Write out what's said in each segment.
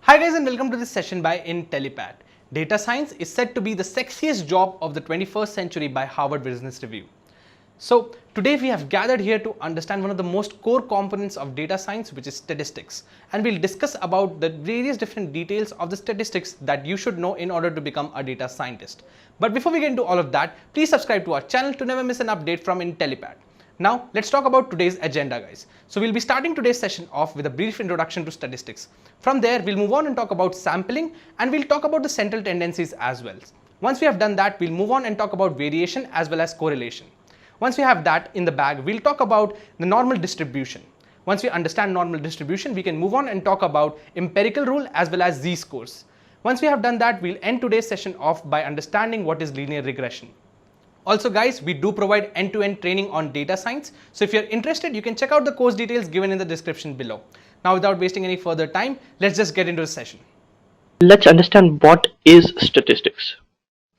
Hi guys and welcome to this session by Intellipaat. Data science is said to be the sexiest job of the 21st century by Harvard Business Review. So today we have gathered here to understand one of the most core components of data science, which is statistics, and we'll discuss about the various different details of the statistics that you should know in order to become a data scientist. But before we get into all of that, please subscribe to our channel to never miss an update from Intellipaat. Now let's talk about today's agenda, guys. So we'll be starting today's session off with a brief introduction to statistics. From there we'll move on and talk about sampling, and we'll talk about the central tendencies as well. Once we have done that, we'll move on and talk about variation as well as correlation. Once we have that in the bag, we'll talk about the normal distribution. Once we understand normal distribution, we can move on and talk about empirical rule as well as z-scores. Once we have done that, we'll end today's session off by understanding what is linear regression. Also guys, we do provide end-to-end training on data science, so if you're interested, you can check out the course details given in the description below. Now without wasting any further time, let's just get into the session. Let's understand what is statistics.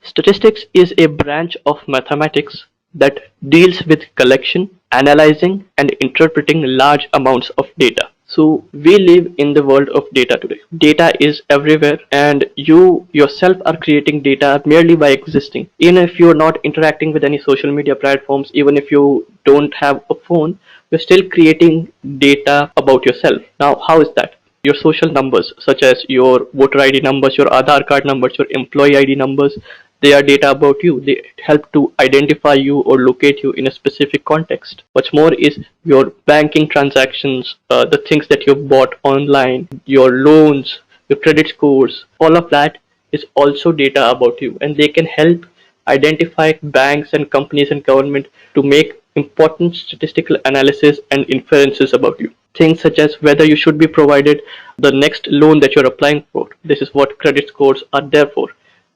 Statistics is a branch of mathematics that deals with collection, analyzing, and interpreting large amounts of data. So we live in the world of data today. Data is everywhere, and you yourself are creating data merely by existing. Even if you're not interacting with any social media platforms, even if you don't have a phone, you're still creating data about yourself. Now, how is that? Your social numbers, such as your voter ID numbers, your Aadhaar card numbers, your employee ID numbers, they are data about you. They help to identify you or locate you in a specific context. What's more is your banking transactions, the things that you've bought online, your loans, your credit scores, all of that is also data about you, and they can help identify banks and companies and government to make important statistical analysis and inferences about you. Things such as whether you should be provided the next loan that you're applying for. This is what credit scores are there for.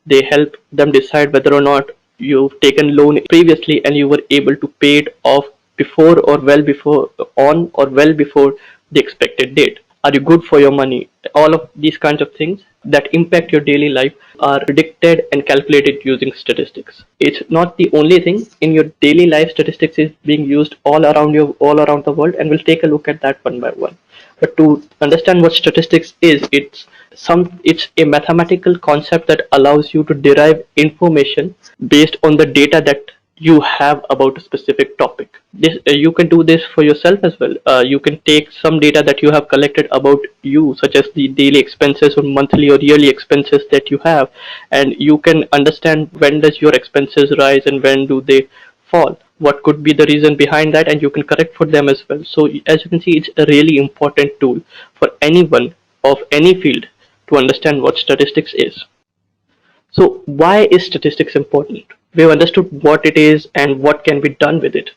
They help them decide whether or not you've taken loan previously and you were able to pay it off before or well before the expected date. Are you good for your money? All of these kinds of things that impact your daily life are predicted and calculated using statistics. It's not the only thing in your daily life. Statistics is being used all around the world, and we'll take a look at that one by one. But to understand what statistics is, it's a mathematical concept that allows you to derive information based on the data that you have about a specific topic. You can do this for yourself as well. You can take some data that you have collected about you, such as the daily expenses or monthly or yearly expenses that you have, and you can understand when does your expenses rise and when do they fall. What could be the reason behind that, and you can correct for them as well. So as you can see, it's a really important tool for anyone of any field to understand what statistics is. So why is statistics important? We've understood what it is and what can be done with it.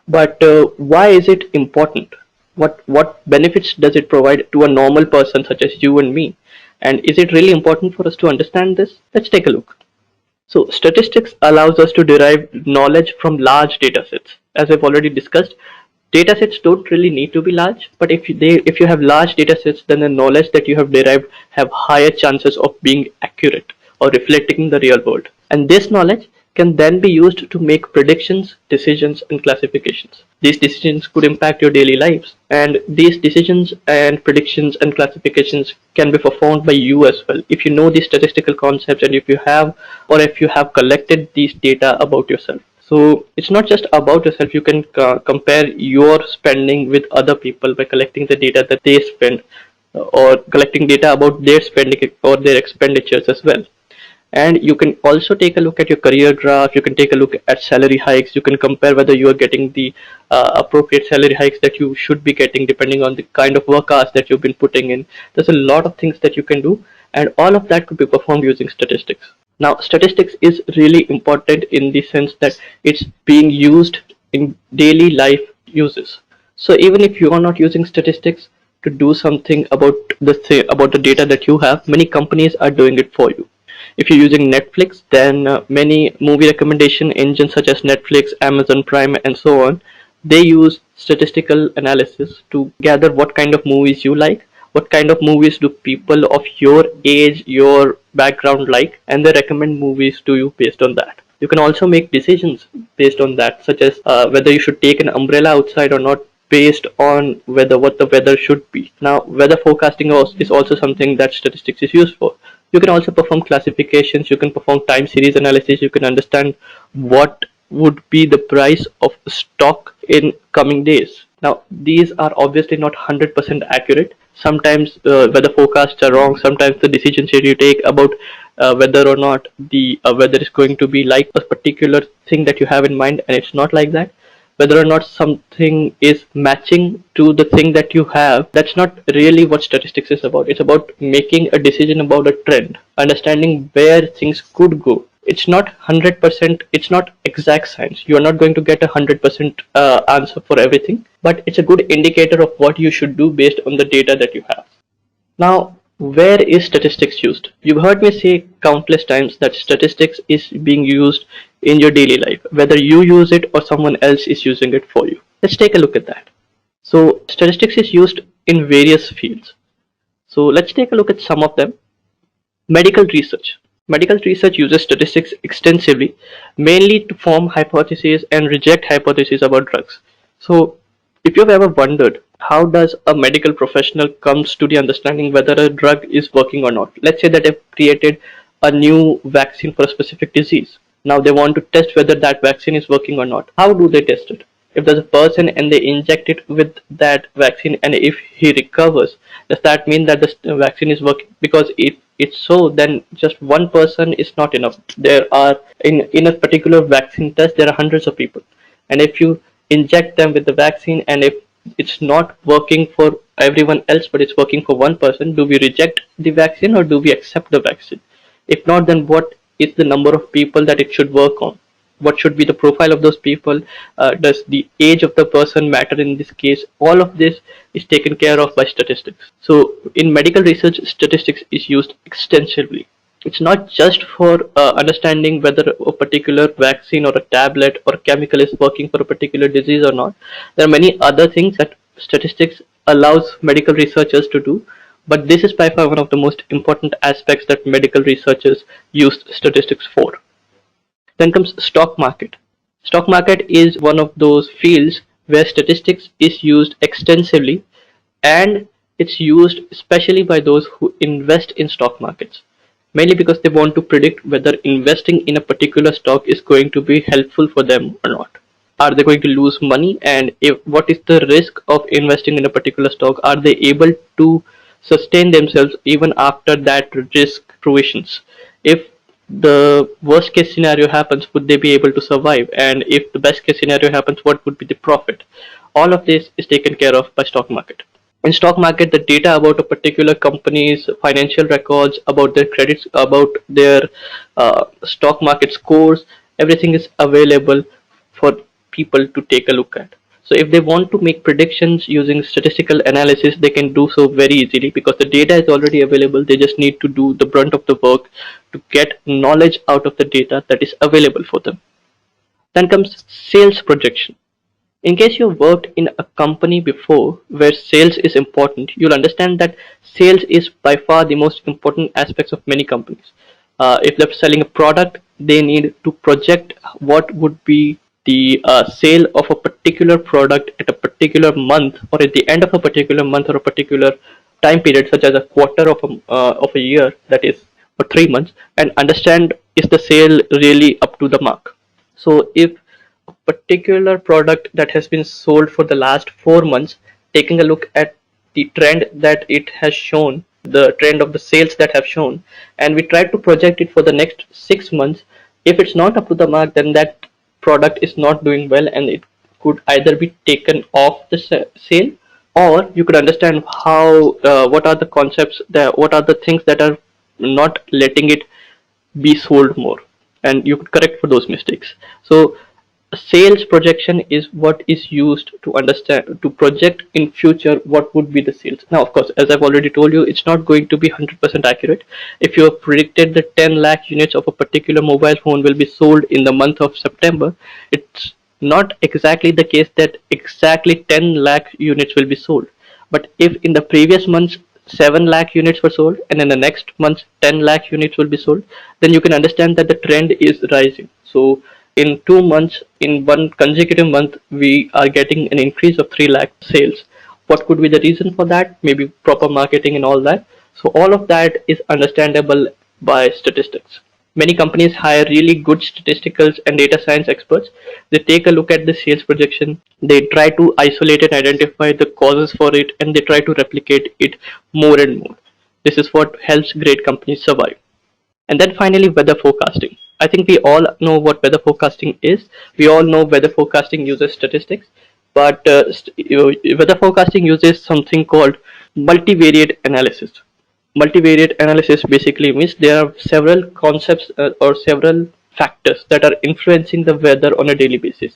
But why is it important? What benefits does it provide to a normal person such as you and me? And is it really important for us to understand this? Let's take a look. So statistics allows us to derive knowledge from large data sets. As I've already discussed, data sets don't really need to be large, but if you have large data sets, then the knowledge that you have derived have higher chances of being accurate or reflecting the real world. And this knowledge can then be used to make predictions, decisions, and classifications. These decisions could impact your daily lives, and these decisions and predictions and classifications can be performed by you as well. If you know these statistical concepts, and if you have collected these data about yourself. So it's not just about yourself. You can compare your spending with other people by collecting the data that they spend, or collecting data about their spending or their expenditures as well. And you can also take a look at your career graph. You can take a look at salary hikes. You can compare whether you are getting the appropriate salary hikes that you should be getting depending on the kind of work hours that you've been putting in. There's a lot of things that you can do, and all of that could be performed using statistics. Now, statistics is really important in the sense that it's being used in daily life uses. So even if you are not using statistics to do something about the data that you have, many companies are doing it for you. If you're using Netflix, then many movie recommendation engines such as Netflix, Amazon Prime, and so on, they use statistical analysis to gather what kind of movies you like, what kind of movies do people of your age, your background like, and they recommend movies to you based on that. You can also make decisions based on that, such as whether you should take an umbrella outside or not based on whether what the weather should be. Now, weather forecasting is also something that statistics is used for. You can also perform classifications, you can perform time series analysis, you can understand what would be the price of stock in coming days. Now, these are obviously not 100% accurate. Sometimes weather forecasts are wrong, sometimes the decisions that you take about whether or not the weather is going to be like a particular thing that you have in mind, and it's not like that. Whether or not something is matching to the thing that you have, that's not really what statistics is about. It's about making a decision about a trend, understanding where things could go. It's not 100%, it's not exact science. You're not going to get 100% answer for everything, but it's a good indicator of what you should do based on the data that you have. Now, where is statistics used? You've heard me say countless times that statistics is being used in your daily life, whether you use it or someone else is using it for you. Let's take a look at that. So, statistics is used in various fields. So, let's take a look at some of them. Medical research. Medical research uses statistics extensively, mainly to form hypotheses and reject hypotheses about drugs. So, if you've ever wondered how does a medical professional comes to the understanding whether a drug is working or not, let's say that they've created a new vaccine for a specific disease. Now they want to test whether that vaccine is working or not. How do they test it? If there's a person and they inject it with that vaccine and if he recovers, does that mean that the vaccine is working? Because if it's so, then just one person is not enough. There are in a particular vaccine test, there are hundreds of people, and if you inject them with the vaccine and if it's not working for everyone else but it's working for one person, do we reject the vaccine or do we accept the vaccine? If not, then what is the number of people that it should work on? What should be the profile of those people? Does the age of the person matter in this case? All of this is taken care of by statistics. So in medical research, statistics is used extensively. It's not just for understanding whether a particular vaccine or a tablet or chemical is working for a particular disease or not. There are many other things that statistics allows medical researchers to do, but this is by far one of the most important aspects that medical researchers use statistics for. Then comes stock market. Stock market is one of those fields where statistics is used extensively, and it's used especially by those who invest in stock markets, mainly because they want to predict whether investing in a particular stock is going to be helpful for them or not. Are they going to lose money, and if what is the risk of investing in a particular stock? Are they able to sustain themselves even after that risk provisions? If the worst case scenario happens, would they be able to survive? And if the best case scenario happens, what would be the profit? All of this is taken care of by stock market. In stock market, the data about a particular company's financial records, about their credits, about their stock market scores, everything is available for people to take a look at. So if they want to make predictions using statistical analysis, they can do so very easily because the data is already available. They just need to do the brunt of the work to get knowledge out of the data that is available for them. Then comes sales projection. In case you've worked in a company before where sales is important, you'll understand that sales is by far the most important aspects of many companies. If they're selling a product, they need to project what would be the sale of a particular product at a particular month or at the end of a particular month or a particular time period, such as a quarter of a year, that is, for 3 months, and understand is the sale really up to the mark. So if a particular product that has been sold for the last 4 months, taking a look at the trend that it has shown, the trend of the sales that have shown, and we try to project it for the next 6 months, if it's not up to the mark, then that product is not doing well and it could either be taken off the sale, or you could understand how what are the concepts that what are the things that are not letting it be sold more, and you could correct for those mistakes. So a sales projection is what is used to understand, to project in future what would be the sales. Now of course, as I've already told you, it's not going to be 100% accurate. If you have predicted that 10 lakh units of a particular mobile phone will be sold in the month of September, it's not exactly the case that exactly 10 lakh units will be sold. But if in the previous months 7 lakh units were sold and in the next month 10 lakh units will be sold, then you can understand that the trend is rising. So in 2 months, in one consecutive month, we are getting an increase of 3 lakh sales. What could be the reason for that? Maybe proper marketing and all that. So all of that is understandable by statistics. Many companies hire really good statistical and data science experts. They take a look at the sales projection, they try to isolate and identify the causes for it, and they try to replicate it more and more. This is what helps great companies survive. And then finally, weather forecasting. I think we all know what weather forecasting is. We all know weather forecasting uses statistics, but weather forecasting uses something called multivariate analysis. Multivariate analysis basically means there are several concepts or several factors that are influencing the weather on a daily basis.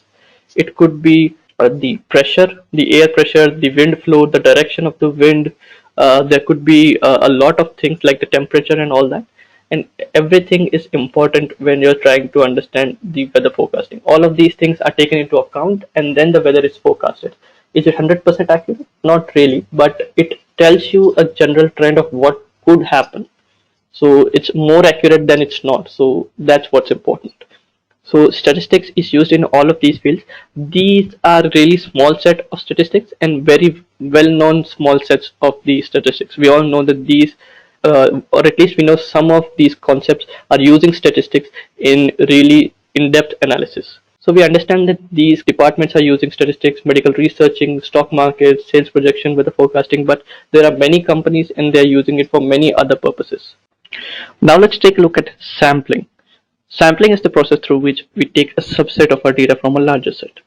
It could be the pressure, the air pressure, the wind flow, the direction of the wind. There could be a lot of things like the temperature and all that. And everything is important when you're trying to understand the weather forecasting. All of these things are taken into account, and then the weather is forecasted. Is it 100% accurate? Not really, but it tells you a general trend of what could happen. So it's more accurate than it's not. So that's what's important. So statistics is used in all of these fields. These are really small set of statistics and very well-known small sets of the statistics. We all know that these, or at least we know some of these concepts are using statistics in really in-depth analysis. So we understand that these departments are using statistics, medical researching, stock market, sales projection, weather forecasting, but there are many companies and they're using it for many other purposes. Now let's take a look at sampling. Sampling is the process through which we take a subset of our data from a larger set.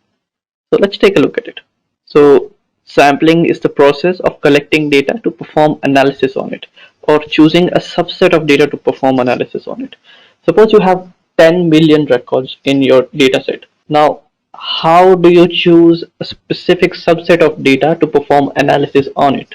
So let's take a look at it. So sampling is the process of collecting data to perform analysis on it, or choosing a subset of data to perform analysis on it. Suppose you have 10 million records in your data set. Now, how do you choose a specific subset of data to perform analysis on it?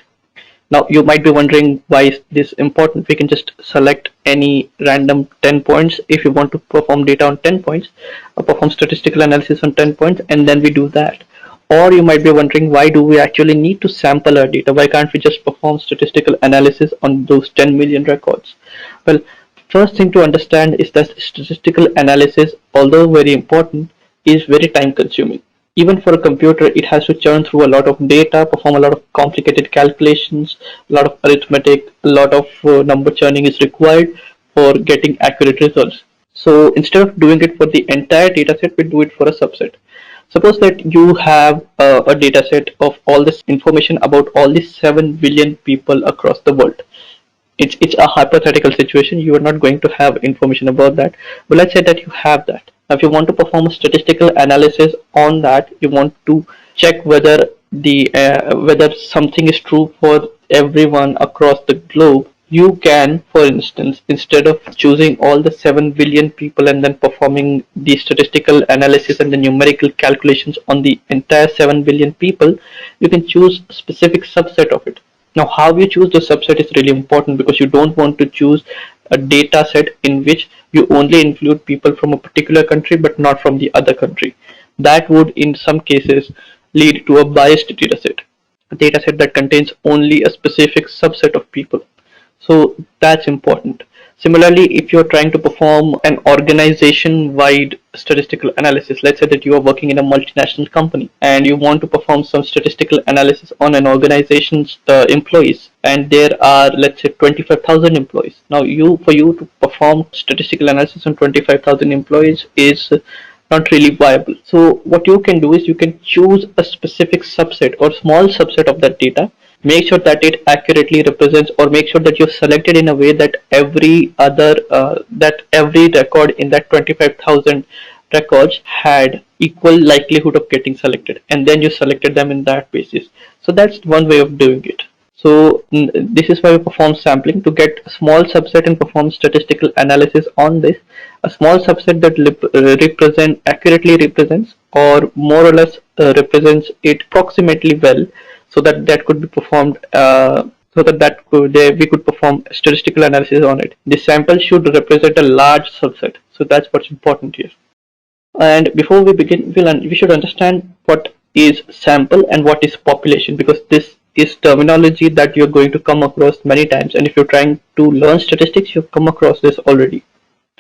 Now you might be wondering, why is this important? We can just select any random 10 points if you want to perform data on 10 points, or perform statistical analysis on 10 points, and then we do that. Or you might be wondering, why do we actually need to sample our data? Why can't we just perform statistical analysis on those 10 million records? Well, first thing to understand is that statistical analysis, although very important, is very time consuming. Even for a computer, it has to churn through a lot of data, perform a lot of complicated calculations, a lot of arithmetic, a lot of number churning is required for getting accurate results. So instead of doing it for the entire dataset, we do it for a subset. Suppose that you have a dataset of all this information about all the 7 billion people across the world. It's a hypothetical situation. You are not going to have information about that, but let's say that you have that. Now if you want to perform a statistical analysis on that, you want to check whether whether something is true for everyone across the globe. You can, for instance, instead of choosing all the 7 billion people and then performing the statistical analysis and the numerical calculations on the entire 7 billion people, you can choose a specific subset of it. Now, how you choose the subset is really important, because you don't want to choose a data set in which you only include people from a particular country but not from the other country. That would, in some cases, lead to a biased data set, a data set that contains only a specific subset of people. So that's important. Similarly, if you're trying to perform an organization-wide statistical analysis, let's say that you are working in a multinational company and you want to perform some statistical analysis on an organization's employees, and there are, let's say, 25,000 employees. Now, for you to perform statistical analysis on 25,000 employees is not really viable. So what you can do is you can choose a specific subset or small subset of that data, make sure that it accurately represents, or make sure that you've selected in a way that every record in that 25,000 records had equal likelihood of getting selected, and then you selected them in that basis. So that's one way of doing it. So this is why we perform sampling, to get a small subset and perform statistical analysis on this. A small subset that accurately represents, or more or less represents it approximately well, so that that could be performed, we could perform statistical analysis on it. The sample should represent a large subset. So that's what's important here. And before we begin, we should understand what is sample and what is population, because this is terminology that you're going to come across many times, and if you're trying to learn statistics, you've come across this already.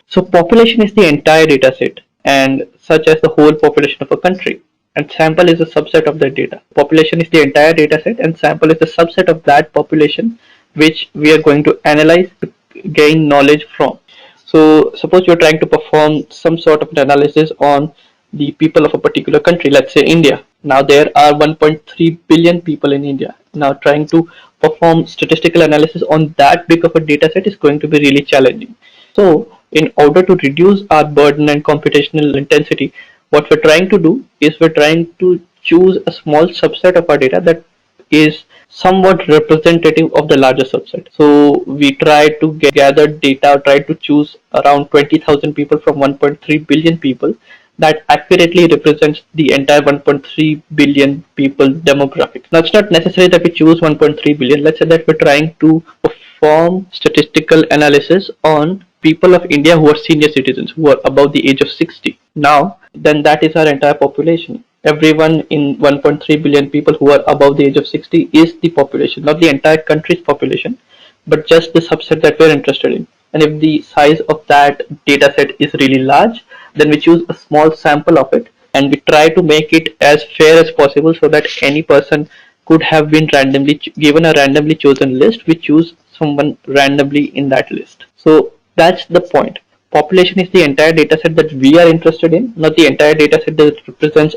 So population is the entire data set, and such as the whole population of a country. And sample is a subset of that data. Population is the entire data set, and sample is the subset of that population which we are going to analyze to gain knowledge from. So suppose you're trying to perform some sort of an analysis on the people of a particular country, let's say India. Now there are 1.3 billion people in India. Now trying to perform statistical analysis on that big of a data set is going to be really challenging. So in order to reduce our burden and computational intensity, what we're trying to do is we're trying to choose a small subset of our data that is somewhat representative of the larger subset. So we try to gather data, try to choose around 20,000 people from 1.3 billion people that accurately represents the entire 1.3 billion people demographic. Now it's not necessary that we choose 1.3 billion. Let's say that we're trying to perform statistical analysis on people of India who are senior citizens, who are above the age of 60. Now, then that is our entire population. Everyone in 1.3 billion people who are above the age of 60 is the population, not the entire country's population, but just the subset that we're interested in. And if the size of that data set is really large, then we choose a small sample of it and we try to make it as fair as possible so that any person could have been randomly given a randomly chosen list. We choose someone randomly in that list. So that's the point. Population is the entire data set that we are interested in, not the entire data set that represents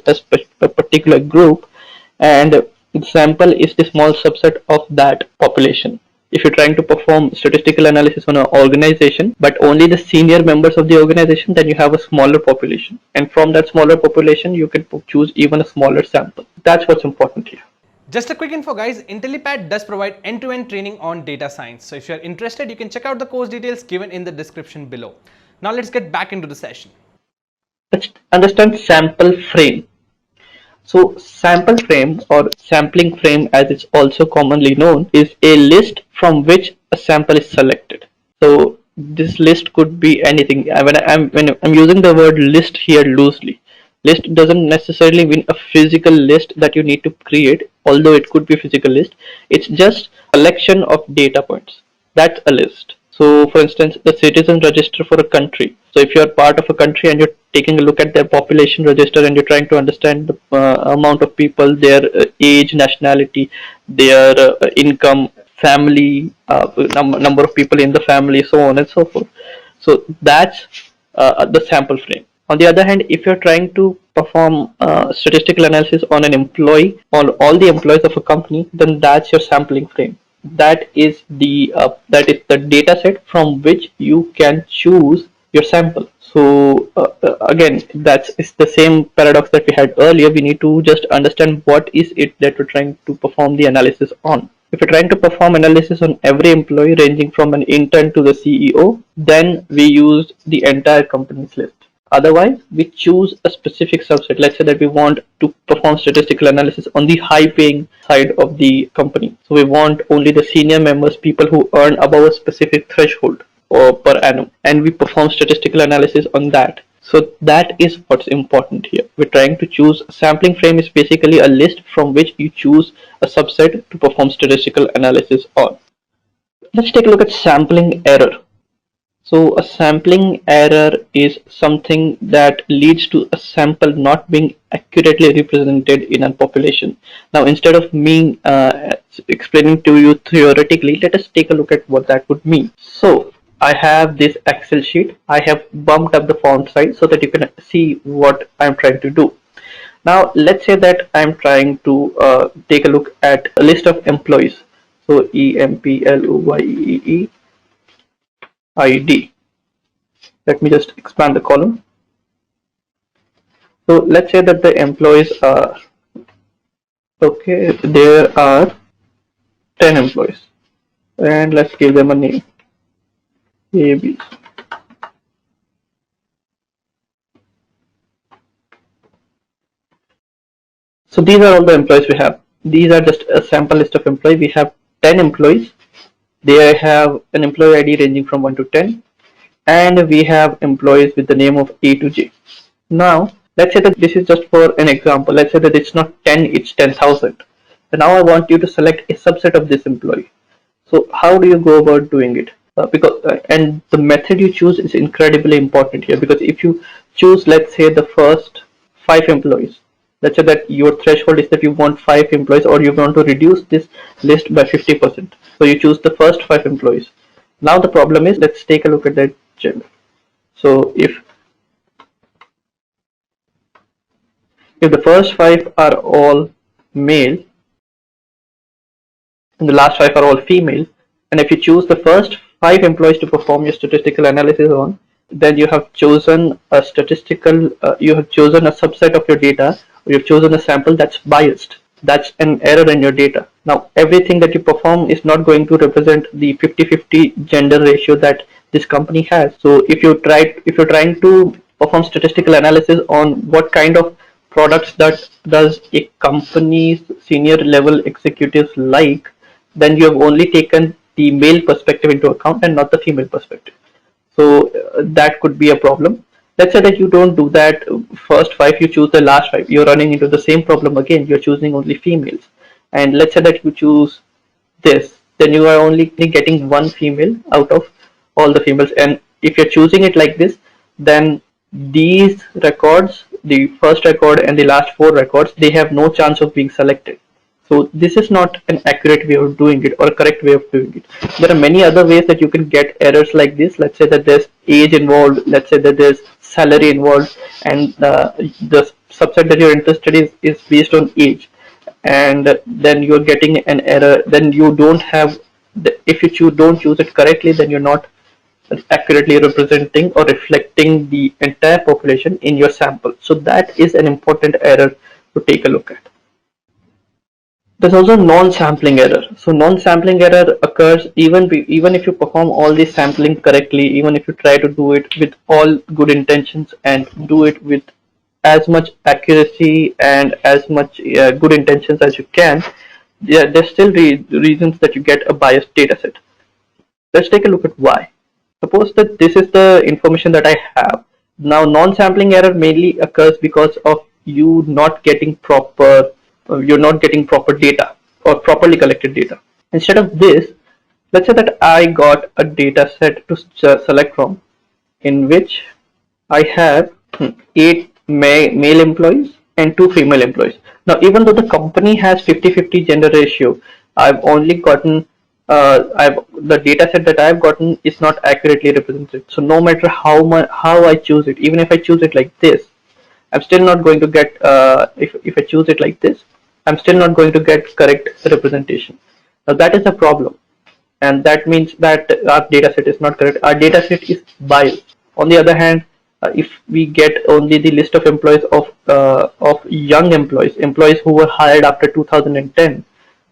a particular group, and the sample is the small subset of that population. If you're trying to perform statistical analysis on an organization, but only the senior members of the organization, then you have a smaller population. And from that smaller population, you can choose even a smaller sample. That's what's important here. Just a quick info guys, Intellipaat does provide end-to-end training on data science. So if you're interested, you can check out the course details given in the description below. Now let's get back into the session. Let's understand sample frame. So sample frame or sampling frame as it's also commonly known is a list from which a sample is selected. So this list could be anything. When I'm using the word list here loosely, list doesn't necessarily mean a physical list that you need to create, although it could be a physical list. It's just a collection of data points. That's a list. So for instance, the citizen register for a country. So if you're part of a country and you're taking a look at their population register and you're trying to understand the amount of people, their age, nationality, their income, family, number of people in the family, so on and so forth. So that's the sample frame. On the other hand, if you're trying to perform statistical analysis on an employee, on all the employees of a company, then that's your sampling frame. That is the data set from which you can choose your sample. So again, it's the same paradox that we had earlier. We need to just understand what is it that we're trying to perform the analysis on. If you're trying to perform analysis on every employee ranging from an intern to the CEO, then we use the entire company's list. Otherwise, we choose a specific subset. Let's say that we want to perform statistical analysis on the high paying side of the company. So we want only the senior members, people who earn above a specific threshold or per annum. And we perform statistical analysis on that. So that is what's important here. We're trying to choose a sampling frame is basically a list from which you choose a subset to perform statistical analysis on. Let's take a look at sampling error. So a sampling error is something that leads to a sample not being accurately represented in a population. Now, instead of me explaining to you theoretically, let us take a look at what that would mean. So I have this Excel sheet. I have bumped up the font size so that you can see what I'm trying to do. Now, let's say that I'm trying to take a look at a list of employees. So EMPLOYEE ID. Let me just expand the column. So let's say that the employees are, okay, there are 10 employees and let's give them a name, AB. So these are all the employees we have. These are just a sample list of employees. We have 10 employees. They have an employee ID ranging from 1 to 10, and we have employees with the name of A to J. Now, let's say that this is just for an example. Let's say that it's not 10, it's 10,000. So now I want you to select a subset of this employee. So how do you go about doing it? because and the method you choose is incredibly important here, because if you choose, let's say, the first 5 employees, let's say that your threshold is that you want 5 employees, or you want to reduce this list by 50%. So you choose the first 5 employees. Now the problem is, let's take a look at that gender. So if the first 5 are all male and the last 5 are all female, and if you choose the first 5 employees to perform your statistical analysis on, then you have chosen a subset of your data, or you've chosen a sample that's biased. That's an error in your data. Now, everything that you perform is not going to represent the 50-50 gender ratio that this company has. So if you're trying to perform statistical analysis on what kind of products that does a company's senior level executives like, then you have only taken the male perspective into account and not the female perspective. So that could be a problem. Let's say that you don't do that first 5, you choose the last 5. You're running into the same problem again. You're choosing only females. And let's say that you choose this, then you are only getting one female out of all the females. And if you're choosing it like this, then these records, the first record and the last 4 records, they have no chance of being selected. So this is not an accurate way of doing it, or a correct way of doing it. There are many other ways that you can get errors like this. Let's say that there's age involved, let's say that there's salary involved, and the subset that you're interested in is based on age, and then you're getting an error. Then you don't have, if don't choose it correctly, then you're not accurately representing or reflecting the entire population in your sample. So that is an important error to take a look at. There's also non-sampling error. So non-sampling error occurs even if you perform all this sampling correctly, even if you try to do it with all good intentions and do it with as much accuracy and as much good intentions as you can. Yeah, there's still reasons that you get a biased data set. Let's take a look at why. Suppose that this is the information that I have. Now, non-sampling error mainly occurs because of you're not getting proper data or properly collected data. Instead of this, let's say that I got a data set to select from, in which I have 8 male employees and 2 female employees. Now, even though the company has 50-50 gender ratio, I've only gotten the data set that I've gotten is not accurately represented. So no matter how I choose it, even if I choose it like this, I'm still not going to get if I choose it like this, I'm still not going to get correct representation. Now that is a problem, and that means that our data set is not correct. Our data set is biased. On the other hand, if we get only the list of employees of young employees who were hired after 2010,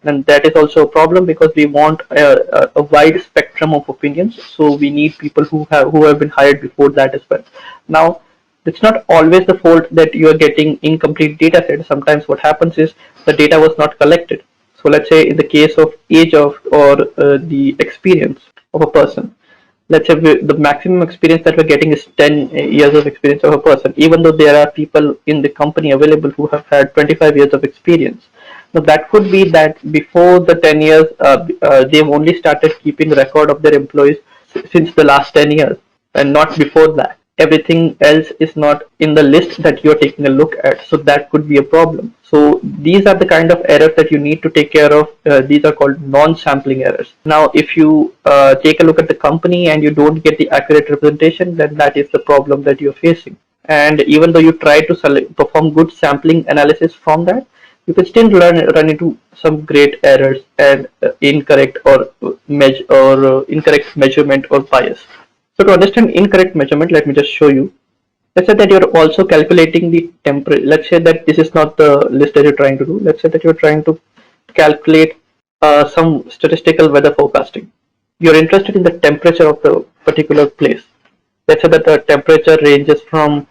then that is also a problem, because we want a wide spectrum of opinions. So we need people who have been hired before that as well. Now, it's not always the fault that you are getting incomplete data set. Sometimes what happens is the data was not collected. So let's say in the case of age of or the experience of a person, let's say the maximum experience that we're getting is 10 years of experience of a person, even though there are people in the company available who have had 25 years of experience. Now that could be that before the 10 years, they've only started keeping record of their employees since the last 10 years, and not before that. Everything else is not in the list that you're taking a look at, so that could be a problem. So these are the kind of errors that you need to take care of. These are called non-sampling errors. Now if you take a look at the company and you don't get the accurate representation, then that is the problem that you're facing. And even though you try to perform good sampling analysis from that, you can still run into some great errors and incorrect incorrect measurement or bias. So to understand incorrect measurement, let me just show you. Let's say that you're also calculating the temperature. Let's say that this is not the list that you're trying to do. Let's say that you're trying to calculate some statistical weather forecasting. You're interested in the temperature of the particular place. Let's say that the temperature ranges from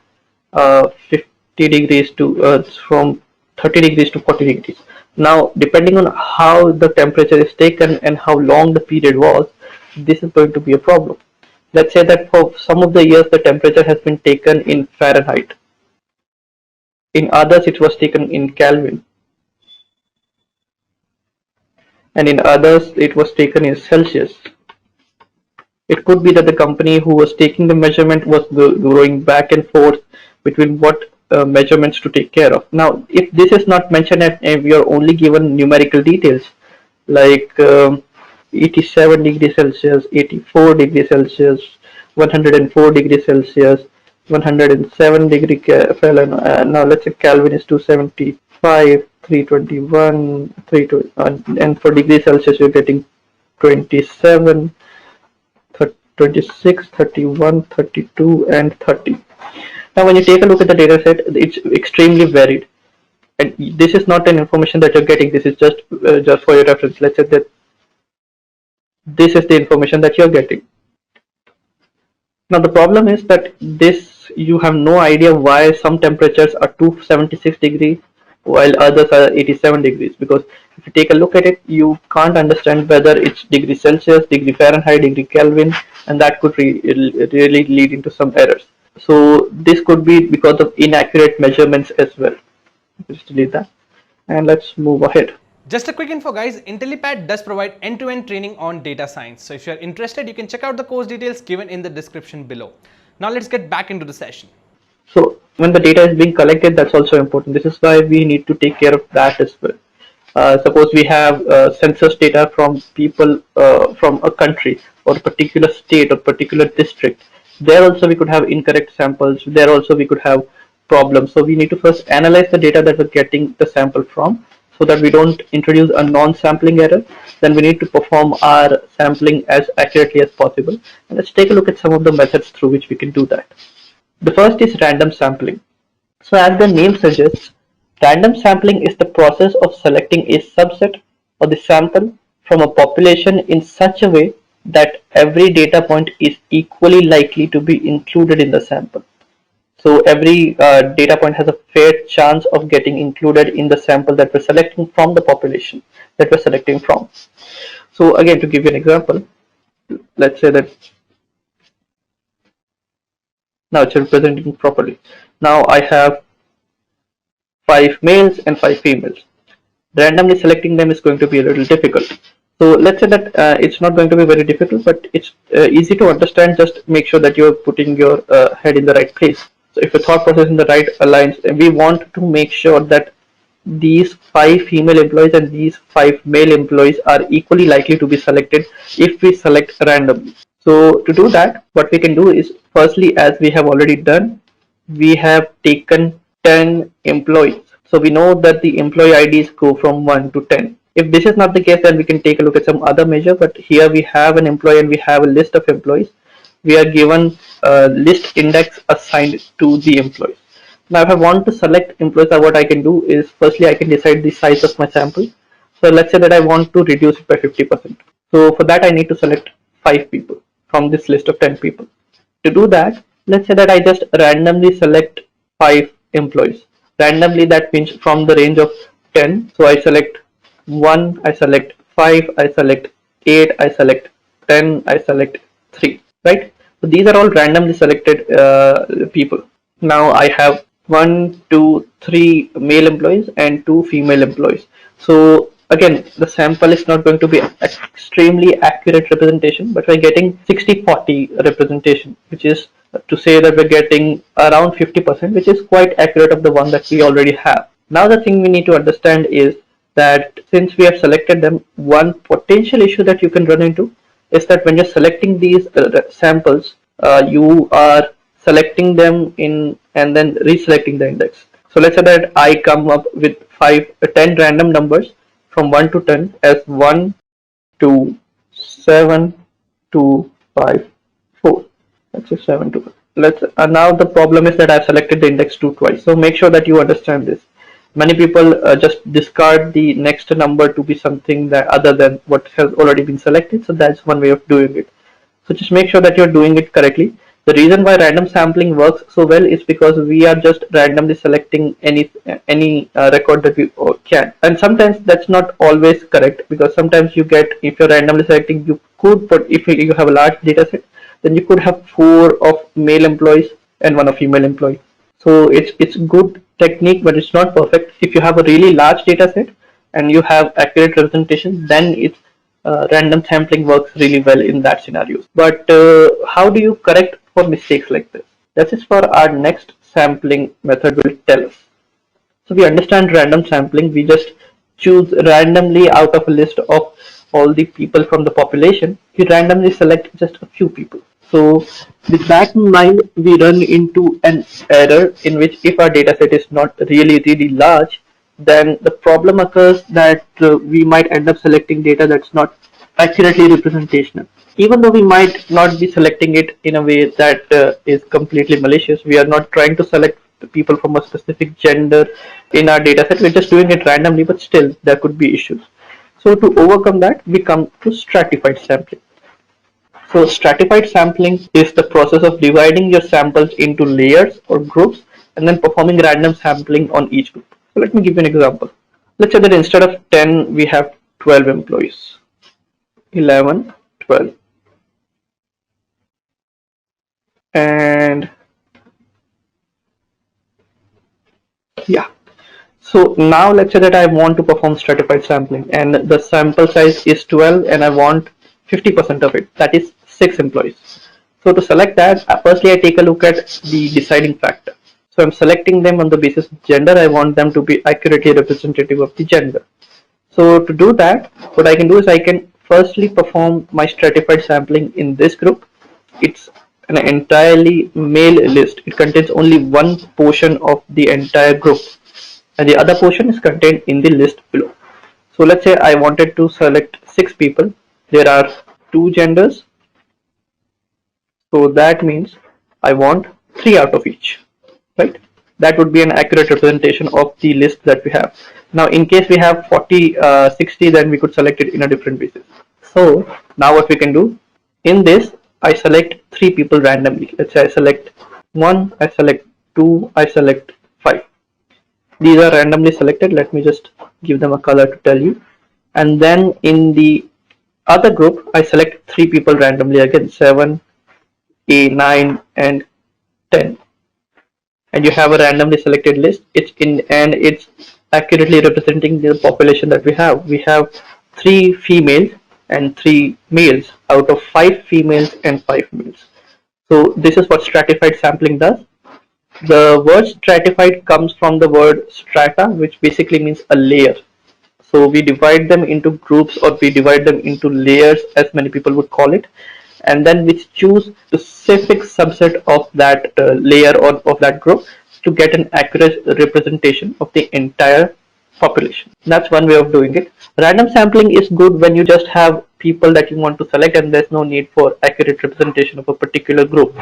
50 degrees to from 30 degrees to 40 degrees. Now, depending on how the temperature is taken and how long the period was, this is going to be a problem. Let's say that for some of the years the temperature has been taken in Fahrenheit. In others it was taken in Kelvin. And in others it was taken in Celsius. It could be that the company who was taking the measurement was going back and forth between what measurements to take care of. Now, if this is not mentioned and if we are only given numerical details like 87 degrees Celsius, 84 degrees Celsius, 104 degrees Celsius, 107 degree Fahrenheit. Now let's say Kelvin is 275, 321, 320, and for degrees Celsius you're getting 27, 26, 31, 32, and 30. Now, when you take a look at the data set, it's extremely varied. And this is not an information that you're getting. This is just for your reference. Let's say that this is the information that you're getting. Now, the problem is that you have no idea why some temperatures are 276 degrees while others are 87 degrees, because if you take a look at it, you can't understand whether it's degree Celsius, degree Fahrenheit, degree Kelvin, and that could really lead into some errors. So this could be because of inaccurate measurements as well. Just delete that and let's move ahead. Just a quick info guys, Intellipaat does provide end-to-end training on data science. So if you're interested, you can check out the course details given in the description below. Now let's get back into the session. So when the data is being collected, that's also important. This is why we need to take care of that as well. Suppose we have census data from people from a country or a particular state or particular district. There also we could have incorrect samples. There also we could have problems. So we need to first analyze the data that we're getting the sample from, so that we don't introduce a non-sampling error. Then we need to perform our sampling as accurately as possible. And let's take a look at some of the methods through which we can do that. The first is random sampling. So as the name suggests, random sampling is the process of selecting a subset or the sample from a population in such a way that every data point is equally likely to be included in the sample. So every data point has a fair chance of getting included in the sample that we're selecting from the population that we're selecting from. So again, to give you an example, let's say that now it's representing properly. Now I have 5 males and 5 females. Randomly selecting them is going to be a little difficult. So let's say that it's not going to be very difficult, but it's easy to understand. Just make sure that you're putting your head in the right place. So if your thought process in the right aligns, we want to make sure that these 5 female employees and these 5 male employees are equally likely to be selected if we select randomly. So to do that, what we can do is, firstly, as we have already done, we have taken 10 employees. So we know that the employee IDs go from 1 to 10. If this is not the case, then we can take a look at some other measure. But here we have an employee and we have a list of employees. We are given a list index assigned to the employees. Now if I want to select employees, what I can do is, firstly I can decide the size of my sample. So let's say that I want to reduce it by 50%. So for that I need to select 5 people from this list of 10 people. To do that, let's say that I just randomly select 5 employees. Randomly, that means from the range of 10. So I select 1, I select 5, I select 8, I select 10, I select 3, right? So these are all randomly selected people. Now I have 1, 2, 3 male employees and 2 female employees. So again, the sample is not going to be extremely accurate representation, but we're getting 60-40 representation, which is to say that we're getting around 50%, which is quite accurate of the one that we already have. Now the thing we need to understand is that since we have selected them, one potential issue that you can run into is that when you're selecting these samples, you are selecting them in and then reselecting the index. So let's say that I come up with 10 random numbers from 1 to 10 as 1, 2, 7, 2, 5, 4. Let's say 7, 2. Now the problem is that I've selected the index 2 twice. So make sure that you understand this. Many people just discard the next number to be something that other than what has already been selected. So that's one way of doing it. So just make sure that you're doing it correctly. The reason why random sampling works so well is because we are just randomly selecting any record that we can. And sometimes that's not always correct, because sometimes you get, if you're randomly selecting, you could put, if you have a large data set, then you could have 4 of male employees and 1 of female employee. So it's good technique, but it's not perfect. If you have a really large data set and you have accurate representation, then it's random sampling works really well in that scenario. But how do you correct for mistakes like this? This is for our next sampling method will tell us. So we understand random sampling. We just choose randomly out of a list of all the people from the population. We randomly select just a few people. So with that in mind, we run into an error in which if our dataset is not really large, then the problem occurs that we might end up selecting data that's not accurately representational. Even though we might not be selecting it in a way that is completely malicious, we are not trying to select the people from a specific gender in our dataset. We're just doing it randomly, but still there could be issues. So to overcome that, we come to stratified sampling. So stratified sampling is the process of dividing your samples into layers or groups and then performing random sampling on each group. So let me give you an example. Let's say that instead of 10, we have 12 employees. 11, 12. And yeah. So now let's say that I want to perform stratified sampling and the sample size is 12 and I want 50% of it. That is 6 employees. So to select that, firstly I take a look at the deciding factor. So I'm selecting them on the basis of gender. I want them to be accurately representative of the gender. So to do that, what I can do is I can firstly perform my stratified sampling in this group. It's an entirely male list. It contains only one portion of the entire group and the other portion is contained in the list below. So let's say I wanted to select 6 people. There are 2 genders. So that means I want 3 out of each, right? That would be an accurate representation of the list that we have. Now in case we have 40, 60, then we could select it in a different basis. So now what we can do, in this I select 3 people randomly. Let's say I select 1, I select 2, I select 5. These are randomly selected. Let me just give them a color to tell you. And then in the other group, I select 3 people randomly again, 7, 8, 9 and 10. And you have a randomly selected list. It's accurately representing the population that we have. We have 3 females and 3 males out of 5 females and 5 males. So this is what stratified sampling does. The word stratified comes from the word strata, which basically means a layer. So we divide them into groups or we divide them into layers, as many people would call it, and then we choose a specific subset of that layer or of that group to get an accurate representation of the entire population. That's one way of doing it. Random sampling is good when you just have people that you want to select and there's no need for accurate representation of a particular group.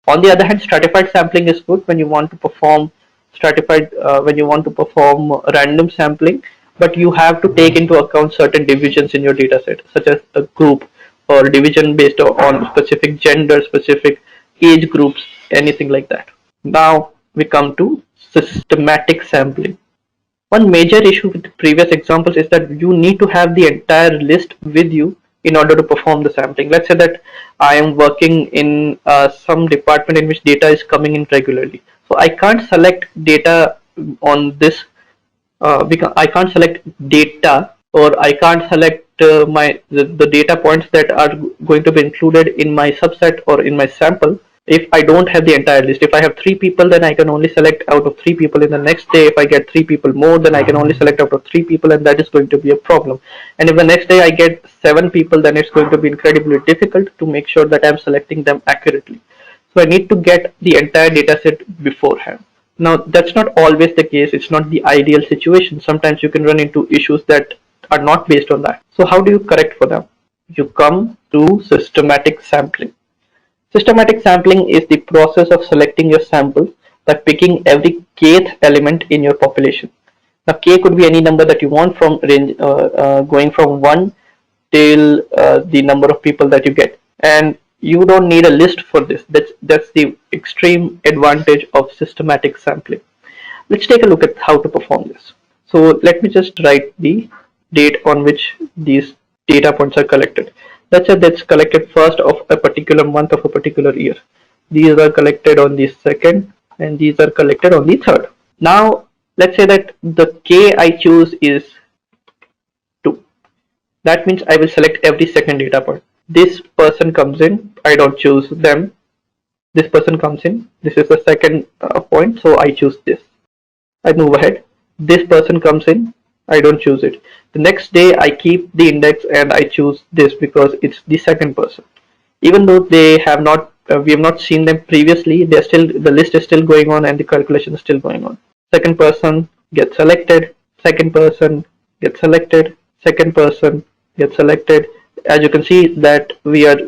On the other hand, stratified sampling is good when you want to perform random sampling, but you have to take into account certain divisions in your dataset, such as a group or division based on specific gender, specific age groups, anything like that. Now we come to systematic sampling. One major issue with the previous examples is that you need to have the entire list with you in order to perform the sampling. Let's say that I am working in some department in which data is coming in regularly. So I can't select data on this because I can't select data or I can't select the data points that are going to be included in my subset or in my sample if I don't have the entire list. If I have 3 people, then I can only select out of 3 people in the next day. If I get 3 people more, then I can only select out of 3 people, and that is going to be a problem. And if the next day I get 7 people, then it's going to be incredibly difficult to make sure that I'm selecting them accurately. So I need to get the entire data set beforehand. Now that's not always the case. It's not the ideal situation. Sometimes you can run into issues that are not based on that. So how do you correct for them? You come to systematic sampling. Systematic sampling is the process of selecting your sample by picking every kth element in your population. Now k could be any number that you want from range going from 1 till the number of people that you get, and you don't need a list for this. That's the extreme advantage of systematic sampling. Let's take a look at how to perform this. So let me just write the date on which these data points are collected. Let's say that's collected first of a particular month of a particular year. These are collected on the second and these are collected on the third. Now let's say that the k I choose is 2. That means I will select every second data point. This person comes in, I don't choose them. This person comes in, this is the second point, so I choose this. I move ahead. This person comes in, I don't choose it. The next day I keep the index and I choose this because it's the second person. Even though they have not, we have not seen them previously, they're still, the list is still going on and the calculation is still going on. Second person gets selected, second person gets selected, second person gets selected. As you can see that we are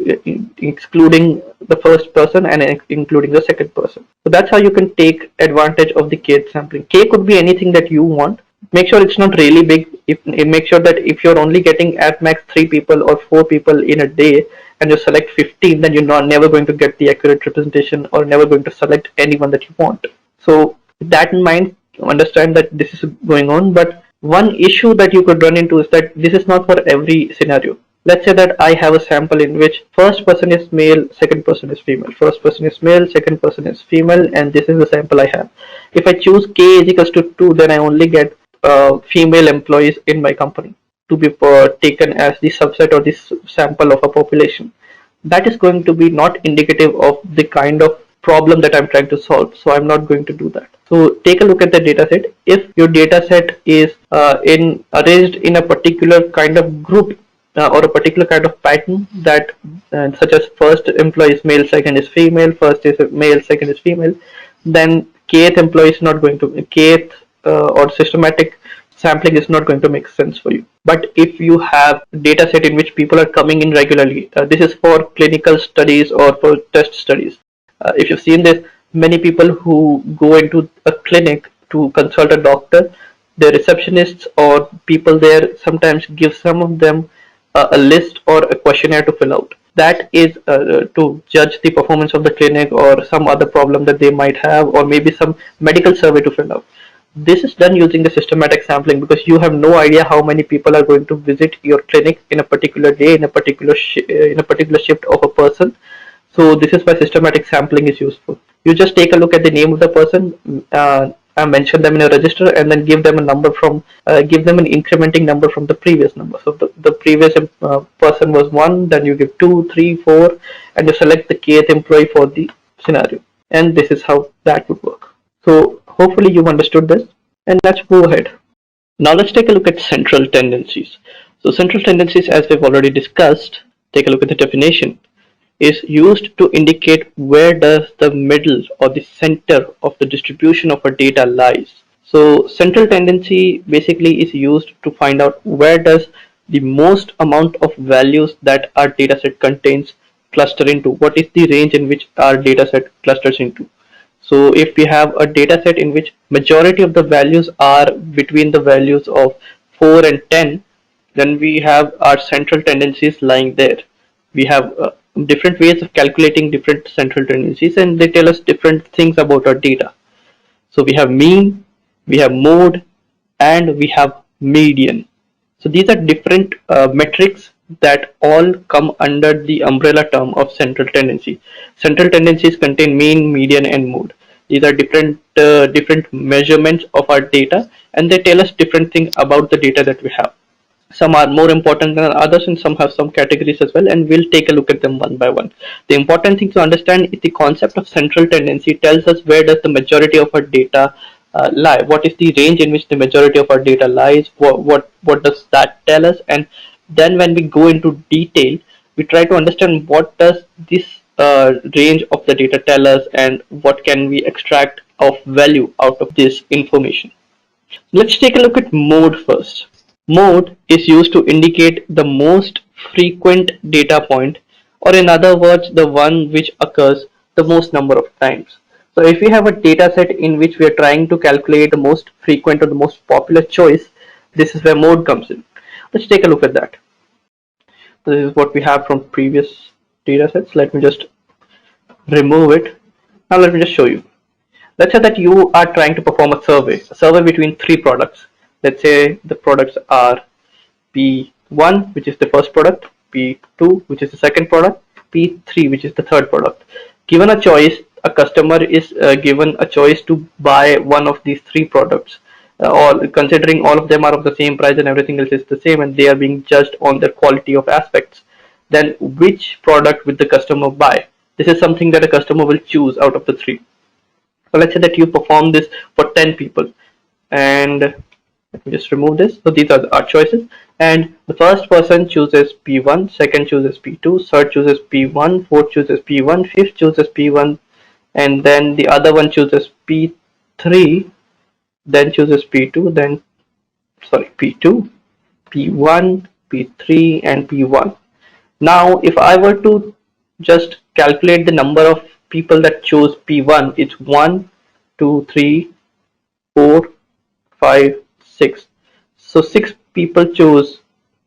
excluding the first person and including the second person. So that's how you can take advantage of the kth sampling. K could be anything that you want. Make sure it's not really big. Make sure that if you're only getting at max 3 people or 4 people in a day and you select 15, then you're not never going to get the accurate representation or never going to select anyone that you want. So with that in mind, understand that this is going on. But one issue that you could run into is that this is not for every scenario. Let's say that I have a sample in which first person is male, second person is female. First person is male, second person is female, and this is the sample I have. If I choose k is equals to 2, then I only get female employees in my company to be taken as the subset or this sample of a population. That is going to be not indicative of the kind of problem that I'm trying to solve. So I'm not going to do that. So take a look at the data set. If your data set is arranged in a particular kind of group or a particular kind of pattern that such as first employee is male, second is female, first is male, second is female, then kth employee is not going to kth or systematic sampling is not going to make sense for you. But if you have data set in which people are coming in regularly, this is for clinical studies or for test studies. If you've seen this, many people who go into a clinic to consult a doctor, the receptionists or people there sometimes give some of them a list or a questionnaire to fill out. That is to judge the performance of the clinic or some other problem that they might have, or maybe some medical survey to fill out. This is done using the systematic sampling because you have no idea how many people are going to visit your clinic in a particular day, in a particular shift of a person. So this is why systematic sampling is useful. You just take a look at the name of the person, mention them in a register, and then give them a number from, give them an incrementing number from the previous number. So the previous person was 1, then you give 2, 3, 4, and you select the kth employee for the scenario. And this is how that would work. So hopefully you've understood this, and let's move ahead. Now let's take a look at central tendencies. So central tendencies, as we've already discussed, take a look at the definition, is used to indicate where does the middle or the center of the distribution of a data lies. So central tendency basically is used to find out where does the most amount of values that our dataset contains cluster into. What is the range in which our dataset clusters into? So if we have a data set in which majority of the values are between the values of 4 and 10, then we have our central tendencies lying there. We have different ways of calculating different central tendencies, and they tell us different things about our data. So we have mean, we have mode, and we have median. So these are different metrics that all come under the umbrella term of central tendency. Central tendencies contain mean, median, and mode. These are different measurements of our data, and they tell us different things about the data that we have. Some are more important than others, and some have some categories as well, and we'll take a look at them one by one. The important thing to understand is the concept of central tendency tells us where does the majority of our data lie. What is the range in which the majority of our data lies? What does that tell us? And then when we go into detail, we try to understand what does this range of the data tell us, and what can we extract of value out of this information. Let's take a look at mode first. Mode is used to indicate the most frequent data point, or in other words, the one which occurs the most number of times. So if we have a data set in which we are trying to calculate the most frequent or the most popular choice, this is where mode comes in. Let's take a look at that. This is what we have from previous data sets. Let me just remove it. Now let me just show you. Let's say that you are trying to perform a survey between 3 products. Let's say the products are P1, which is the first product, P2, which is the second product, P3, which is the third product. Given a choice, a customer is given a choice to buy one of these 3 products. or considering all of them are of the same price and everything else is the same, and they are being judged on their quality of aspects, then which product will the customer buy? This is something that a customer will choose out of the three. So let's say that you perform this for 10 people, and let me just remove this. So these are our choices, and the first person chooses P1, second chooses P2, third chooses P1, fourth chooses P1, fifth chooses P1, and then the other one chooses P3, then chooses P2, then sorry P2, P1, P3, and P1. Now, if I were to just calculate the number of people that chose P1, it's 1, 2, 3, 4, 5, 6. So 6 people chose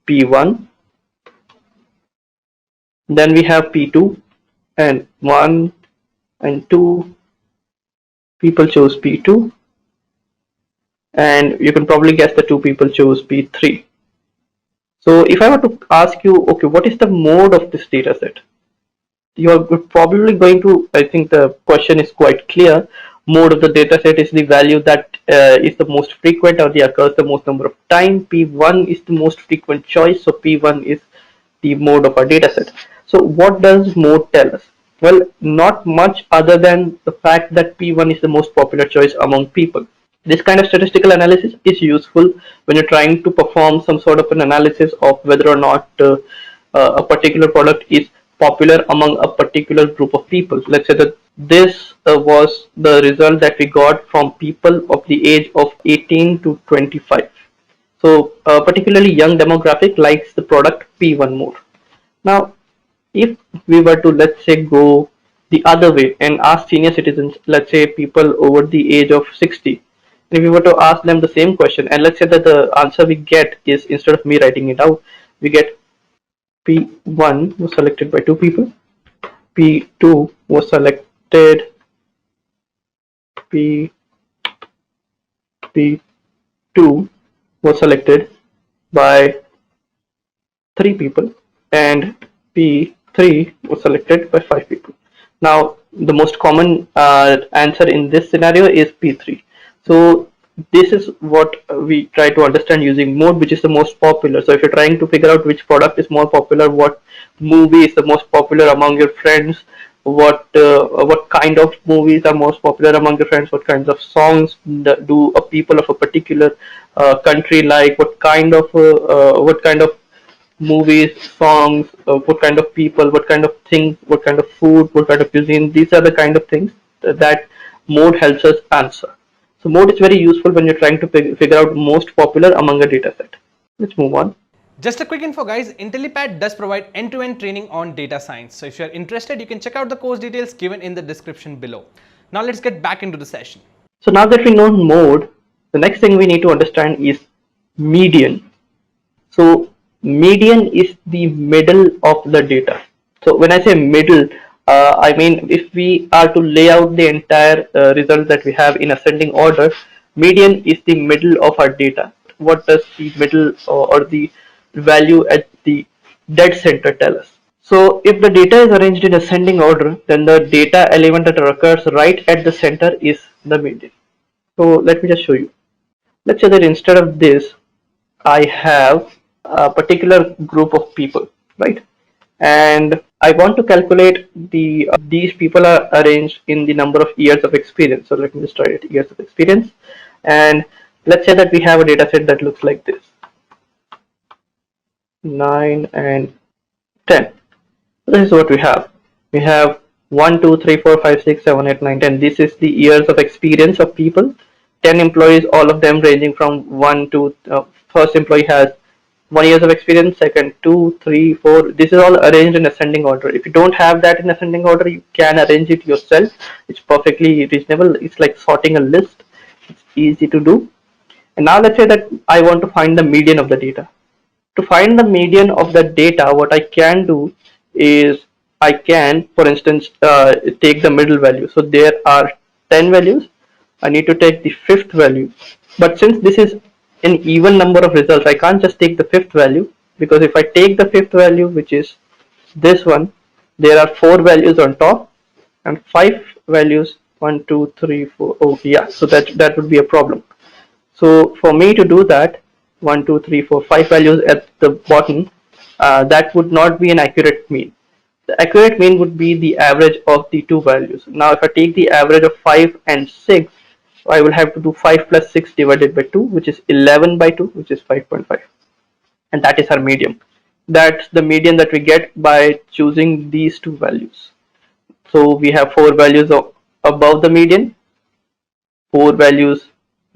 P1. Then we have P2, and 1 and 2 people chose P2. And you can probably guess the 2 people chose P3. So if I were to ask you, okay, what is the mode of this data set? You're probably going to, I think the question is quite clear. Mode of the data set is the value that is the most frequent or the occurs the most number of time. P1 is the most frequent choice, so P1 is the mode of our data set. So what does mode tell us? Well, not much other than the fact that P1 is the most popular choice among people. This kind of statistical analysis is useful when you're trying to perform some sort of an analysis of whether or not a particular product is popular among a particular group of people. Let's say that this was the result that we got from people of the age of 18 to 25. So, a particularly young demographic likes the product P1 more. Now, if we were to, let's say, go the other way and ask senior citizens, let's say people over the age of 60, if we were to ask them the same question, and let's say that the answer we get is, instead of me writing it out, we get P1 was selected by 2 people, P2 was selected, P, P2 was selected by 3 people, and P3 was selected by 5 people. Now, the most common answer in this scenario is P3. So, this is what we try to understand using mode, which is the most popular. So, if you're trying to figure out which product is more popular, what movie is the most popular among your friends, what kind of movies are most popular among your friends, what kinds of songs do a people of a particular country like, what kind of movies, songs, what kind of people, what kind of things, what kind of food, what kind of cuisine. These are the kind of things that mode helps us answer. So mode is very useful when you're trying to figure out most popular among a data set. Let's move on. Just a quick info guys, Intellipaat does provide end-to-end training on data science. So if you're interested, you can check out the course details given in the description below. Now let's get back into the session. So now that we know mode, the next thing we need to understand is median. So median is the middle of the data. So when I say middle, I mean if we are to lay out the entire result that we have in ascending order, median is the middle of our data. What does the middle or the value at the dead center tell us? So if the data is arranged in ascending order, then the data element that occurs right at the center is the median. So let me just show you. Let's say that instead of this, I have a particular group of people, right? And I want to calculate these people are arranged in the number of years of experience. So let me just try it, years of experience. And let's say that we have a data set that looks like this, 9 and 10. This is what we have. We have 1, 2, 3, 4, 5, 6, 7, 8, 9, 10. This is the years of experience of people. 10 employees, all of them ranging from 1 to first employee has 1 years of experience, second 2, 3, 4. This is all arranged in ascending order. If you don't have that in ascending order, you can arrange it yourself. It's perfectly reasonable. It's like sorting a list. It's easy to do. And now let's say that I want to find the median of the data. To find the median of the data, what I can do is I can, for instance, take the middle value. So there are 10 values. I need to take the fifth value. But since this is an even number of results, I can't just take the fifth value, because if I take the fifth value, which is this one, there are 4 values on top and 5 values, 1, 2, 3, 4. Oh yeah, so that would be a problem. So for me to do that, 1, 2, 3, 4, 5 values at the bottom, that would not be an accurate mean. The accurate mean would be the average of the two values. Now if I take the average of 5 and 6, I will have to do 5 plus 6 divided by 2, which is 11 by 2, which is 5.5. And that is our median. That's the median that we get by choosing these two values. So we have 4 values above the median, 4 values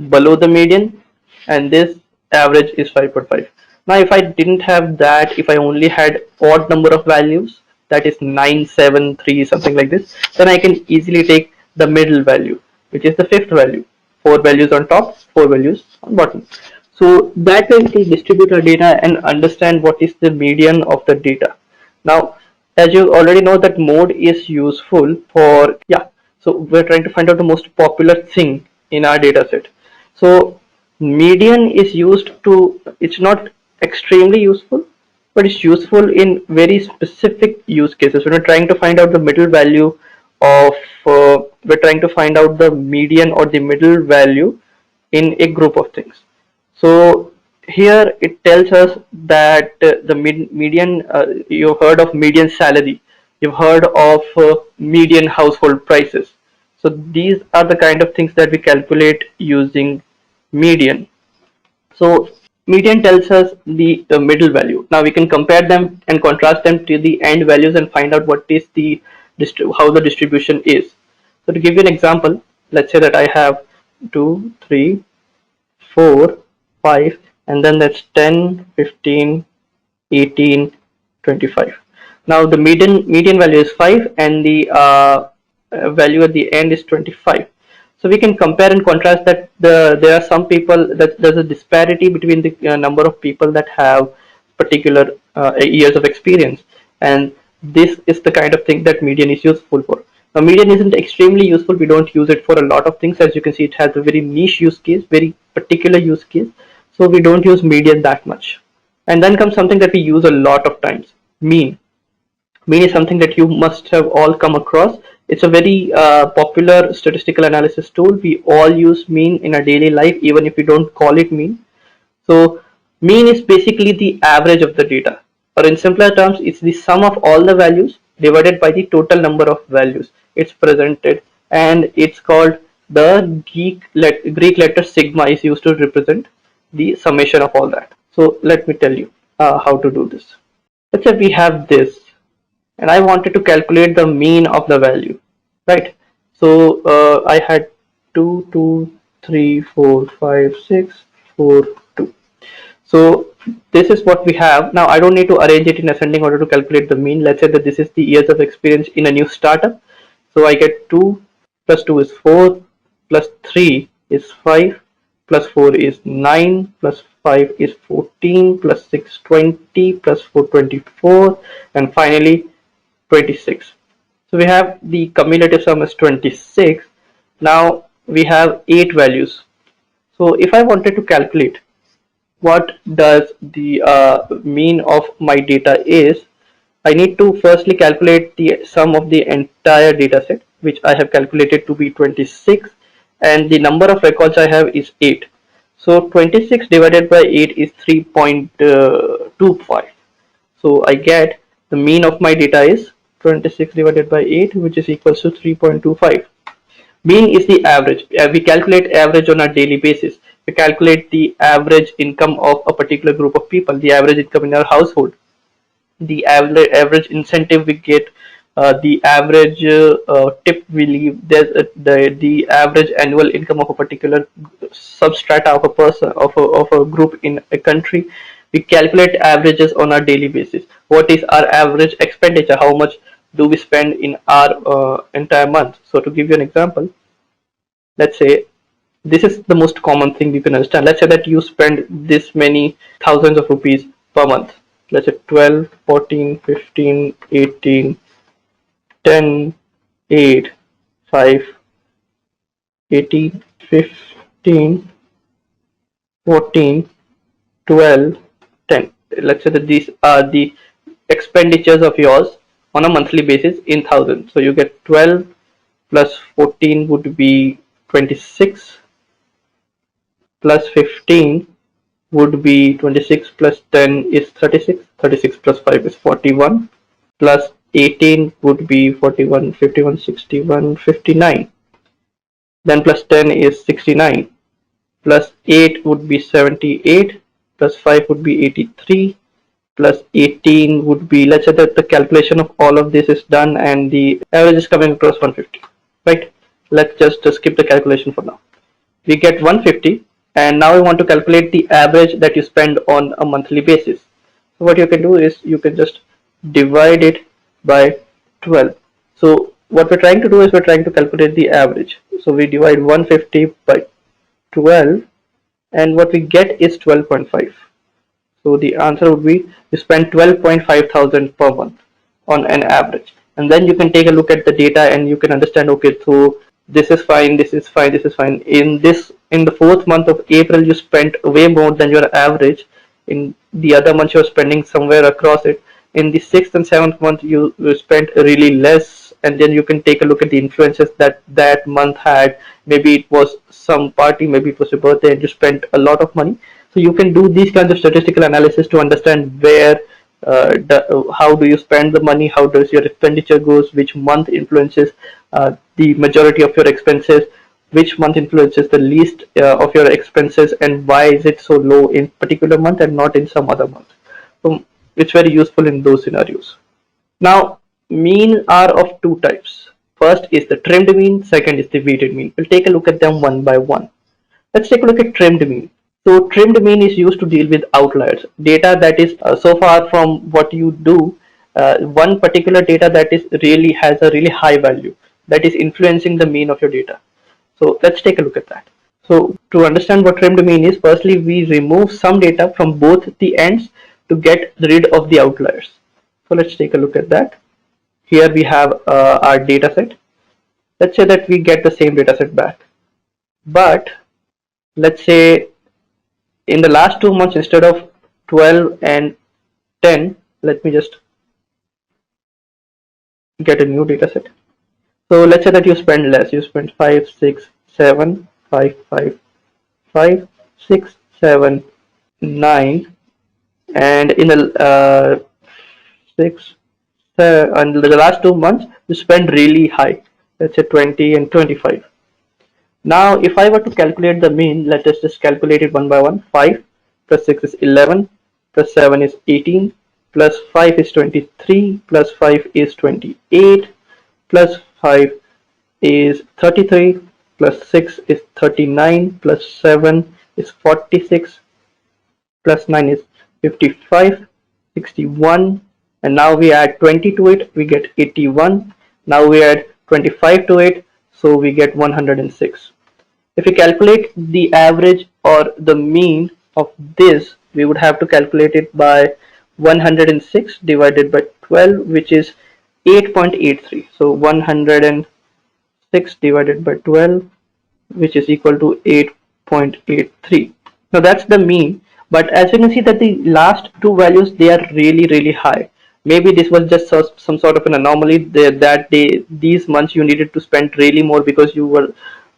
below the median, and this average is 5.5. Now if I didn't have that, if I only had odd number of values, that is 9, 7, 3, something like this, then I can easily take the middle value, which is the fifth value. 4 values on top, 4 values on bottom. So that way we can distribute our data and understand what is the median of the data. Now, as you already know, that mode is useful for, yeah, so we're trying to find out the most popular thing in our data set. So median is used to, it's not extremely useful, but it's useful in very specific use cases. When we're trying to find out the middle value of, we're trying to find out the median or the middle value in a group of things. So here it tells us that the median, you've heard of median salary, you've heard of median household prices. So these are the kind of things that we calculate using median. So median tells us the middle value. Now we can compare them and contrast them to the end values and find out what is the how the distribution is. So to give you an example, let's say that I have 2, 3, 4, 5, and then that's 10, 15, 18, 25. Now the median value is 5 and the value at the end is 25. So we can compare and contrast that there are some people that there's a disparity between the number of people that have particular years of experience, and this is the kind of thing that median is useful for. Now median isn't extremely useful, we don't use it for a lot of things. As you can see, it has a very niche use case, very particular use case, so we don't use median that much. And then comes something that we use a lot of times, mean. Mean is something that you must have all come across. It's a very popular statistical analysis tool. We all use mean in our daily life, even if we don't call it mean. So mean is basically the average of the data, or in simpler terms, it's the sum of all the values divided by the total number of values. It's presented, and it's called the Greek letter sigma is used to represent the summation of all that. So let me tell you how to do this. Let's say we have this, and I wanted to calculate the mean of the value, right? So I had 2, 2, 3, 4, 5, 6, 4, 2. So this is what we have. Now I don't need to arrange it in ascending order to calculate the mean. Let's say that this is the years of experience in a new startup. So I get 2 plus 2 is 4, plus 3 is 5, plus 4 is 9, plus 5 is 14, plus 6 20, plus 4 24, and finally 26. So we have the cumulative sum is 26. Now we have 8 values. So if I wanted to calculate what does the mean of my data is, I need to firstly calculate the sum of the entire data set, which I have calculated to be 26, and the number of records I have is 8. So 26 divided by 8 is 3.25. So I get the mean of my data is 26 divided by 8, which is equals to 3.25. Mean is the average. We calculate average on a daily basis. We calculate the average income of a particular group of people, the average income in our household, the average incentive we get, the average tip we leave, the average annual income of a particular substrata of a person, of a group in a country. We calculate averages on a daily basis. What is our average expenditure? How much do we spend in our entire month? So to give you an example, let's say this is the most common thing you can understand. Let's say that you spend this many thousands of rupees per month. Let's say 12, 14, 15, 18, 10, 8, 5, 18, 15, 14, 12, 10. Let's say that these are the expenditures of yours on a monthly basis in thousands. So you get 12 plus 14 would be 26, plus 15 would be 26, plus 10 is 36, 36 plus 5 is 41, plus 18 would be 41, 51, 61, 59. Then plus 10 is 69, plus 8 would be 78, plus 5 would be 83, plus 18 would be, let's say that the calculation of all of this is done and the average is coming across 150, right? Let's just skip the calculation for now. We get 150, and now we want to calculate the average that you spend on a monthly basis. So what you can do is you can just divide it by 12. So what we're trying to do is we're trying to calculate the average. So we divide 150 by 12, and what we get is 12.5. So the answer would be you spend 12.5 thousand per month on an average. And then you can take a look at the data and you can understand, okay, so this is fine, this is fine, this is fine. In the fourth month of April, you spent way more than your average. In the other months, you're spending somewhere across it. In the sixth and seventh month, you spent really less, and then you can take a look at the influences that that month had. Maybe it was some party, maybe it was your birthday, and you spent a lot of money. So you can do these kinds of statistical analysis to understand where, how do you spend the money, how does your expenditure goes, which month influences the majority of your expenses, which month influences the least of your expenses, and why is it so low in particular month and not in some other month. So it's very useful in those scenarios. Now, mean are of two types. First is the trimmed mean, second is the weighted mean. We'll take a look at them one by one. Let's take a look at trimmed mean. So trimmed mean is used to deal with outliers, data that is so far from what you do, one particular data that is really has a really high value that is influencing the mean of your data. So let's take a look at that. So to understand what trimmed mean is, firstly we remove some data from both the ends to get rid of the outliers. So let's take a look at that. Here we have our data set. Let's say that we get the same data set back, but let's say in the last 2 months, instead of 12 and 10, let me just get a new data set. So let's say that you spend less, you spend 5, 6, 7, 5, 5, 5, 6, 7, 9, and in the 6, 7, and the last 2 months you spend really high, let's say 20 and 25. Now, if I were to calculate the mean, let us just calculate it one by one. 5 plus 6 is 11, plus 7 is 18, plus 5 is 23, plus 5 is 28, plus 5 is 33, plus 6 is 39, plus 7 is 46, plus 9 is 55, 61, and now we add 20 to it, we get 81. Now we add 25 to it, so we get 106. If we calculate the average or the mean of this, we would have to calculate it by 106 divided by 12, which is 8.83. So 106 divided by 12, which is equal to 8.83. Now that's the mean, but as you can see that the last two values, they are really high. Maybe this was just some sort of an anomaly that these months you needed to spend really more because you were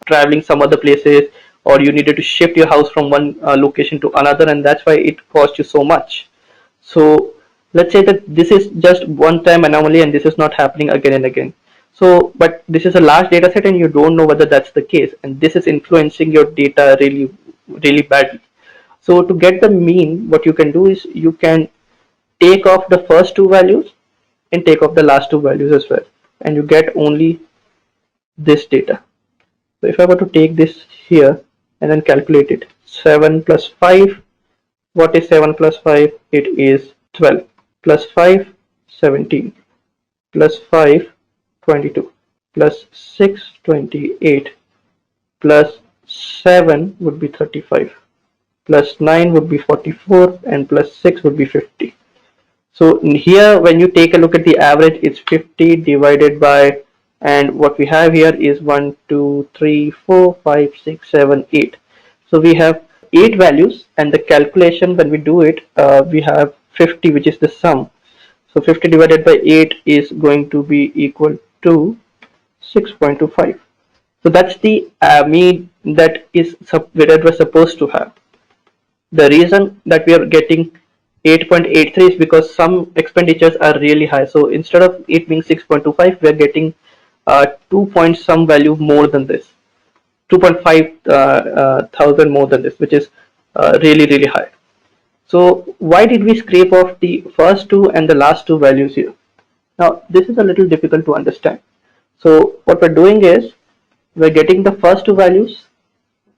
traveling some other places, or you needed to shift your house from one location to another, and that's why it cost you so much. So let's say that this is just one time anomaly and this is not happening again and again. So but this is a large data set and you don't know whether that's the case, and this is influencing your data really badly. So to get the mean, what you can do is you can take off the first two values and take off the last two values as well, and you get only this data. So if I were to take this here and then calculate it, 7 plus 5, what is 7 plus 5? It is 12, plus 5, 17, plus 5, 22, plus 6, 28, plus 7 would be 35, plus 9 would be 44, and plus 6 would be 50. So here when you take a look at the average, it's 50 divided by, and what we have here is 1, 2, 3, 4, 5, 6, 7, 8. So we have 8 values, and the calculation when we do it, we have 50, which is the sum. So 50 divided by 8 is going to be equal to 6.25. So that's the mean that we're supposed to have. The reason that we are getting 8.83 is because some expenditures are really high. So instead of it being 6.25, we are getting 2 point some value more than this, 2.5 thousand more than this, which is really high. So why did we scrape off the first two and the last two values here? Now this is a little difficult to understand. So what we're doing is we're getting the first two values,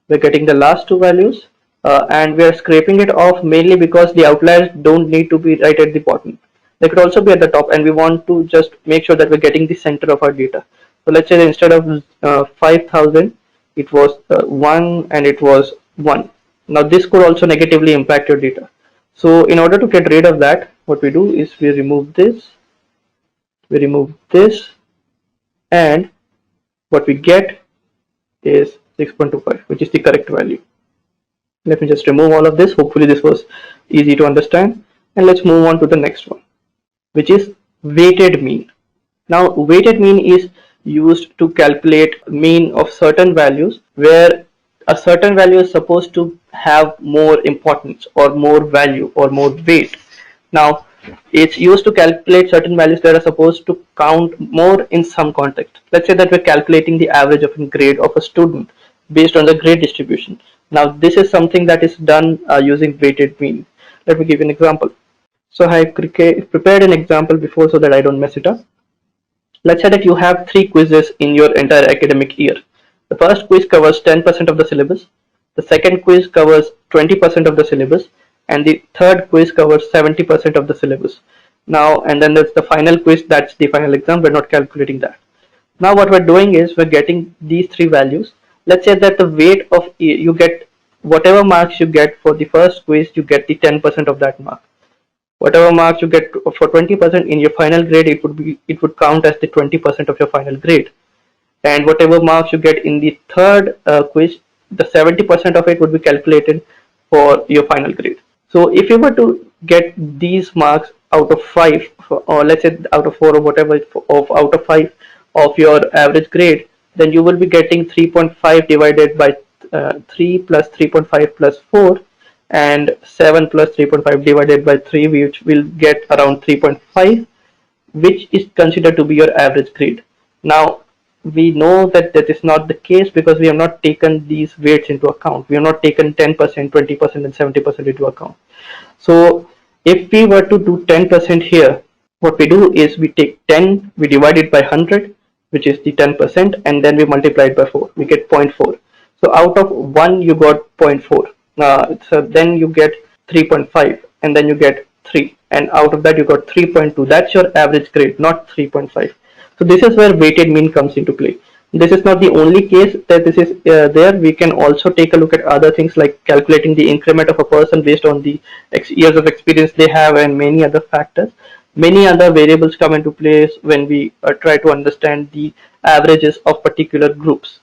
we're getting the last two values, and we're scraping it off mainly because the outliers don't need to be right at the bottom. They could also be at the top, and we want to just make sure that we're getting the center of our data. So let's say instead of 5,000, it was 1 and it was 1. Now this could also negatively impact your data. So in order to get rid of that, what we do is we remove this, and what we get is 6.25, which is the correct value. Let me just remove all of this. Hopefully this was easy to understand, and let's move on to the next one, which is weighted mean. Now weighted mean is used to calculate mean of certain values where a certain value is supposed to have more importance or more value or more weight. Now it's used to calculate certain values that are supposed to count more in some context. Let's say that we're calculating the average of a grade of a student based on the grade distribution. Now this is something that is done using weighted mean. Let me give you an example. So I prepared an example before so that I don't mess it up. Let's say that you have 3 quizzes in your entire academic year. The first quiz covers 10% of the syllabus, the second quiz covers 20% of the syllabus, and the third quiz covers 70% of the syllabus. Now, and then there's the final quiz, that's the final exam, we're not calculating that. Now what we're doing is we're getting these 3 values. Let's say that the weight of, you get whatever marks you get for the first quiz, you get the 10% of that mark. Whatever marks you get for 20% in your final grade, it would count as the 20% of your final grade. And whatever marks you get in the third quiz, the 70% of it would be calculated for your final grade. So if you were to get these marks out of 5, or let's say out of 4 or whatever, out of 5 of your average grade, then you will be getting 3.5 divided by 3 plus 3.5 plus 4, and 7 plus 3.5 divided by 3, which will get around 3.5, which is considered to be your average grade. Now we know that that is not the case because we have not taken these weights into account. We have not taken 10%, 20% and 70% into account. So if we were to do 10% here, what we do is we take 10, we divide it by 100, which is the 10%, and then we multiply it by 4, we get 0.4. So out of 1 you got 0.4. So then you get 3.5, and then you get 3, and out of that you got 3.2. That's your average grade, not 3.5. So this is where weighted mean comes into play. This is not the only case that this is there. We can also take a look at other things like calculating the increment of a person based on the years of experience they have and many other factors. Many other variables come into place when we try to understand the averages of particular groups.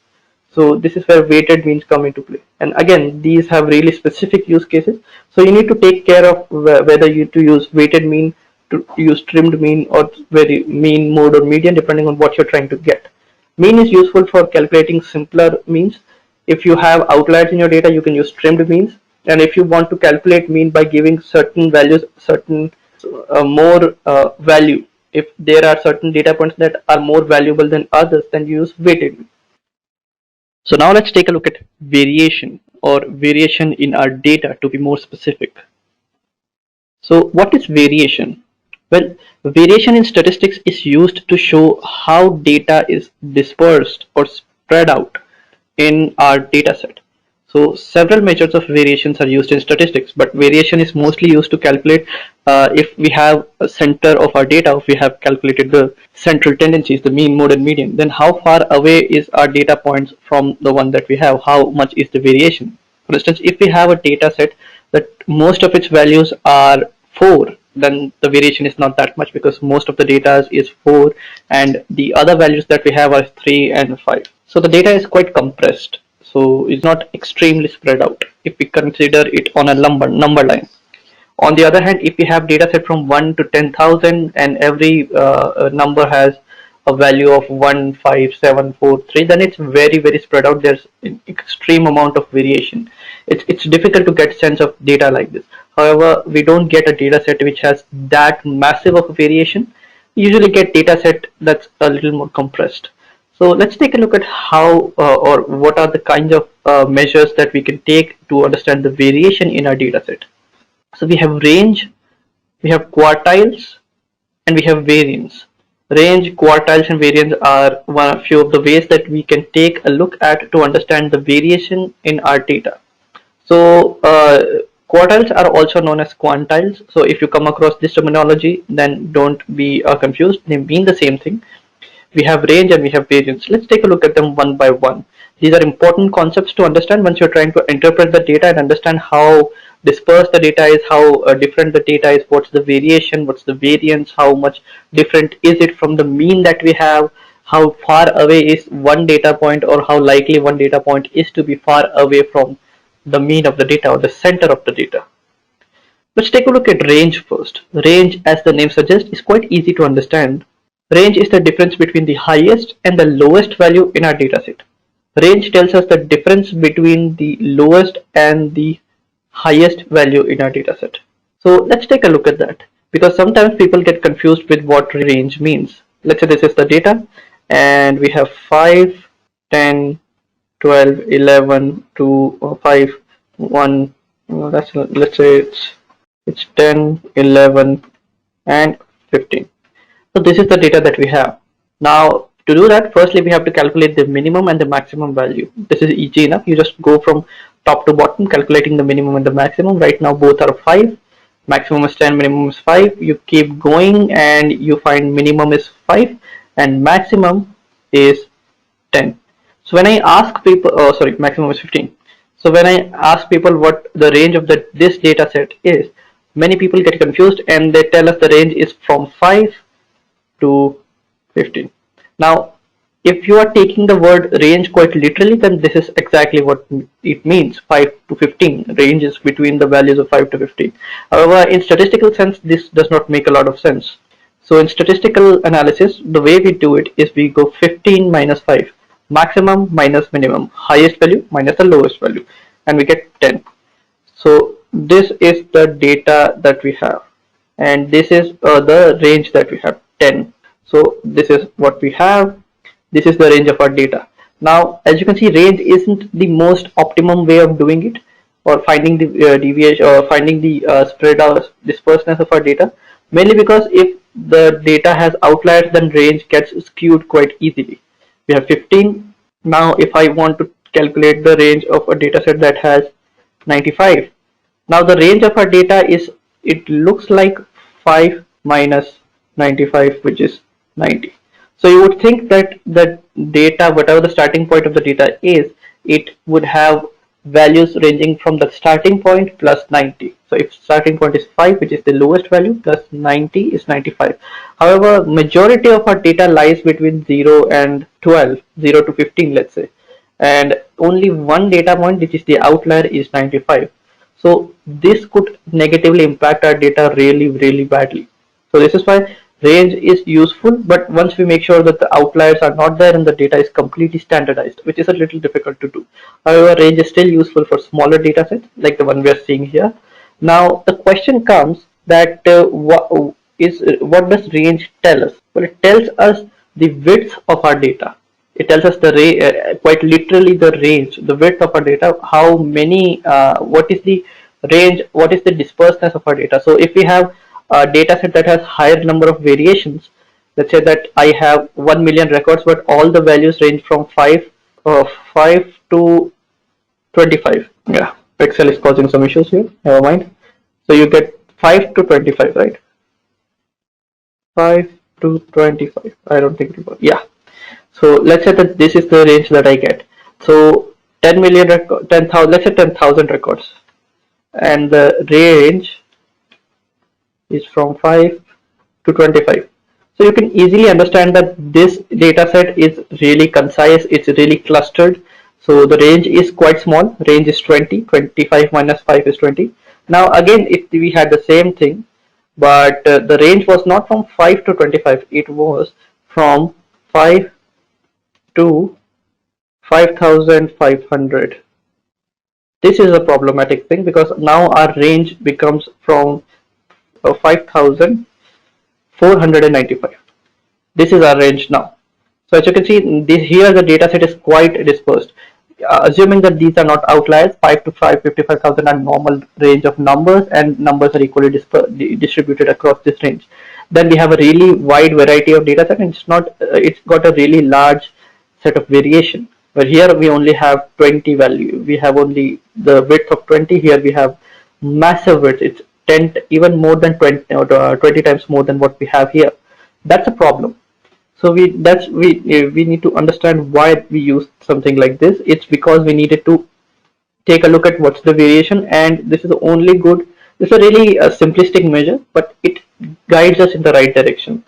So this is where weighted means come into play. And again, these have really specific use cases. So you need to take care of whether you to use weighted mean, to use trimmed mean, or very mean, mode, or median, depending on what you're trying to get. Mean is useful for calculating simpler means. If you have outliers in your data, you can use trimmed means. And if you want to calculate mean by giving certain values, certain more value, if there are certain data points that are more valuable than others, then you use weighted mean. So now let's take a look at variation, or variation in our data to be more specific. So what is variation? Well, variation in statistics is used to show how data is dispersed or spread out in our data set. So several measures of variations are used in statistics, but variation is mostly used to calculate if we have a center of our data, if we have calculated the central tendencies, the mean, mode, and median, then how far away is our data points from the one that we have? How much is the variation? For instance, if we have a data set that most of its values are 4, then the variation is not that much because most of the data is 4 and the other values that we have are 3 and 5. So the data is quite compressed. So it's not extremely spread out if we consider it on a number line. On the other hand, if we have data set from 1 to 10,000 and every number has a value of 1, 5, 7, 4, 3, then it's very spread out. There's an extreme amount of variation. It's difficult to get sense of data like this. However, we don't get a data set which has that massive of a variation. We usually get data set that's a little more compressed. So let's take a look at how or what are the kinds of measures that we can take to understand the variation in our data set. So we have range, we have quartiles, and we have variance. Range, quartiles, and variance are one few of the ways that we can take a look at to understand the variation in our data. So quartiles are also known as quantiles. So if you come across this terminology, then don't be confused. They mean the same thing. We have range and we have variance. Let's take a look at them one by one. These are important concepts to understand once you're trying to interpret the data and understand how dispersed the data is, how different the data is, what's the variation, what's the variance, how much different is it from the mean that we have, how far away is one data point, or how likely one data point is to be far away from the mean of the data or the center of the data. Let's take a look at range first. Range, as the name suggests, is quite easy to understand. Range is the difference between the highest and the lowest value in our dataset. Range tells us the difference between the lowest and the highest value in our dataset. So let's take a look at that, because sometimes people get confused with what range means. Let's say this is the data and we have 5, 10, 12, 11, 2, 5, 1, let's say it's 10, 11 and 15. So this is the data that we have. Now to do that, firstly we have to calculate the minimum and the maximum value. This is easy enough. You just go from top to bottom calculating the minimum and the maximum. Right now both are 5. Maximum is 10, minimum is 5. You keep going and you find minimum is 5 and maximum is 10. So when I ask people, maximum is 15. So when I ask people what the range of this data set is, many people get confused and they tell us the range is from 5 to 15. Now, if you are taking the word range quite literally, then this is exactly what it means, 5 to 15. Range is between the values of 5 to 15. However, in statistical sense, this does not make a lot of sense. So in statistical analysis, the way we do it is we go 15 minus 5, maximum minus minimum, highest value minus the lowest value, and we get 10. So this is the data that we have, and this is the range that we have, 10. So this is what we have. This is the range of our data. Now, as you can see, range isn't the most optimum way of doing it, or finding the deviation, or finding the spread or disperseness of our data, mainly because if the data has outliers, then range gets skewed quite easily. We have 15. Now if I want to calculate the range of a data set that has 95, now the range of our data is, it looks like 5 minus 95, which is 90. So you would think that the data, whatever the starting point of the data is, it would have values ranging from the starting point plus 90. So if starting point is 5, which is the lowest value, plus 90 is 95. However, majority of our data lies between 0 and 12, 0 to 15, let's say, and only one data point, which is the outlier, is 95. So this could negatively impact our data really badly. So this is why range is useful, but once we make sure that the outliers are not there and the data is completely standardized, which is a little difficult to do. However, range is still useful for smaller data sets like the one we are seeing here. Now the question comes that what does range tell us? Well, it tells us the width of our data. It tells us the quite literally the range, the width of our data, how many, what is the range, what is the disperseness of our data. So if we have a data set that has higher number of variations, let's say that I have 1 million records, but all the values range from 5 to 25. Yeah, Excel is causing some issues here, never mind. So you get 5 to 25, right? 5 to 25, I don't think it was, yeah. So let's say that this is the range that I get. So 10 million records, 10,000, let's say 10,000 records, and the range is from 5 to 25. So you can easily understand that this data set is really concise, it's really clustered. So the range is quite small, range is 20, 25 minus 5 is 20. Now again, if we had the same thing, but the range was not from 5 to 25, it was from 5 to 5500. This is a problematic thing because now our range becomes from 5495. This is our range now. So as you can see, here the data set is quite dispersed. Assuming that these are not outliers, 5 to 55,000 are normal range of numbers, and numbers are equally distributed across this range. Then we have a really wide variety of data set, and it's got a really large set of variation. But here we only have 20 value. We have only the width of 20. Here we have massive width. It's 10, even more than 20 or 20 times more than what we have here. That's a problem. So we need to understand why we use something like this. It's because we needed to take a look at what's the variation, and this is only good. This is a really simplistic measure, but it guides us in the right direction.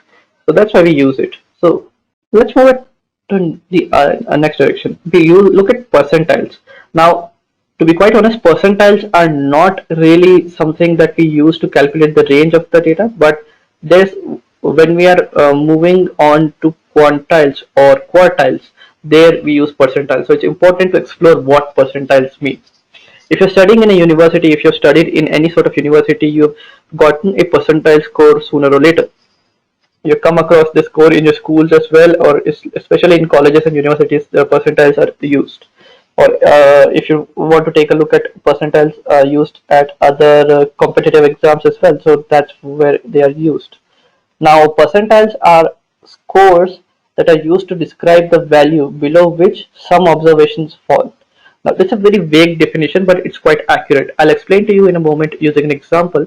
So that's why we use it. So let's move it to the next direction. You look at percentiles. Now, to be quite honest, percentiles are not really something that we use to calculate the range of the data, but there's when we are moving on to quantiles or quartiles, there we use percentiles. So it's important to explore what percentiles mean. If you're studying in a university, if you've studied in any sort of university, you've gotten a percentile score sooner or later. You come across this score in your schools as well, or especially in colleges and universities, the percentiles are used. Or if you want to take a look at percentiles used at other competitive exams as well, so that's where they are used. Now, percentiles are scores that are used to describe the value below which some observations fall. Now, it's a very vague definition, but it's quite accurate. I'll explain to you in a moment using an example,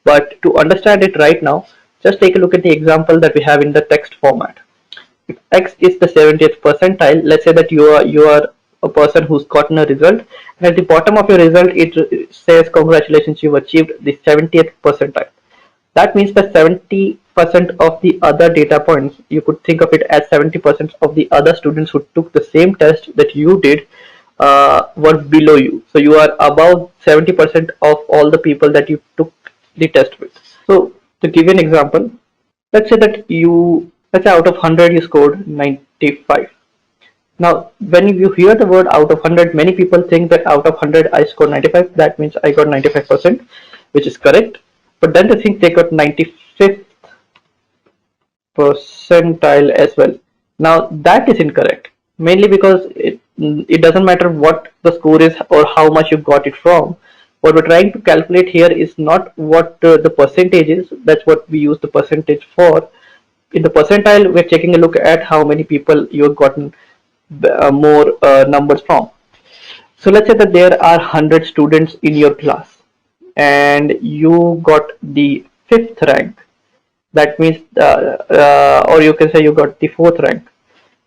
but to understand it right now, just take a look at the example that we have in the text format. If X is the 70th percentile, let's say that you are a person who's gotten a result, and at the bottom of your result, it says, congratulations, you've achieved the 70th percentile. That means that 70% of the other data points, you could think of it as 70% of the other students who took the same test that you did were below you. So you are above 70% of all the people that you took the test with. So to give you an example, let's say out of 100 you scored 95. Now, when you hear the word out of 100, many people think that out of 100 I scored 95. That means I got 95%, which is correct. But then they think they got 95th percentile as well. Now that is incorrect, mainly because it doesn't matter what the score is or how much you got it from. What we're trying to calculate here is not what the percentage is. That's what we use the percentage for. In the percentile, we're taking a look at how many people you've gotten more numbers from. So let's say that there are 100 students in your class and you got the 5th rank. That means, or you can say you got the 4th rank.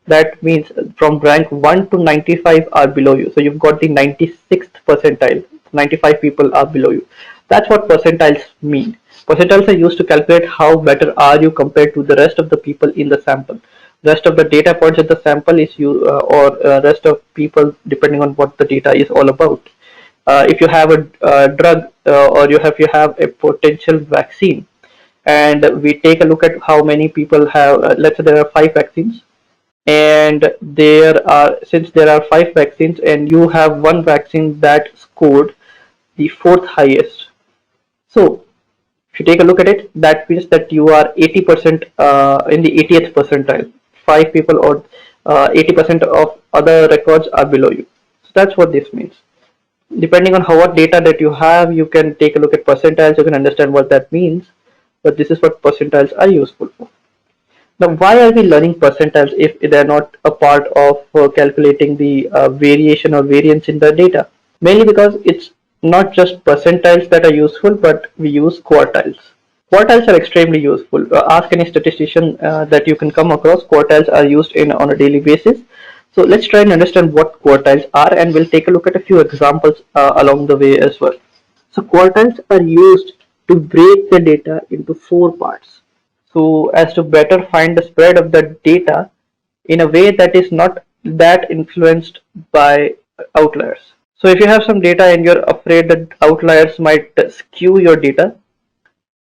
That means from rank 1 to 95 are below you. So you've got the 96th percentile. 95 people are below you. That's what percentiles mean. Percentiles are used to calculate how better are you compared to the rest of the people in the sample. Rest of the data points in the sample is you, or rest of people, depending on what the data is all about. If you have a drug or you have a potential vaccine, and we take a look at how many people have, let's say there are 5 vaccines, and since there are 5 vaccines and you have one vaccine that scored the 4th highest, so if you take a look at it, that means that you are 80% in the 80th percentile. 5 people or 80% of other records are below you. So that's what this means. Depending on what data that you have, you can take a look at percentiles. You can understand what that means. But this is what percentiles are useful for. Now, why are we learning percentiles if they're not a part of calculating the variation or variance in the data? Mainly because it's not just percentiles that are useful, but we use quartiles. Quartiles are extremely useful. Ask any statistician that you can come across. Quartiles are used on a daily basis. So let's try and understand what quartiles are, and we'll take a look at a few examples along the way as well. So quartiles are used to break the data into 4 parts, so as to better find the spread of the data in a way that is not that influenced by outliers. So if you have some data and you're afraid that outliers might skew your data,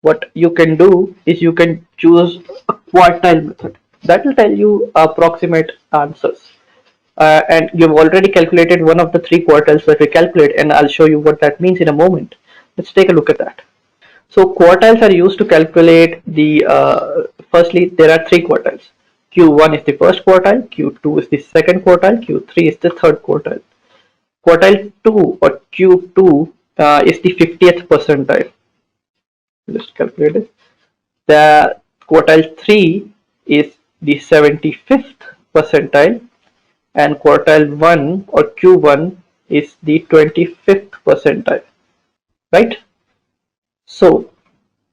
what you can do is you can choose a quartile method. That will tell you approximate answers. And you've already calculated one of the three quartiles that we calculate, and I'll show you what that means in a moment. Let's take a look at that. So quartiles are used to calculate the, firstly, there are three quartiles. Q1 is the first quartile, Q2 is the second quartile, Q3 is the third quartile. Quartile 2 or Q2 is the 50th percentile. Just calculate it. The quartile 3 is the 75th percentile, and quartile 1 or Q1 is the 25th percentile, right? So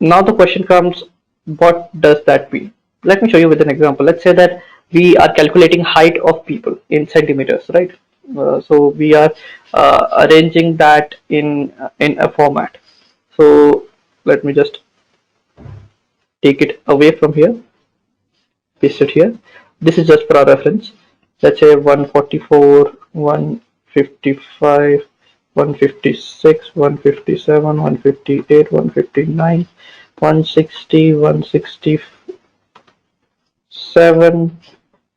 now the question comes, what does that mean? Let me show you with an example. Let's say that we are calculating height of people in centimeters, right? So we are arranging that in a format. So let me just take it away from here, paste it here. This is just for our reference. Let's say 144, 155, 156, 157, 158, 159, 160, 167,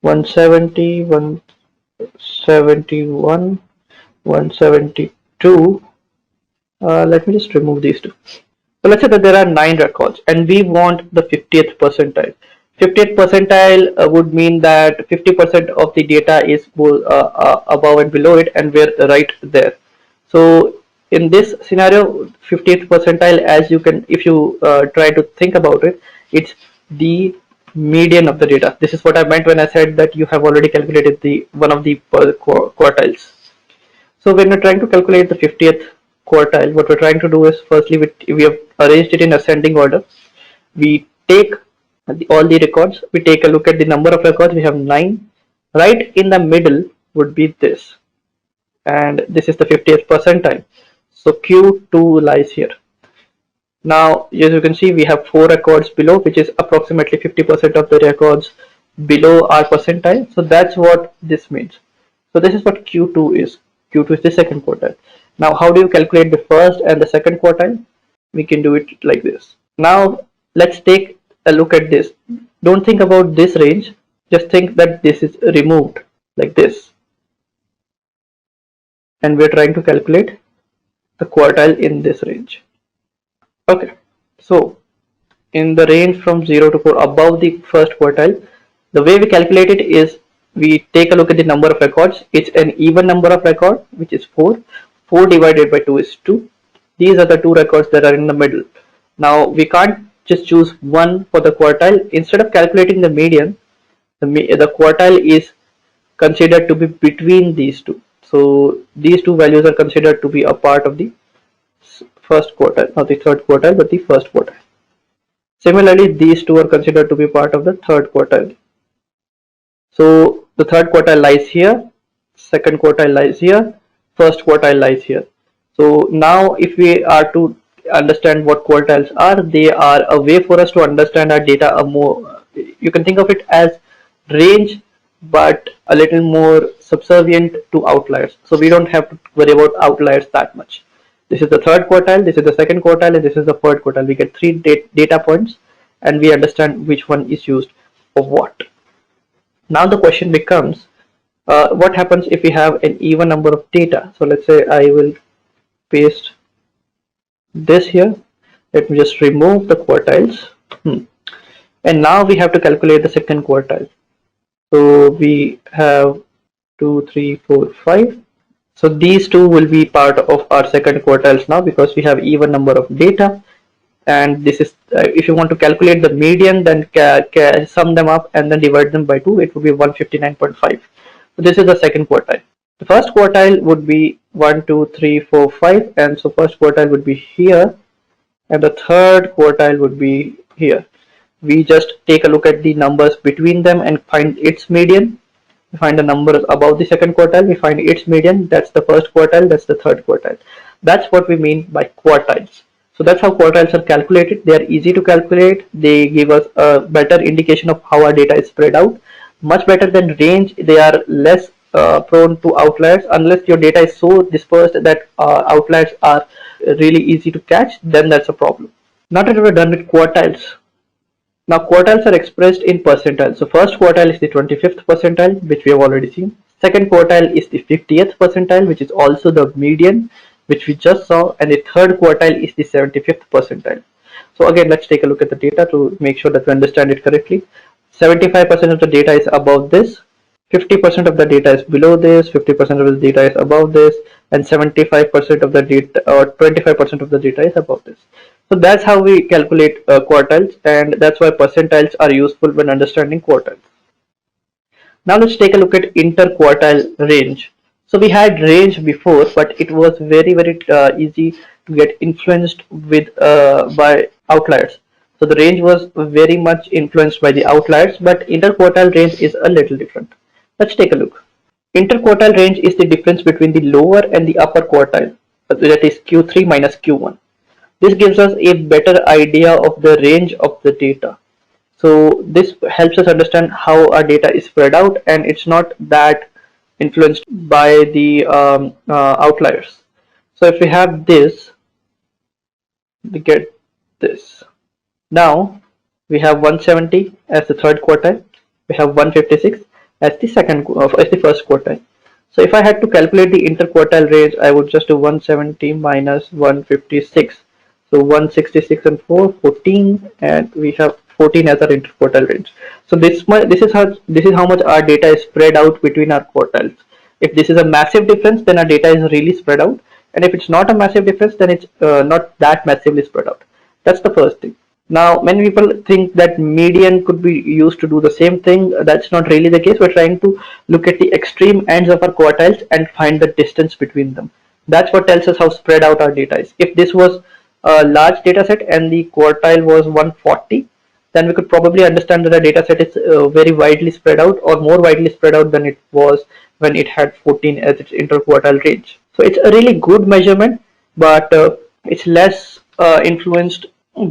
170, 171, 172. Let me just remove these two. So let's say that there are 9 records and we want the 50th percentile. 50th percentile would mean that 50% of the data is above and below it, and we're right there. So in this scenario, 50th percentile, as you can, if you try to think about it, it's the median of the data. This is what I meant when I said that you have already calculated the one of the quartiles. So when we're trying to calculate the 50th quartile, what we're trying to do is, firstly, we have arranged it in ascending order. We take all the records, we take a look at the number of records. We have 9. Right in the middle would be this, and this is the 50th percentile. So Q2 lies here. Now, as you can see, we have 4 records below, which is approximately 50% of the records below our percentile. So that's what this means. So this is what Q2 is. Q2 is the second quartile. Now, how do you calculate the first and the second quartile? We can do it like this. Now, let's take a look at this. Don't think about this range. Just think that this is removed like this. And we're trying to calculate the quartile in this range. Okay, so in the range from 0 to 4, above the first quartile, the way we calculate it is we take a look at the number of records. It's an even number of record, which is 4. 4 divided by 2 is 2. These are the 2 records that are in the middle. Now we can't just choose one for the quartile. Instead of calculating the median, the quartile is considered to be between these two. So these two values are considered to be a part of the first quartile, not the third quartile, but the first quartile. Similarly, these two are considered to be part of the third quartile. So the third quartile lies here, second quartile lies here, first quartile lies here. So now if we are to understand what quartiles are, they are a way for us to understand our data more. You can think of it as range, but a little more subservient to outliers. So we don't have to worry about outliers that much. This is the third quartile, this is the second quartile, and this is the third quartile. We get 3 data points and we understand which one is used for what. Now the question becomes, what happens if we have an even number of data? So let's say I will paste this here. Let me just remove the quartiles. And now we have to calculate the second quartile. So we have 2, 3, 4, 5. So these two will be part of our second quartiles now, because we have even number of data. And this is, if you want to calculate the median, then sum them up and then divide them by 2, it would be 159.5. So this is the second quartile. The first quartile would be 1, 2, 3, 4, 5, and so first quartile would be here, and the third quartile would be here. We just take a look at the numbers between them and find its median. We find the numbers above the second quartile, we find its median. That's the first quartile, that's the third quartile. That's what we mean by quartiles. So that's how quartiles are calculated. They are easy to calculate. They give us a better indication of how our data is spread out. Much better than range. They are less prone to outliers. Unless your data is so dispersed that outliers are really easy to catch, then that's a problem. Now that we're done with quartiles, Now quartiles are expressed in percentile. So first quartile is the 25th percentile, which we have already seen. Second quartile is the 50th percentile, which is also the median, which we just saw. And the third quartile is the 75th percentile. So again, let's take a look at the data to make sure that we understand it correctly. 75% of the data is above this, 50% of the data is below this, 50% of the data is above this, and 75% of the data or 25% of the data is above this. So that's how we calculate quartiles, and that's why percentiles are useful when understanding quartiles. Now let's take a look at interquartile range. So we had range before, but it was very easy to get influenced with by outliers. So the range was very much influenced by the outliers, but interquartile range is a little different. Let's take a look. Interquartile range is the difference between the lower and the upper quartile, that is Q3 minus Q1. This gives us a better idea of the range of the data. So this helps us understand how our data is spread out, and it's not that influenced by the outliers. So if we have this, we get this. Now we have 170 as the third quartile. We have 156 as the first quartile. So if I had to calculate the interquartile range, I would just do 170 minus 156. So 166 and 4, 14, and we have 14 as our interquartile range. So this is how much our data is spread out between our quartiles. If this is a massive difference, then our data is really spread out, and if it's not a massive difference, then it's not that massively spread out. That's the first thing. Now, many people think that median could be used to do the same thing. That's not really the case. We're trying to look at the extreme ends of our quartiles and find the distance between them. That's what tells us how spread out our data is. If this was a large data set and the quartile was 140, then we could probably understand that the data set is very widely spread out, or more widely spread out than it was when it had 14 as its interquartile range. So it's a really good measurement, but it's less influenced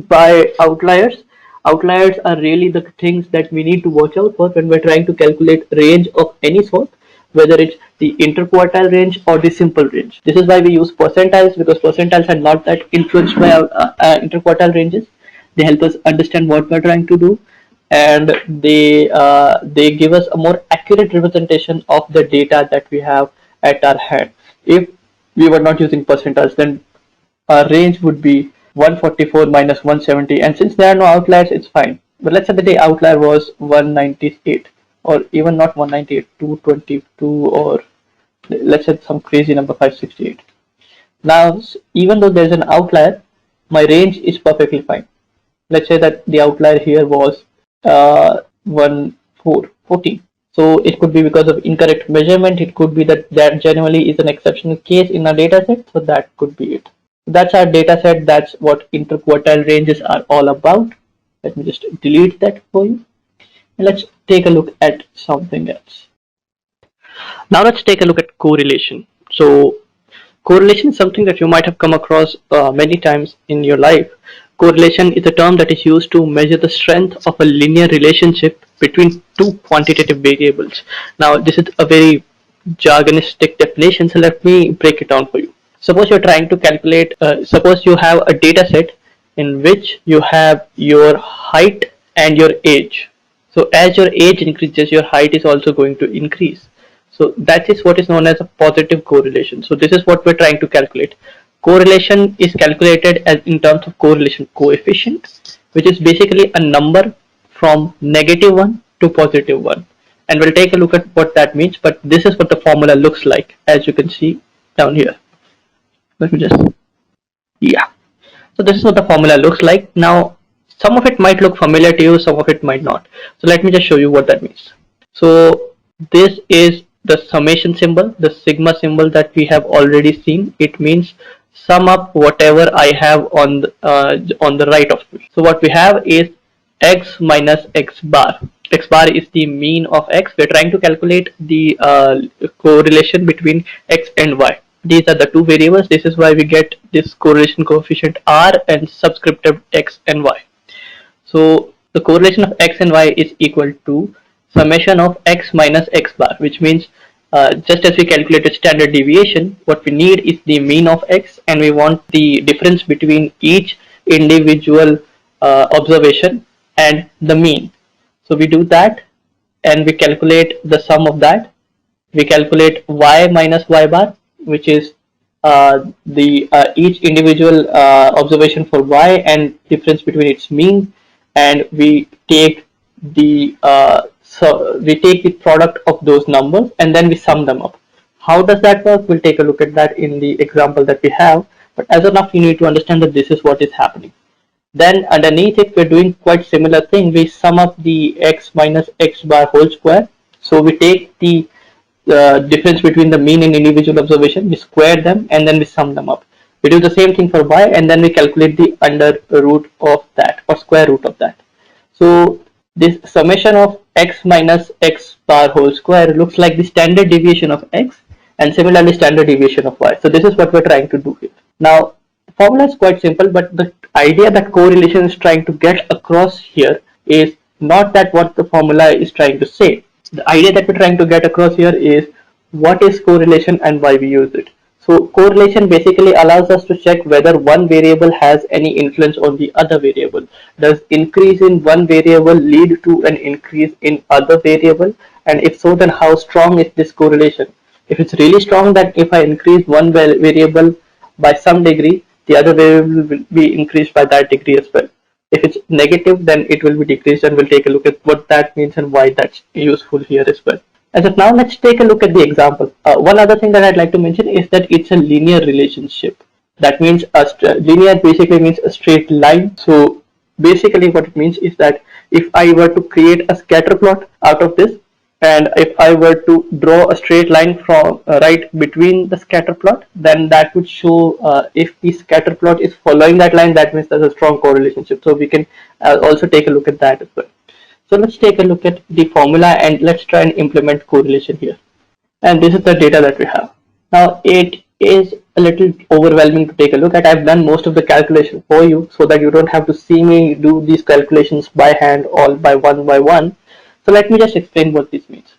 by outliers. Outliers are really the things that we need to watch out for when we're trying to calculate range of any sort, whether it's the interquartile range or the simple range. This is why we use percentiles, because percentiles are not that influenced by interquartile ranges. They help us understand what we're trying to do, and they give us a more accurate representation of the data that we have at our hand. If we were not using percentiles, then our range would be 144 minus 170, and since there are no outliers, it's fine. But let's say the outlier was 198, or even not 198, 222, or let's say some crazy number, 568. Now, even though there's an outlier, my range is perfectly fine. Let's say that the outlier here was 14. So it could be because of incorrect measurement. It could be that generally is an exceptional case in our data set. So that could be it. That's our data set. That's what interquartile ranges are all about. Let me just delete that for you. And let's take a look at something else. Now let's take a look at correlation. So correlation is something that you might have come across many times in your life. Correlation is a term that is used to measure the strength of a linear relationship between two quantitative variables. Now this is a very jargonistic definition, so let me break it down for you. Suppose you're trying to calculate, suppose you have a data set in which you have your height and your age. So as your age increases, your height is also going to increase. So that is what is known as a positive correlation. So this is what we're trying to calculate. Correlation is calculated as in terms of correlation coefficient, which is basically a number from -1 to +1. And we'll take a look at what that means, but this is what the formula looks like, as you can see down here. Let me just, yeah. So this is what the formula looks like. Now, some of it might look familiar to you, some of it might not. So let me just show you what that means. So this is the summation symbol, the sigma symbol that we have already seen. It means sum up whatever I have on the right of me. So what we have is x minus x bar. X bar is the mean of x. We're trying to calculate the correlation between x and y. These are the two variables. This is why we get this correlation coefficient r and subscriptive x and y. So the correlation of x and y is equal to summation of x minus x bar, which means just as we calculated standard deviation, what we need is the mean of x, and we want the difference between each individual observation. and the mean. So we do that and we calculate the sum of that. We calculate y minus y bar, which is the each individual observation for y and difference between its mean, and we take the product of those numbers and then we sum them up. How does that work? We'll take a look at that in the example that we have. But as of now, you need to understand that this is what is happening. Then underneath it, we're doing quite similar thing. We sum up the x minus x bar whole square. So we take the difference between the mean and individual observation, we square them and then we sum them up. We do the same thing for y and then we calculate the under root of that or square root of that. So this summation of x minus x bar whole square looks like the standard deviation of x and similarly standard deviation of y. So this is what we're trying to do here. Now the formula is quite simple, but the idea that correlation is trying to get across here is not that what the formula is trying to say. The idea that we're trying to get across here is what is correlation and why we use it. So correlation basically allows us to check whether one variable has any influence on the other variable. Does increase in one variable lead to an increase in other variable? And if so, then how strong is this correlation? If it's really strong that if I increase one variable by some degree, the other variable will be increased by that degree as well. If it's negative, then it will be decreased, and we'll take a look at what that means and why that's useful here as well. As of now, let's take a look at the example. One other thing that I'd like to mention is that it's a linear relationship. That means linear basically means a straight line. So basically what it means is that if I were to create a scatter plot out of this, and if I were to draw a straight line from right between the scatter plot, then that would show if the scatter plot is following that line, that means there's a strong correlation. So we can also take a look at that as well. So let's take a look at the formula and let's try and implement correlation here. And this is the data that we have. Now it is a little overwhelming to take a look at. I've done most of the calculation for you so that you don't have to see me do these calculations by hand all by one. So let me just explain what this means.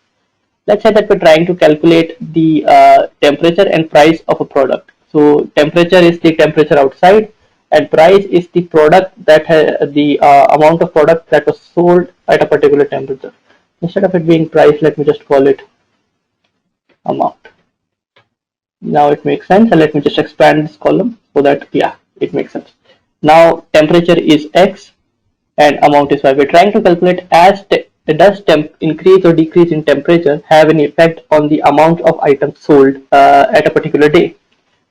Let's say that we're trying to calculate the temperature and price of a product. So temperature is the temperature outside and price is the product that the amount of product that was sold at a particular temperature. Instead of it being price, let me just call it amount. Now it makes sense, and let me just expand this column so that it makes sense. Now temperature is X and amount is Y. We're trying to calculate does increase or decrease in temperature have an effect on the amount of items sold at a particular day.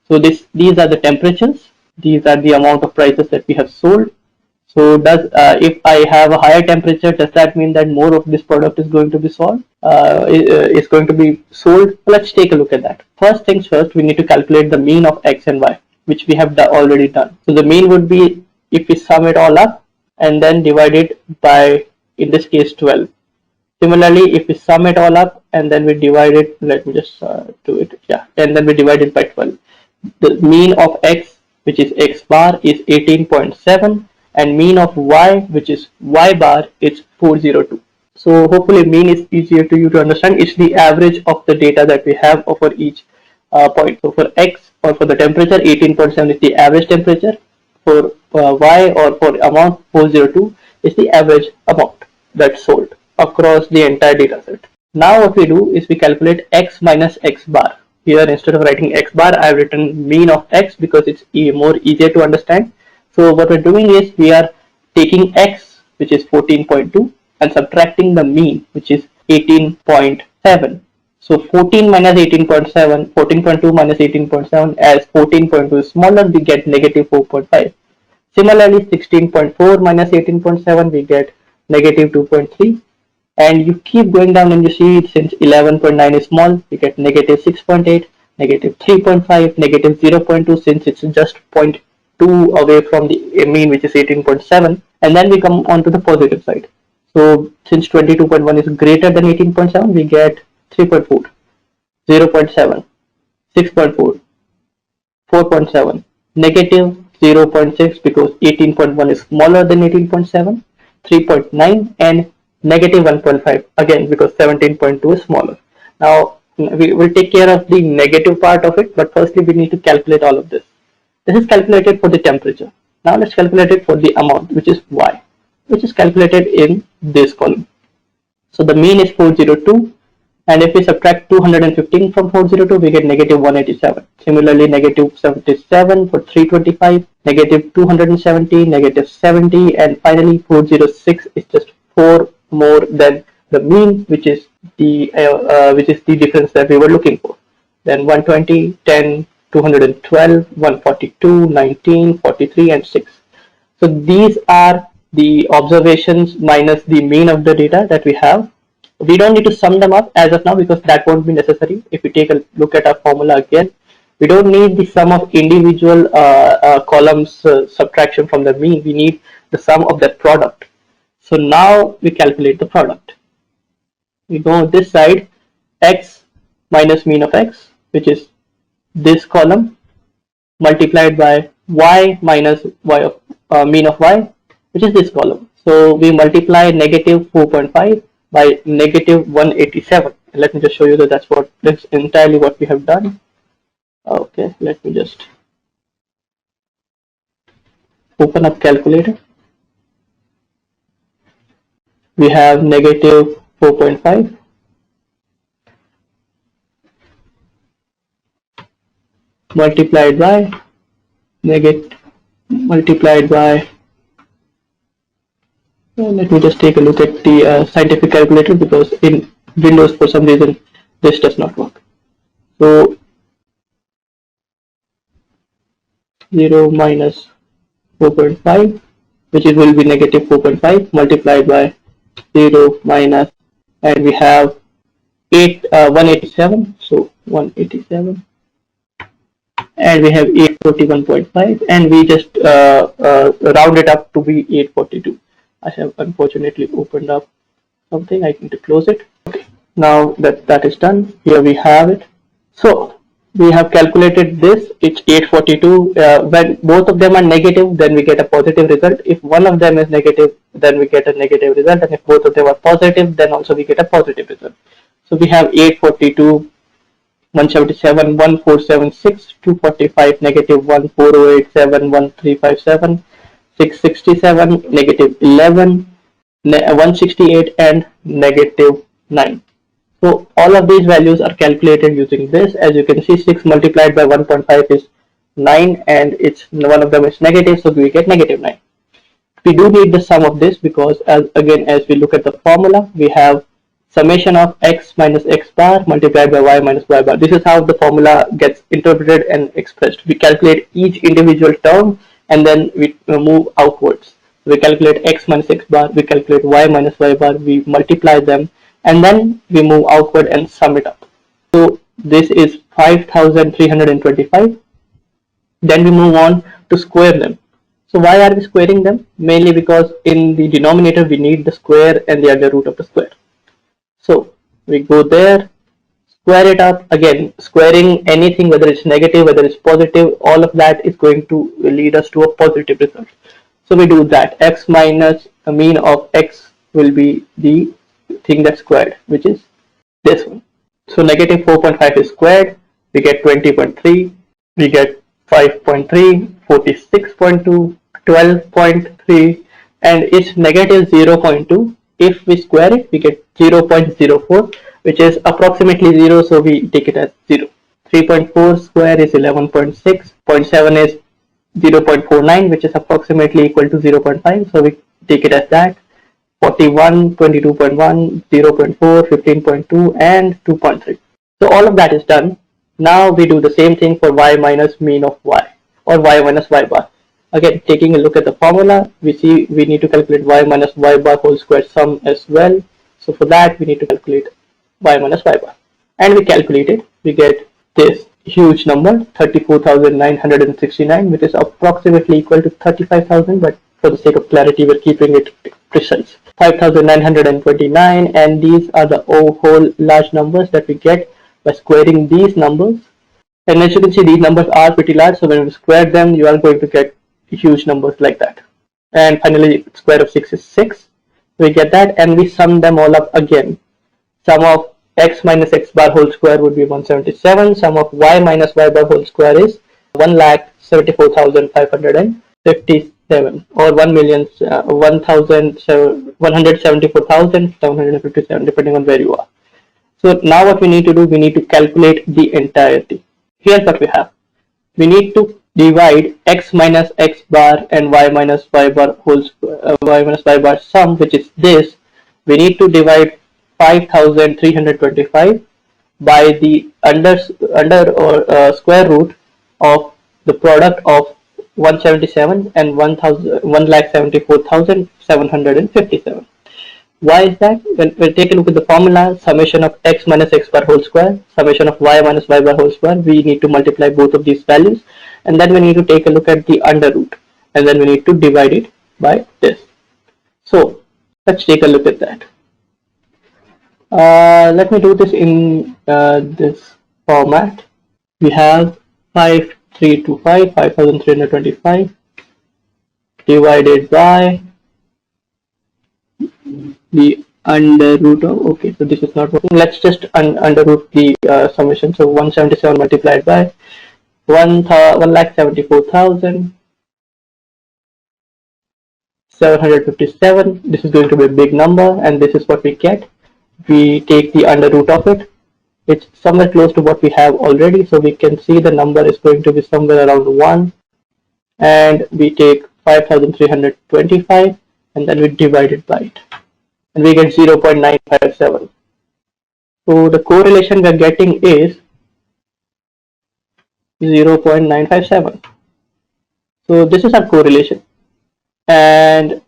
So these are the temperatures, these are the amount of prices that we have sold. So if I have a higher temperature, does that mean that more of this product is going to be sold? Is going to be sold? Let's take a look at that. First things first, we need to calculate the mean of X and Y, which we have already done. So the mean would be if we sum it all up and then divide it by, in this case, 12. Similarly, if we sum it all up and then we divide it, let me just do it, and then we divide it by 12. The mean of X, which is X bar, is 18.7, and mean of Y, which is Y bar, is 402. So hopefully mean is easier to you to understand. It's the average of the data that we have for each point. So for X or for the temperature, 18.7 is the average temperature. For Y or for amount, 402 is the average amount that's sold across the entire data set. Now what we do is we calculate X minus X bar. Here instead of writing X bar, I have written mean of X because it's more easier to understand. So what we're doing is we are taking X, which is 14.2, and subtracting the mean, which is 18.7. So 14 minus 18.7, 14.2 minus 18.7, as 14.2 is smaller, we get negative 4.5. Similarly, 16.4 minus 18.7, we get negative 2.3. And you keep going down and you see since 11.9 is small, we get negative 6.8, negative 3.5, negative 0.2 since it's just 0.2 away from the mean, which is 18.7. And then we come on to the positive side. So since 22.1 is greater than 18.7, we get 3.4, 0.7, 6.4, 4.7, negative 0.6 because 18.1 is smaller than 18.7, 3.9, and negative 1.5 again because 17.2 is smaller. Now we will take care of the negative part of it, but firstly we need to calculate all of this. This is calculated for the temperature. Now let's calculate it for the amount, which is Y. which is calculated in this column. So the mean is 402, and if we subtract 215 from 402, we get negative 187. Similarly, negative 77 for 325, negative 270, negative 70, and finally 406 is just 4 more than the mean, which is the difference that we were looking for. Then 120, 10, 212, 142, 19, 43, and 6. So these are the observations minus the mean of the data that we have. We don't need to sum them up as of now because that won't be necessary. If we take a look at our formula again, we don't need the sum of individual columns subtraction from the mean. We need the sum of that product. So now we calculate the product. We go on this side, x minus mean of x, which is this column, multiplied by y minus y of mean of y, which is this column. So we multiply negative 4.5 by negative 187. Let me just show you that that's entirely what we have done. Okay, let me just open up calculator. We have negative 4.5 multiplied by let me just take a look at the scientific calculator, because in Windows for some reason this does not work. So 0 minus 4.5, which will be negative 4.5, multiplied by 0 minus, and we have 187, so 187, and we have 841.5, and we just round it up to be 842. I have unfortunately opened up something. I need to close it. Okay, now that is done, here we have it. So we have calculated this. It's 842. When both of them are negative, then we get a positive result. If one of them is negative, then we get a negative result, and if both of them are positive, then also we get a positive result. So we have 842, 177, 1476, 245, negative 14087, 1357, 667, negative 11, 168, and negative 9. So all of these values are calculated using this. As you can see, 6 multiplied by 1.5 is 9, and it's one of them is negative, so we get negative 9. We do need the sum of this because as we look at the formula, we have summation of x minus x bar multiplied by y minus y bar. This is how the formula gets interpreted and expressed. We calculate each individual term and then we move outwards. We calculate x minus x bar, we calculate y minus y bar, we multiply them, and then we move outward and sum it up. So this is 5325. Then we move on to square them. So why are we squaring them? Mainly because in the denominator we need the square and the under root of the square. So we go there, square it up. Again, squaring anything, whether it's negative, whether it's positive, all of that is going to lead us to a positive result. So we do that. X minus a mean of x will be the thing that's squared, which is this one. So negative 4.5 is squared, we get 20.3, we get 5.3, 46.2, 12.3, and it's negative 0.2. If we square it, we get 0.04, which is approximately 0, so we take it as 0. 3.4 square is 11.6, 0.7 is 0.49, which is approximately equal to 0.5, so we take it as that. 41, 22.1, 0.4, 15.2, and 2.3. So all of that is done. Now we do the same thing for y minus mean of y, or y minus y bar. Again, taking a look at the formula, we see we need to calculate y minus y bar whole square sum as well. So for that, we need to calculate y minus y bar. And we calculate it, we get this huge number, 34,969, which is approximately equal to 35,000, but for the sake of clarity, we're keeping it precise. 5,929, and these are the whole large numbers that we get by squaring these numbers. And as you can see, these numbers are pretty large, so when we square them, you are going to get huge numbers like that. And finally, square of 6 is 6. We get that, and we sum them all up again. Sum of x minus x bar whole square would be 177. Sum of y minus y bar whole square is 1,74,556. or 174,757 depending on where you are. So now what we need to do, we need to calculate the entirety. Here's what we have. We need to divide x minus x bar and y minus y bar y minus y bar sum, which is this. We need to divide 5,325 by the under or square root of the product of 177 and 1,74,757. Why is that? We'll take a look at the formula. Summation of x minus x bar whole square, summation of y minus y bar whole square. We need to multiply both of these values, and then we need to take a look at the under root, and then we need to divide it by this. So let's take a look at that. Let me do this in this format. We have 5,325 divided by the under root of, okay, so this is not working. Let's just under root the summation. So 177 multiplied by 1,74,757. This is going to be a big number, and this is what we get. We take the under root of it. It's somewhere close to what we have already, so we can see the number is going to be somewhere around 1, and we take 5,325 and then we divide it by it, and we get 0.957. So the correlation we are getting is 0.957. So this is our correlation, and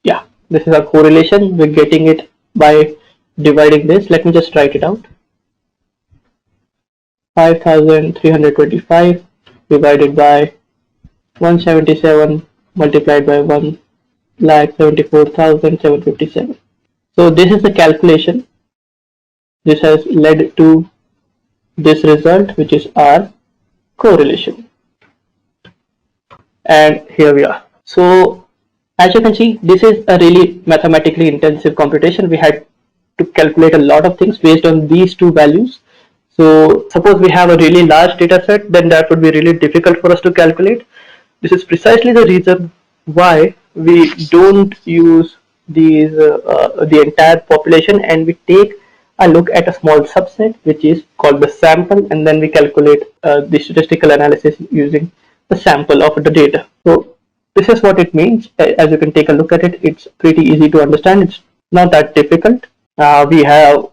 yeah, this is our correlation. We're getting it by dividing this. Let me just write it out. 5,325 divided by 177 multiplied by 1,74,757. So this is the calculation. This has led to this result, which is our correlation. And here we are. So as you can see, this is a really mathematically intensive computation. We had to calculate a lot of things based on these two values. So suppose we have a really large data set, then that would be really difficult for us to calculate. This is precisely the reason why we don't use these the entire population, and we take a look at a small subset, which is called the sample, and then we calculate the statistical analysis using the sample of the data. So this is what it means. As you can take a look at it, it's pretty easy to understand. It's not that difficult. We have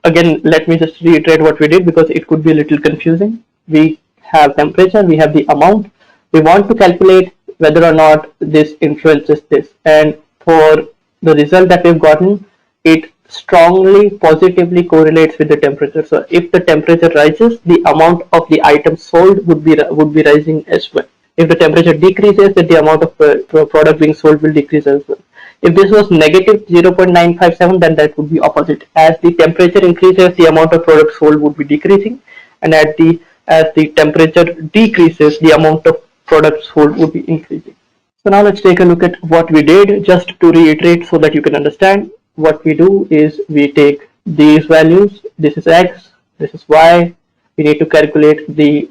again, let me just reiterate what we did, because it could be a little confusing. We have temperature, we have the amount. We want to calculate whether or not this influences this, and for the result that we've gotten, it strongly positively correlates with the temperature. So if the temperature rises, the amount of the item sold would be rising as well. If the temperature decreases, then the amount of product being sold will decrease as well. If this was negative 0.957, then that would be opposite. As the temperature increases, the amount of product sold would be decreasing, and as the temperature decreases, the amount of product sold would be increasing. So now let's take a look at what we did. Just to reiterate so that you can understand, what we do is we take these values. This is x, this is y. We need to calculate the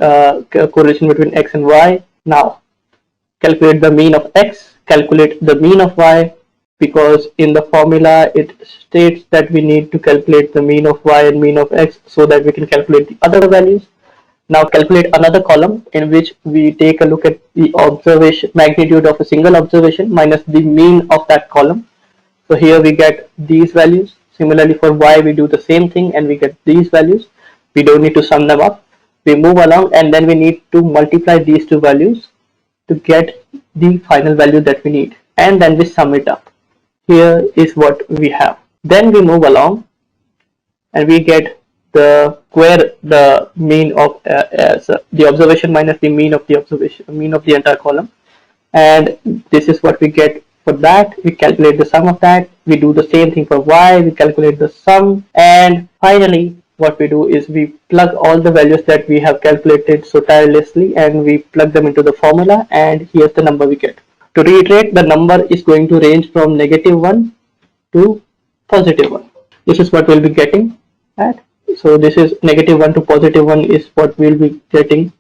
correlation between x and y. Now calculate the mean of x, calculate the mean of y, because in the formula it states that we need to calculate the mean of y and mean of x so that we can calculate the other values. Now calculate another column in which we take a look at the observation magnitude of a single observation minus the mean of that column. So here we get these values. Similarly for y, we do the same thing and we get these values. We don't need to sum them up. We move along, and then we need to multiply these two values to get the final value that we need, and then we sum it up. Here is what we have. Then we move along and we get the mean of the observation minus the mean of the observation, mean of the entire column, and this is what we get. For that, we calculate the sum of that. We do the same thing for y. We calculate the sum, and finally what we do is we plug all the values that we have calculated so tirelessly, and we plug them into the formula, and here's the number we get. To reiterate, the number is going to range from -1 to +1. This is what we'll be getting at. So this is -1 to +1 is what we'll be getting.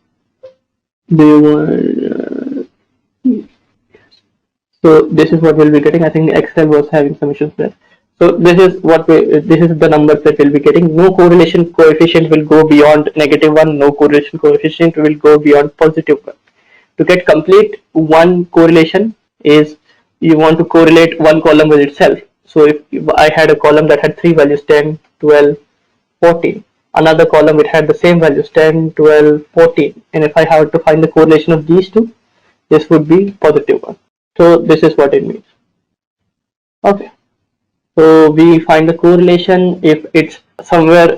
So this is what we'll be getting. I think Excel was having some issues there. So this is the numbers that we'll be getting. No correlation coefficient will go beyond -1. No correlation coefficient will go beyond +1. To get complete one correlation is you want to correlate one column with itself. So if I had a column that had three values, 10, 12, 14, another column it had the same values, 10, 12, 14, and if I have to find the correlation of these two, this would be +1. So this is what it means. Okay, so we find the correlation. If it's somewhere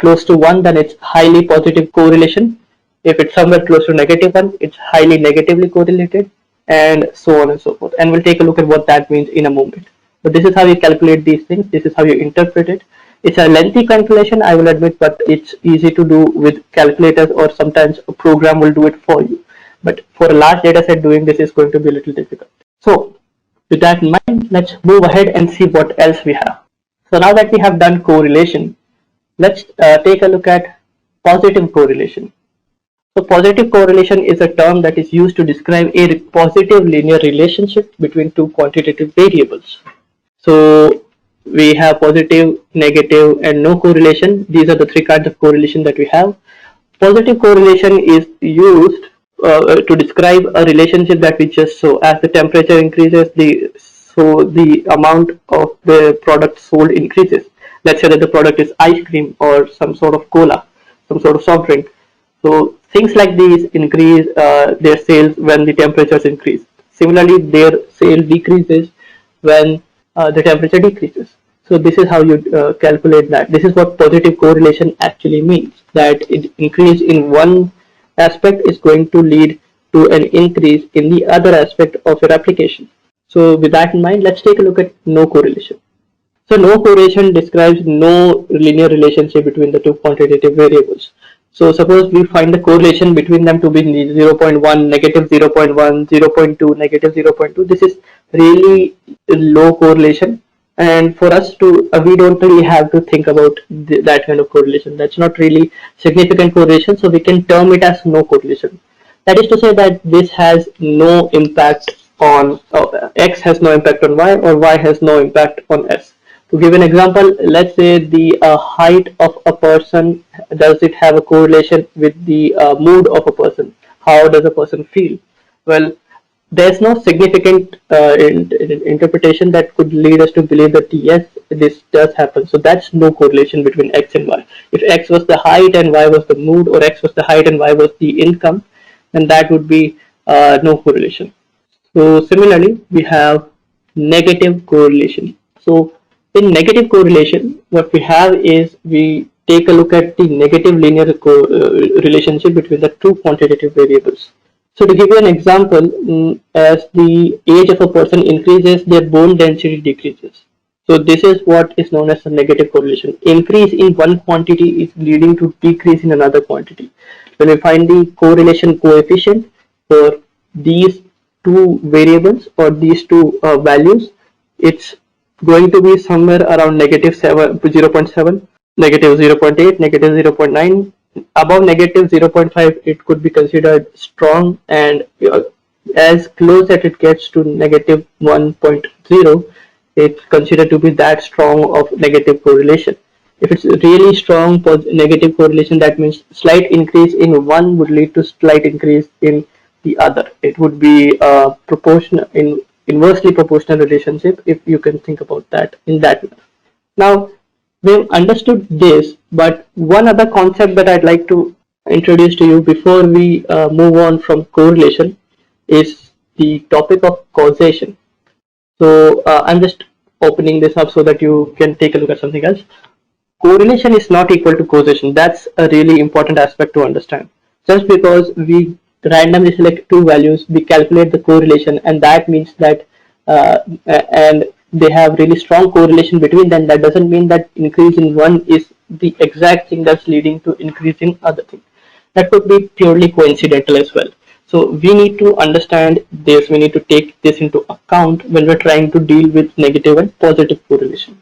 close to 1, then it's highly positive correlation. If it's somewhere close to -1, it's highly negatively correlated, and so on and so forth. And we'll take a look at what that means in a moment. But this is how you calculate these things. This is how you interpret it. It's a lengthy calculation, I will admit, but it's easy to do with calculators, or sometimes a program will do it for you. But for a large data set, doing this is going to be a little difficult. So with that in mind, let's move ahead and see what else we have. So now that we have done correlation, let's take a look at positive correlation. So positive correlation is a term that is used to describe a positive linear relationship between two quantitative variables. So we have positive, negative, and no correlation. These are the three kinds of correlation that we have. Positive correlation is used to describe a relationship that we just saw. As the temperature increases, the amount of the product sold increases. Let's say that the product is ice cream or some sort of cola, some sort of soft drink. So things like these increase their sales when the temperatures increase. Similarly, their sale decreases when the temperature decreases. So this is how you calculate that. This is what positive correlation actually means, that an increase in one aspect is going to lead to an increase in the other aspect of your application. So with that in mind, let's take a look at no correlation. So no correlation describes no linear relationship between the two quantitative variables. So suppose we find the correlation between them to be 0.1, -0.1, 0.2, -0.2. This is really low correlation, and for us to we don't really have to think about that kind of correlation. That's not really significant correlation, so we can term it as no correlation. That is to say that this has no impact on X has no impact on Y, or Y has no impact on S. To give an example, let's say the height of a person, does it have a correlation with the mood of a person? How does a person feel? Well, there's no significant interpretation that could lead us to believe that yes, this does happen. So that's no correlation between X and Y. If X was the height and Y was the mood, or X was the height and Y was the income, then that would be no correlation. So similarly, we have negative correlation. So in negative correlation, what we have is we take a look at the negative linear relationship between the two quantitative variables. So to give you an example, as the age of a person increases, their bone density decreases. So this is what is known as a negative correlation. Increase in one quantity is leading to decrease in another quantity. When we find the correlation coefficient for these two variables or these two values, it's going to be somewhere around -0.7, -0.8, -0.9. Above -0.5, it could be considered strong, and as close as it gets to -1.0, it's considered to be that strong of negative correlation. If it's really strong negative correlation, that means slight increase in one would lead to slight increase in the other. It would be inversely proportional relationship, if you can think about that in that manner. Now we've understood this, but one other concept that I'd like to introduce to you before we move on from correlation is the topic of causation. So I'm just opening this up so that you can take a look at something else. Correlation is not equal to causation. That's a really important aspect to understand. Just because we randomly select two values, we calculate the correlation, and that means that and they have really strong correlation between them. That doesn't mean that increase in one is the exact thing that's leading to increase in other thing. That could be purely coincidental as well. So we need to understand this. We need to take this into account when we're trying to deal with negative and positive correlation.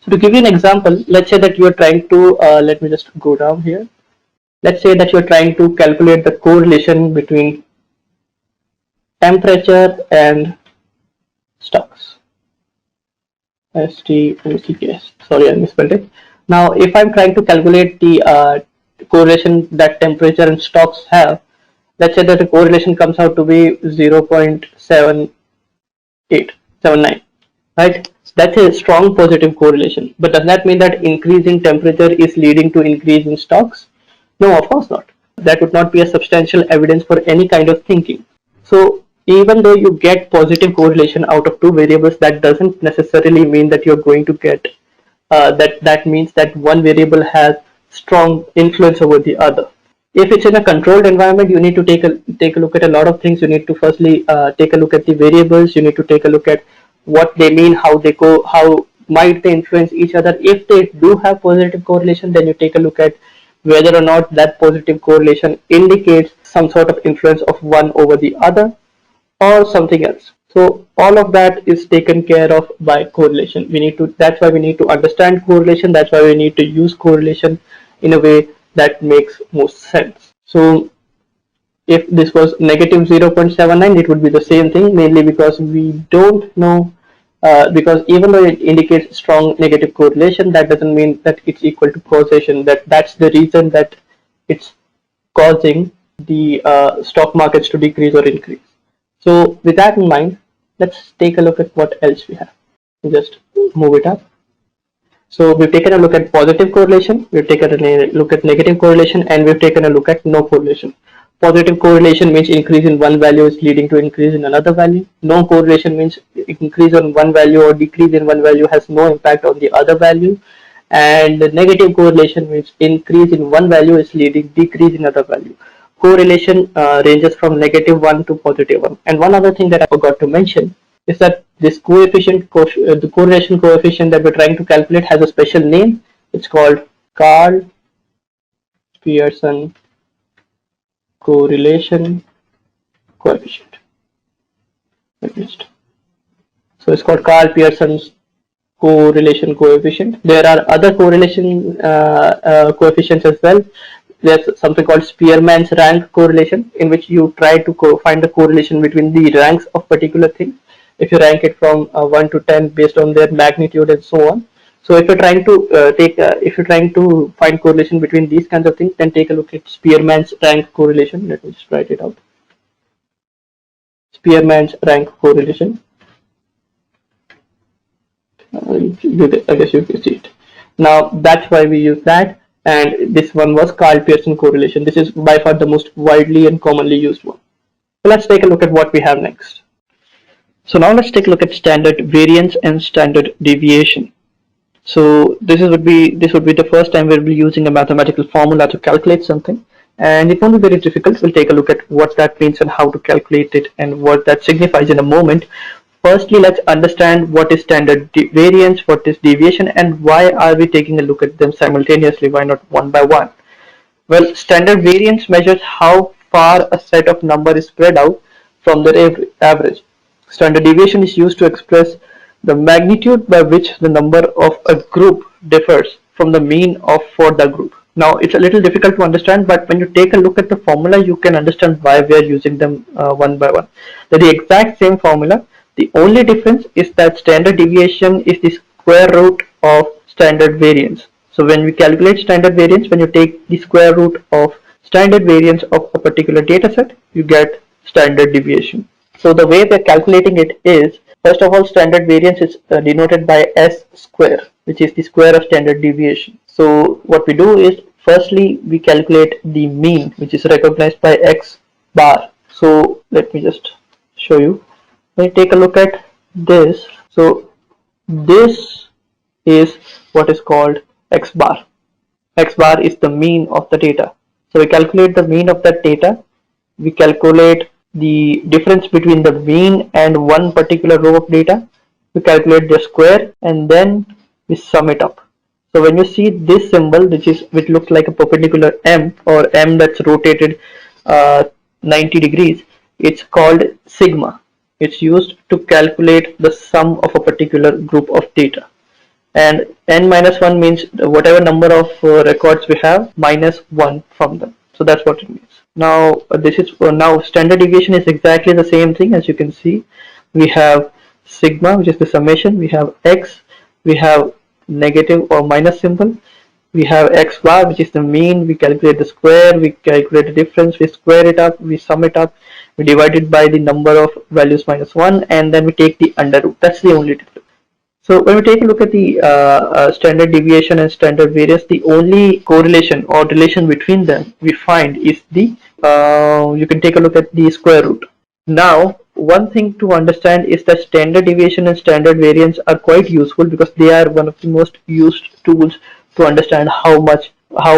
So to give you an example, let's say that you are trying to let me just go down here. Let's say that you're trying to calculate the correlation between temperature and STMCKS. Sorry, I misspelled it. Now, if I'm trying to calculate the correlation that temperature and stocks have, let's say that the correlation comes out to be 0.7879, right? That's a strong positive correlation. But does that mean that increasing temperature is leading to increase in stocks? No, of course not. That would not be a substantial evidence for any kind of thinking. So even though you get positive correlation out of two variables, that doesn't necessarily mean that you're going to get that means that one variable has strong influence over the other. If it's in a controlled environment, you need to take a look at a lot of things. You need to firstly take a look at the variables. You need to take a look at what they mean, how they go, how might they influence each other. If they do have positive correlation, then you take a look at whether or not that positive correlation indicates some sort of influence of one over the other or something else. So all of that is taken care of by correlation. That's why we need to understand correlation. That's why we need to use correlation in a way that makes most sense. So if this was negative 0.79, it would be the same thing, mainly because we don't know, because even though it indicates strong negative correlation, that doesn't mean that it's equal to causation. That's the reason that it's causing the stock markets to decrease or increase. So with that in mind, let's take a look at what else we have. Just move it up. So we've taken a look at positive correlation, we've taken a look at negative correlation, and we've taken a look at no correlation. Positive correlation means increase in one value is leading to increase in another value. No correlation means increase on one value or decrease in one value has no impact on the other value. And negative correlation means increase in one value is leading decrease in other value. Correlation ranges from -1 to +1. And one other thing that I forgot to mention is that this coefficient, the correlation coefficient that we're trying to calculate has a special name. It's called Karl-Pearson correlation coefficient. So it's called Karl-Pearson's correlation coefficient. There are other correlation coefficients as well. There's something called Spearman's rank correlation, in which you try to find the correlation between the ranks of particular things. If you rank it from 1 to 10 based on their magnitude and so on. So if you're trying to if you're trying to find correlation between these kinds of things, then take a look at Spearman's rank correlation. Let me just write it out. Spearman's rank correlation. I guess you can see it. Now that's why we use that. And this one was Karl-Pearson correlation. This is by far the most widely and commonly used one. So let's take a look at what we have next. So now let's take a look at standard variance and standard deviation. So this would be the first time we'll be using a mathematical formula to calculate something, and it won't be very difficult. We'll take a look at what that means and how to calculate it and what that signifies in a moment. Firstly, let's understand what is standard variance, what is deviation, and why are we taking a look at them simultaneously? Why not one by one? Well, standard variance measures how far a set of number is spread out from their average. Standard deviation is used to express the magnitude by which the number of a group differs from the mean for the group. Now, it's a little difficult to understand, but when you take a look at the formula, you can understand why we are using them one by one. They're the exact same formula. The only difference is that standard deviation is the square root of standard variance. So when we calculate standard variance, when you take the square root of standard variance of a particular data set, you get standard deviation. So the way we are calculating it is, first of all, standard variance is denoted by S square, which is the square of standard deviation. So what we do is, firstly, we calculate the mean, which is recognized by X bar. So let me just show you. When you take a look at this, so this is what is called X bar. X bar is the mean of the data. So we calculate the mean of that data. We calculate the difference between the mean and one particular row of data. We calculate the square and then we sum it up. So when you see this symbol, which looks like a perpendicular M, or M that's rotated 90 degrees, it's called sigma. It's used to calculate the sum of a particular group of data. And n minus 1 means whatever number of records we have minus 1 from them. So that's what it means. Now now standard deviation is exactly the same thing. As you can see, we have sigma, which is the summation, we have X, we have negative or minus symbol. We have x bar, which is the mean. We calculate the square, we calculate the difference, we square it up, we sum it up, we divide it by the number of values minus 1, and then we take the under root. That's the only difference. So when we take a look at the standard deviation and standard variance, the only correlation or relation between them we find is the, you can take a look at the square root. Now, one thing to understand is that standard deviation and standard variance are quite useful because they are one of the most used tools to understand how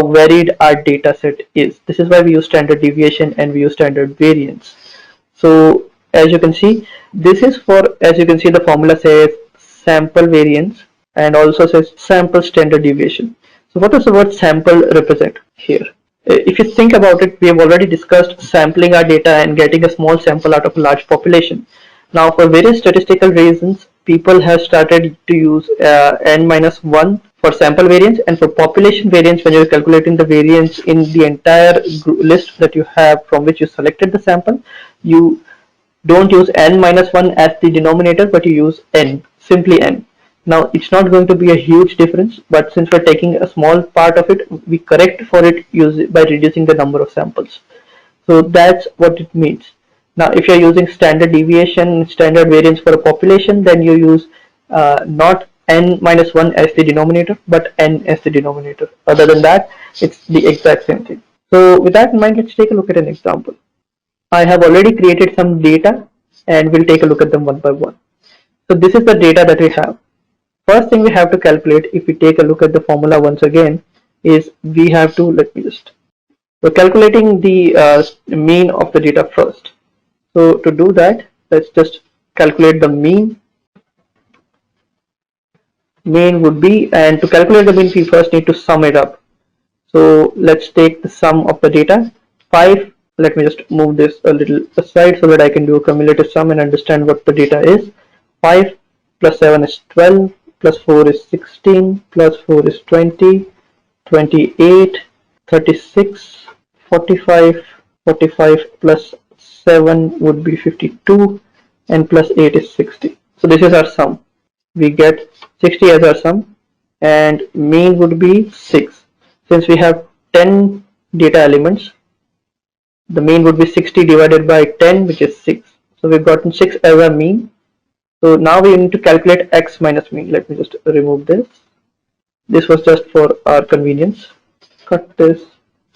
varied our data set is. This is why we use standard deviation and we use standard variance. So as you can see, this is for, as you can see, the formula says sample variance and also says sample standard deviation. So what does the word sample represent here? If you think about it, we have already discussed sampling our data and getting a small sample out of a large population. Now, for various statistical reasons, people have started to use n-1 for sample variance, and for population variance, when you're calculating the variance in the entire list that you have from which you selected the sample, you don't use n-1 as the denominator, but you use n, simply n. Now, it's not going to be a huge difference, but since we're taking a small part of it, we correct for it by reducing the number of samples. So that's what it means. Now, if you're using standard deviation, standard variance for a population, then you use not n-1 as the denominator, but n as the denominator. Other than that, it's the exact same thing. So with that in mind, let's take a look at an example. I have already created some data and we'll take a look at them one by one. So this is the data that we have. First thing we have to calculate, if we take a look at the formula once again, is we have to, we're calculating the mean of the data first. So to do that, let's just calculate the mean. Mean would be, and to calculate the mean, we first need to sum it up. So let's take the sum of the data. 5, let me just move this a little aside so that I can do a cumulative sum and understand what the data is. 5 plus 7 is 12, plus 4 is 16, plus 4 is 20, 28, 36, 45, 45 plus 7 would be 52, and plus 8 is 60. So this is our sum. We get 60 as our sum, and mean would be 6. Since we have 10 data elements, the mean would be 60 divided by 10, which is 6. So we've gotten 6 as our mean. So now we need to calculate x minus mean. Let me just remove this. This was just for our convenience. Cut this,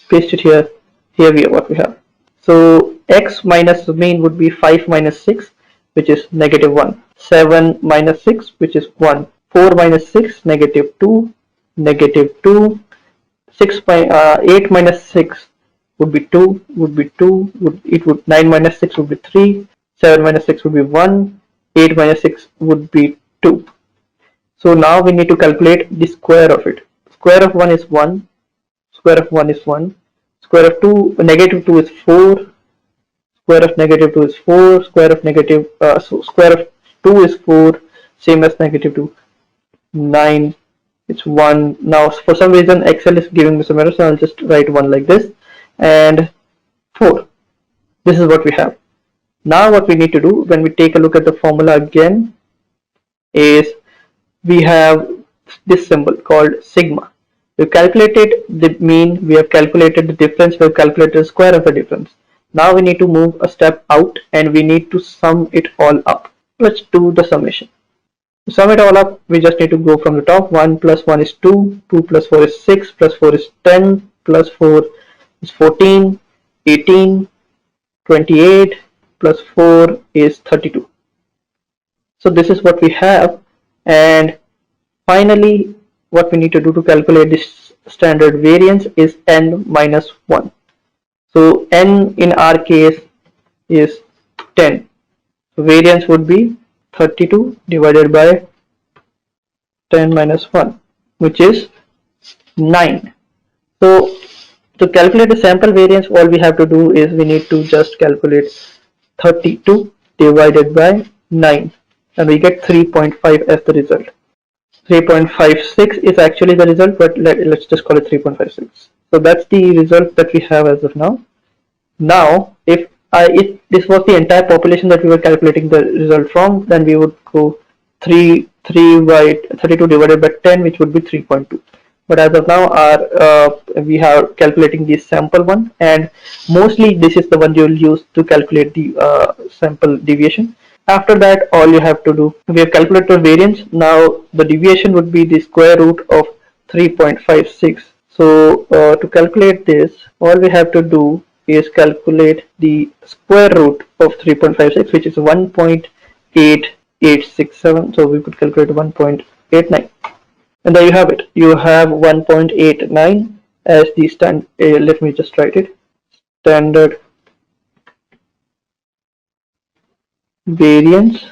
paste it here. Here we are what we have. So x minus mean would be 5 minus 6, which is negative 1. 7 minus 6, which is 1. 4 minus 6, negative 2, negative 2. 8 minus 6 would be 2, would be 2, 9 minus 6 would be 3, 7 minus 6 would be 1, 8 minus 6 would be 2. So now we need to calculate the square of it. Square of 1 is 1, square of 1 is 1, square of 2, negative 2 is 4, square of negative 2 is 4, square of negative, square of 2 is 4, same as negative 2, 9, it's 1. Now for some reason Excel is giving me some error, so I'll just write 1 like this, and 4. This is what we have. Now what we need to do when we take a look at the formula again is we have this symbol called sigma. We've calculated the mean, we have calculated the difference, we have calculated the square of the difference. Now we need to move a step out and we need to sum it all up. Let's do the summation. To sum it all up, we just need to go from the top. 1 plus 1 is 2, 2 plus 4 is 6, plus 4 is 10, plus 4 is 14, 18, 28, plus 4 is 32. So this is what we have, and finally what we need to do to calculate this standard variance is n minus 1. So n in our case is 10. So variance would be 32 divided by 10 minus 1, which is 9. So to calculate the sample variance, all we have to do is we need to just calculate 32 divided by 9, and we get 3.5 as the result. 3.56 is actually the result, but let's just call it 3.56. So that's the result that we have as of now. Now, if this was the entire population that we were calculating the result from, then we would go 3 3 by 32 divided by 10, which would be 3.2. But as of now, we are calculating the sample one, and mostly this is the one you will use to calculate the sample deviation. After that, all you have to do, we have calculated the variance. Now the deviation would be the square root of 3.56. So to calculate this, all we have to do is calculate the square root of 3.56, which is 1.8867. So we could calculate 1.89, and there you have it. You have 1.89 as the stand. Let me just write it. Standard variance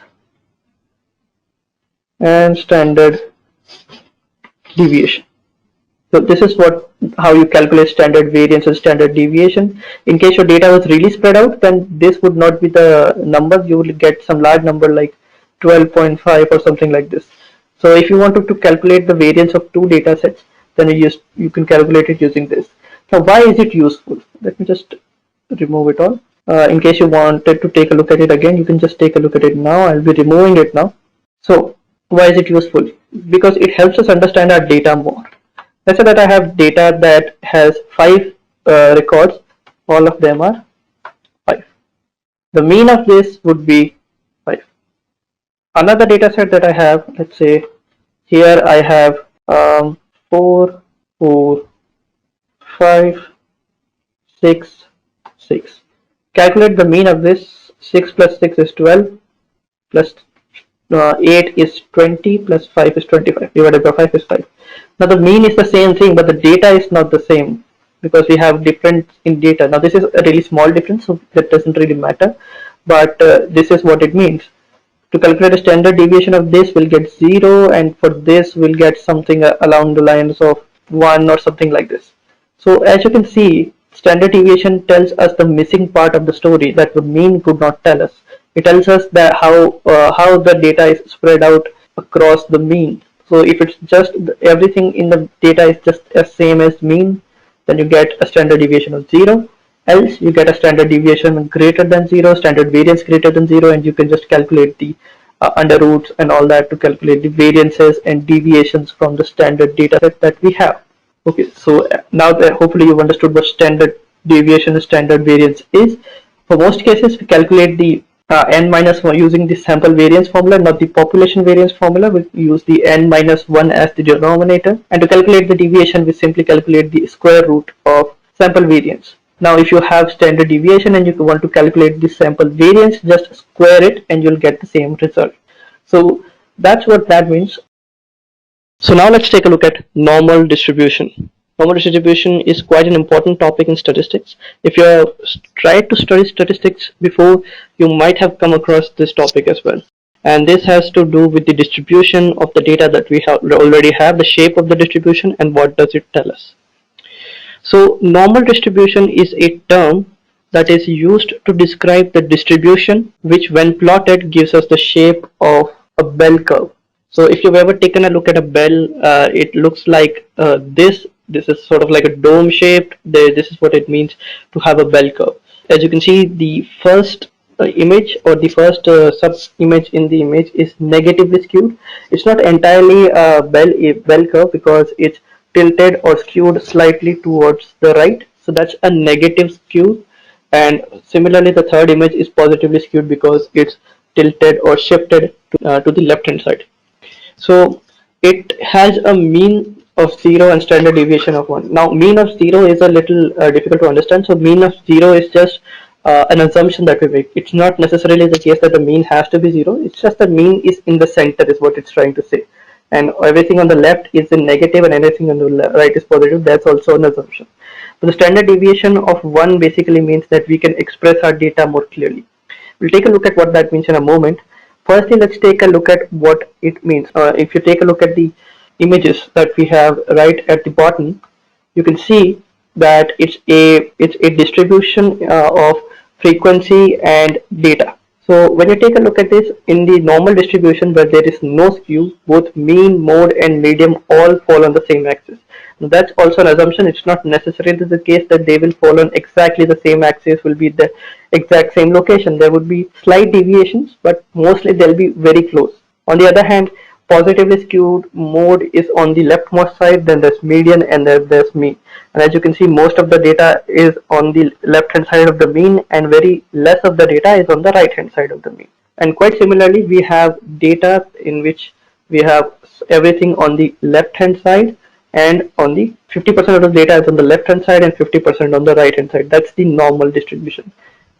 and standard deviation. So this is how you calculate standard variance and standard deviation. In case your data was really spread out, then this would not be the number. You will get some large number like 12.5 or something like this. So if you wanted to calculate the variance of two data sets, then you can calculate it using this. Now, why is it useful? Let me just remove it all. In case you wanted to take a look at it again, you can just take a look at it now. I'll be removing it now. So why is it useful? Because it helps us understand our data more. Let's say that I have data that has 5 records. All of them are 5. The mean of this would be 5. Another data set that I have, let's say here I have 4, 4, 5, 6, 6. Calculate the mean of this. 6 plus 6 is 12, plus 8 is 20, plus 5 is 25, divided by 5 is 5. Now the mean is the same thing, but the data is not the same because we have difference in data. Now this is a really small difference, so that doesn't really matter, but this is what it means. To calculate a standard deviation of this, we'll get 0, and for this we'll get something along the lines of 1 or something like this. So as you can see, standard deviation tells us the missing part of the story that the mean could not tell us. It tells us that how the data is spread out across the mean. So if it's just everything in the data is just as same as mean, then you get a standard deviation of 0. Else you get a standard deviation greater than 0, standard variance greater than 0, and you can just calculate the under roots and all that to calculate the variances and deviations from the standard data set that we have. Okay, so now that hopefully you've understood what standard deviation and standard variance is. For most cases, we calculate the n minus 1 using the sample variance formula, not the population variance formula. We use the n minus 1 as the denominator, and to calculate the deviation, we simply calculate the square root of sample variance. Now, if you have standard deviation and you want to calculate the sample variance, just square it and you'll get the same result. So that's what that means. So now let's take a look at normal distribution. Normal distribution is quite an important topic in statistics. If you have tried to study statistics before, you might have come across this topic as well. And this has to do with the distribution of the data that we already have, the shape of the distribution, and what does it tell us. So normal distribution is a term that is used to describe the distribution which when plotted gives us the shape of a bell curve. So if you've ever taken a look at a bell, it looks like this. This is sort of like a dome shaped. This is what it means to have a bell curve. As you can see, the first image or the first sub image in the image is negatively skewed. It's not entirely a bell curve because it's tilted or skewed slightly towards the right. So that's a negative skew. And similarly, the third image is positively skewed because it's tilted or shifted to the left hand side. So it has a mean of 0 and standard deviation of 1. Now mean of 0 is a little difficult to understand. So mean of 0 is just an assumption that we make. It's not necessarily the case that the mean has to be 0. It's just the mean is in the center is what it's trying to say. And everything on the left is in negative and everything on the right is positive. That's also an assumption. So the standard deviation of 1 basically means that we can express our data more clearly. We'll take a look at what that means in a moment. Firstly, let's take a look at what it means. If you take a look at the images that we have right at the bottom, you can see that it's a distribution of frequency and data. So when you take a look at this in the normal distribution where there is no skew, both mean, mode and medium all fall on the same axis. Now that's also an assumption. It's not necessarily the case that they will fall on exactly the same axis, will be the exact same location. There would be slight deviations, but mostly they'll be very close. On the other hand, positively skewed mode is on the leftmost side, then there's median, and then there's mean. And as you can see, most of the data is on the left hand side of the mean, and very less of the data is on the right hand side of the mean. And quite similarly, we have data in which we have everything on the left hand side, and on the 50% of the data is on the left hand side and 50% on the right hand side. That's the normal distribution.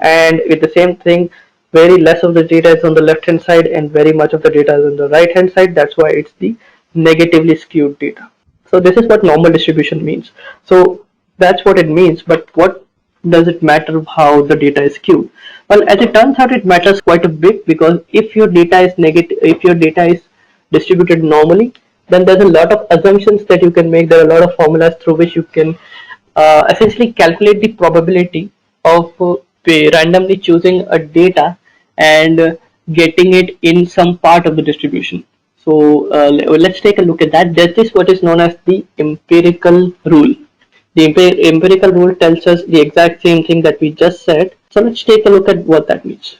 And with the same thing, very less of the data is on the left hand side and very much of the data is on the right hand side. That's why it's the negatively skewed data. So this is what normal distribution means. So that's what it means, but what does it matter how the data is skewed? Well, as it turns out, it matters quite a bit, because if your data is negative, if your data is distributed normally, then there's a lot of assumptions that you can make. There are a lot of formulas through which you can essentially calculate the probability of randomly choosing a data and getting it in some part of the distribution. So let's take a look at that. That is what is known as the empirical rule. The empirical rule tells us the exact same thing that we just said. So let's take a look at what that means.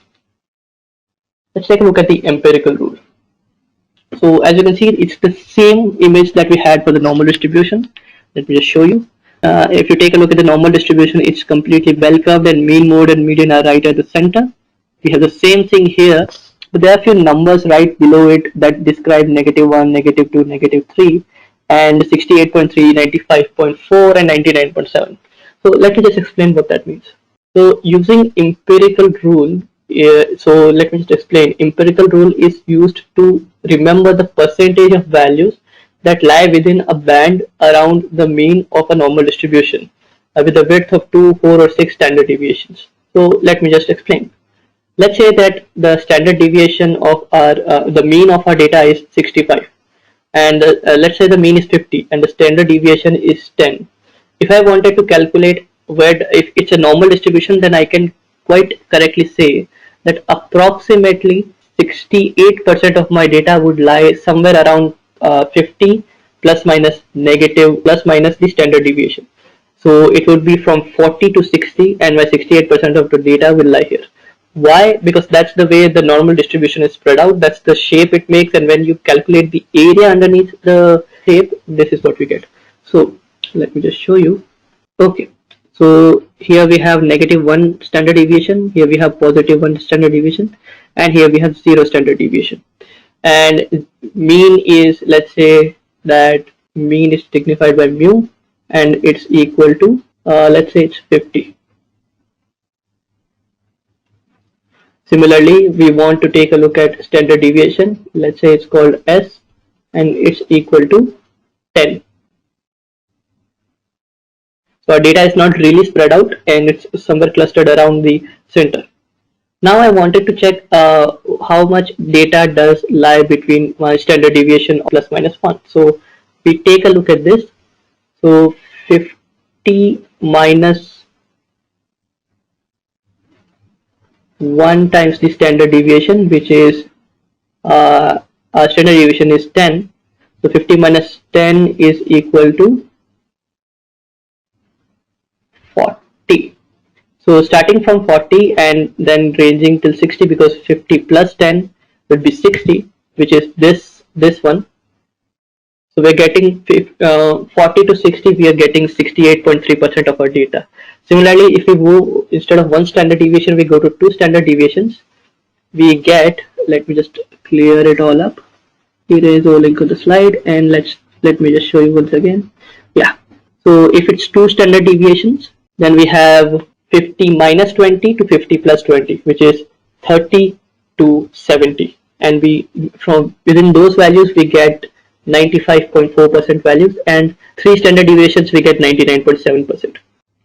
Let's take a look at the empirical rule. So as you can see, it's the same image that we had for the normal distribution. Let me just show you. If you take a look at the normal distribution, it's completely bell curved, and mean, mode, and median are right at the center. We have the same thing here, but there are a few numbers right below it that describe -1, -2, -3, and 68.3, 95.4, and 99.7. So let me just explain what that means. So using empirical rule, so let me just explain. Empirical rule is used to remember the percentage of values that lie within a band around the mean of a normal distribution with a width of 2, 4, or 6 standard deviations. So let me just explain. Let's say that the standard deviation of our the mean of our data is 65, and let's say the mean is 50 and the standard deviation is 10. If I wanted to calculate if it's a normal distribution, then I can quite correctly say that approximately 68% of my data would lie somewhere around 50 plus minus negative plus minus the standard deviation. So it would be from 40 to 60, and my 68% of the data will lie here. Why? Because that's the way the normal distribution is spread out. That's the shape it makes, and when you calculate the area underneath the shape, this is what we get. So let me just show you. Okay, so here we have -1 standard deviation, here we have +1 standard deviation, and here we have 0 standard deviation. And mean is, let's say that mean is signified by mu, and it's equal to let's say it's 50. Similarly, we want to take a look at standard deviation. Let's say it's called S, and it's equal to 10. So our data is not really spread out, and it's somewhere clustered around the center. Now I wanted to check how much data does lie between my standard deviation of ±1. So we take a look at this. So 50 minus 1 times the standard deviation, which is our standard deviation is 10. So 50 minus 10 is equal to 40. So starting from 40 and then ranging till 60, because 50 plus 10 would be 60, which is this one. So we're getting 40 to 60, we are getting 68.3% of our data. Similarly, if we move, instead of 1 standard deviation, we go to 2 standard deviations, we get, let me just clear it all up, erase the link on the slide, and let me just show you once again. Yeah, so if it's 2 standard deviations, then we have 50 minus 20 to 50 plus 20, which is 30 to 70, and we from within those values we get 95.4% values, and 3 standard deviations we get 99.7%.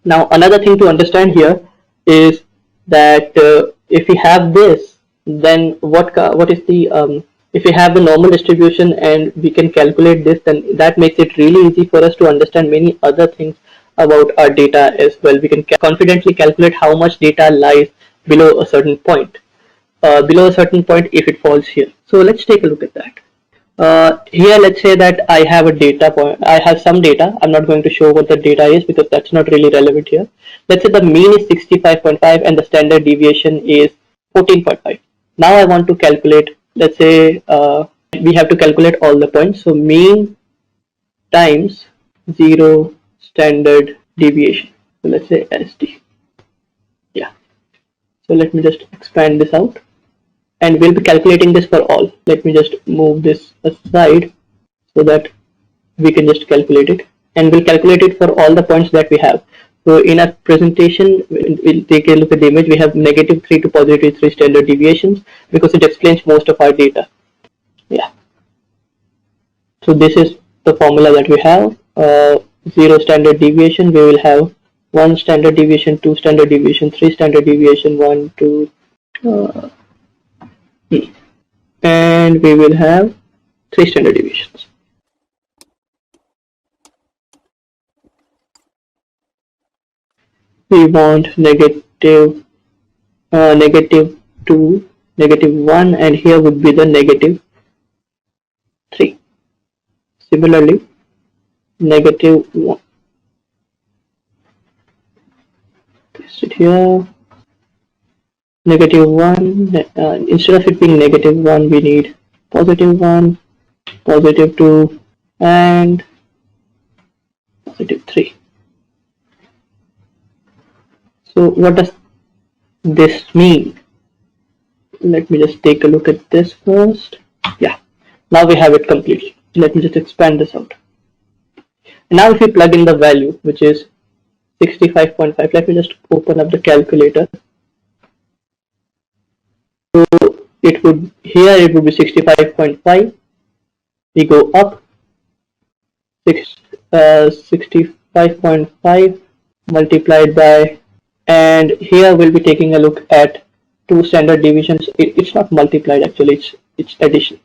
Now another thing to understand here is that if we have this, then what is the if we have the normal distribution and we can calculate this, then that makes it really easy for us to understand many other things about our data as well. We can confidently calculate how much data lies below a certain point, if it falls here. So let's take a look at that. Here, let's say that I have a data point. I have some data. I'm not going to show what the data is because that's not really relevant here. Let's say the mean is 65.5 and the standard deviation is 14.5. Now I want to calculate, let's say we have to calculate all the points. So mean times 0 standard deviation. So let's say SD. Yeah. So let me just expand this out, and we'll be calculating this for all. Let me just move this aside so that we can just calculate it, and we'll calculate it for all the points that we have. So in our presentation, we'll take a look at the image. We have -3 to +3 standard deviations because it explains most of our data. Yeah. So this is the formula that we have. 0 standard deviation, we will have 1 standard deviation, 2 standard deviation, 3 standard deviation, 1, 2, and we will have 3 standard deviations. We want negative 2, -1, and here would be the -3. Similarly, -1. Paste it here. -1. Instead of it being -1, we need +1, +2, and +3. So what does this mean? Let me just take a look at this first. Yeah, now we have it completely. Let me just expand this out. And now if we plug in the value, which is 65.5, let me just open up the calculator. So it would be 65.5. We go up 65.5 multiplied by, and here we'll be taking a look at 2 standard deviations. It's not multiplied actually, it's addition.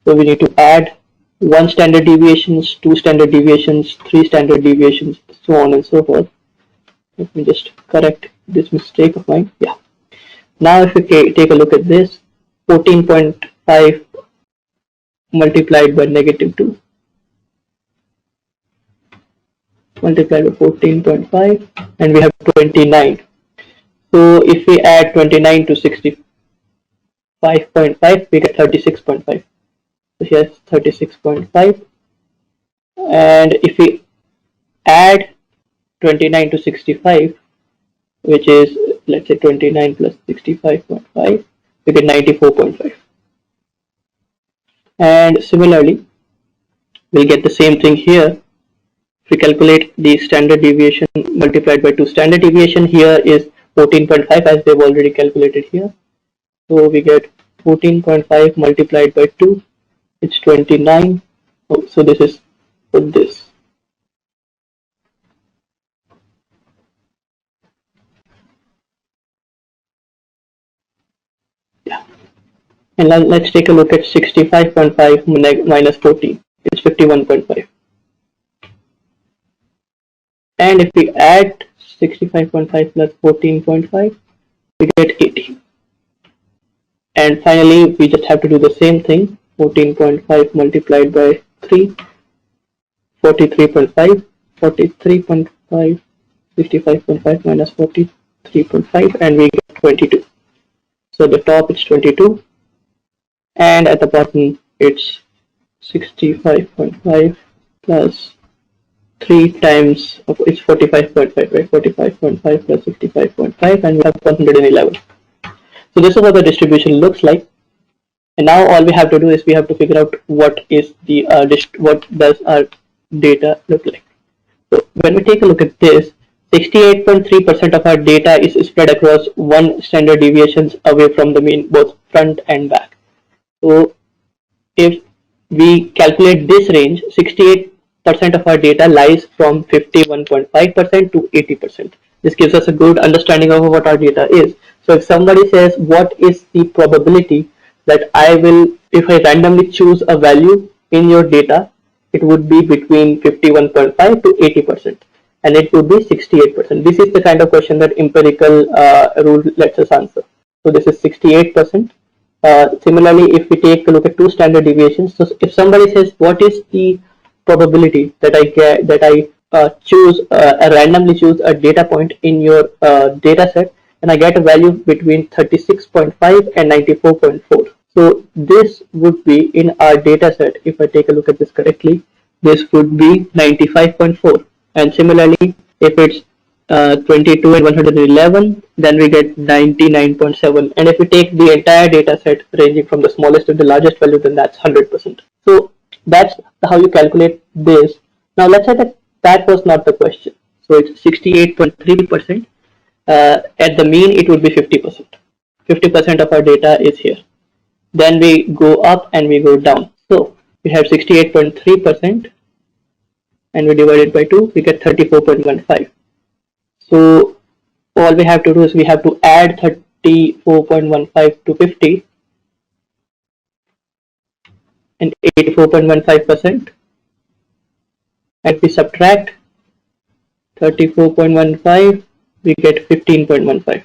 So we need to add 1 standard deviations, 2 standard deviations, 3 standard deviations, so on and so forth. Let me just correct this mistake of mine. Yeah. Now if we take a look at this, 14.5 multiplied by -2 multiplied by 14.5, and we have 29. So if we add 29 to 65.5, we get 36.5. So here's 36.5, and if we add 29 to 65, which is, let's say, 29 plus 65.5, we get 94.5. And similarly, we'll get the same thing here. If we calculate the standard deviation multiplied by 2 standard deviation, here is 14.5 as they've already calculated here. So we get 14.5 multiplied by 2, it's 29. Oh, so this is for this. Yeah. And let's take a look at 65.5 minus 14. It's 51.5. And if we add 65.5 plus 14.5, we get 80. And finally, we just have to do the same thing. 14.5 multiplied by 3, 43.5, 43.5, 65.5 minus 43.5, and we get 22. So the top is 22, and at the bottom it's 65.5 plus 3 times, it's 45.5, right? 45.5 plus 65.5, and we have 111. So this is what the distribution looks like. And now all we have to do is we have to figure out what is the what does our data look like. So when we take a look at this, 68.3% of our data is spread across 1 standard deviations away from the mean, both front and back. So if we calculate this range, 68% of our data lies from 51.5% to 80%. This gives us a good understanding of what our data is. So if somebody says, what is the probability that I will, if I randomly choose a value in your data, it would be between 51.5 to 80%, and it would be 68%. This is the kind of question that empirical rule lets us answer. So this is 68%. Similarly, if we take a look at 2 standard deviations, so if somebody says, what is the probability that I randomly choose a data point in your data set, and I get a value between 36.5 and 94.4. So this would be in our data set. If I take a look at this correctly, this would be 95.4. And similarly, if it's 22 and 111, then we get 99.7. And if we take the entire data set ranging from the smallest to the largest value, then that's 100%. So that's how you calculate this. Now let's say that that was not the question. So it's 68.3%. At the mean, it would be 50%. 50% of our data is here. Then we go up and we go down. So we have 68.3% and we divide it by 2, we get 34.15. So all we have to do is we have to add 34.15 to 50 and 84.15%, and we subtract 34.15, we get 15.15.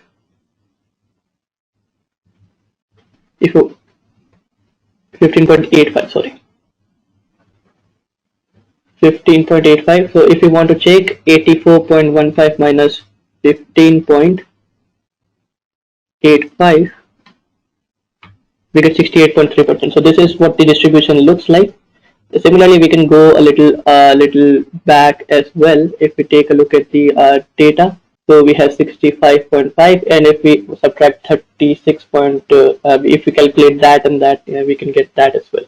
If you 15.85, sorry, 15.85. So if you want to check 84.15 minus 15.85, we get 68.3%. So this is what the distribution looks like. Similarly, we can go a little back as well. If we take a look at the data, so we have 65.5, and if we subtract 36. If we calculate that and that, we can get that as well.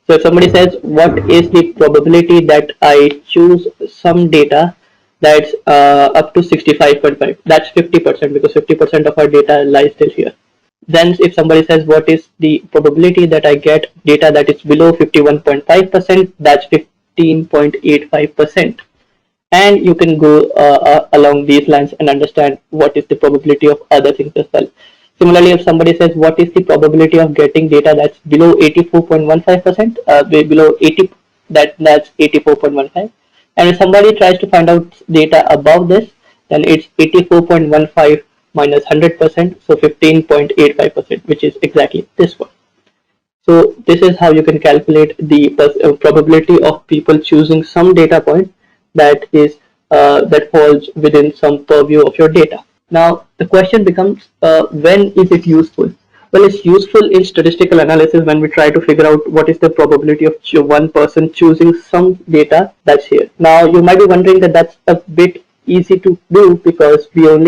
So if somebody says, what is the probability that I choose some data that's up to 65.5, that's 50%, because 50% of our data lies still here. Then if somebody says, what is the probability that I get data that is below 51.5%, that's 15.85%. And you can go along these lines and understand what is the probability of other things as well. Similarly, if somebody says, what is the probability of getting data that's below 84.15%, below 80, that's 84.15. And if somebody tries to find out data above this, then it's 84.15 minus 100%, so 15.85%, which is exactly this one. So this is how you can calculate the probability of people choosing some data point that is that falls within some purview of your data. Now the question becomes, when is it useful? Well, it's useful in statistical analysis when we try to figure out what is the probability of one person choosing some data that's here. Now you might be wondering that that's a bit easy to do, because we are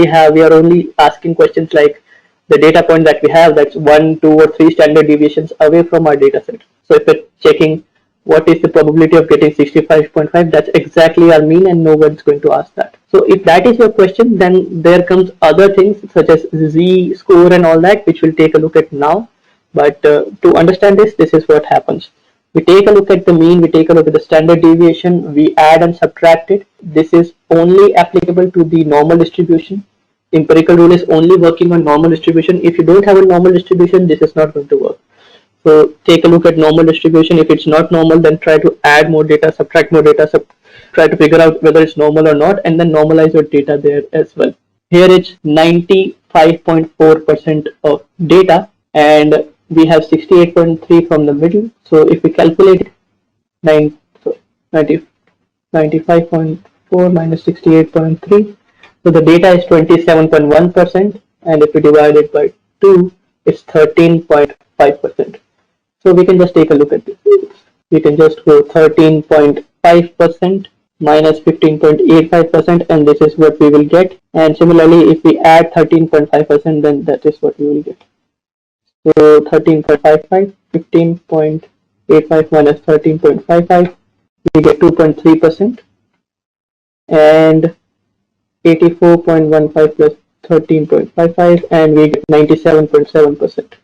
only asking questions like the data point that we have, that's 1, 2 or 3 standard deviations away from our data set. So if we're checking what is the probability of getting 65.5, that's exactly our mean, and no one's going to ask that. So if that is your question, then there comes other things such as Z score and all that, which we'll take a look at now. But to understand this is what happens. We take a look at the mean, we take a look at the standard deviation, we add and subtract it. This is only applicable to the normal distribution. Empirical rule is only working on normal distribution. If you don't have a normal distribution, this is not going to work. So take a look at normal distribution. If it's not normal, then try to add more data, subtract more data, try to figure out whether it's normal or not, and then normalize your data there as well. Here it's 95.4% of data, and we have 68.3 from the middle. So if we calculate 95.4 minus 68.3, so the data is 27.1%, and if we divide it by 2, it's 13.5%. So we can just take a look at this. We can just go 13.5% minus 15.85%, and this is what we will get. And similarly, if we add 13.5%, then that is what we will get. So 13.55, 15.85 minus 13.55, we get 2.3%, and 84.15 plus 13.55, and we get 97.7%.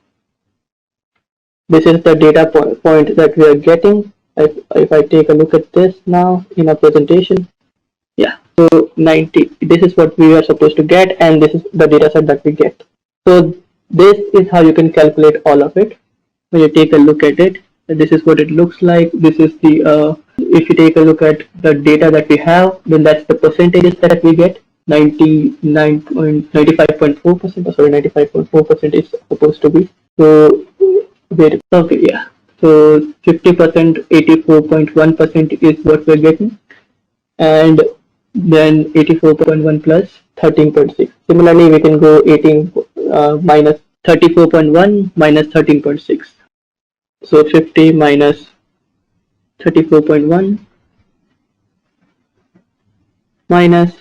This is the data point that we are getting. If I take a look at this now in our presentation, yeah, so 90, this is what we are supposed to get, and this is the data set that we get. So this is how you can calculate all of it. When you take a look at it, this is what it looks like. This is the if you take a look at the data that we have, then that's the percentages that we get. 95.4%, sorry, 95.4% is supposed to be. So okay, yeah. So 50%, 84.1% is what we're getting, and then 84.1 plus 13.6. Similarly, we can go 18 minus 34.1 minus 13.6. So 50 minus 34.1 minus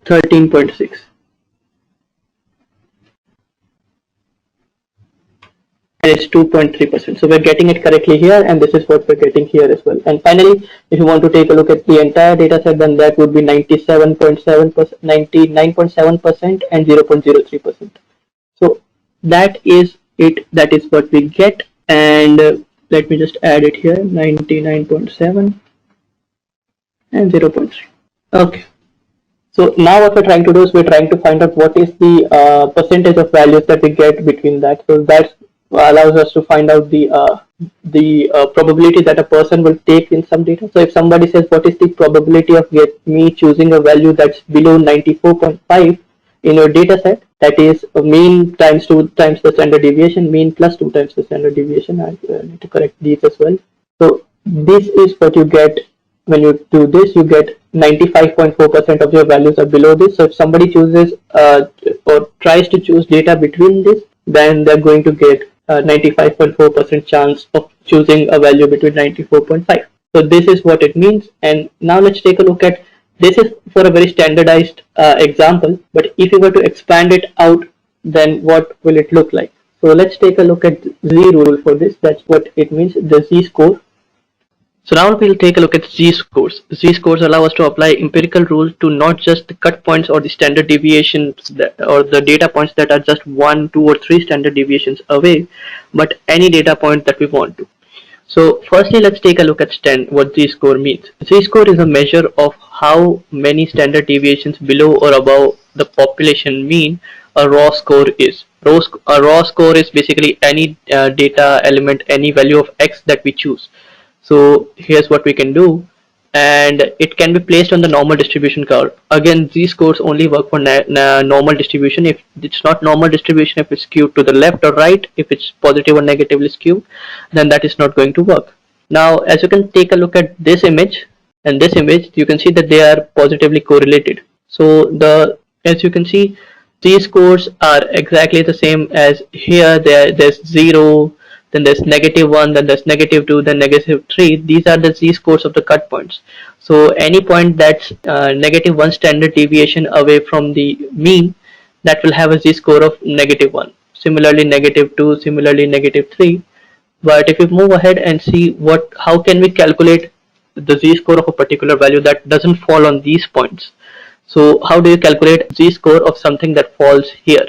13.6. And it's 2.3%. So we're getting it correctly here, and this is what we're getting here as well. And finally, if you want to take a look at the entire data set, then that would be 97.7%, 99.7%, and 0.03%. So that is it. That is what we get. And let me just add it here, 99.7 and 0.3. Okay. So now what we're trying to do is we're trying to find out what is the percentage of values that we get between that. So that allows us to find out the probability that a person will take in some data. So if somebody says what is the probability of me choosing a value that's below 94.5 in your data set, that is mean times 2 times the standard deviation, mean plus 2 times the standard deviation. I need to correct these as well. So this is what you get. When you do this, you get 95.4% of your values are below this. So if somebody chooses or tries to choose data between this, then they're going to get 95.4% chance of choosing a value between 94.5. So this is what it means. And now let's take a look at, this is for a very standardized example, but if you were to expand it out, then what will it look like? So let's take a look at Z rule for this. That's what it means, the Z score. So now we'll take a look at z-scores. Z-scores allow us to apply empirical rules to not just the cut points or the standard deviations or the data points that are just 1, 2 or 3 standard deviations away, but any data point that we want to. So firstly, let's take a look at what z-score means. Z-score is a measure of how many standard deviations below or above the population mean a raw score is. A raw score is basically any data element, any value of x that we choose. So here's what we can do, and it can be placed on the normal distribution curve. Again, these scores only work for normal distribution. If it's not normal distribution, if it's skewed to the left or right, if it's positive or negatively skewed, then that is not going to work. Now, as you can take a look at this image and this image, you can see that they are positively correlated. So as you can see, these scores are exactly the same as here. There's 0, then there's -1, then there's -2, then -3. These are the z-scores of the cut points. So any point that's -1 standard deviation away from the mean, that will have a z-score of -1. Similarly -2, similarly -3. But if we move ahead and see how can we calculate the z-score of a particular value that doesn't fall on these points. So how do you calculate z-score of something that falls here?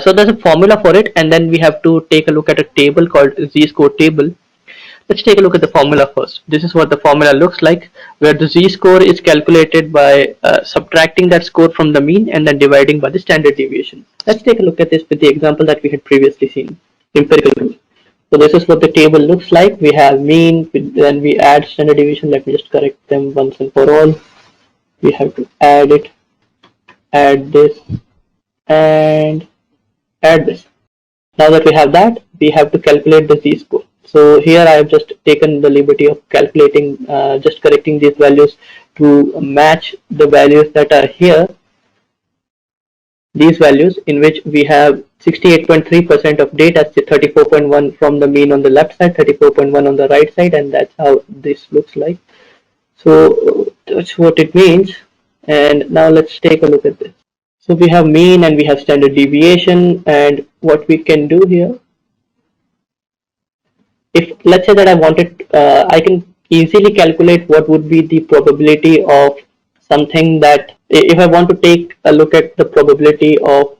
So there's a formula for it, and then we have to take a look at a table called z-score table. Let's take a look at the formula first. This is what the formula looks like, where the z-score is calculated by subtracting that score from the mean and then dividing by the standard deviation. Let's take a look at this with the example that we had previously seen, empirical rule. So this is what the table looks like. We have mean, then we add standard deviation. Let me just correct them once and for all. We have to add it, add this, and add this. Now that we have that, we have to calculate the z-score. So here I have just taken the liberty of calculating, just correcting these values to match the values that are here. These values in which we have 68.3% of data, 34.1 from the mean on the left side, 34.1 on the right side, and that's how this looks like. So that's what it means. And now let's take a look at this. So we have mean and we have standard deviation, and what we can do here, if let's say that I wanted, I can easily calculate what would be the probability of something that, if I want to take a look at the probability of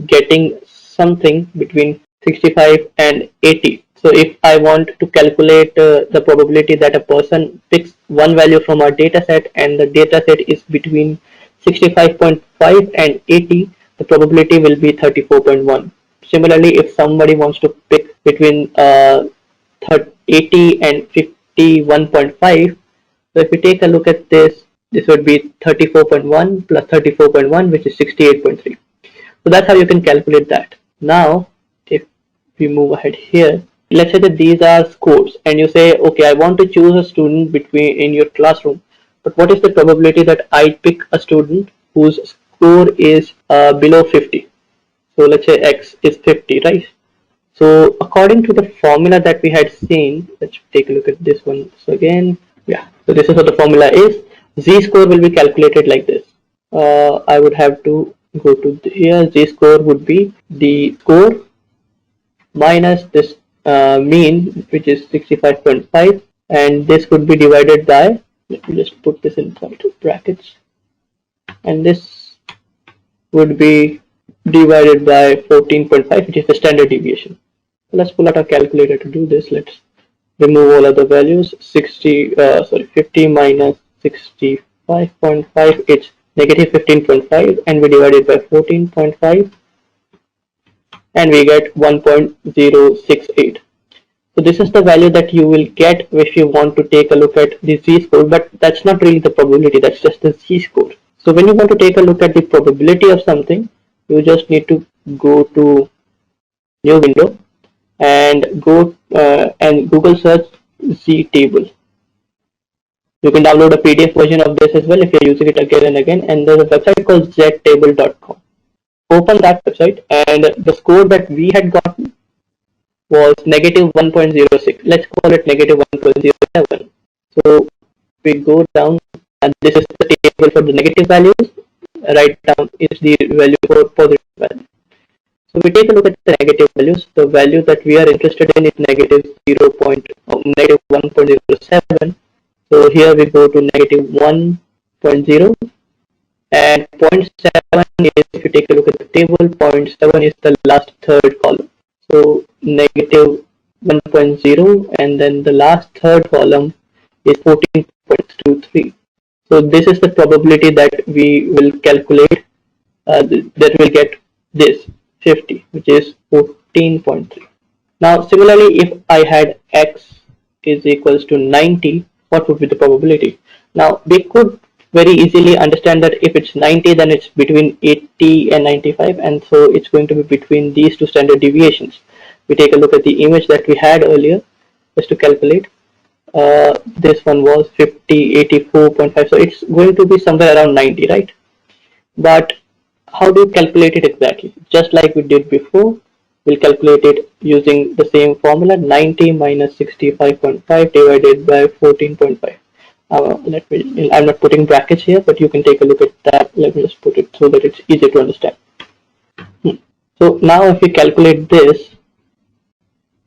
getting something between 65 and 80. So if I want to calculate the probability that a person picks one value from our data set and the data set is between 65.5 and 80, the probability will be 34.1. Similarly, if somebody wants to pick between 80 and 51.5, so if we take a look at this, this would be 34.1 plus 34.1, which is 68.3. So that's how you can calculate that. Now, if we move ahead here, let's say that these are scores, and you say, okay, I want to choose a student in your classroom, but what is the probability that I pick a student whose score is below 50? So let's say x is 50, right? So according to the formula that we had seen, let's take a look at this one. So again, yeah, so this is what the formula is. Z score will be calculated like this. I would have to go to here. Z score would be the score minus this mean, which is 65.5, and this would be divided by, let me just put this inside brackets, and this would be divided by 14.5, which is the standard deviation. So let's pull out our calculator to do this. Let's remove all other values. 50 minus 65.5, it's negative 15.5, and we divide it by 14.5, and we get 1.068. So this is the value that you will get if you want to take a look at the z-score, but that's not really the probability, that's just the z-score. So when you want to take a look at the probability of something, you just need to go to new window and go and Google search z-table. You can download a PDF version of this as well if you're using it again and again, and there's a website called ztable.com. Open that website, and the score that we had gotten was negative 1.06. Let's call it negative 1.07. So we go down, and this is the table for the negative values. Right down is the value for positive value. So we take a look at the negative values. The value that we are interested in is negative 1.07. So here we go to negative 1.0, and 0.7 is, if you take a look at the table, 0.7 is the last third column. So negative 1.0, and then the last third column is 14.23. So this is the probability that we will calculate, that will get this 50, which is 14.3. Now similarly, if I had x is equals to 90, what would be the probability? Now we could very easily understand that if it's 90, then it's between 80 and 95, and so it's going to be between these two standard deviations. We take a look at the image that we had earlier just to calculate. This one was 50, 84.5, so it's going to be somewhere around 90, right? But how do you calculate it exactly? Just like we did before, we'll calculate it using the same formula, 90 minus 65.5 divided by 14.5. I'm not putting brackets here, but you can take a look at that. Let me just put it so that it's easy to understand. So now if we calculate this,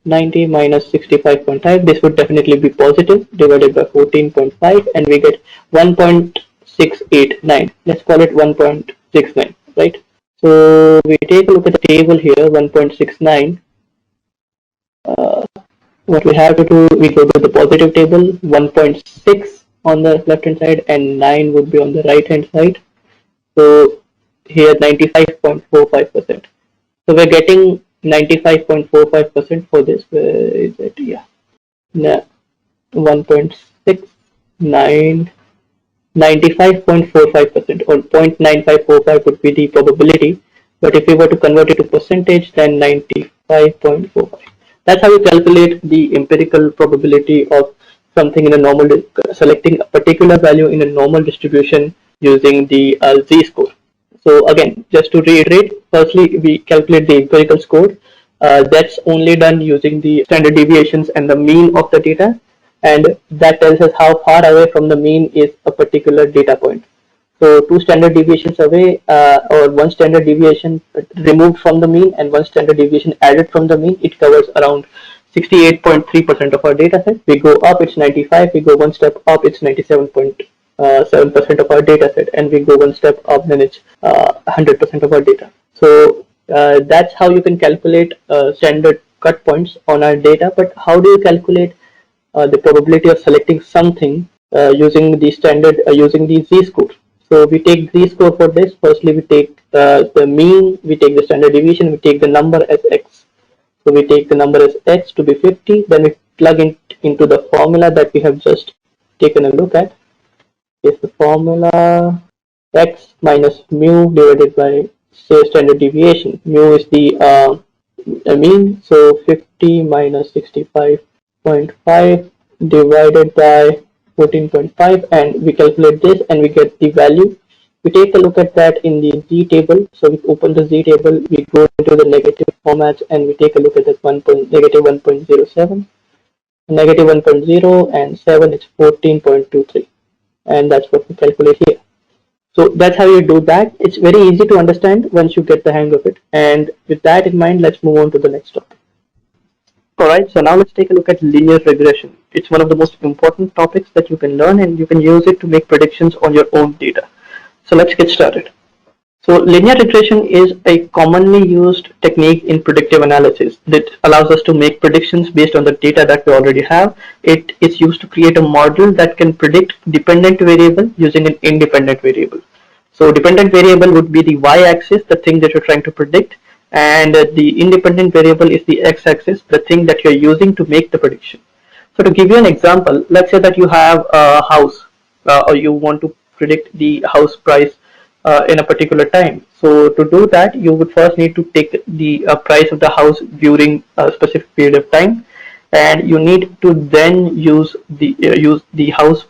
90 minus 65.5, this would definitely be positive, divided by 14.5, and we get 1.689. Let's call it 1.69, right? So we take a look at the table here, 1.69. What we have to do, we go to the positive table, 1.6 on the left hand side and 9 would be on the right hand side. So here 95.45%. So we're getting 95.45% for this. Where is it? Yeah. 1.69, 95.45%, or 0.9545 would be the probability. But if we were to convert it to percentage, then 95.45. That's how you calculate the empirical probability of something in a normal, selecting a particular value in a normal distribution using the z-score. So again, just to reiterate, firstly we calculate the empirical score. That's only done using the standard deviations and the mean of the data, and that tells us how far away from the mean is a particular data point. So 2 standard deviations away, or 1 standard deviation removed from the mean and 1 standard deviation added from the mean, it covers around 68.3% of our data set. We go up, it's 95. We go 1 step up, it's 97.7% of our data set, and we go 1 step up, then it's 100% of our data. So that's how you can calculate standard cut points on our data. But how do you calculate the probability of selecting something using the standard, using the z-score? So we take z-score for this. Firstly, we take the mean, we take the standard deviation, we take the number as x. So we take the number as x to be 50, then we plug it into the formula that we have just taken a look at. Is the formula x minus mu divided by, say, standard deviation. Mu is the mean, so 50 minus 65.5 divided by 14.5, and we calculate this and we get the value We take a look at that in the Z table. So we open the Z table, we go into the negative formats, and we take a look at that negative 1.07, negative 1.0, and 7 is 14.23. And that's what we calculate here. So that's how you do that. It's very easy to understand once you get the hang of it. And with that in mind, let's move on to the next topic. Alright, so now let's take a look at linear regression. It's one of the most important topics that you can learn, and you can use it to make predictions on your own data. So let's get started. So linear regression is a commonly used technique in predictive analysis that allows us to make predictions based on the data that we already have. It is used to create a model that can predict dependent variable using an independent variable. So dependent variable would be the y-axis, the thing that you're trying to predict, and the independent variable is the x-axis, the thing that you're using to make the prediction. So to give you an example, let's say that you have a house or you want to predict the house price in a particular time. So to do that, you would first need to take the price of the house during a specific period of time, and you need to then use the house.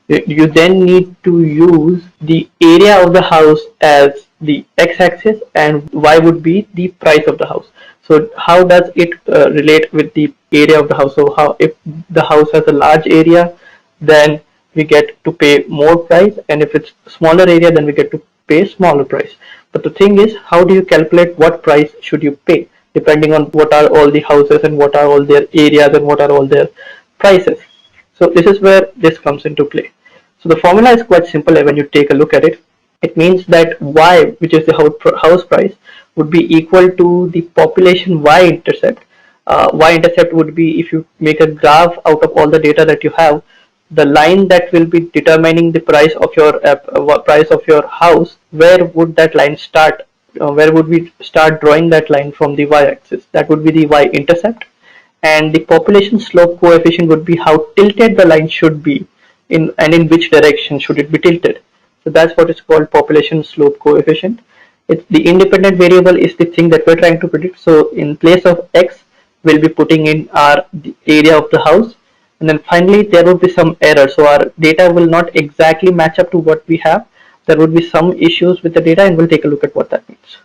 You then need to use the area of the house as the x-axis, and y would be the price of the house. So how does it relate with the area of the house? So how, if the house has a large area, then we get to pay more price, and if it's smaller area, then we get to pay smaller price. But the thing is, how do you calculate what price should you pay depending on what are all the houses and what are all their areas and what are all their prices? So this is where this comes into play. So the formula is quite simple when you take a look at it. It means that y, which is the house price, would be equal to the population y-intercept. Y-intercept would be, if you make a graph out of all the data that you have, the line that will be determining the price of your house, where would that line start? Where would we start drawing that line from the y-axis? That would be the y-intercept, and the population slope coefficient would be how tilted the line should be, in which direction should it be tilted. So that's what is called population slope coefficient. It's the independent variable is the thing that we're trying to predict. So in place of x, we'll be putting in the area of the house, and then finally there would be some error. So our data will not exactly match up to what we have. There would be some issues with the data, and we'll take a look at what that means.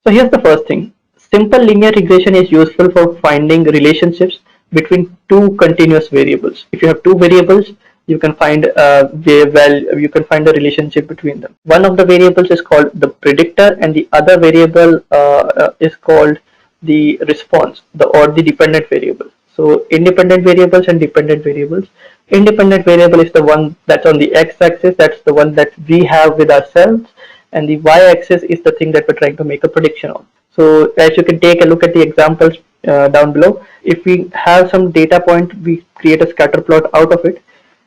So here's the first thing. Simple linear regression is useful for finding relationships between two continuous variables. If you have two variables, you can find a relationship between them. One of the variables is called the predictor, and the other variable is called the response, or the dependent variable. So independent variables and dependent variables. Independent variable is the one that's on the x-axis, that's the one that we have with ourselves, and the y-axis is the thing that we're trying to make a prediction on. So as you can take a look at the examples down below, if we have some data point, we create a scatter plot out of it,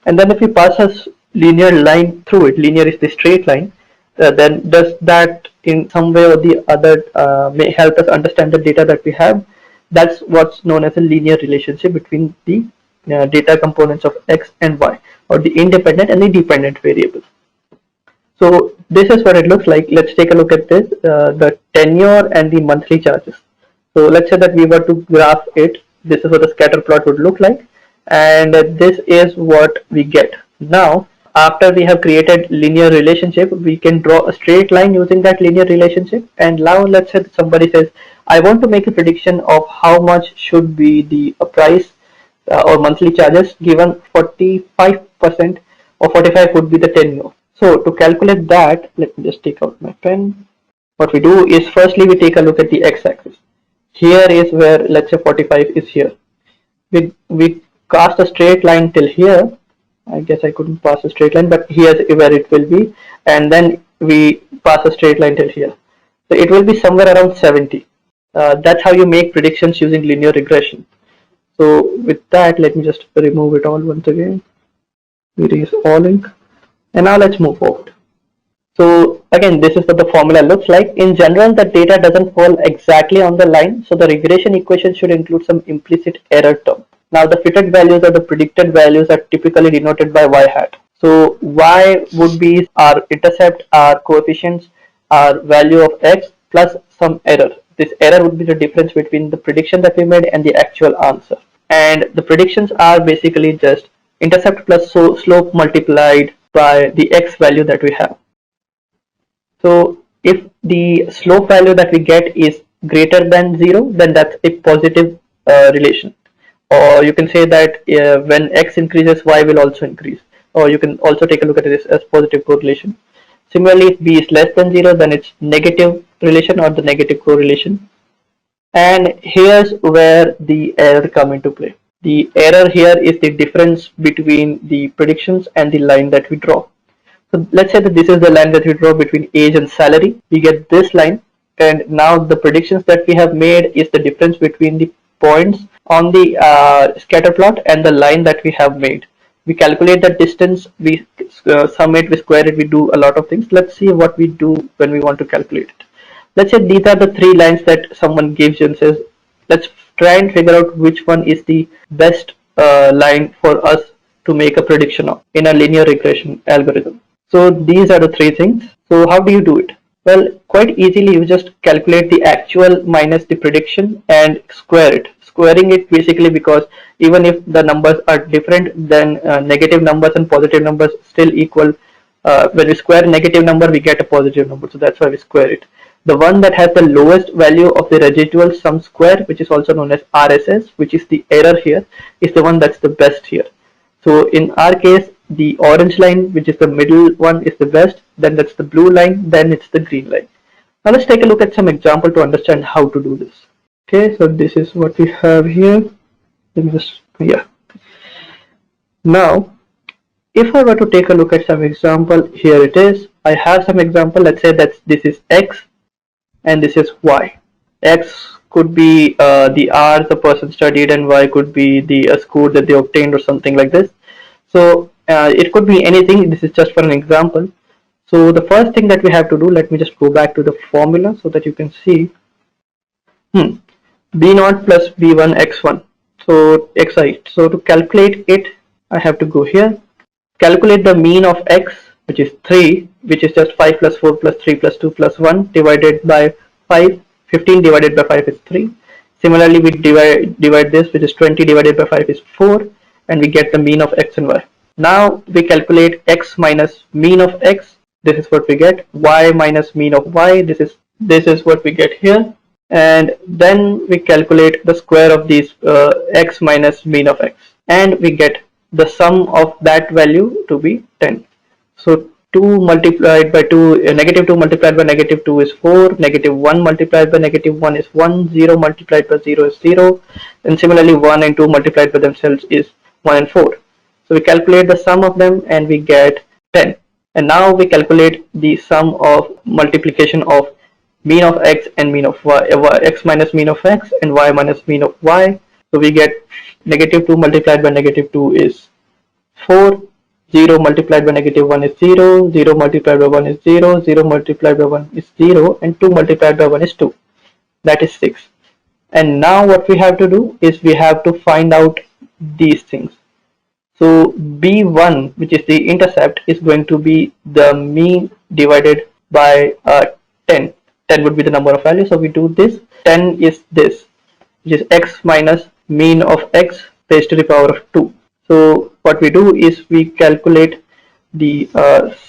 and then if we pass a linear line through it, linear is the straight line, then does that in some way or the other may help us understand the data that we have. That's what's known as a linear relationship between the data components of x and y, or the independent and the dependent variables. So this is what it looks like. Let's take a look at this, the tenure and the monthly charges. So let's say that we were to graph it. This is what the scatter plot would look like, and this is what we get. Now, after we have created linear relationship, we can draw a straight line using that linear relationship. And now let's say somebody says, I want to make a prediction of how much should be the price or monthly charges, given 45% or 45 would be the tenure. So to calculate that, let me just take out my pen. What we do is, firstly we take a look at the x-axis. Here is where, let's say 45 is here. We cast a straight line till here. I guess I couldn't pass a straight line, but here's where it will be, and then we pass a straight line till here. So it will be somewhere around 70. That's how you make predictions using linear regression. So with that, let me just remove it all once again. Erase all ink. And now let's move forward. So again, this is what the formula looks like. In general, the data doesn't fall exactly on the line, so the regression equation should include some implicit error term. Now the fitted values or the predicted values are typically denoted by y hat. So y would be our intercept, our coefficients, our value of x plus some error. This error would be the difference between the prediction that we made and the actual answer. And the predictions are basically just intercept plus slope multiplied by the x value that we have. So if the slope value that we get is greater than 0, then that's a positive relation. Or you can say that when x increases, y will also increase. Or you can also take a look at this as positive correlation. Similarly, if b is less than 0, then it's negative relation or the negative correlation. And here's where the error come into play. The error here is the difference between the predictions and the line that we draw. So let's say that this is the line that we draw between age and salary. We get this line, and now the predictions that we have made is the difference between the points on the scatter plot and the line that we have made. We calculate the distance, we sum it, we square it, we do a lot of things. Let's see what we do when we want to calculate it. Let's say these are the three lines that someone gives you and says, let's try and figure out which one is the best line for us to make a prediction of in a linear regression algorithm. So these are the three things. So how do you do it? Well, quite easily, you just calculate the actual minus the prediction and square it. Squaring it basically because even if the numbers are different, then negative numbers and positive numbers still equal. When we square a negative number, we get a positive number. So that's why we square it. The one that has the lowest value of the residual sum square, which is also known as RSS, which is the error here, is the one that's the best here. So in our case, the orange line, which is the middle one, is the best. Then that's the blue line. Then it's the green line. Now let's take a look at some example to understand how to do this. Okay, so this is what we have here. Let me just, yeah. Now, if I were to take a look at some example, here it is. I have some example. Let's say that this is X and this is Y. X could be the hours the person studied, and Y could be the score that they obtained or something like this. So it could be anything. This is just for an example. So the first thing that we have to do, let me just go back to the formula so that you can see. B0 plus B1 X1. So Xi. So to calculate it, I have to go here. Calculate the mean of X, which is 3, which is just 5 plus 4 plus 3 plus 2 plus 1 divided by 5. 15 divided by 5 is 3. Similarly, we divide this, which is 20 divided by 5 is 4, and we get the mean of X and Y. Now we calculate X minus mean of X. This is what we get. Y minus mean of Y. This is what we get here. And then we calculate the square of these X minus mean of X, and we get the sum of that value to be 10. So 2 multiplied by 2, negative 2 multiplied by negative 2 is 4, negative 1 multiplied by negative 1 is 1, 0 multiplied by 0 is 0, and similarly 1 and 2 multiplied by themselves is 1 and 4. So we calculate the sum of them and we get 10. And now we calculate the sum of multiplication of mean of X and mean of Y, X minus mean of X and Y minus mean of Y. So we get negative 2 multiplied by negative 2 is 4, 0 multiplied by negative 1 is 0, 0 multiplied by 1 is 0, 0 multiplied by 1 is 0, and 2 multiplied by 1 is 2. That is 6. And now what we have to do is we have to find out these things. So B1, which is the intercept, is going to be the mean divided by 10. 10 would be the number of values. So we do this. 10 is this, which is X minus mean of X raised to the power of 2. So what we do is we calculate the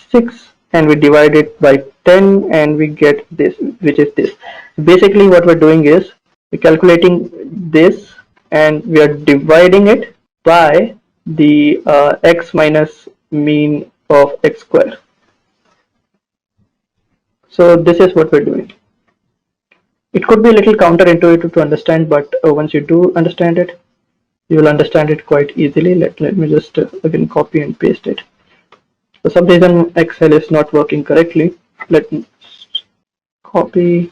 6 and we divide it by 10 and we get this, which is this. Basically what we're doing is we're calculating this and we are dividing it by the X minus mean of X square. So this is what we're doing. It could be a little counterintuitive to understand, but once you do understand it, you will understand it quite easily. Let me just again copy and paste it. For some reason Excel is not working correctly. Let me copy,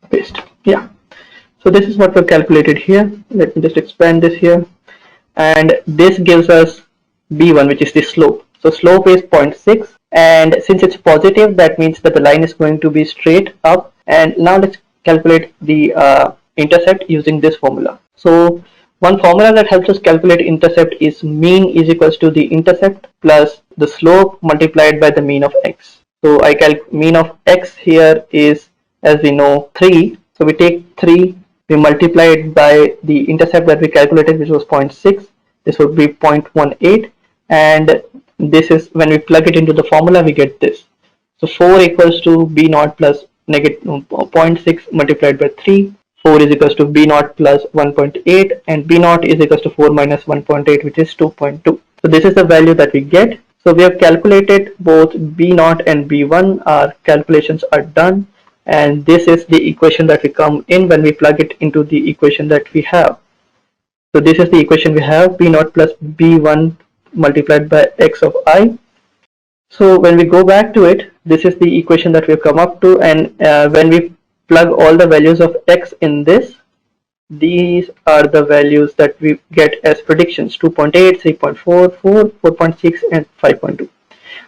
paste. Yeah. So this is what we've calculated here. Let me just expand this here. And this gives us B1, which is the slope. So slope is 0.6. And since it's positive, that means that the line is going to be straight up. And now let's calculate the intercept using this formula. So one formula that helps us calculate intercept is mean is equals to the intercept plus the slope multiplied by the mean of X. So I calculate mean of X here is, as we know, 3. So we take 3, we multiply it by the intercept that we calculated, which was 0.6. This would be 0.18, and This is when we plug it into the formula, we get this. So 4 equals to b naught plus negative zero point 0.6 multiplied by 3. 4 is equals to b naught plus 1.8, and b naught is equals to 4 minus 1.8, which is 2.2. So this is the value that we get. So we have calculated both b naught and b1. Our calculations are done, and this is the equation that we come in when we plug it into the equation that we have. So this is the equation we have, b naught plus b1 multiplied by x of I. So when we go back to it, this is the equation that we've come up to, and when we plug all the values of x in this, these are the values that we get as predictions: 2.8, 3.4, 4, 4.6, and 5.2.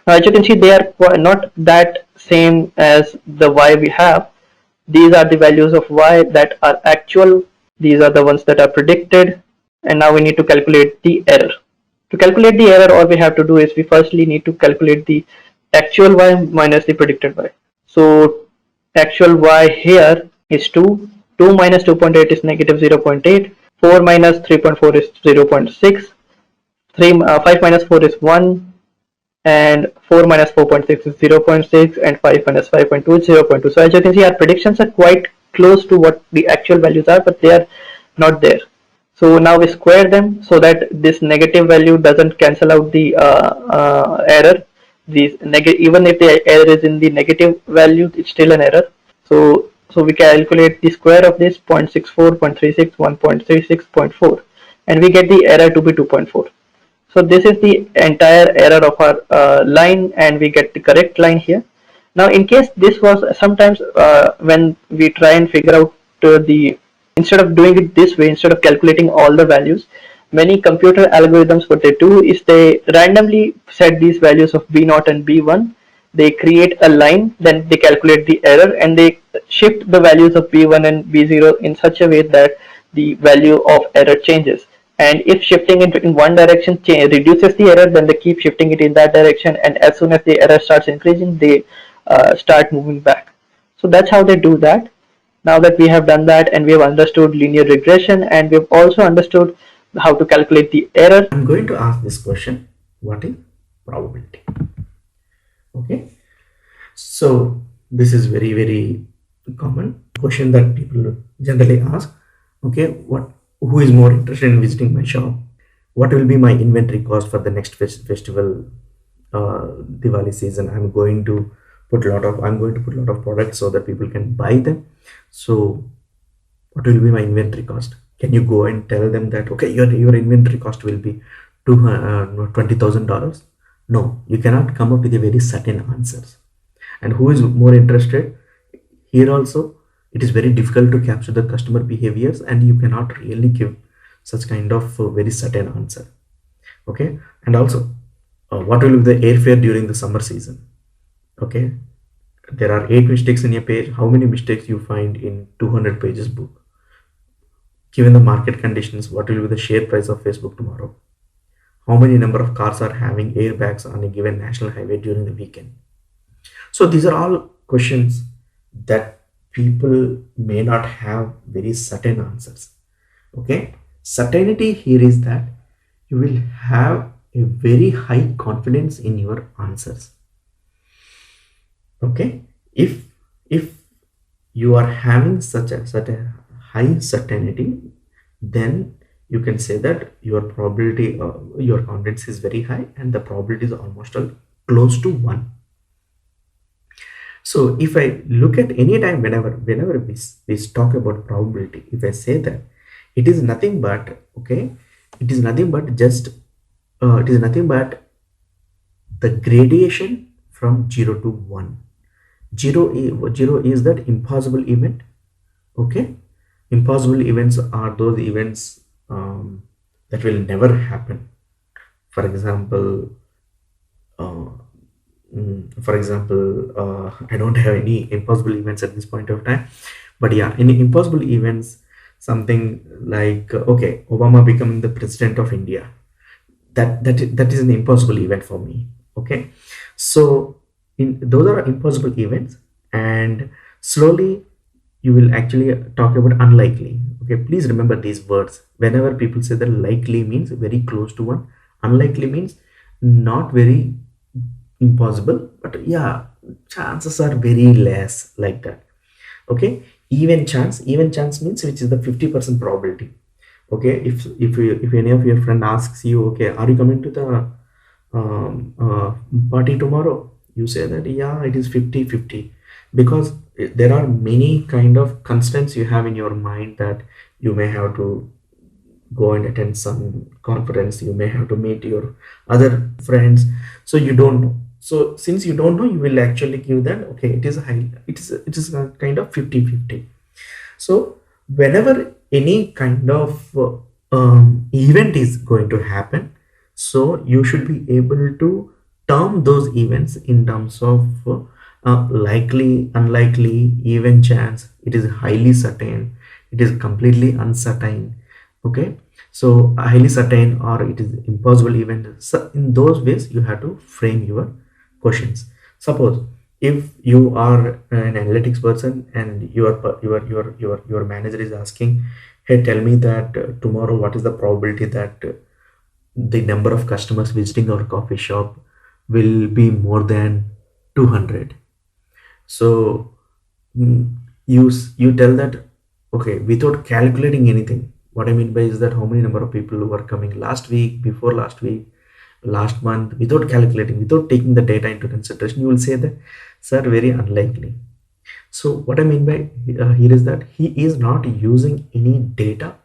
Now, as you can see, they are not that same as the y we have. These are the values of y that are actual. These are the ones that are predicted. And now we need to calculate the error. To calculate the error, all we have to do is we firstly need to calculate the actual y minus the predicted y. So actual y here is 2. 2 minus 2.8 is negative 0.8. 4 minus 3.4 is 0.6. 5 minus 4 is 1. And 4 minus 4.6 is 0.6, and 5 minus 5.2 is 0.2. So as you can see, our predictions are quite close to what the actual values are, but they are not there. So now we square them so that this negative value doesn't cancel out the error. Even if the error is in the negative value, it's still an error. So we calculate the square of this 0.64, 0.36, 1.36, 0.4, and we get the error to be 2.4. So this is the entire error of our line, and we get the correct line here. Now, in case this was sometimes when we try and figure out instead of doing it this way, instead of calculating all the values, many computer algorithms, what they do is they randomly set these values of b0 and b1. They create a line, then they calculate the error, and they shift the values of b1 and b0 in such a way that the value of error changes. And if shifting it in one direction reduces the error, then they keep shifting it in that direction, and as soon as the error starts increasing, they start moving back. So that's how they do that. Now that we have done that, and we have understood linear regression, and we have also understood how to calculate the error, I'm going to ask this question: what is probability? Okay, so this is very common question that people generally ask. Okay, who is more interested in visiting my shop? What will be my inventory cost for the next festival, Diwali season? I'm going to put a lot of products so that people can buy them. So what will be my inventory cost? Can you go and tell them that, okay, your inventory cost will be $20,000? No, you cannot come up with a very certain answers. And who is more interested? Here also, it is very difficult to capture the customer behaviors, and you cannot really give such kind of very certain answer. Okay, and also, what will be the airfare during the summer season? Okay, there are 8 mistakes in a page. How many mistakes you find in 200 pages book? Given the market conditions, what will be the share price of Facebook tomorrow? How many number of cars are having airbags on a given national highway during the weekend? So these are all questions that people may not have very certain answers. Okay, certainty here is that you will have a very high confidence in your answers. Okay, if you are having such a high certainty, then you can say that your probability, your confidence is very high, and the probability is almost close to 1. So if I look at any time, whenever we talk about probability, if I say that it is nothing but, okay, it is nothing but just it is nothing but the gradation from 0 to 1. 0 is that impossible event. Okay, impossible events are those events that will never happen. For example, I don't have any impossible events at this point of time, but yeah, in impossible events, something like okay, Obama becoming the president of India, that is an impossible event for me. Okay, so those are impossible events, and slowly you will actually talk about unlikely. Okay, please remember these words. Whenever people say that likely means very close to 1, unlikely means Not very impossible, but yeah, chances are very less like that. Okay, even chance means which is the 50% probability. Okay, if any of your friend asks you, okay, are you coming to the party tomorrow, you say that yeah, it is 50-50, because there are many kind of constraints you have in your mind, that you may have to go and attend some conference, you may have to meet your other friends, so you don't know. So since you don't know, you will actually give that, okay, it is high, it is a kind of 50-50. So whenever any kind of event is going to happen, so you should be able to term those events in terms of likely, unlikely, even chance, it is highly certain, it is completely uncertain. Okay, so highly certain or it is impossible event. So in those ways you have to frame your questions. Suppose if you are an analytics person and your manager is asking, hey, tell me that tomorrow what is the probability that the number of customers visiting our coffee shop will be more than 200. So you tell that, okay, without calculating anything. What I mean by is that how many number of people who were coming last week, before last week, last month, without calculating, without taking the data into consideration, you will say that, sir, very unlikely. So what I mean by here is that he is not using any data.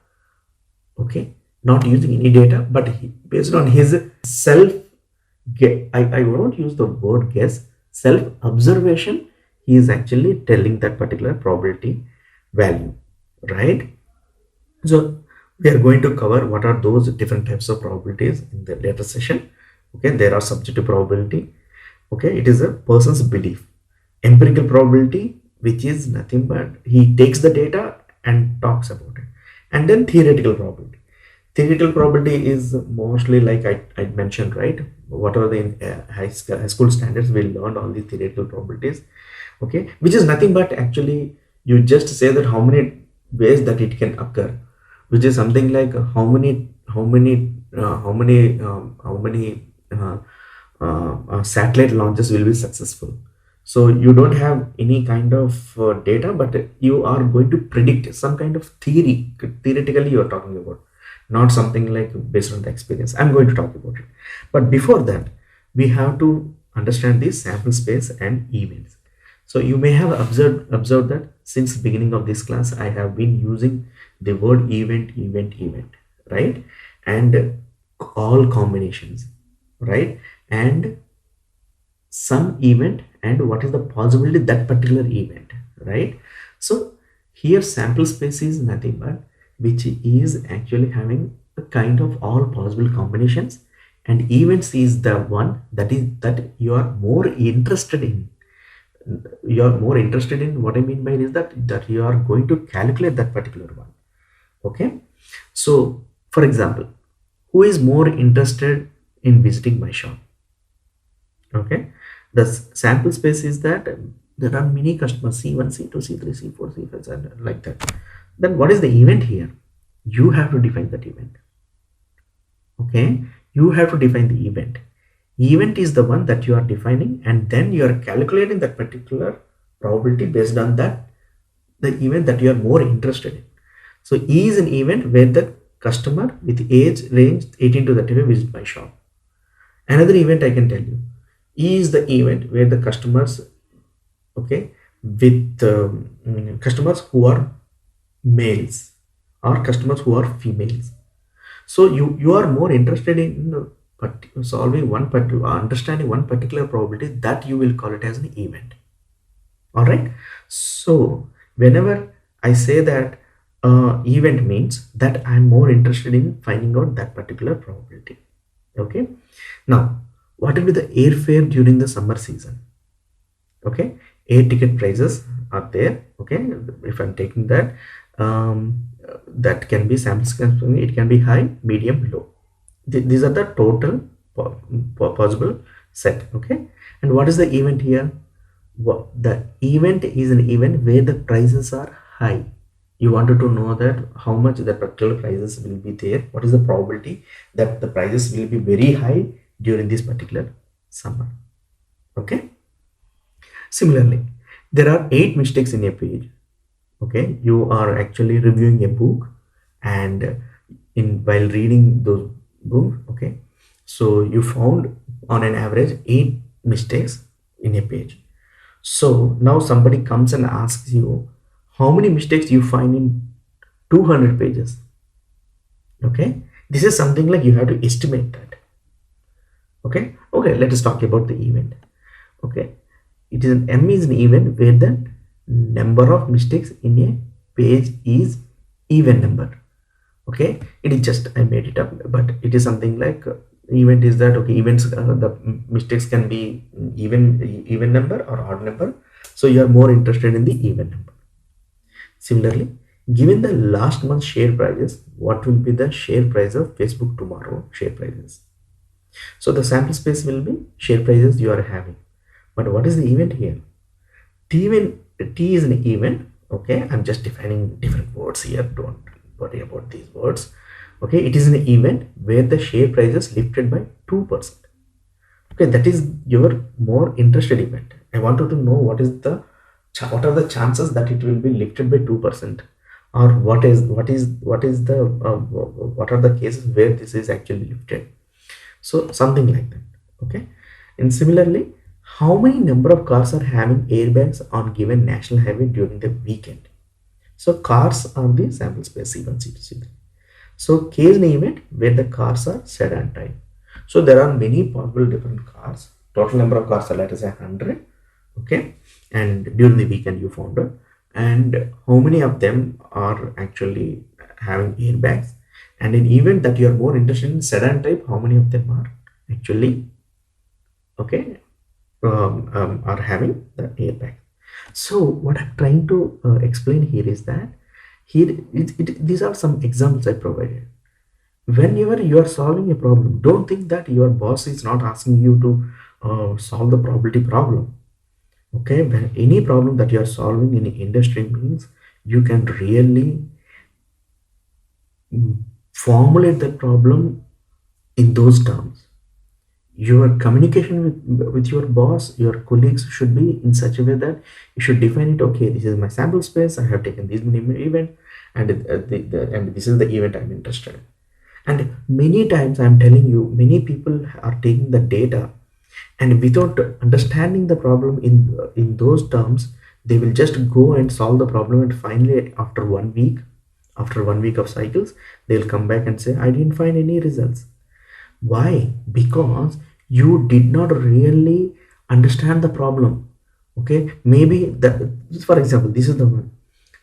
Okay, not using any data, but based on his self I won't use the word guess, self observation, he is actually telling that particular probability value, right? So we are going to cover what are those different types of probabilities in the later session. Okay, there are subjective probability. Okay, it is a person's belief. Empirical probability, which is nothing but he takes the data and talks about it. And then theoretical probability. Theoretical probability is mostly like I mentioned, right? What are the high school standards? We learned all the theoretical probabilities. Okay, which is nothing but actually you just say that how many ways that it can occur, which is something like how many satellite launches will be successful. So you don't have any kind of data, but you are going to predict some kind of theory. Theoretically you are talking about, not something like based on the experience. I'm going to talk about it, but before that we have to understand the sample space and events. So you may have observed that since the beginning of this class I have been using the word event, right? And all combinations, right? And some event and what is the possibility that particular event, right? So here sample space is nothing but which is actually having a kind of all possible combinations, and events is the one that you are more interested in. You are more interested in, what I mean by is that you are going to calculate that particular one. Okay, so for example, who is more interested in visiting my shop? Okay, the sample space is that there are many customers, C1, C2, C3, C4, C5, and like that. Then what is the event here? You have to define that event. Okay, you have to define the event. Event is the one that you are defining, and then you are calculating that particular probability based on that the event that you are more interested in. So E is an event where the customer with age range 18 to 35 visit my shop. Another event I can tell you, E is the event where the customers, okay, with customers who are males or customers who are females. So you are more interested in solving one particular, understanding one particular probability, that you will call it as an event. All right. So whenever I say that event means that I'm more interested in finding out that particular probability. Okay. Now, what will be the airfare during the summer season? Okay, air ticket prices are there. Okay, if I'm taking that, that can be sample, it can be high, medium, low. These are the total possible set. Okay, and what is the event here? The event is an event where the prices are high. You wanted to know that how much the particular prices will be there, what is the probability that the prices will be very high, during this particular summer. Okay. Similarly, there are 8 mistakes in a page. Okay, you are actually reviewing a book, and in while reading those books, okay, so you found on an average 8 mistakes in a page. So now somebody comes and asks you how many mistakes you find in 200 pages. Okay, this is something like you have to estimate that. Okay, let us talk about the event. Okay, it is an M is an event where the number of mistakes in a page is even number. Okay, it is just, I made it up, but it is something like event is that, okay, events, the mistakes can be even number or odd number, so you are more interested in the even number. Similarly, given the last month's share prices, what will be the share price of Facebook tomorrow share prices? So the sample space will be share prices you are having, but what is the event here? T is an event. Okay, I'm just defining different words here, don't worry about these words. Okay, it is an event where the share price is lifted by 2%. Okay, that is your more interested event. I wanted to know what are the chances that it will be lifted by 2%, or what are the cases where this is actually lifted. So something like that. Okay, and similarly, how many number of cars are having airbags on given national highway during the weekend? So cars are the sample space C1, C2, C3. So K is an event where the cars are sedan type. So there are many possible different cars. Total number of cars are, let us say, 100. Okay, and during the weekend you found it. And how many of them are actually having airbags? And in event that you are more interested in sedan type, how many of them are actually, okay, are having the airbag? So what I'm trying to explain here is that these are some examples I provided. Whenever you are solving a problem, don't think that your boss is not asking you to solve the probability problem. Okay, when any problem that you are solving in the industry means you can really formulate the problem in those terms. Your communication with your boss, your colleagues, should be in such a way that you should define it. Okay, this is my sample space, I have taken these many event, and and this is the event I'm interested in. And many times I'm telling you, many people are taking the data, and without understanding the problem in those terms, they will just go and solve the problem, and finally after 1 week, after 1 week of cycles, they'll come back and say, I didn't find any results. Why? Because you did not really understand the problem. Okay, maybe for example, this is the one.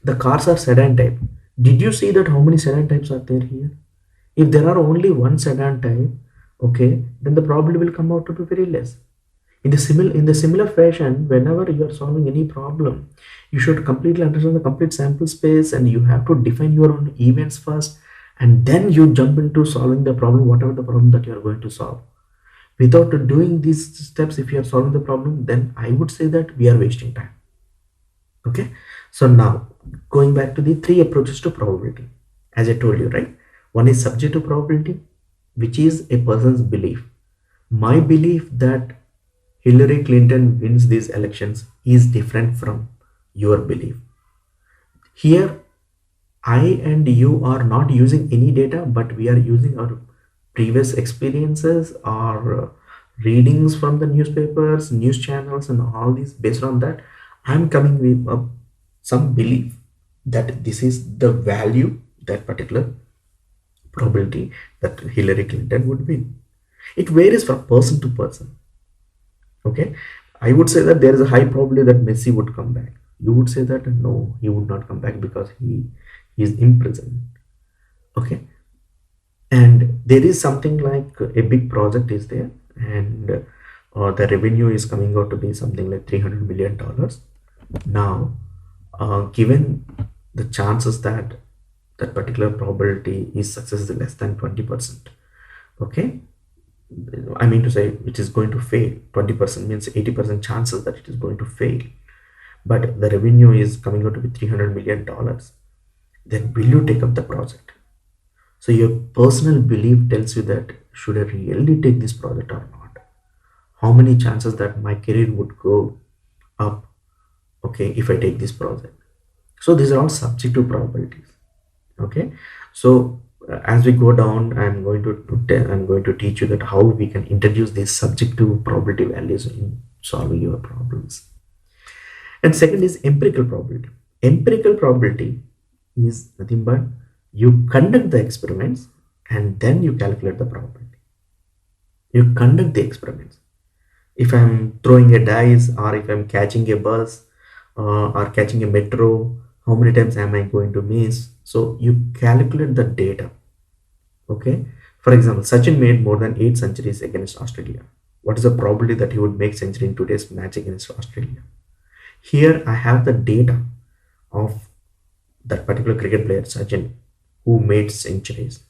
The cars are sedan type. Did you see that how many sedan types are there here? If there are only one sedan type, okay, then the probability will come out to be very less. In the similar fashion, whenever you are solving any problem, you should completely understand the complete sample space, and you have to define your own events first, and then you jump into solving the problem, whatever the problem that you are going to solve. Without doing these steps, if you are solving the problem, then I would say that we are wasting time. Okay, so now going back to the 3 approaches to probability, as I told you, right? One is subjective probability, which is a person's belief. My belief that Hillary Clinton wins these elections is different from your belief. Here, I and you are not using any data, but we are using our previous experiences or readings from the newspapers, news channels, and all these. Based on that, I'm coming with some belief that this is the value, that particular probability that Hillary Clinton would win. It varies from person to person. Okay, I would say that there is a high probability that Messi would come back. You would say that no, he would not come back because he is imprisoned. Okay, and there is something like a big project is there, and the revenue is coming out to be something like $300 million. Now, given the chances that that particular probability is success is less than 20%. Okay, I mean to say it is going to fail. 20% means 80% chances that it is going to fail, but the revenue is coming out to be $300 million. Then will you take up the project? So your personal belief tells you that should I really take this project or not? How many chances that my career would go up, okay, if I take this project? So these are all subjective probabilities. Okay, so as we go down, I'm going to teach you that how we can introduce these subjective probability values in solving your problems. And second is empirical probability. Empirical probability is nothing but you conduct the experiments and then you calculate the probability. You conduct the experiments. If I'm throwing a dice, or if I'm catching a bus, or catching a metro, how many times am I going to miss? So you calculate the data. Okay. For example, Sachin made more than 8 centuries against Australia. What is the probability that he would make century in today's match against Australia? Here I have the data of that particular cricket player Sachin who made centuries.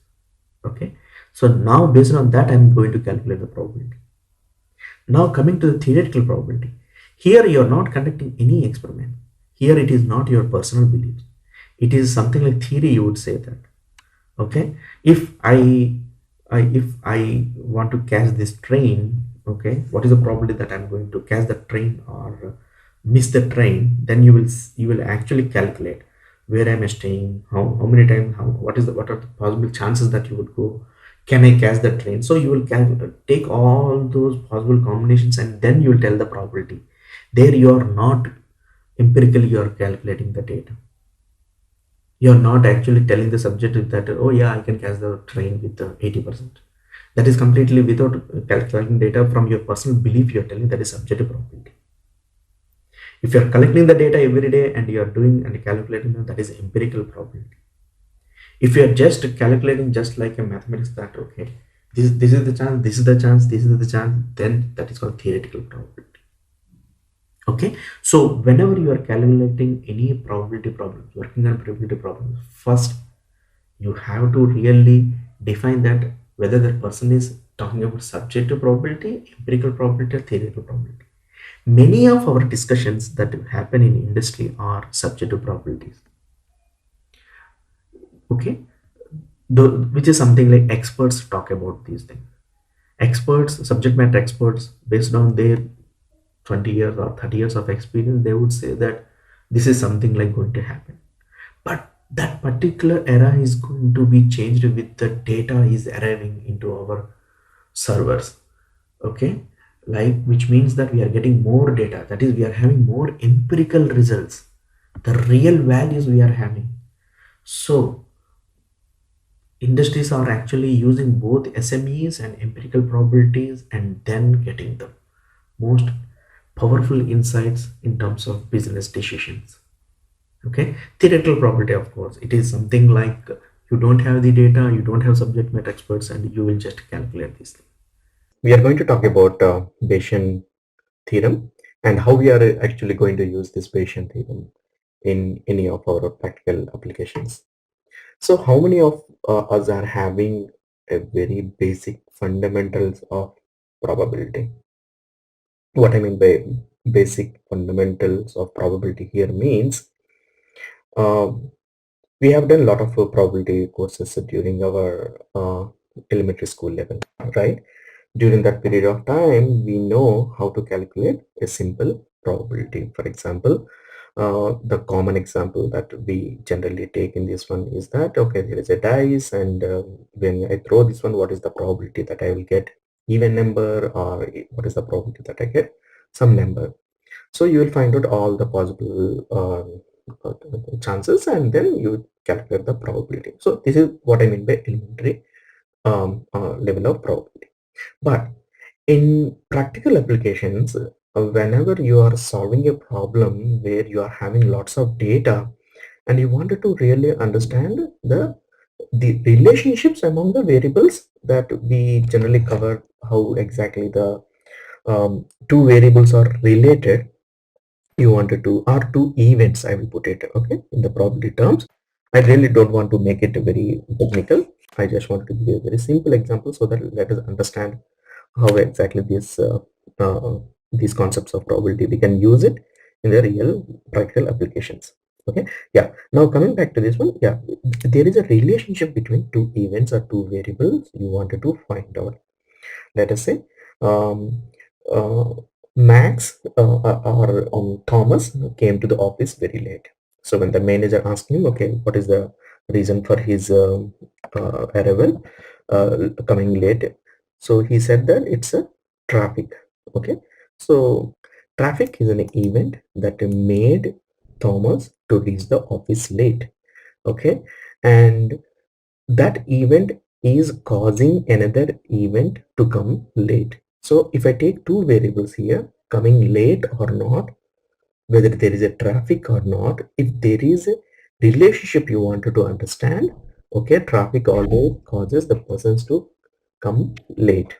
Okay. So now based on that I'm going to calculate the probability. Now coming to the theoretical probability. Here you are not conducting any experiment. Here it is not your personal beliefs. It is something like theory, you would say that. Okay. If I want to catch this train, okay, what is the probability that I'm going to catch the train or miss the train? Then you will actually calculate where am I staying, how many times, how what are the possible chances that you would go, can I catch the train? So you will take all those possible combinations and then you will tell the probability. There you are not empirically, you are calculating the data. You are not actually telling the subject that, oh yeah, I can catch the train with 80%. That is completely without calculating data from your personal belief. You are telling that is subjective probability. If you are collecting the data every day and you are doing and calculating them, that is empirical probability. If you are just calculating just like a mathematics, that okay, this is the chance, this is the chance, this is the chance, then that is called theoretical probability. Okay, so whenever you are calculating any probability problems, working on probability problems, first you have to really define that whether that person is talking about subjective probability, empirical probability, or theoretical probability. Many of our discussions that happen in industry are subjective probabilities. Okay, which is something like experts talk about these things. Experts, subject matter experts, based on their 20 years or 30 years of experience, they would say that this is something like going to happen. But that particular era is going to be changed with the data is arriving into our servers. Okay, like which means that we are getting more data, that is we are having more empirical results, the real values we are having. So industries are actually using both SMEs and empirical probabilities and then getting the most powerful insights in terms of business decisions. Okay, theoretical probability, of course, it is something like you don't have the data, you don't have subject matter experts, and you will just calculate this thing. We are going to talk about Bayesian theorem and how we are actually going to use this Bayesian theorem in any of our practical applications. So how many of us are having a very basic fundamentals of probability? What I mean by basic fundamentals of probability here means um, we have done a lot of probability courses during our elementary school level, right? During that period of time, we know how to calculate a simple probability. For example, the common example that we generally take in this one is that, okay, there is a dice, and when I throw this one, what is the probability that I will get even number, or what is the probability that I get some number? So you will find out all the possible chances, and then you calculate the probability. So this is what I mean by elementary level of probability. But in practical applications, whenever you are solving a problem where you are having lots of data and you wanted to really understand the relationships among the variables that we generally cover, how exactly the two variables are related, you wanted to, or two events, I will put it, okay, in the probability terms. I really don't want to make it very technical. I just want to give a very simple example so that let us understand how exactly uh, these concepts of probability we can use it in the real practical applications. Okay, yeah, now coming back to this one, yeah, there is a relationship between two events or two variables you wanted to find out. Let us say um, uh, Max or Thomas came to the office very late. So when the manager asked him, okay, what is the reason for his arrival coming late? So he said that it's a traffic. Okay, so traffic is an event that made Thomas to reach the office late. Okay, and that event is causing another event to come late. So if I take two variables here, coming late or not, whether there is a traffic or not, if there is a relationship you wanted to understand, okay, traffic always causes the persons to come late.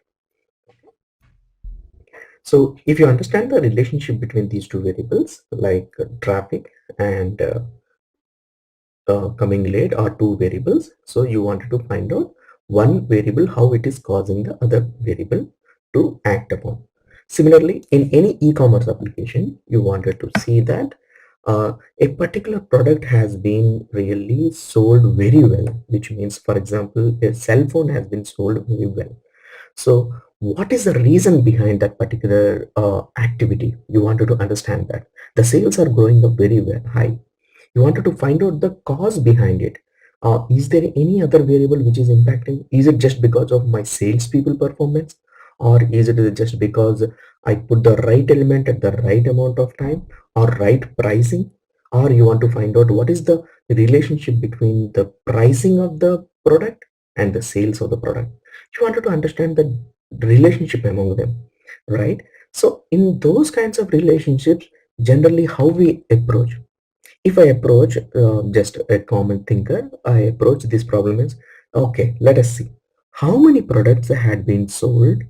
So if you understand the relationship between these two variables, like traffic and coming late are two variables, so you wanted to find out one variable how it is causing the other variable to act upon. Similarly, in any e-commerce application, you wanted to see that a particular product has been really sold very well, which means, for example, a cell phone has been sold very well. So what is the reason behind that particular activity? You wanted to understand that the sales are growing up very well, high. You wanted to find out the cause behind it. Is there any other variable which is impacting? Is it just because of my salespeople performance, or is it just because I put the right element at the right amount of time, or right pricing? Or you want to find out what is the relationship between the pricing of the product and the sales of the product. You wanted to understand the relationship among them, right? So in those kinds of relationships, generally how we approach, if I approach just a common thinker, I approach this problem as, okay, let us see how many products had been sold,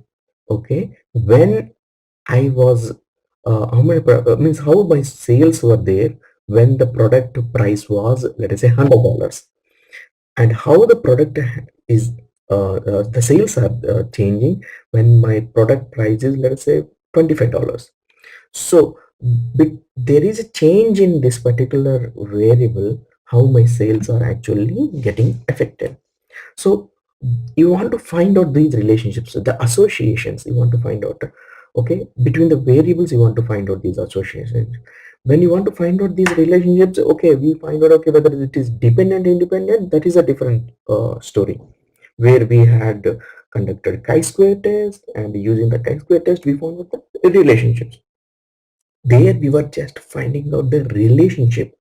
okay, when I was, how many, means how my sales were there when the product price was, let us say, $100, and how the product is, the sales are changing when my product price is, let us say, $25. So there is a change in this particular variable, how my sales are actually getting affected. So you want to find out these relationships, the associations you want to find out, okay, between the variables you want to find out these associations. When you want to find out these relationships, okay, we find out, okay, whether it is dependent, independent, that is a different story, where we had conducted chi-square test, and using the chi-square test we found out the relationships. There we were just finding out the relationship,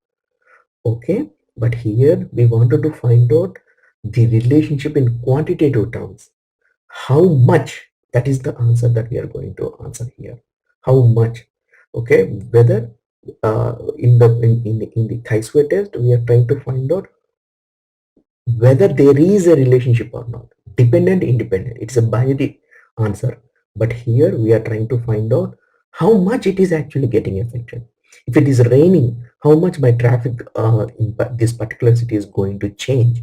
okay, but here we wanted to find out the relationship in quantitative terms. How much? That is the answer that we are going to answer here. How much? Okay, whether in the chi-square test we are trying to find out whether there is a relationship or not, dependent, independent, it's a binary answer. But here we are trying to find out how much it is actually getting affected. If it is raining, how much my traffic in this particular city is going to change.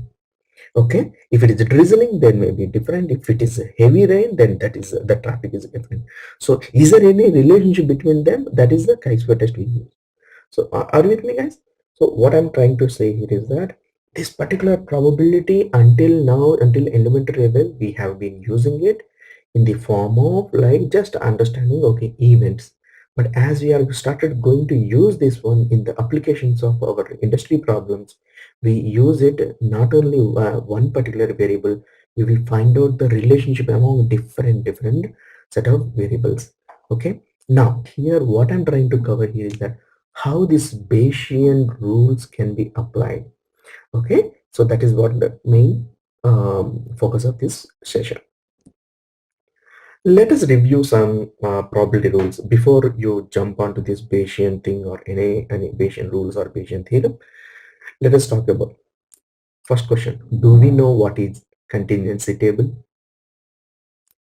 Okay, if it is drizzling, then maybe different. If it is heavy rain, then that is the traffic is different. So is there any relationship between them? That is the chi-square test we use. So are you with me, guys? So what I'm trying to say here is that this particular probability, until now, until elementary level, we have been using it in the form of like just understanding, okay, events. But as we are started going to use this one in the applications of our industry problems, we use it not only one particular variable, we will find out the relationship among different set of variables. Okay, now here what I'm trying to cover here is that how these Bayesian rules can be applied. Okay, so that is what the main focus of this session. Let us review some probability rules before you jump onto this Bayesian thing or any Bayesian rules or Bayesian theorem. Let us talk about first question. Do we know what is contingency table?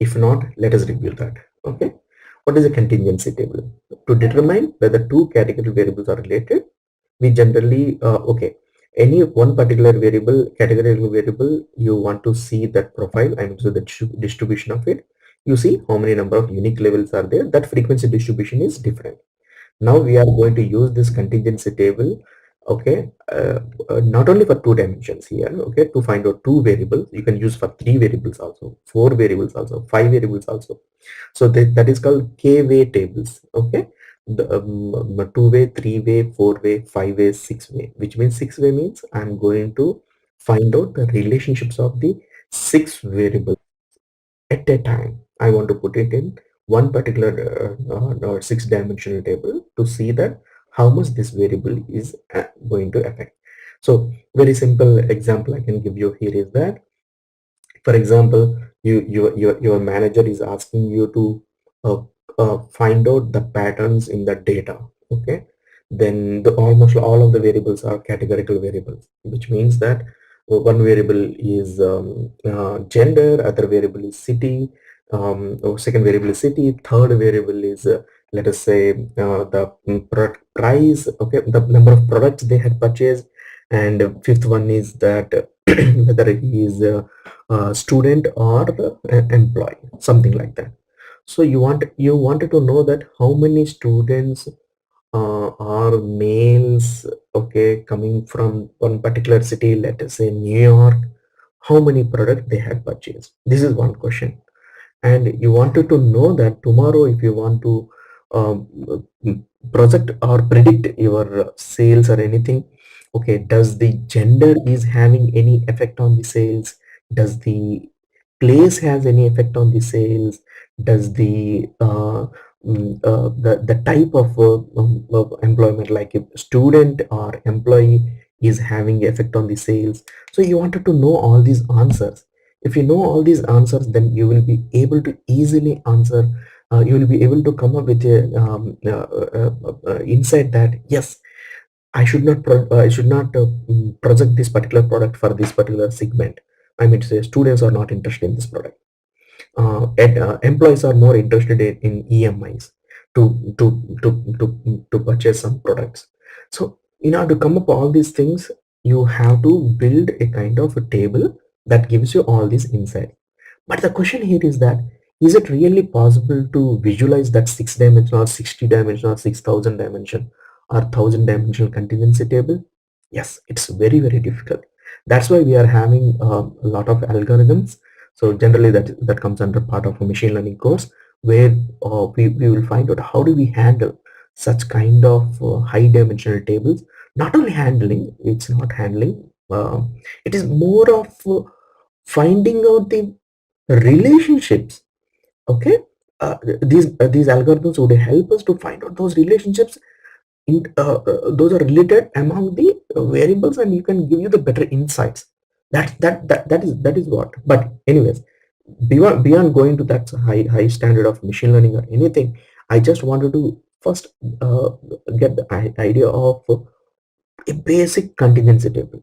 If not, let us review that. Okay, what is a contingency table? To determine whether two category variables are related, we generally okay, any one particular variable, categorical variable, you want to see that profile, and so the distribution of it, you see how many number of unique levels are there, that frequency distribution is different. Now we are going to use this contingency table Okay, not only for two dimensions here. Okay, to find out two variables, you can use for three variables also, four variables also, five variables also. So that is called k-way tables. Okay, the two-way, three-way, four-way, five-way, six-way, which means six-way means I'm going to find out the relationships of the six variables at a time. I want to put it in one particular six-dimensional table to see that how much this variable is going to affect. So very simple example I can give you here is that, for example, your manager is asking you to find out the patterns in the data. Okay, then almost all of the variables are categorical variables, which means that one variable is gender, other variable is city, or second variable is city, third variable is let us say the product price, okay, the number of products they had purchased, and fifth one is that whether he is student or employee, something like that. So you wanted to know that how many students are males, okay, coming from one particular city, let us say New York, how many products they had purchased. This is one question. And you wanted to know that tomorrow if you want to project or predict your sales or anything, okay, does the gender is having any effect on the sales, does the place has any effect on the sales, does the type of employment, like if student or employee is having effect on the sales. So you wanted to know all these answers. If you know all these answers, then you will be able to easily answer, you will be able to come up with a insight that yes, I should not project this particular product for this particular segment. I mean to say students are not interested in this product. Employees are more interested in EMIs to purchase some products. So in order to come up all these things, you have to build a kind of a table that gives you all these insights. But the question here is that, is it really possible to visualize that six dimensional or 60 dimensional or 6,000 dimension or 1,000 dimensional contingency table? Yes, it's very, very difficult. That's why we are having a lot of algorithms. So generally that comes under part of a machine learning course, where we will find out how do we handle such kind of high dimensional tables. Not only handling, it's not handling, it is more of finding out the relationships. Okay, these algorithms would help us to find out those relationships those are related among the variables, and you can give you the better insights. That is what. But anyways, beyond going to that high standard of machine learning or anything, I just wanted to first get the idea of a basic contingency table.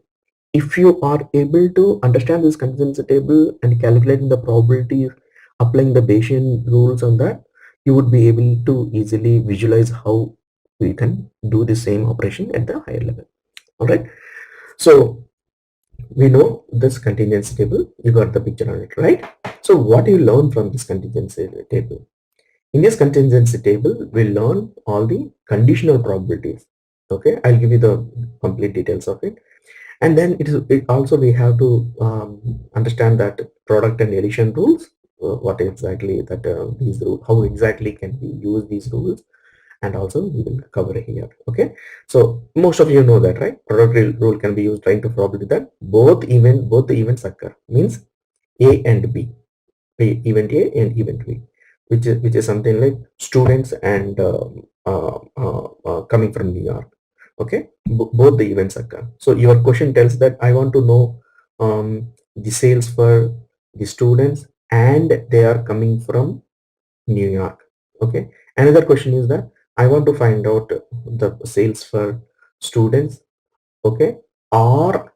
If you are able to understand this contingency table and calculating the probability, applying the Bayesian rules on that, you would be able to easily visualize how we can do the same operation at the higher level. All right. So we know this contingency table. You got the picture on it, right? So what do you learn from this contingency table? In this contingency table, we learn all the conditional probabilities. Okay, I'll give you the complete details of it. And then it also we have to understand that product and addition rules, what exactly that these rules, how exactly can we use these rules, and also we will cover here. Okay, so most of you know that, right? Product rule can be used trying to probability that both the events occur, means A and B, event A and event B, which is something like students and coming from New York. Okay, both the events occur. So your question tells that I want to know the sales for the students and they are coming from New York. Okay, another question is that I want to find out the sales for students, okay, or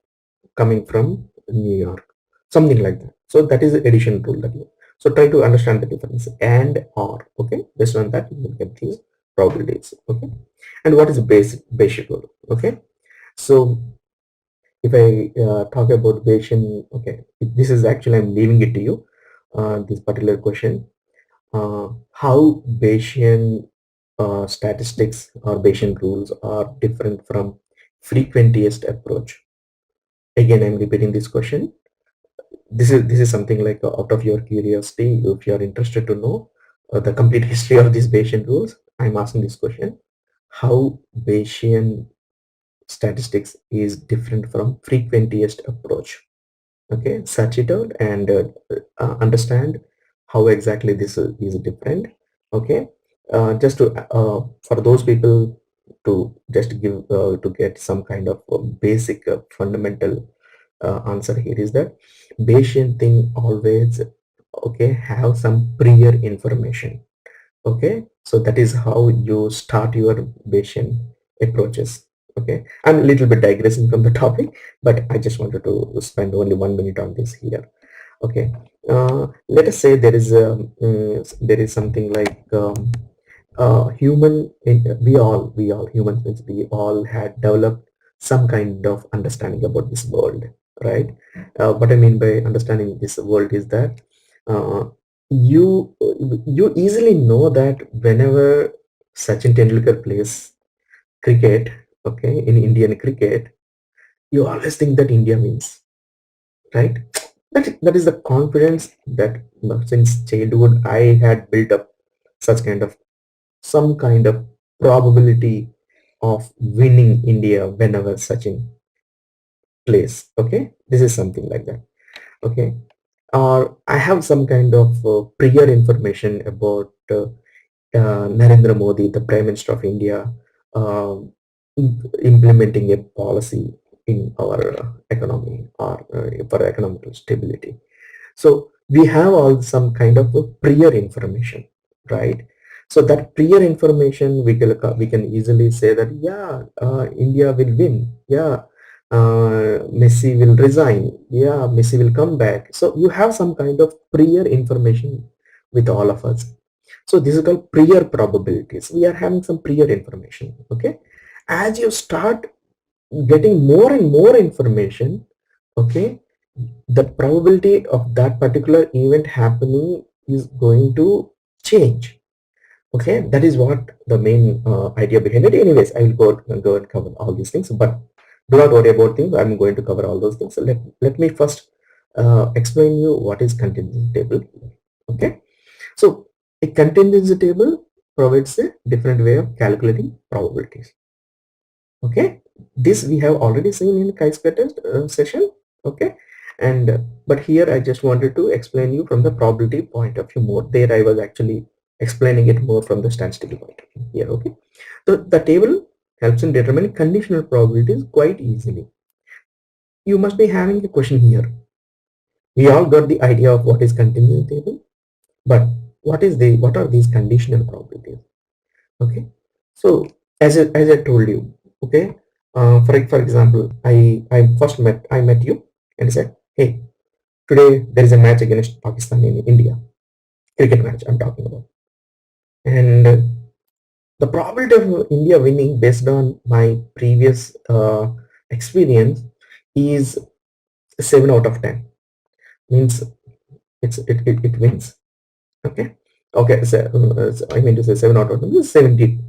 coming from New York, something like that. So that is the addition rule that you. So try to understand the difference and or. Okay, based on that you will get these probabilities. Okay, and what is the basic rule? Okay, so if I talk about Bayesian, okay, this is actually I'm leaving it to you. This particular question, how Bayesian statistics or Bayesian rules are different from frequentiest approach? Again, I'm repeating this question. This is something like out of your curiosity. If you are interested to know the complete history of these Bayesian rules, I'm asking this question: how Bayesian statistics is different from frequentiest approach? Okay, search it out and understand how exactly this is different. Okay, just to for those people to just give to get some kind of basic fundamental answer here is that Bayesian thing always, okay, have some prior information. Okay, so that is how you start your Bayesian approaches. Okay, I'm a little bit digressing from the topic, but I just wanted to spend only 1 minute on this here. Okay, let us say there is something like we all humans means we all had developed some kind of understanding about this world, right? What I mean by understanding this world is that uh, you you easily know that whenever Sachin Tendulkar plays cricket, okay, in Indian cricket, you always think that India wins, right? That is the confidence that since childhood I had built up, such kind of some kind of probability of winning India whenever Sachin plays. Okay, this is something like that. Okay, or I have some kind of prior information about Narendra Modi, the Prime Minister of India, implementing a policy in our economy or for economic stability. So we have all some kind of a prior information, right? So that prior information we can easily say that yeah, India will win. Yeah, Messi will resign. Yeah, Messi will come back. So you have some kind of prior information with all of us. So this is called prior probabilities. We are having some prior information. Okay, as you start getting more and more information, okay, the probability of that particular event happening is going to change. Okay, that is what the main idea behind it. Anyways, I will go and cover all these things, but do not worry about things. I'm going to cover all those things. So let me first explain you what is contingency table. Okay, so a contingency table provides a different way of calculating probabilities. Okay, this we have already seen in chi-square session. Okay, and but here I just wanted to explain you from the probability point of view more. There I was actually explaining it more from the statistical point of view here. Okay, so the table helps in determining conditional probabilities quite easily. You must be having a question here. We all got the idea of what is contingency table, but what are these conditional probabilities? Okay, so as I told you, okay, for example, I met you and said, hey, today there is a match against Pakistan in India, cricket match I'm talking about, and the probability of India winning based on my previous experience is 7 out of 10, means it wins. Okay, okay, so I mean to say 7 out of 10 is 70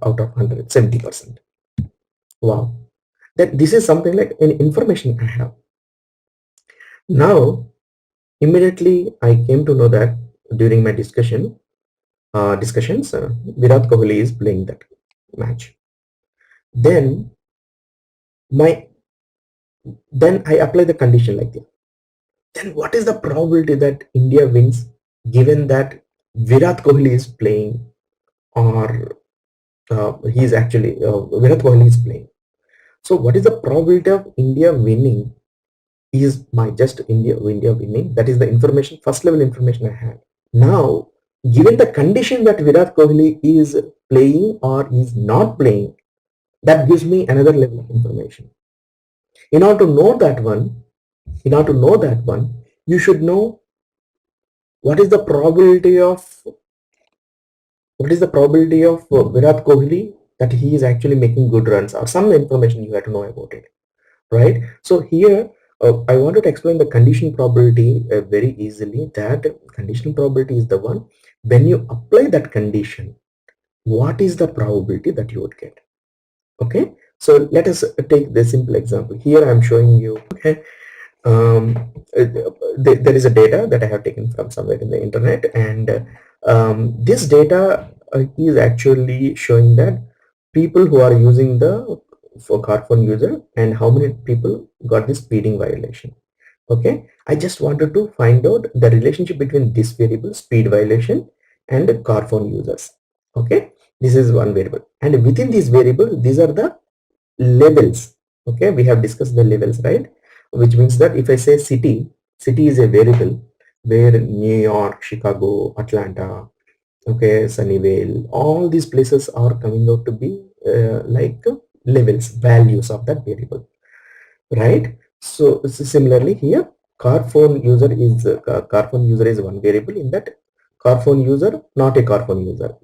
out of 100, 70%. Wow, that this is something like an information I have. Now, immediately I came to know that during my discussions, Virat Kohli is playing that match. Then my then I apply the condition like this. Then what is the probability that India wins given that Virat Kohli is playing, or he is actually Virat Kohli is playing? So what is the probability of India winning is my just India winning. That is the information, first level information I had. Now, given the condition that Virat Kohli is playing or is not playing, that gives me another level of information. In order to know that one, you should know what is the probability of Virat Kohli that he is actually making good runs, or some information you have to know about it, right? So here I wanted to explain the condition probability very easily. That condition probability is the one when you apply that condition, what is the probability that you would get? Okay, So let us take the simple example. Here I am showing you, okay, there is a data that I have taken from somewhere in the internet, and this data is actually showing that people who are using the for car phone user and how many people got this speeding violation. Okay, I just wanted to find out the relationship between this variable speed violation and the car phone users. Okay, this is one variable, and within this variable these are the levels. Okay, we have discussed the levels, right? Which means that if I say city is a variable where New York, Chicago, Atlanta, okay, Sunnyvale, all these places are coming out to be like levels, values of that variable, right? So similarly here, car phone user is one variable. In that, car phone user, not a car phone user,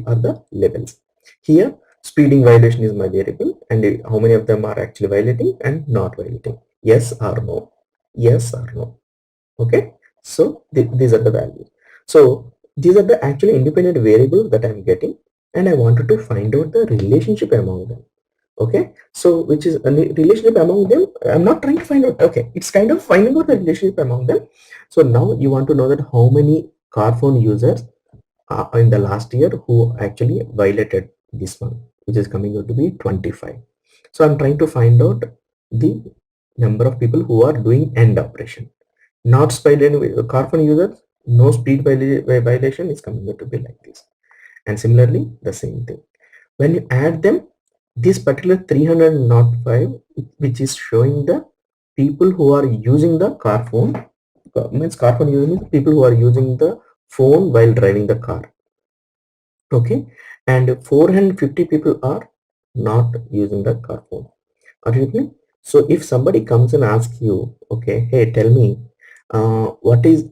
are the levels. Here, speeding violation is my variable, and how many of them are actually violating and not violating, yes or no, yes or no. Okay, so these are the values. So these are the actually independent variables that I'm getting, and I wanted to find out the relationship among them. Okay, so which is a relationship among them. I'm not trying to find out, okay, it's kind of finding out the relationship among them. So now you want to know that how many car phone users in the last year who actually violated this one, which is coming out to be 25. So I'm trying to find out the number of people who are doing end operation, not speed car phone users. No speed violation is coming out to be like this. And similarly the same thing, when you add them, this particular 305, which is showing the people who are using the car phone, means car phone users means people who are using the phone while driving the car. Okay, and 450 people are not using the car phone. Are you with me? So if somebody comes and asks you, okay, hey, tell me, what is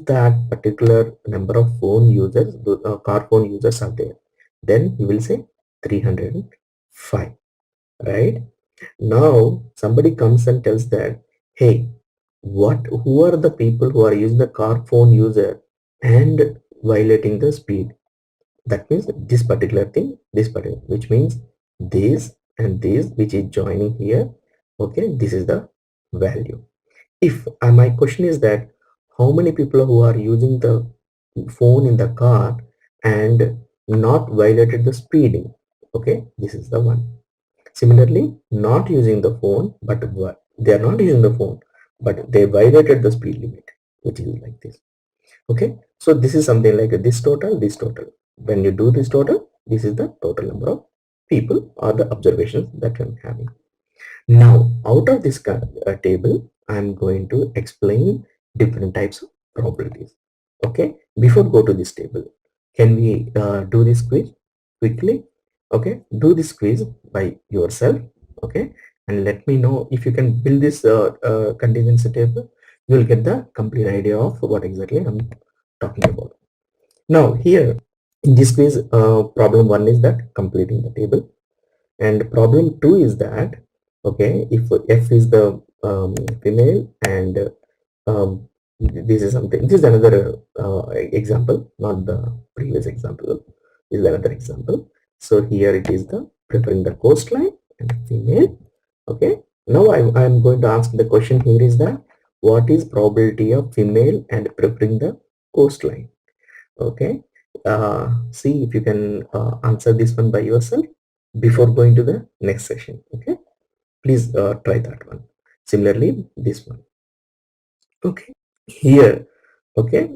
that particular number of phone users, car phone users are there, then you will say 305, right? Now somebody comes and tells that, hey, who are the people who are using the car phone user and violating the speed? That means this particular thing, this particular, which means this and this, which is joining here. Okay, this is the value. If my question is that how many people who are using the phone in the car and not violated the speeding, okay, this is the one. Similarly, not using the phone, but they are not using the phone, but they violated the speed limit, which is like this. Okay, so this is something like this total. When you do this total, this is the total number of people or the observations that I'm having. Now out of this table, I'm going to explain different types of probabilities. Okay, before go to this table, can we do this quiz quickly? Okay, do this quiz by yourself. Okay, and let me know if you can build this contingency table. You will get the complete idea of what exactly I'm talking about. Now here in this quiz, problem one is that completing the table, and problem two is that, okay, if f is the female, and this is something, this is another example, not the previous example. This is another example. So here it is the preferring the coastline and female. Okay, now I'm going to ask the question here is that what is probability of female and preferring the coastline? Okay, see if you can answer this one by yourself before going to the next session. Okay, please try that one. Similarly this one. Okay, here, okay,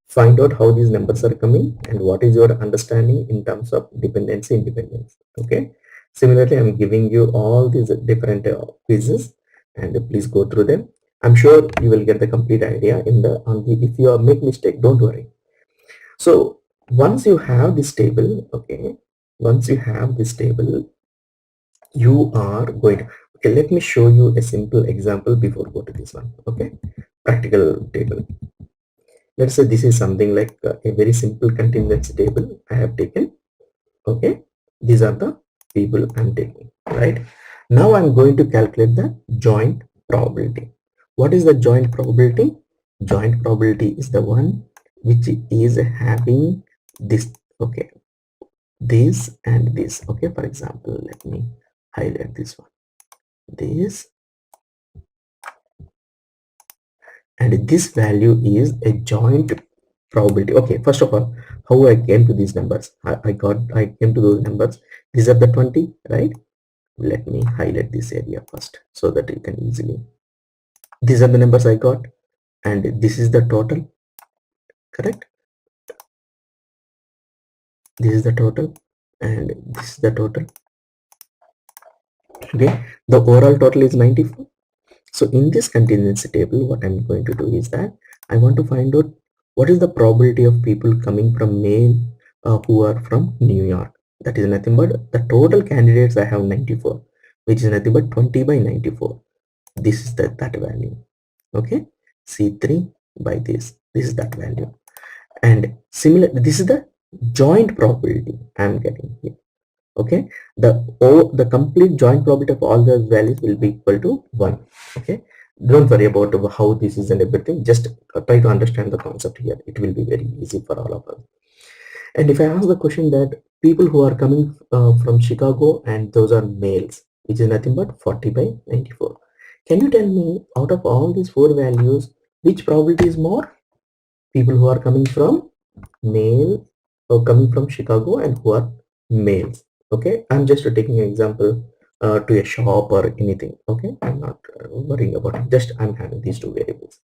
find out how these numbers are coming and what is your understanding in terms of dependency independence. Okay, similarly I'm giving you all these different quizzes, and please go through them. I'm sure you will get the complete idea in the on the if you make mistake, don't worry. So once you have this table, okay, once you have this table, you are going to, okay, let me show you a simple example before go to this one. Okay, practical table. Let's say this is something like a very simple contingency table I have taken. Okay, these are the people I'm taking, right? Now I'm going to calculate the joint probability. What is the joint probability? Joint probability is the one which is having this, okay, this and this. Okay, for example, let me highlight this one, this, and this value is a joint probability. Okay, first of all, how I came to these numbers, I came to those numbers. These are the 20, right? Let me highlight this area first so that you can easily, these are the numbers I got, and this is the total, correct? This is the total, and this is the total. Okay, the overall total is 94. So in this contingency table, what I'm going to do is that I want to find out what is the probability of people coming from Maine who are from New York. That is nothing but the total candidates I have 94, which is nothing but 20 by 94. This is that value. Okay, C3 by this. This is that value. And similar, this is the joint probability I'm getting here. Okay, the complete joint probability of all the values will be equal to 1. Okay, don't worry about how this is and everything, just try to understand the concept here. It will be very easy for all of us. And if I ask the question that people who are coming from Chicago and those are males, which is nothing but 40 by 94, can you tell me out of all these four values which probability is more? People who are coming from male or coming from Chicago and who are males. Okay, I'm just taking an example to a shop or anything. Okay, I'm not worrying about it. Just I'm having these two variables.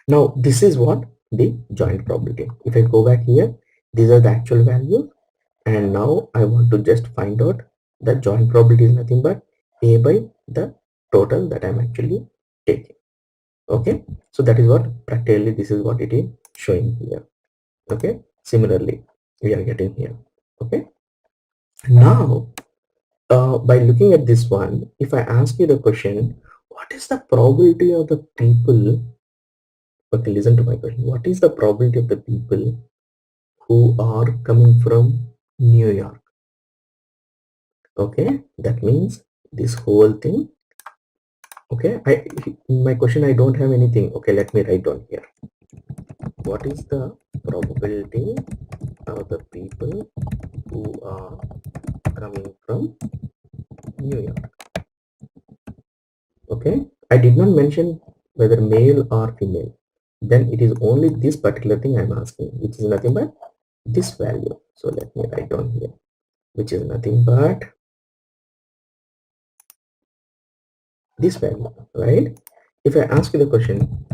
Now this is what the joint probability. If I go back here, these are the actual values, and now I want to just find out the joint probability is nothing but a by the total that I'm actually taking. Okay, so that is what practically this is what it is showing here. Okay, similarly we are getting here. Okay, now by looking at this one, if I ask you the question, what is the probability of the people, okay, listen to my question, what is the probability of the people who are coming from New York? Okay, that means this whole thing. Okay, in my question I don't have anything. Okay, let me write down here, what is the probability of the people who are coming from New York? Okay, I did not mention whether male or female. Then it is only this particular thing I'm asking, which is nothing but this value. So let me write down here, which is nothing but this value, right? If I ask you the question,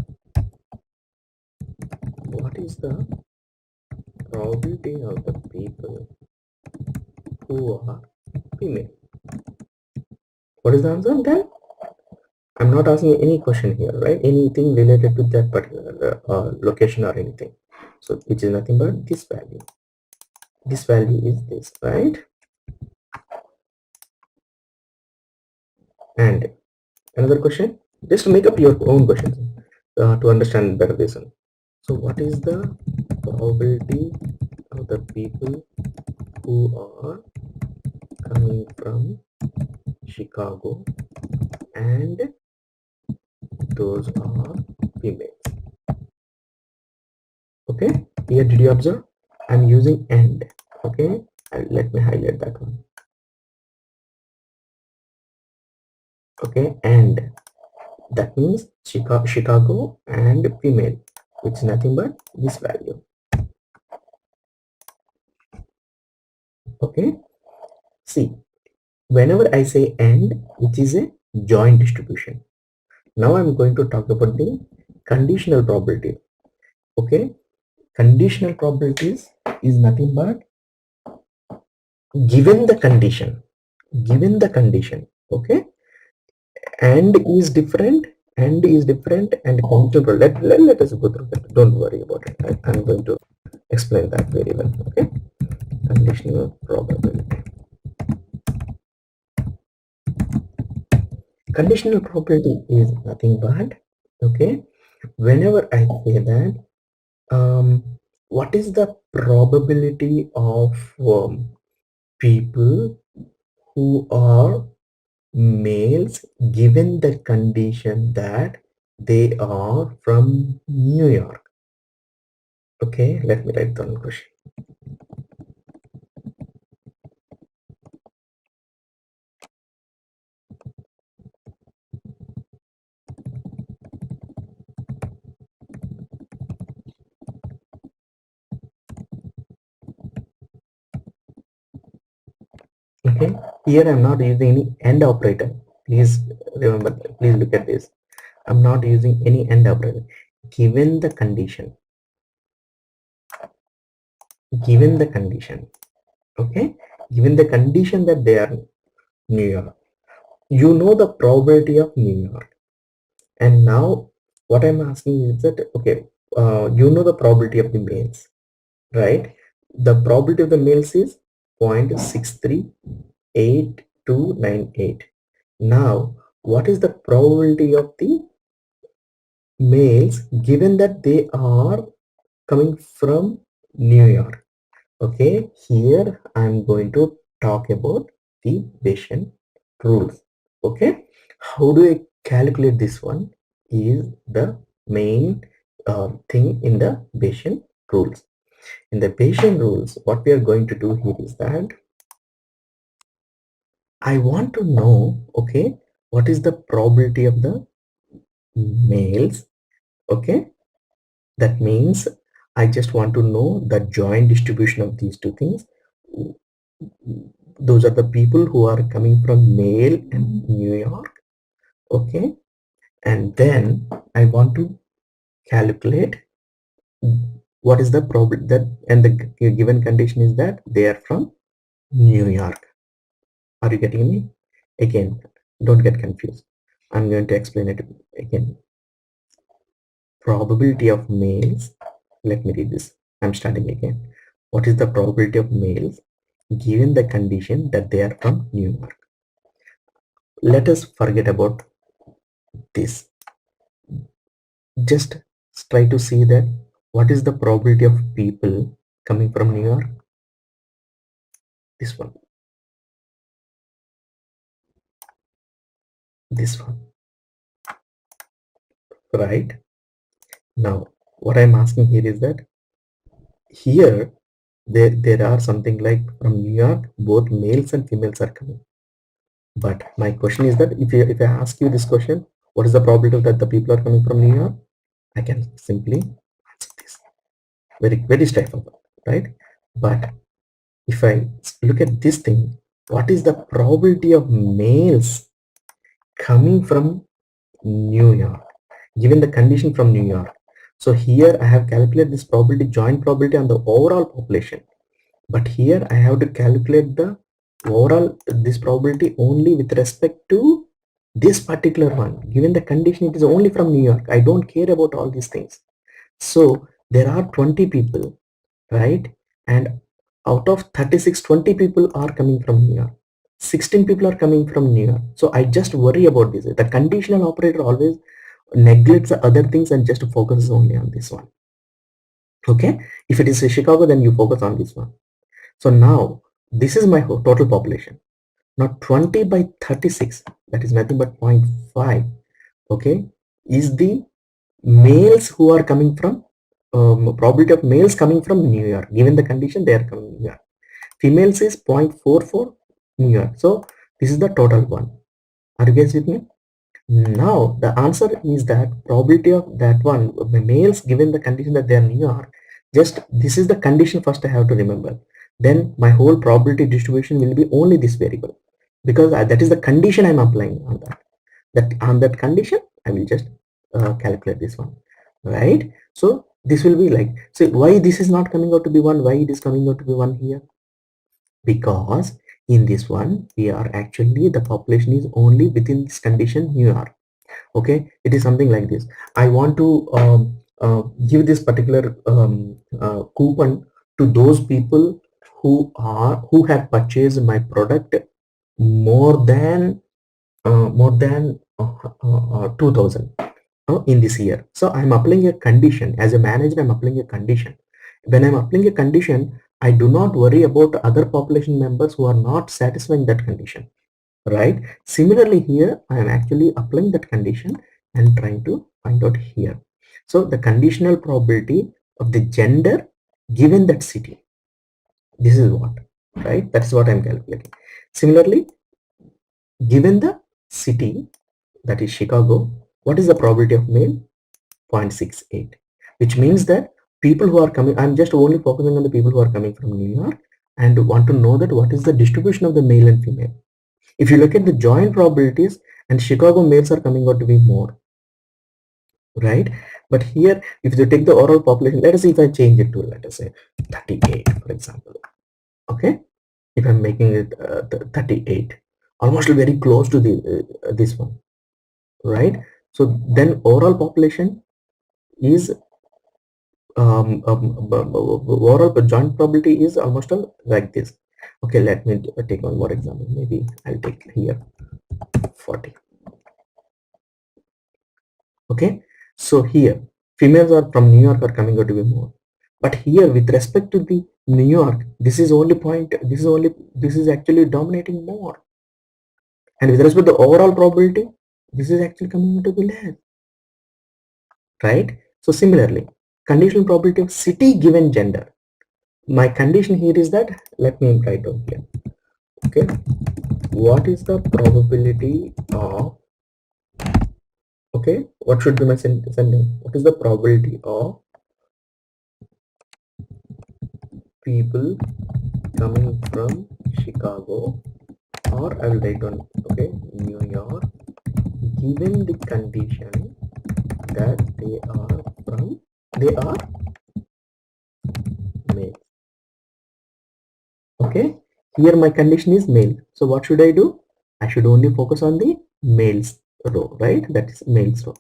what is the probability of the people who are female, what is the answer? Then I'm not asking any question here, right? Anything related to that particular location or anything. So which is nothing but this value. This value is this, right? And another question, just make up your own questions to understand better this one. So what is the probability of the people who are coming from Chicago and those are females? Okay, here did you observe I'm using and? Okay, and let me highlight that one. Okay, and that means Chicago and female, which is nothing but this value. Okay, see, whenever I say and, which is a joint distribution. Now I'm going to talk about the conditional probability. Okay, conditional probabilities is nothing but given the condition, okay, and is different, and conditional. Let us go through that. Don't worry about it. I'm going to explain that very well. Okay, conditional probability. Conditional probability is nothing but, okay, whenever I say that what is the probability of people who are males given the condition that they are from New York? Okay, let me write down question. Okay, here I'm not using any AND operator. Please remember, please look at this. I'm not using any AND operator. Given the condition, given the condition, okay, given the condition that they are New York, you know the probability of New York. And now what I'm asking is that, okay, you know the probability of the males, right? The probability of the males is 0.638298. Now, what is the probability of the males given that they are coming from New York? Okay, here I'm going to talk about the Bayesian rules. Okay, how do I calculate this one is the main thing in the Bayesian rules. In the Bayesian rules, what we are going to do here is that I want to know, okay, what is the probability of the males, okay? That means I just want to know the joint distribution of these two things. Those are the people who are coming from male and New York, okay? And then I want to calculate what is the probability that, and the given condition is that they are from New York. Are you getting me? Again, don't get confused. I'm going to explain it again. Probability of males. Let me read this. I'm starting again. What is the probability of males given the condition that they are from New York? Let us forget about this. Just try to see that what is the probability of people coming from New York? This one. This one. Right? Now, what I'm asking here is that here there are something like from New York, both males and females are coming. But my question is that if I ask you this question, what is the probability that the people are coming from New York? I can simply answer this. Very straightforward, right? But if I look at this thing, what is the probability of males coming from New York, given the condition from New York? So here I have calculated this probability, joint probability on the overall population. But here I have to calculate the overall this probability only with respect to this particular one. Given the condition, it is only from New York. I don't care about all these things. So there are 20 people, right? And out of 36, 20 people are coming from New York. 16 people are coming from New York. So I just worry about this. The conditional operator always neglects the other things and just focuses only on this one. Okay? If it is Chicago, then you focus on this one. So now this is my total population. Now 20 by 36, that is nothing but 0.5, okay, is the males who are coming from, probability of males coming from New York. Given the condition, they are coming from New York. Females is 0.44 New York. So this is the total one. Are you guys with me? Now the answer is that probability of that one, males given the condition that they are New York, just this is the condition first I have to remember. Then my whole probability distribution will be only this variable, because that is the condition I'm applying on that. That on that condition I will just calculate this one, right? So this will be like, so why this is not coming out to be 1, why it is coming out to be 1 here? Because in this one we are actually, the population is only within this condition New York. Okay, it is something like this. I want to give this particular coupon to those people who have purchased my product more than 2000 in this year. So I'm applying a condition. As a manager, I'm applying a condition. When I'm applying a condition, I do not worry about other population members who are not satisfying that condition, right? Similarly here I am actually applying that condition and trying to find out here. So the conditional probability of the gender given that city, this is what, right? That's what I'm calculating. Similarly, given the city, that is Chicago, what is the probability of male? 0.68, which means that people who are coming, I'm just only focusing on the people who are coming from New York. and want to know that what is the distribution of the male and female. If you look at the joint probabilities, and Chicago males are coming out to be more, right? But here, if you take the overall population, let us see if I change it to, let us say 38, for example. Okay, if I'm making it 38, almost very close to the this one, right? So then overall population is overall joint probability is almost like this. Okay, let me take one more example. Maybe I'll take here 40. Okay, so here females are from New York are coming out to be more, but here with respect to the New York, this is only point, this is actually dominating more, and with respect to the overall probability, this is actually coming out to be less, right? So similarly, conditional probability of city given gender. My condition here is that, let me write down here. Okay, what is the probability of, okay, what should be my sending, what is the probability of people coming from Chicago, or I will write on, okay, New York, given the condition that they are male. Okay, here my condition is male, so what should I do? I should only focus on the males row, right? That is males row.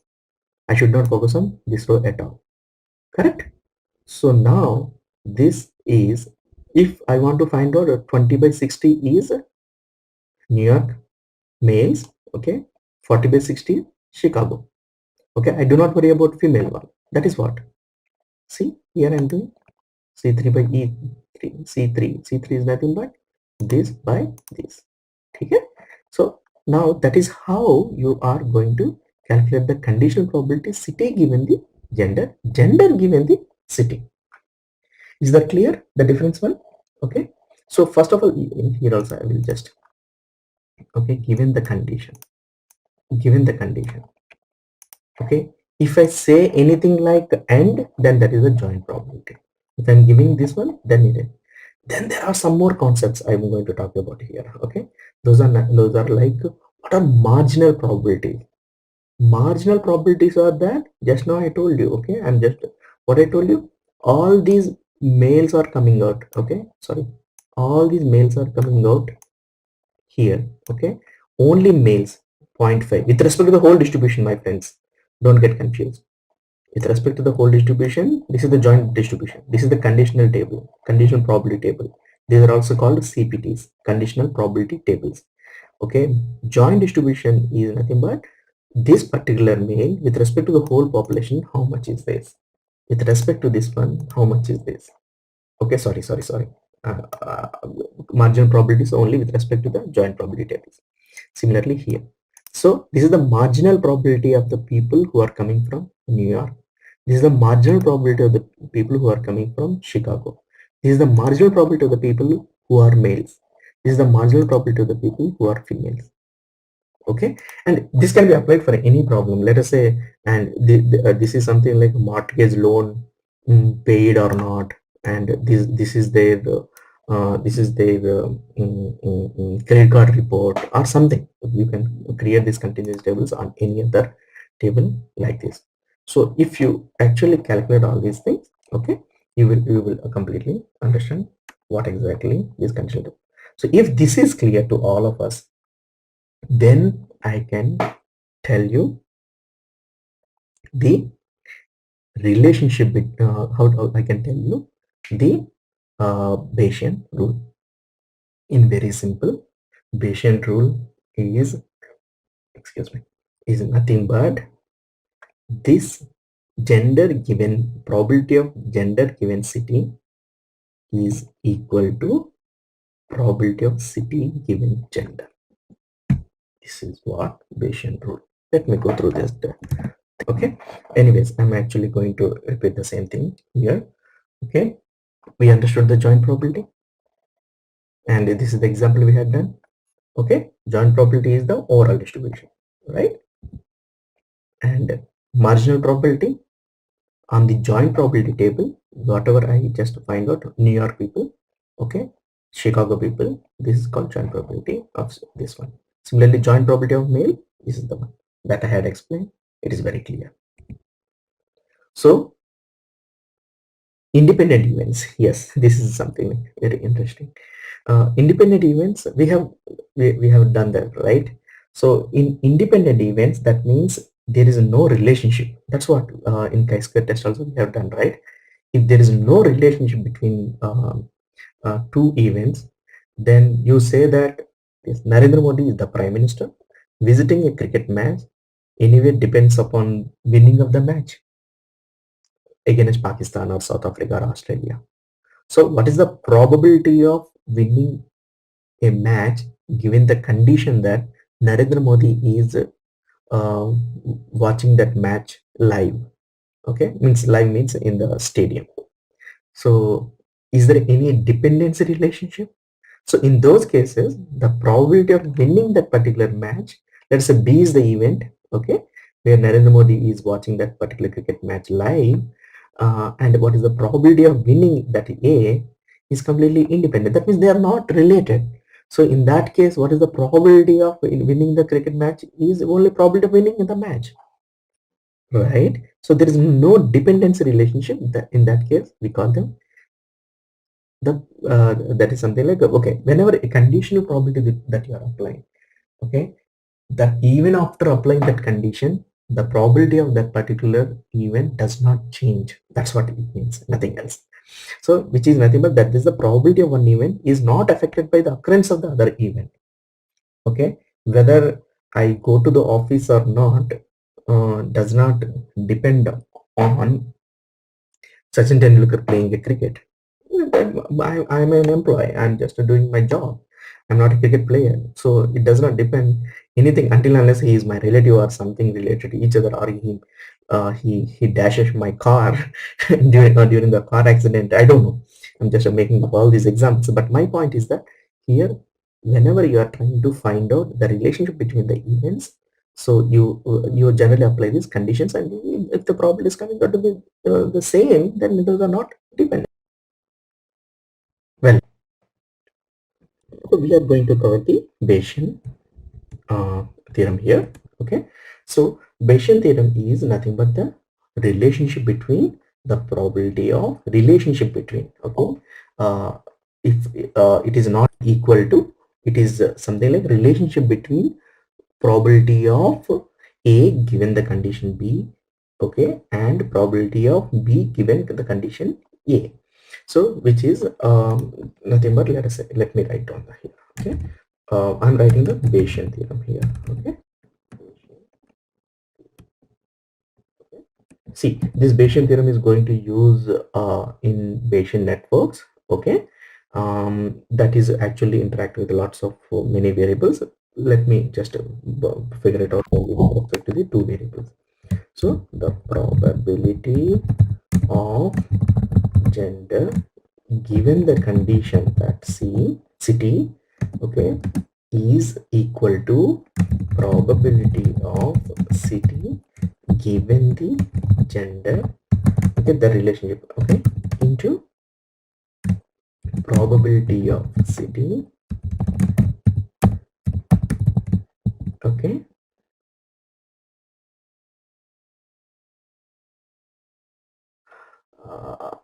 I should not focus on this row at all, correct? So now this is, if I want to find out 20 by 60 is New York males, okay, 40 by 60 Chicago. Okay, I do not worry about female one. That is what, see here I'm doing C3 by E3, C3 is nothing but this by this. Okay, so now that is how you are going to calculate the conditional probability city given the gender given the city. Is that clear, the difference one? Okay, so first of all, here also I will just, okay, given the condition, okay, if I say anything like and, then that is a joint probability. If I'm giving this one, then it is. Then there are some more concepts I'm going to talk about here. Okay, those are like, what are marginal probabilities? Marginal probabilities are that, just now I told you, okay, I'm just, what I told you, all these males are coming out, okay, sorry, all these males are coming out here, okay, only males 0.5 with respect to the whole distribution, my friends, don't get confused. With respect to the whole distribution, this is the joint distribution, this is the conditional table, conditional probability table. These are also called CPTs, conditional probability tables. Okay, joint distribution is nothing but this particular male with respect to the whole population, how much is this, with respect to this one, how much is this. Okay, sorry, uh, uh, marginal probabilities only with respect to the joint probability tables. Similarly here, so this is the marginal probability of the people who are coming from New York. This is the marginal probability of the people who are coming from Chicago. This is the marginal probability of the people who are males. This is the marginal probability of the people who are females. Okay, and this can be applied for any problem, let us say, and this is something like mortgage loan, paid or not, and this is their credit card report or something. You can create these continuous tables on any other table like this. So if you actually calculate all these things, okay, you will completely understand what exactly is considered. So if this is clear to all of us, then I can tell you the relationship how I can tell you the Bayesian rule. In very simple, Bayesian rule is, excuse me, is nothing but this gender given probability of gender given city is equal to probability of city given gender. This is what Bayesian rule. Let me go through this. Okay, anyways, I'm actually going to repeat the same thing here. Okay, we understood the joint probability, and this is the example we had done. Okay, joint probability is the overall distribution, right? And marginal probability on the joint probability table, whatever I just find out, New York people, okay, Chicago people, this is called joint probability of this one. Similarly, joint probability of male, this is the one that I had explained. It is very clear. So independent events, yes, this is something very interesting. Independent events, we have done that, right? So in independent events, that means there is no relationship. That's what in chi-square test also we have done, right? If there is no relationship between two events, then you say that yes, Narendra Modi is the prime minister. Visiting a cricket match anyway depends upon winning of the match against Pakistan or South Africa or Australia. So what is the probability of winning a match given the condition that Narendra Modi is watching that match live? Okay, means live means in the stadium. So is there any dependency relationship? So in those cases, the probability of winning that particular match, let's say B is the event, okay, where Narendra Modi is watching that particular cricket match live, and what is the probability of winning that A is completely independent. That means they are not related. So in that case, what is the probability of winning the cricket match is only probability of winning in the match, right? So there is no dependency relationship. That in that case, we call them the that is something like okay, whenever a conditional probability that you are applying, okay, that even after applying that condition, the probability of that particular event does not change. That's what it means, nothing else. So which is nothing but that is the probability of one event is not affected by the occurrence of the other event. Okay, whether I go to the office or not does not depend on Sachin Tendulkar playing a cricket. I'm an employee. I'm just doing my job. I'm not a cricket player. So it does not depend anything until unless he is my relative or something related to each other, or he dashes my car during the car accident. I don't know. I'm just making up all these examples. But my point is that here, whenever you are trying to find out the relationship between the events, so you generally apply these conditions, and if the problem is coming out to be the same, then those are not dependent. Well, so we are going to cover the Bayesian theorem here. Okay, so Bayesian theorem is nothing but the relationship between the probability of relationship between. Okay, if it is not equal to, it is something like relationship between probability of A given the condition B, okay, and probability of B given the condition A. So which is nothing but, let me write down here. Okay, I'm writing the Bayesian theorem here. Okay, see, this Bayesian theorem is going to use in Bayesian networks. Okay, that is actually interact with lots of many variables. Let me just figure it out with respect to the two variables. So the probability of gender given the condition that city, okay, is equal to probability of city given the gender, okay, the relationship, okay, into probability of city, okay, uh,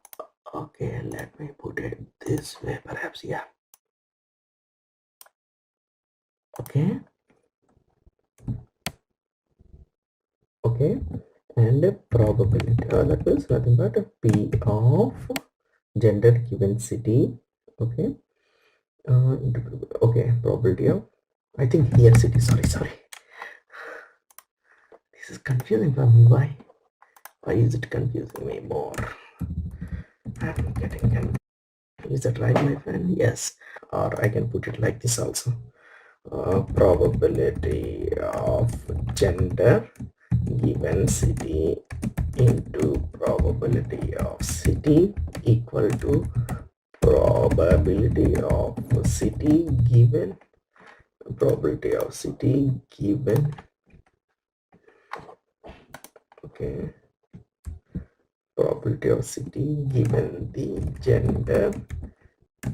okay, let me put it this way perhaps. Yeah, okay, okay, and probability that means nothing but p of gender given city, okay, okay, probability of, I think here city, sorry, this is confusing for me. Why is it confusing me more? I'm getting confused. Is that right, my friend? Yes, or I can put it like this also. Probability of gender given city into probability of city equal to probability of city given probability of city given, okay, probability of city given the gender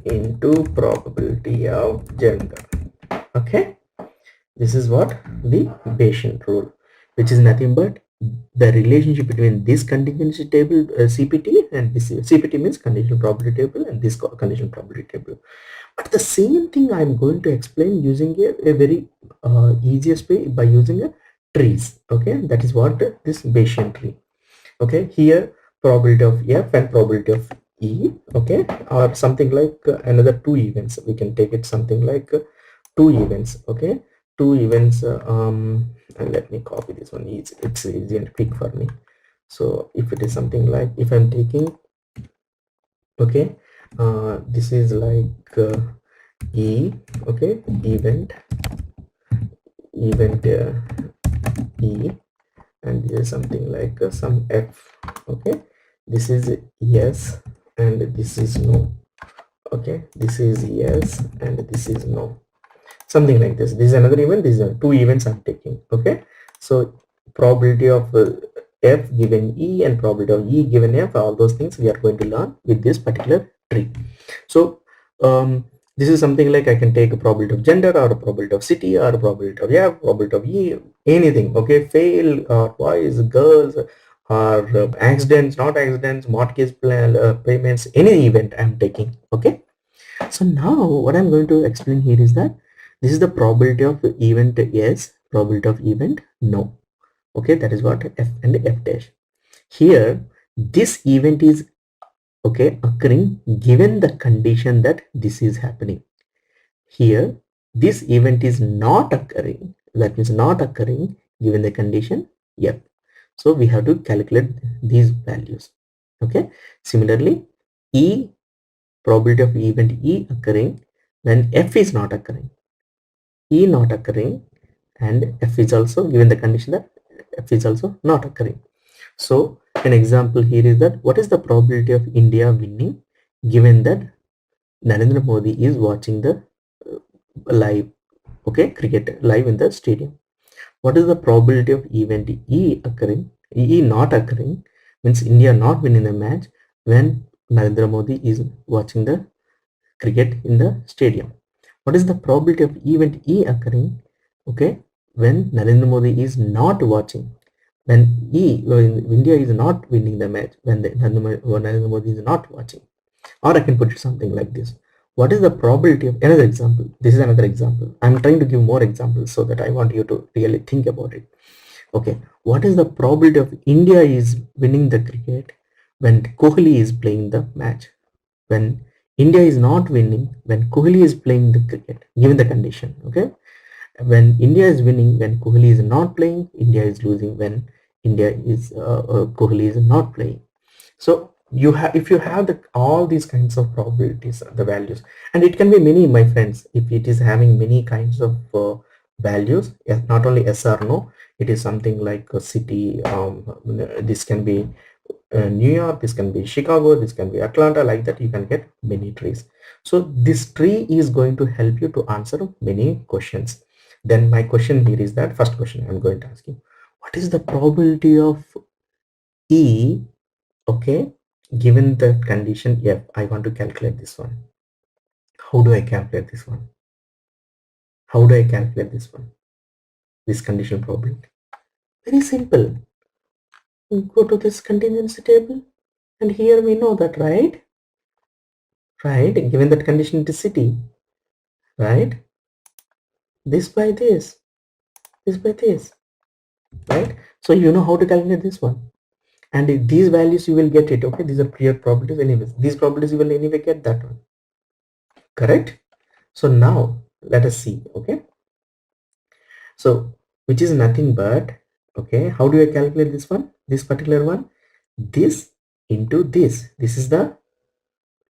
into probability of gender. Okay, this is what the Bayesian rule, which is nothing but the relationship between this contingency table CPT, and this CPT means conditional probability table, and this conditional probability table. But the same thing I'm going to explain using a very easiest way by using a trees. Okay, that is what this Bayesian tree. Okay, here probability of F and probability of E, okay, or something like another two events. We can take it something like two events. Okay, two events, and let me copy this one. It's easy and quick for me. So if it is something like, if I'm taking, okay, this is like E, okay, event E, and this is something like some F. Okay, this is yes and this is no. Okay, this is yes and this is no, something like this. This is another event, these are two events I'm taking. Okay, so probability of F given E and probability of E given F, all those things we are going to learn with this particular tree. So this is something like I can take a probability of gender, or a probability of city, or a probability of F, probability of E, anything. Okay, fail, or boys, girls, or accidents, not accidents, mortgage plan, payments, any event I'm taking. Okay, so now what I'm going to explain here is that this is the probability of event yes, probability of event no. Okay, that is what F and F dash. Here, this event is, okay, occurring given the condition that this is happening. Here, this event is not occurring. That means not occurring given the condition F. So we have to calculate these values. Okay. Similarly, E, probability of event E occurring when F is not occurring. E not occurring, and F is also given the condition that F is also not occurring. So an example here is that what is the probability of India winning given that Narendra Modi is watching the live, okay, cricket live in the stadium. What is the probability of event E occurring, E not occurring, means India not winning the match when Narendra Modi is watching the cricket in the stadium? What is the probability of event E occurring, okay, when Narendra Modi is not watching, when India is not winning the match, when Narendra Modi is not watching? Or I can put it something like this. What is the probability of another example? This is another example. I'm trying to give more examples so that I want you to really think about it. Okay, what is the probability of India is winning the cricket when Kohli is playing the match? When India is not winning, when Kohli is playing the cricket, given the condition. Okay, when India is winning, when Kohli is not playing, India is losing when Kohli is not playing. So you have, if you have all these kinds of probabilities, the values, and it can be many, my friends. If it is having many kinds of values, not only yes or no, it is something like a city. This can be New York, this can be Chicago, this can be Atlanta, like that you can get many trees. So this tree is going to help you to answer many questions. Then my question here is that, first question I'm going to ask you, what is the probability of E, okay, given the condition F? I want to calculate this one. How do I calculate this one? How do I calculate this one? This condition probability. Very simple. We go to this contingency table, and here we know that, right? Right, given that condition it is city, right? This by this by this, right? So you know how to calculate this one, and these values you will get it. Okay, these are clear probabilities anyways. These probabilities you will anyway get that one, correct? So now let us see. Okay, so which is nothing but, okay, how do I calculate this one, this particular one? This into this. This is the,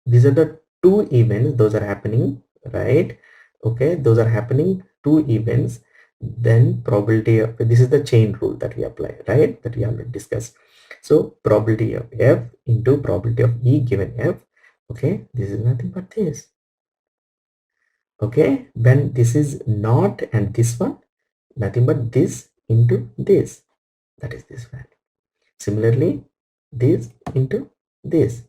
these are the two events, those are happening, right? Okay, those are happening, two events. Then probability of, this is the chain rule that we apply, right, that we already discussed. So probability of F into probability of E given F. Okay, this is nothing but this. Okay, when this is not, and this one nothing but this into this, that is this value. Similarly, this into this.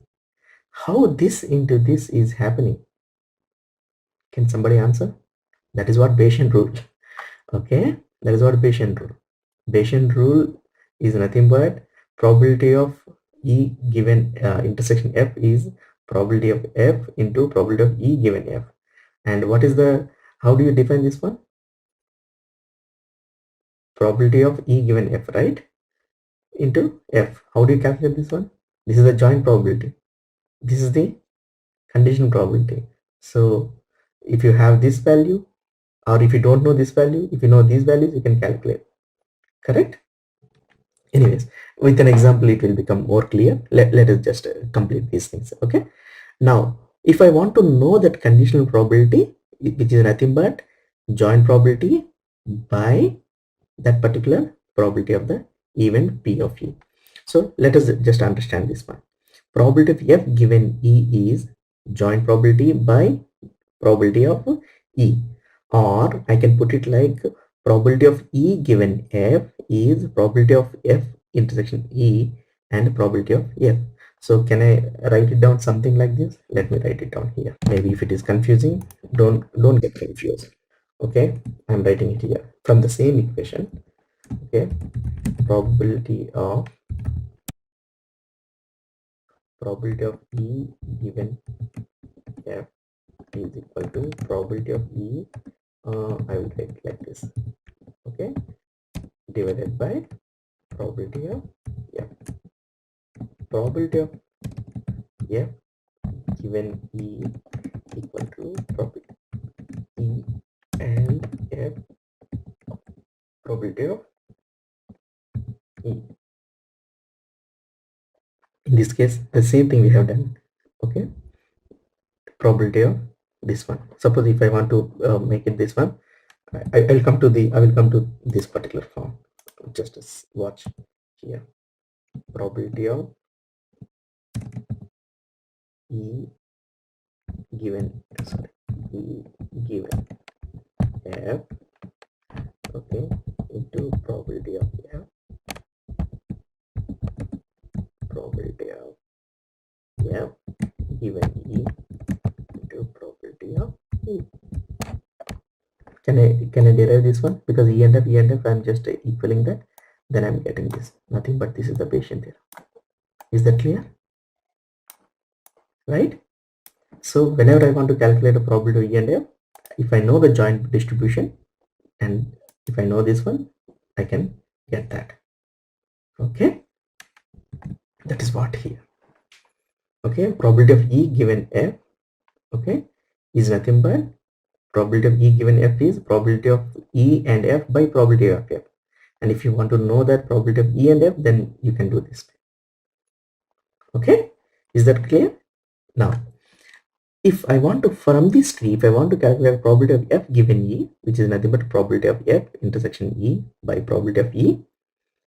How this into this is happening? Can somebody answer? That is what Bayesian rule. Okay, that is what Bayesian rule. Bayesian rule is nothing but probability of E given intersection F is probability of F into probability of E given F. And what is the, how do you define this one? Probability of E given F, right? Into F. How do you calculate this one? This is the joint probability. This is the condition probability. So if you have this value, or if you don't know this value, if you know these values, you can calculate. Correct? Anyways, with an example, it will become more clear. Let us just complete these things. Okay. Now, if I want to know that conditional probability, which is nothing but joint probability by that particular probability of the event P of E. So let us just understand this one. Probability of F given E is joint probability by probability of E, or I can put it like probability of E given F is probability of F intersection E and probability of F. So can I write it down something like this? Let me write it down here. Maybe if it is confusing, don't get confused. Okay, I'm writing it here from the same equation. Okay, probability of E given F is equal to probability of E, I will write it like this. Okay, divided by probability of F. Probability of F given E equal to probability E and F probability of E. In this case, the same thing we have done. Okay, probability of this one. Suppose if I want to make it this one, I will come to this particular form. Just watch here. Probability of E given E given F, okay, into probability of F, probability of F given E into probability of E. Can I derive this one? Because E and F I'm just equaling that, then I'm getting this. Nothing but this is the Bayesian theorem. Is that clear? Right? So whenever I want to calculate a probability of E and F, if I know the joint distribution and if I know this one, I can get that. Okay, that is what here. Okay, probability of E given F, okay, is nothing but probability of E given F is probability of E and F by probability of F. And if you want to know that probability of E and F, then you can do this. Okay, is that clear? Now, if I want to, from this tree, if I want to calculate probability of F given E, which is nothing but probability of F intersection E by probability of E,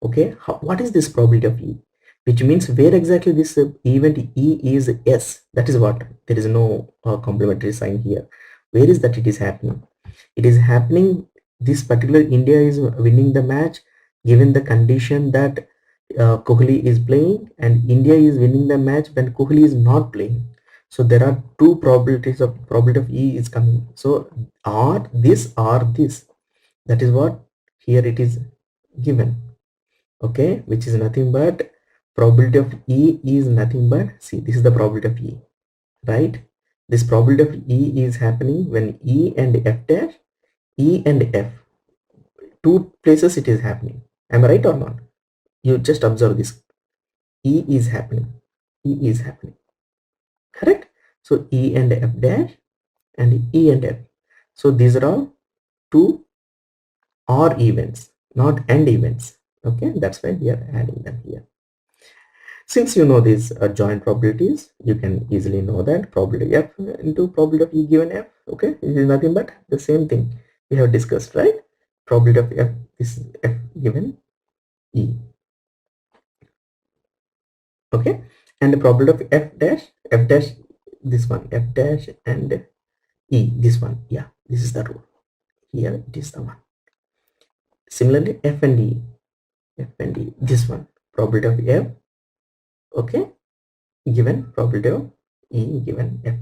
okay, what is this probability of E? Which means where exactly this event E is S. That is what, there is no complementary sign here. Where is that it is happening? It is happening, this particular India is winning the match given the condition that Kohli is playing, and India is winning the match when Kohli is not playing. So there are two probabilities of probability of E is coming. So or this or this. That is what here it is given. Okay, which is nothing but probability of E is nothing but, see, this is the probability of E, right? This probability of E is happening when E and F dash, E and F, two places it is happening. Am I right or not? You just observe this. E is happening. E is happening. Correct? So E and F dash and E and F. So these are all two OR events, not AND events. Okay, that's why we are adding them here. Since you know these joint probabilities, you can easily know that probability F into probability of E given F. Okay, it is nothing but the same thing we have discussed, right? Probability of F is F given E. Okay, and the probability of F dash, this one, F dash and E, this one. Yeah, this is the rule. Here it is the one. Similarly, F and E, this one, probability of F, okay, given probability of E given F.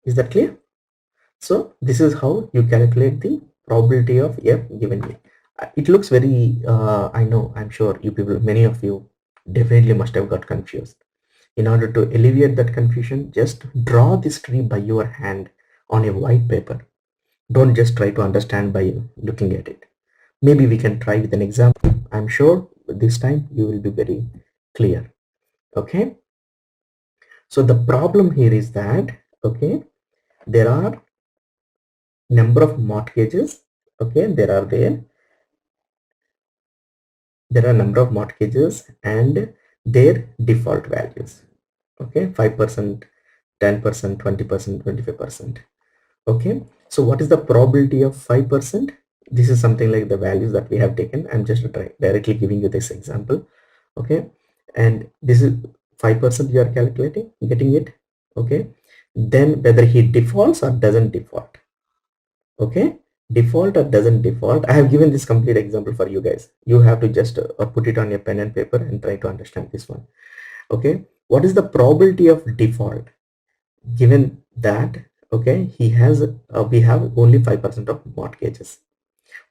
Is that clear? So this is how you calculate the probability of f given a. It looks very I know, I'm sure you people, many of you definitely must have got confused. In order to alleviate that confusion, just draw this tree by your hand on a white paper. Don't just try to understand by looking at it. Maybe we can try with an example. I'm sure this time you will be very clear. Okay, so the problem here is that, okay, there are number of mortgages. Okay, there are number of mortgages and their default values. Okay, 5%, 10%, 20%, 25%. Okay, so what is the probability of 5%? This is something like the values that we have taken. I'm just directly giving you this example. Okay, and this is 5% you are calculating, getting it. Okay, then whether he defaults or doesn't default. Okay, default or doesn't default, I have given this complete example for you guys. You have to just put it on your pen and paper and try to understand this one. Okay, what is the probability of default given that, okay, he has we have only 5% of mortgages?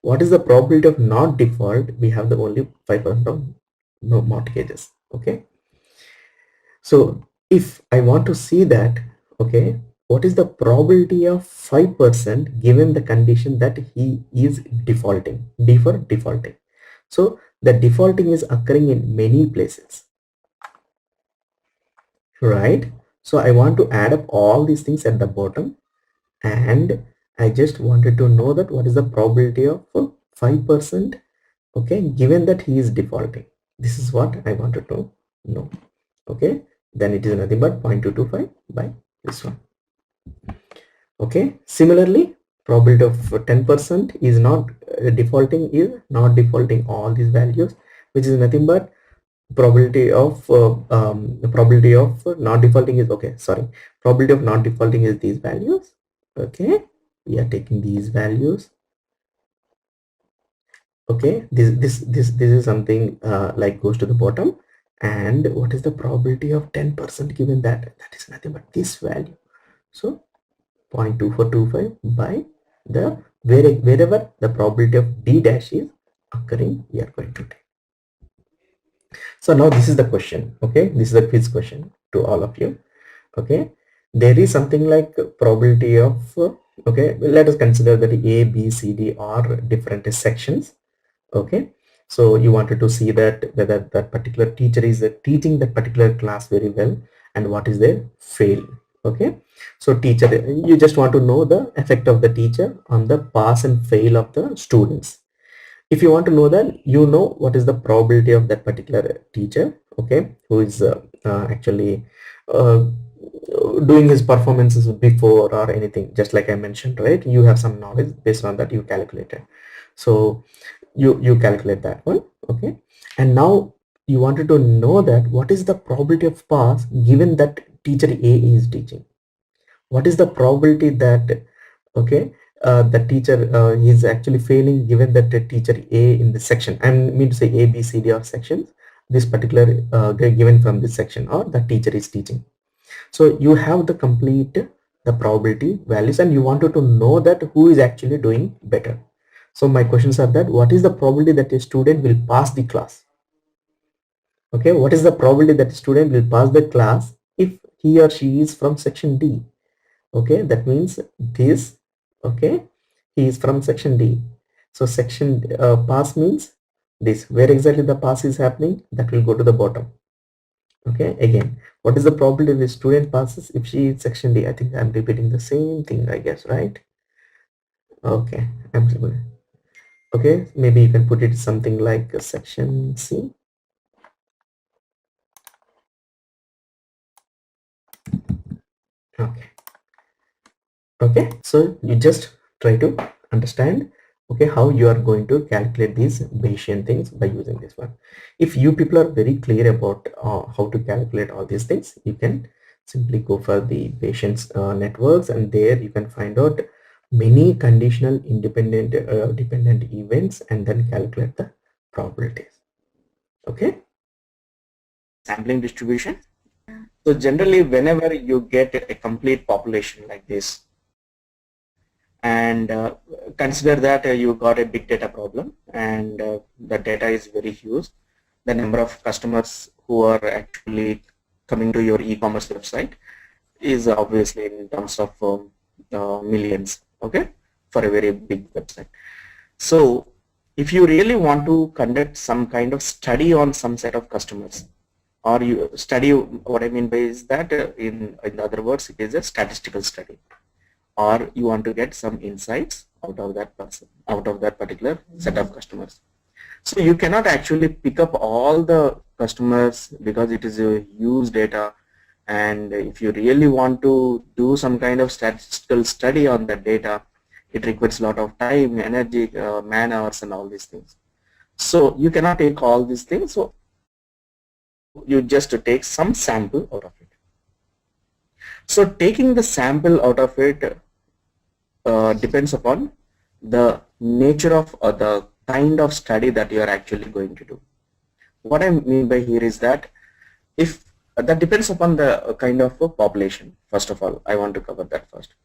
What is the probability of not default? We have the only 5% of no mortgages. Okay, so if I want to see that, okay, what is the probability of 5% given the condition that he is defaulting, D for defaulting. So the defaulting is occurring in many places, right? So I want to add up all these things at the bottom, and I just wanted to know that what is the probability of 5%, okay, given that he is defaulting. This is what I wanted to know. Okay, then it is nothing but 0.225 by this one. Okay, similarly, probability of 10% is not defaulting all these values, which is nothing but probability of not defaulting is, okay, sorry, probability of not defaulting is these values. Okay, we are taking these values. Okay, this is something like goes to the bottom. And what is the probability of 10% given that is nothing but this value? So 0.2425 by the wherever the probability of D dash is occurring, we are going to take. So now this is the question. Okay, this is a quiz question to all of you. Okay, there is something like probability of okay, let us consider that A, B, C, D are different sections. Okay, so you wanted to see that whether that particular teacher is teaching that particular class very well and what is their fail. Okay, so teacher, you just want to know the effect of the teacher on the pass and fail of the students. If you want to know that, you know what is the probability of that particular teacher, okay, who is actually uh, doing his performances before or anything, just like I mentioned, right? You have some knowledge, based on that you calculated. So you calculate that one. Okay, and now you wanted to know that what is the probability of pass given that teacher A is teaching. What is the probability that, okay, the teacher is actually failing given that the teacher A in the section, I mean to say A, B, C, D are sections, this particular given from this section, or the teacher is teaching. So you have the complete the probability values, and you wanted to know that who is actually doing better. So my questions are that what is the probability that a student will pass the class? Okay, what is the probability that a student will pass the class if he or she is from section D? Okay, that means this, okay, he is from section D. So section pass means this, where exactly the pass is happening, that will go to the bottom. Okay, again, what is the probability the student passes if she is section D? I think I'm repeating the same thing, I guess, right? Okay, absolutely. Okay, maybe you can put it something like section C. Okay, okay, so you just try to understand, okay, how you are going to calculate these Bayesian things by using this one. If you people are very clear about how to calculate all these things, you can simply go for the Bayesian networks, and there you can find out many conditional independent dependent events and then calculate the probabilities. Okay, sampling distribution. So generally whenever you get a complete population like this, and consider that you got a big data problem, and the data is very huge. The number of customers who are actually coming to your e-commerce website is obviously in terms of millions, okay, for a very big website. So if you really want to conduct some kind of study on some set of customers, or you study, what I mean by is that in other words, it is a statistical study, or you want to get some insights out of that person, out of that particular set of customers. So you cannot actually pick up all the customers because it is a huge data, and if you really want to do some kind of statistical study on that data, it requires a lot of time, energy, man hours, and all these things. So you cannot take all these things, so you just take some sample out of it. So taking the sample out of it depends upon the nature of the kind of study that you are actually going to do. What I mean by here is that if that depends upon the kind of population. First of all, I want to cover that first.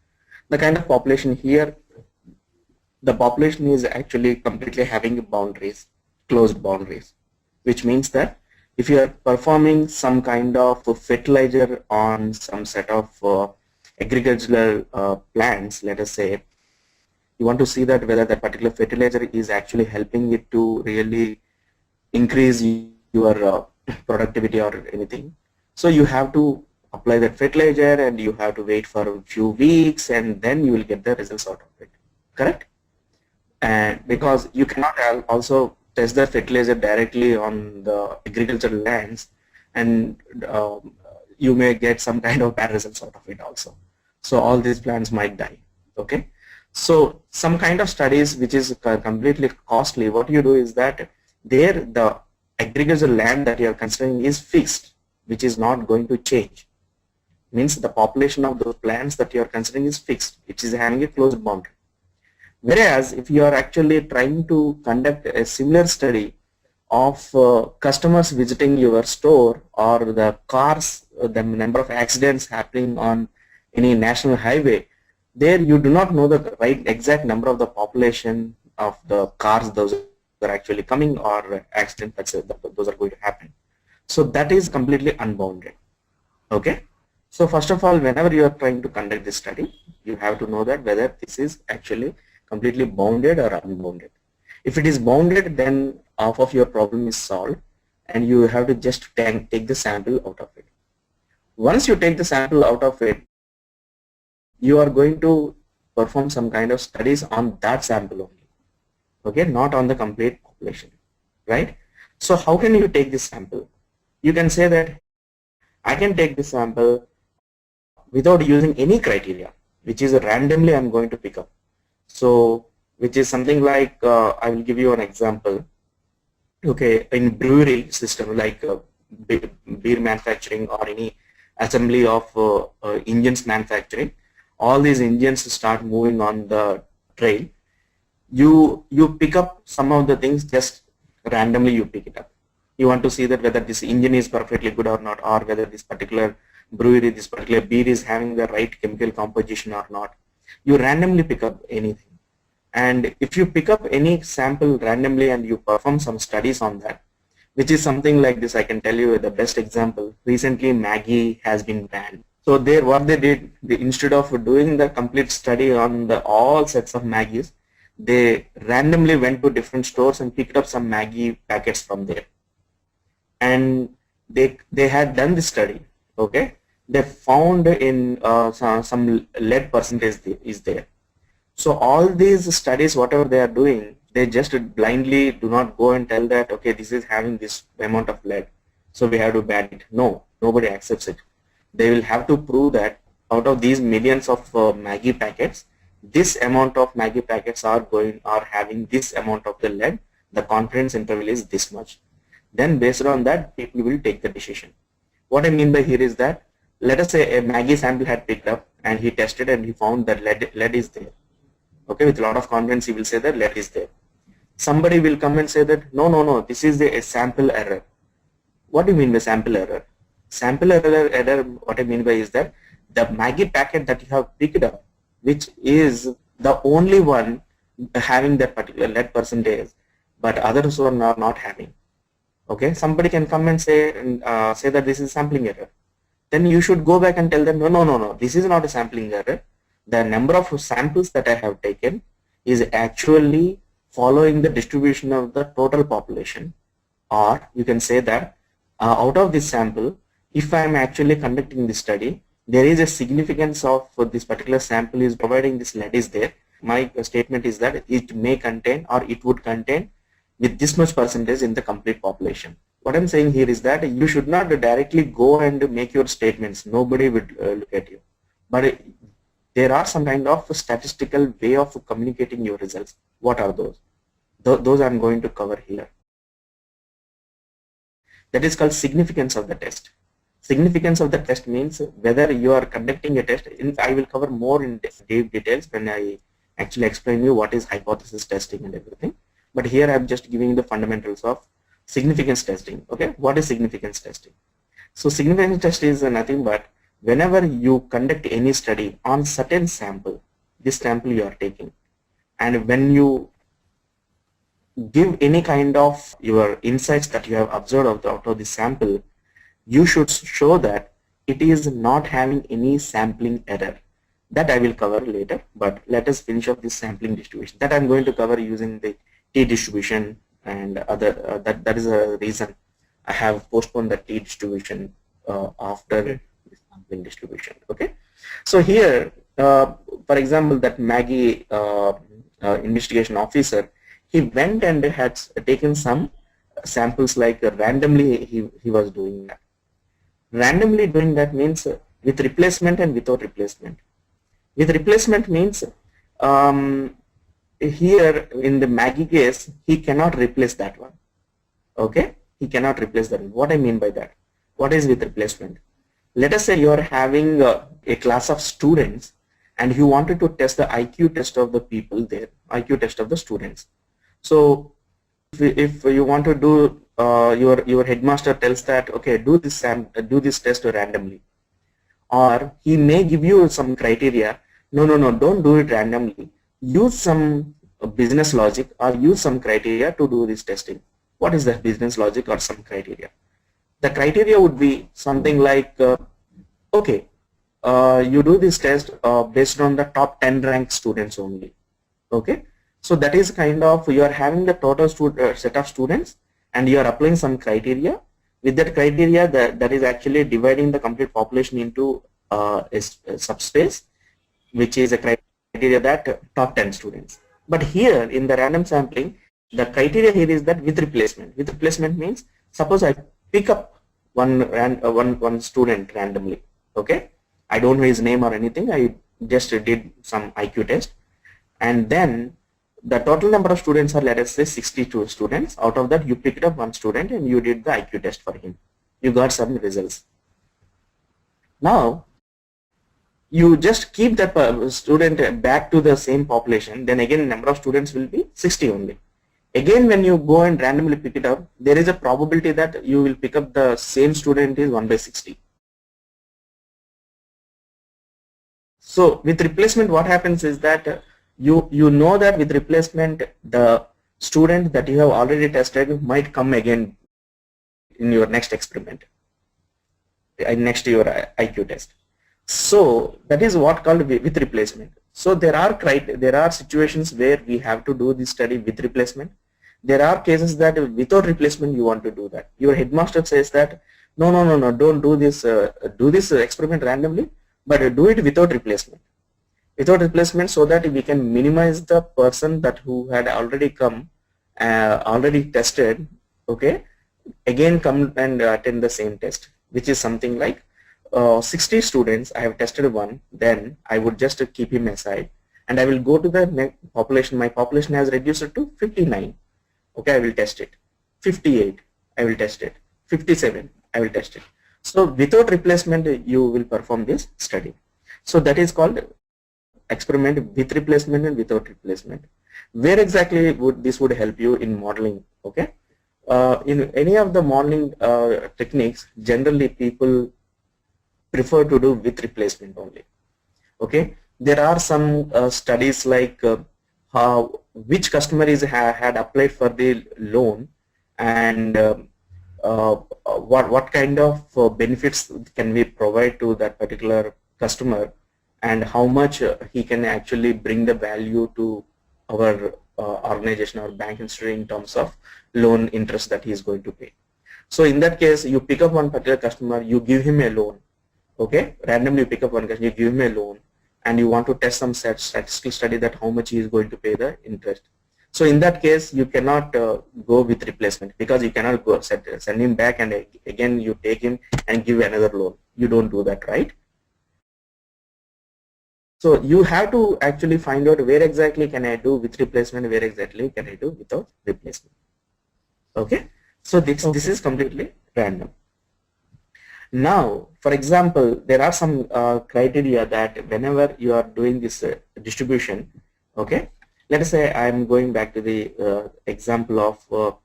The kind of population here, the population is actually completely having boundaries, closed boundaries, which means that if you are performing some kind of fertilizer on some set of agricultural plants, let us say, you want to see that whether that particular fertilizer is actually helping it to really increase your productivity or anything. So you have to apply that fertilizer, and you have to wait for a few weeks, and then you will get the results out of it, correct? And because you cannot also test the fertilizer directly on the agricultural lands, and you may get some kind of bad results out of it also. So all these plants might die, okay? So some kind of studies which is completely costly, what you do is that there the agricultural land that you are considering is fixed, which is not going to change. Means the population of those plants that you are considering is fixed, which is having a closed boundary. Whereas if you are actually trying to conduct a similar study of customers visiting your store, or the cars, the number of accidents happening on any national highway, there you do not know the right exact number of the population of the cars those are actually coming, or accidents those are going to happen. So that is completely unbounded, okay? So first of all, whenever you are trying to conduct this study, you have to know that whether this is actually completely bounded or unbounded. If it is bounded, then half of your problem is solved, and you have to just take the sample out of it. Once you take the sample out of it, you are going to perform some kind of studies on that sample only, okay, not on the complete population, right? So how can you take this sample? You can say that I can take this sample without using any criteria, which is randomly I'm going to pick up. So which is something like, I will give you an example. Okay, in brewery system, like beer manufacturing or any assembly of engines manufacturing, all these engines start moving on the trail. You pick up some of the things, just randomly you pick it up. You want to see that whether this engine is perfectly good or not, or whether this particular brewery, this particular beer is having the right chemical composition or not. You randomly pick up anything. And if you pick up any sample randomly and you perform some studies on that, which is something like this, I can tell you the best example. Recently, Maggi has been banned. So there, what they did, instead of doing the complete study on the all sets of Maggies, they randomly went to different stores and picked up some Maggi packets from there. And they had done the study, okay? They found in some lead percentage is there. So all these studies, whatever they are doing, they just blindly do not go and tell that, okay, this is having this amount of lead, so we have to ban it. No, nobody accepts it. They will have to prove that out of these millions of Maggi packets, this amount of Maggi packets are having this amount of the lead. The confidence interval is this much. Then based on that, people will take the decision. What I mean by here is that, let us say a Maggi sample had picked up and he tested and he found that lead is there. Okay, with a lot of confidence he will say that lead is there. Somebody will come and say that no, this is a sample error. What do you mean by sample error? Sample error, what I mean by is that the Maggi packet that you have picked up, which is the only one having that particular lead percentage, but others are not having. Okay, somebody can come and say that this is sampling error. Then you should go back and tell them, no, this is not a sampling error. The number of samples that I have taken is actually following the distribution of the total population. Or you can say that out of this sample, if I am actually conducting this study, there is a significance of this particular sample is providing this lead is there. My statement is that it may contain or it would contain with this much percentage in the complete population. What I'm saying here is that you should not directly go and make your statements. Nobody would look at you. But there are some kind of statistical way of communicating your results. What are those? Those I'm going to cover here. That is called significance of the test. Significance of the test means whether you are conducting a test. I will cover more in deep details when I actually explain you what is hypothesis testing and everything. But here I'm just giving you the fundamentals of significance testing. Okay, what is significance testing? So significance test is nothing but whenever you conduct any study on certain sample, this sample you are taking, and when you give any kind of your insights that you have observed out of the sample, you should show that it is not having any sampling error. That I will cover later, but let us finish off this sampling distribution. That I'm going to cover using the T distribution and other. That is a reason I have postponed the T distribution after the sampling distribution. Okay, so here, for example, that Maggie investigation officer, he went and had taken some samples like randomly. He was doing that. Randomly doing that means with replacement and without replacement. With replacement means here in the Maggie case, he cannot replace that one. Okay, he cannot replace that one. What I mean by that? What is with replacement? Let us say you are having a class of students and you wanted to test the IQ test of the people there, IQ test of the students. So if you want to do your headmaster tells that, okay, do this test randomly, or he may give you some criteria. No, don't do it randomly. Use some business logic or use some criteria to do this testing. What is that business logic or some criteria? The criteria would be something like, okay, you do this test based on the top 10 ranked students only. Okay, so that is kind of, you are having the total set of students and you are applying some criteria. With that criteria, that is actually dividing the complete population into a subspace, which is a criteria that top 10 students. But here in the random sampling, the criteria here is that with replacement. With replacement means, suppose I pick up one student randomly. Okay, I don't know his name or anything. I just did some IQ test, and then the total number of students are, let us say, 62 students. Out of that, you picked up one student and you did the IQ test for him. You got some results. Now you just keep that student back to the same population, then again number of students will be 60 only. Again, when you go and randomly pick it up, there is a probability that you will pick up the same student is 1 by 60. So with replacement, what happens is that you know that with replacement, the student that you have already tested might come again in your next experiment, next to your IQ test. So that is what called with replacement. So there are situations where we have to do this study with replacement. There are cases that without replacement you want to do that. Your headmaster says that no, don't do this experiment randomly, but do it without replacement. Without replacement, so that we can minimize the person that who had already come, already tested, okay, again come and attend the same test, which is something like 60 students. I have tested one, then I would just keep him aside and I will go to the population. My population has reduced to 59. Okay, I will test it. 58, I will test it. 57, I will test it. So without replacement, you will perform this study. So that is called experiment with replacement and without replacement. Where exactly would this help you in modeling? Okay, in any of the modeling techniques, generally people prefer to do with replacement only. Okay, there are some studies like how which customer had applied for the loan, and uh, what kind of benefits can we provide to that particular customer, and how much he can actually bring the value to our organization or bank institution in terms of loan interest that he is going to pay. So in that case, you pick up one particular customer, you give him a loan. Okay, randomly you pick up one customer, you give him a loan, and you want to test some statistical study that how much he is going to pay the interest. So in that case, you cannot go with replacement, because you cannot go send him back and again you take him and give another loan. You don't do that, right? So you have to actually find out where exactly can I do with replacement, where exactly can I do without replacement. Okay, so this is completely random. Now, for example, there are some criteria that whenever you are doing this distribution, okay, let us say I'm going back to the example of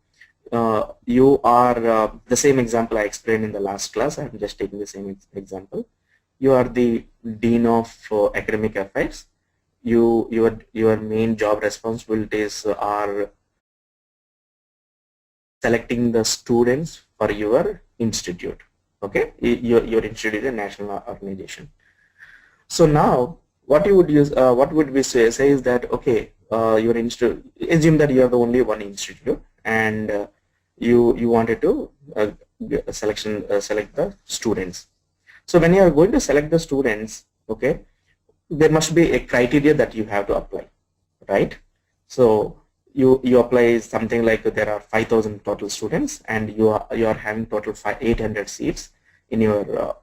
you are the same example I explained in the last class. I'm just taking the same example. You are the Dean of Academic Affairs. Your main job responsibilities are selecting the students for your institute. Okay, your institute is a national organization. So now what you would use, what would we say is that, okay, your institute, assume that you are the only one institute, and you wanted to select the students. So when you are going to select the students, okay, there must be a criteria that you have to apply, right? So you apply something like there are 5,000 total students, and you are having total 800 seats in your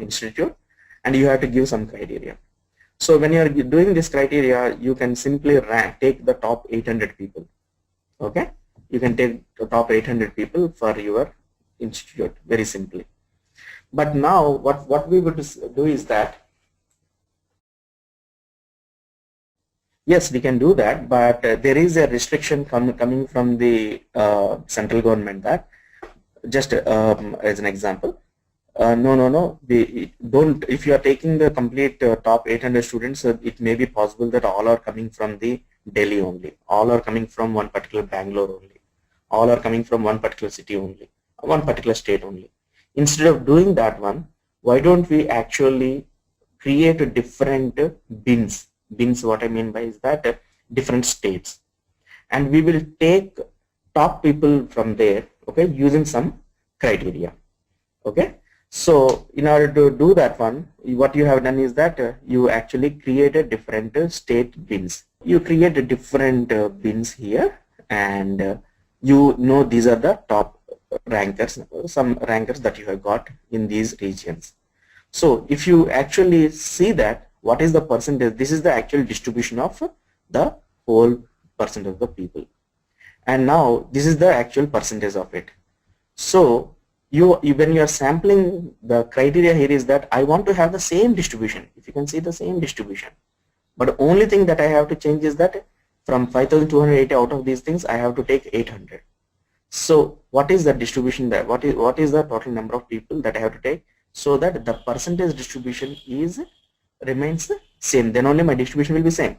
institute, and you have to give some criteria. So when you are doing this criteria, you can simply take the top 800 people. Okay, you can take the top 800 people for your institute very simply. But now what we would do is that, yes, we can do that, but there is a restriction coming from the central government that, just as an example, no, we don't. If you are taking the complete top 800 students, it may be possible that all are coming from the Delhi only, all are coming from one particular Bangalore only, all are coming from one particular city only, one particular state only. Instead of doing that one, why don't we actually create different bins? Bins, what I mean by is that different states, and we will take top people from there, okay, using some criteria. Okay, so in order to do that one, what you have done is that you actually created different state bins. You create a different bins here, and you know these are the top rankers, some rankers that you have got in these regions. So if you actually see that what is the percentage, this is the actual distribution of the whole percent of the people, and now this is the actual percentage of it. So when you are sampling, the criteria here is that I want to have the same distribution. If you can see the same distribution, but the only thing that I have to change is that from 5,280 out of these things I have to take 800. So what is the distribution there? What is the total number of people that I have to take, so that the percentage distribution remains the same? Then only my distribution will be same.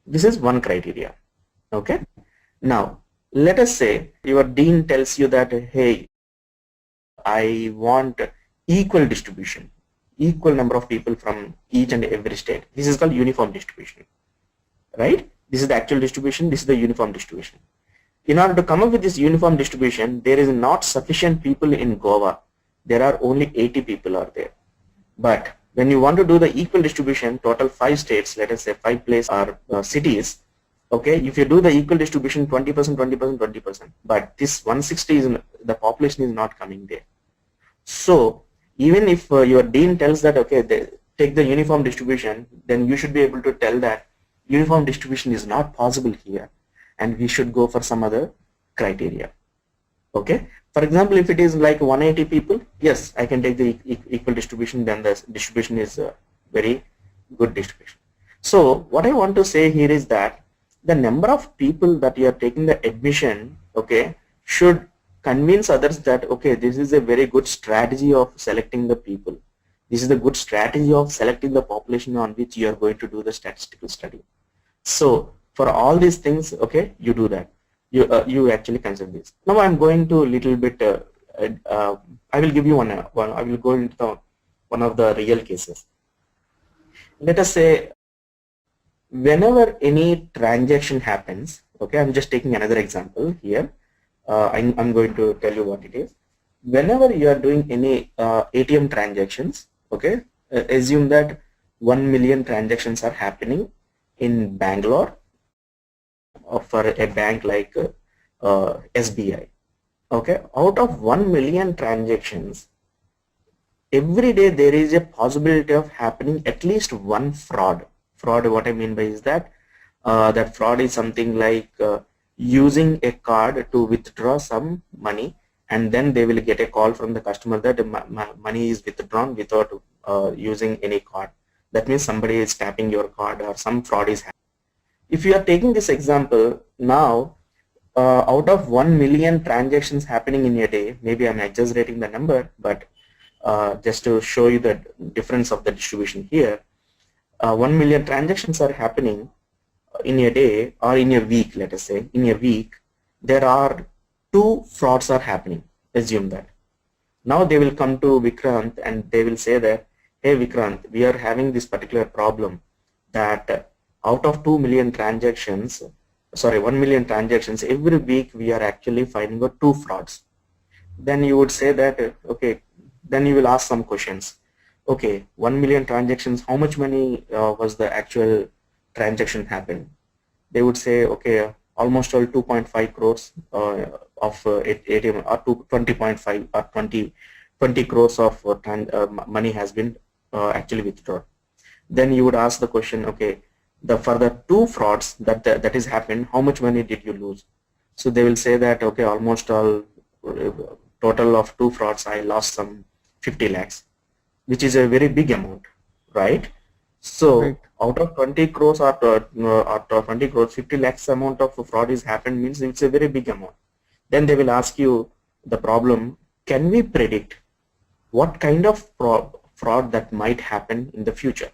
This is one criteria. Okay. Now let us say your dean tells you that, hey, I want equal distribution, equal number of people from each and every state. This is called uniform distribution, right? This is the actual distribution. This is the uniform distribution. In order to come up with this uniform distribution, there is not sufficient people in Goa. There are only 80 people are there. But when you want to do the equal distribution, total 5 states, let us say 5 places are cities. Okay, if you do the equal distribution, 20%, 20%, 20%, but this 160 is, the population is not coming there. So even if your dean tells that, okay, take the uniform distribution, then you should be able to tell that uniform distribution is not possible here, and we should go for some other criteria. Okay, for example, if it is like 180 people, yes, I can take the equal distribution, then the distribution is a very good distribution. So what I want to say here is that the number of people that you are taking the admission, okay, should convince others that, okay, this is a very good strategy of selecting the people. This is the good strategy of selecting the population on which you are going to do the statistical study. So for all these things, okay, you do that. You actually consider this. Now I'm going to a little bit. I will give you one. I will go into one of the real cases. Let us say whenever any transaction happens. Okay, I'm just taking another example here. I'm going to tell you what it is. Whenever you are doing any ATM transactions, okay, assume that 1 million transactions are happening in Bangalore for a bank like SBI. Okay, out of 1 million transactions, every day there is a possibility of happening at least one fraud. Fraud, what I mean by is that that fraud is something like using a card to withdraw some money, and then they will get a call from the customer that money is withdrawn without using any card. That means somebody is tapping your card or some fraud is happening. If you are taking this example now, out of 1 million transactions happening in a day, maybe I'm exaggerating the number, but just to show you the difference of the distribution here, 1 million transactions are happening in a day or in a week. Let us say in a week there are 2 frauds are happening. Assume that. Now they will come to Vikrant and they will say that, hey Vikrant, we are having this particular problem that out of 2 million transactions, sorry, 1 million transactions, every week we are actually finding out 2 frauds. Then you would say that, okay, then you will ask some questions. Okay, 1 million transactions, how much money was the actual transaction happened? They would say, okay, almost all 2.5 crores of ATM or 20.5 or 20 crores of money has been actually withdrawn. Then you would ask the question, okay, for the 2 frauds that is happened, how much money did you lose? So they will say that, okay, almost all total of 2 frauds I lost some 50 lakhs, which is a very big amount, right? So Right. out of 20 crores or 20 crores, 50 lakhs amount of fraud is happened means it's a very big amount. Then they will ask you the problem, can we predict what kind of fraud that might happen in the future?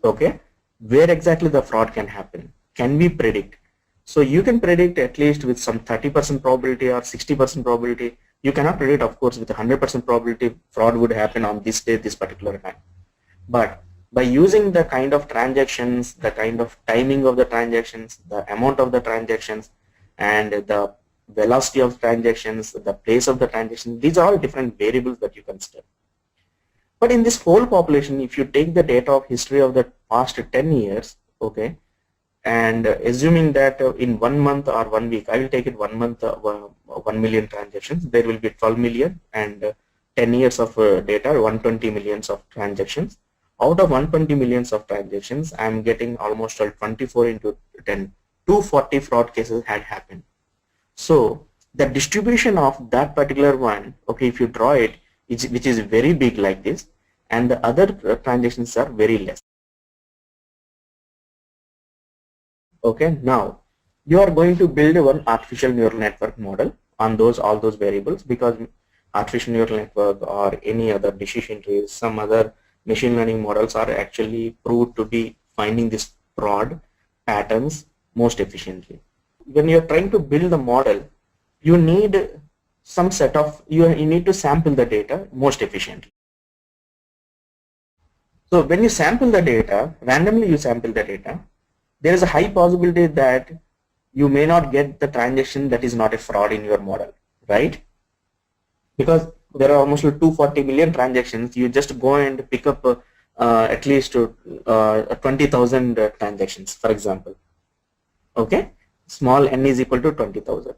Okay, where exactly the fraud can happen? Can we predict? So you can predict at least with some 30% probability or 60% probability. You cannot predict, of course, with 100% probability fraud would happen on this day, this particular time. But by using the kind of transactions, the kind of timing of the transactions, the amount of the transactions, and the velocity of transactions, the place of the transaction, these are all different variables that you consider. But in this whole population, if you take the data of history of the past 10 years, okay, and assuming that in 1 month or 1 week, I will take it 1 month, 1 million transactions, there will be 12 million, and 10 years of data, 120 millions of transactions. Out of 120 millions of transactions, I am getting almost 24 into 10, 240 fraud cases had happened. So the distribution of that particular one, okay, if you draw it, which is very big like this, and the other transactions are very less. Okay, now you are going to build one artificial neural network model on all those variables, because artificial neural network or any other decision trees, some other machine learning models are actually proved to be finding this fraud patterns most efficiently. When you are trying to build the model, you need some set of, you need to sample the data most efficiently. So when you sample the data, randomly you sample the data, there is a high possibility that you may not get the transaction that is not a fraud in your model, right? Because there are almost 240 million transactions, you just go and pick up at least 20,000 transactions, for example. Okay, small n is equal to 20,000.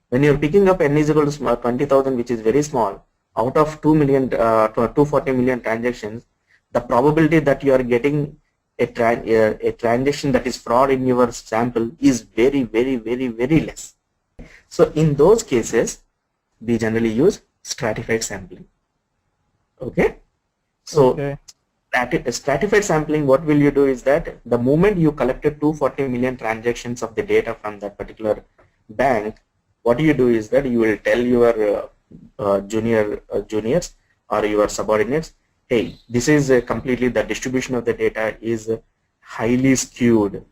When you're picking up n is equal to 20,000, which is very small, out of 2 million, 240 million transactions, the probability that you are getting a transaction that is fraud in your sample is very, very, very, very less. So in those cases, we generally use stratified sampling. Okay, so Okay. stratified sampling, what will you do is that the moment you collected 240 million transactions of the data from that particular bank, what you do is that you will tell your juniors or your subordinates, hey, this is completely the distribution of the data is highly skewed,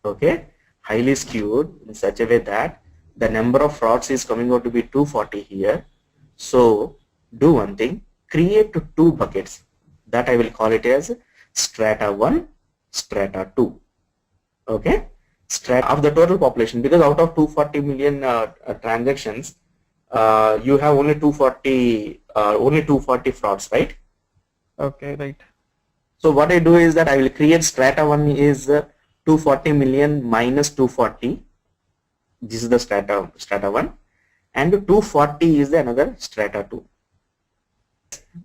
okay, highly skewed in such a way that the number of frauds is coming out to be 240 here. So do one thing, create two buckets that I will call it as strata 1, strata 2, okay, strata of the total population, because out of 240 million transactions, you have only 240 frauds, right? Okay, right. So what I do is that I will create strata 1 is 240 million minus 240. This is the strata 1, and 240 is the another strata 2.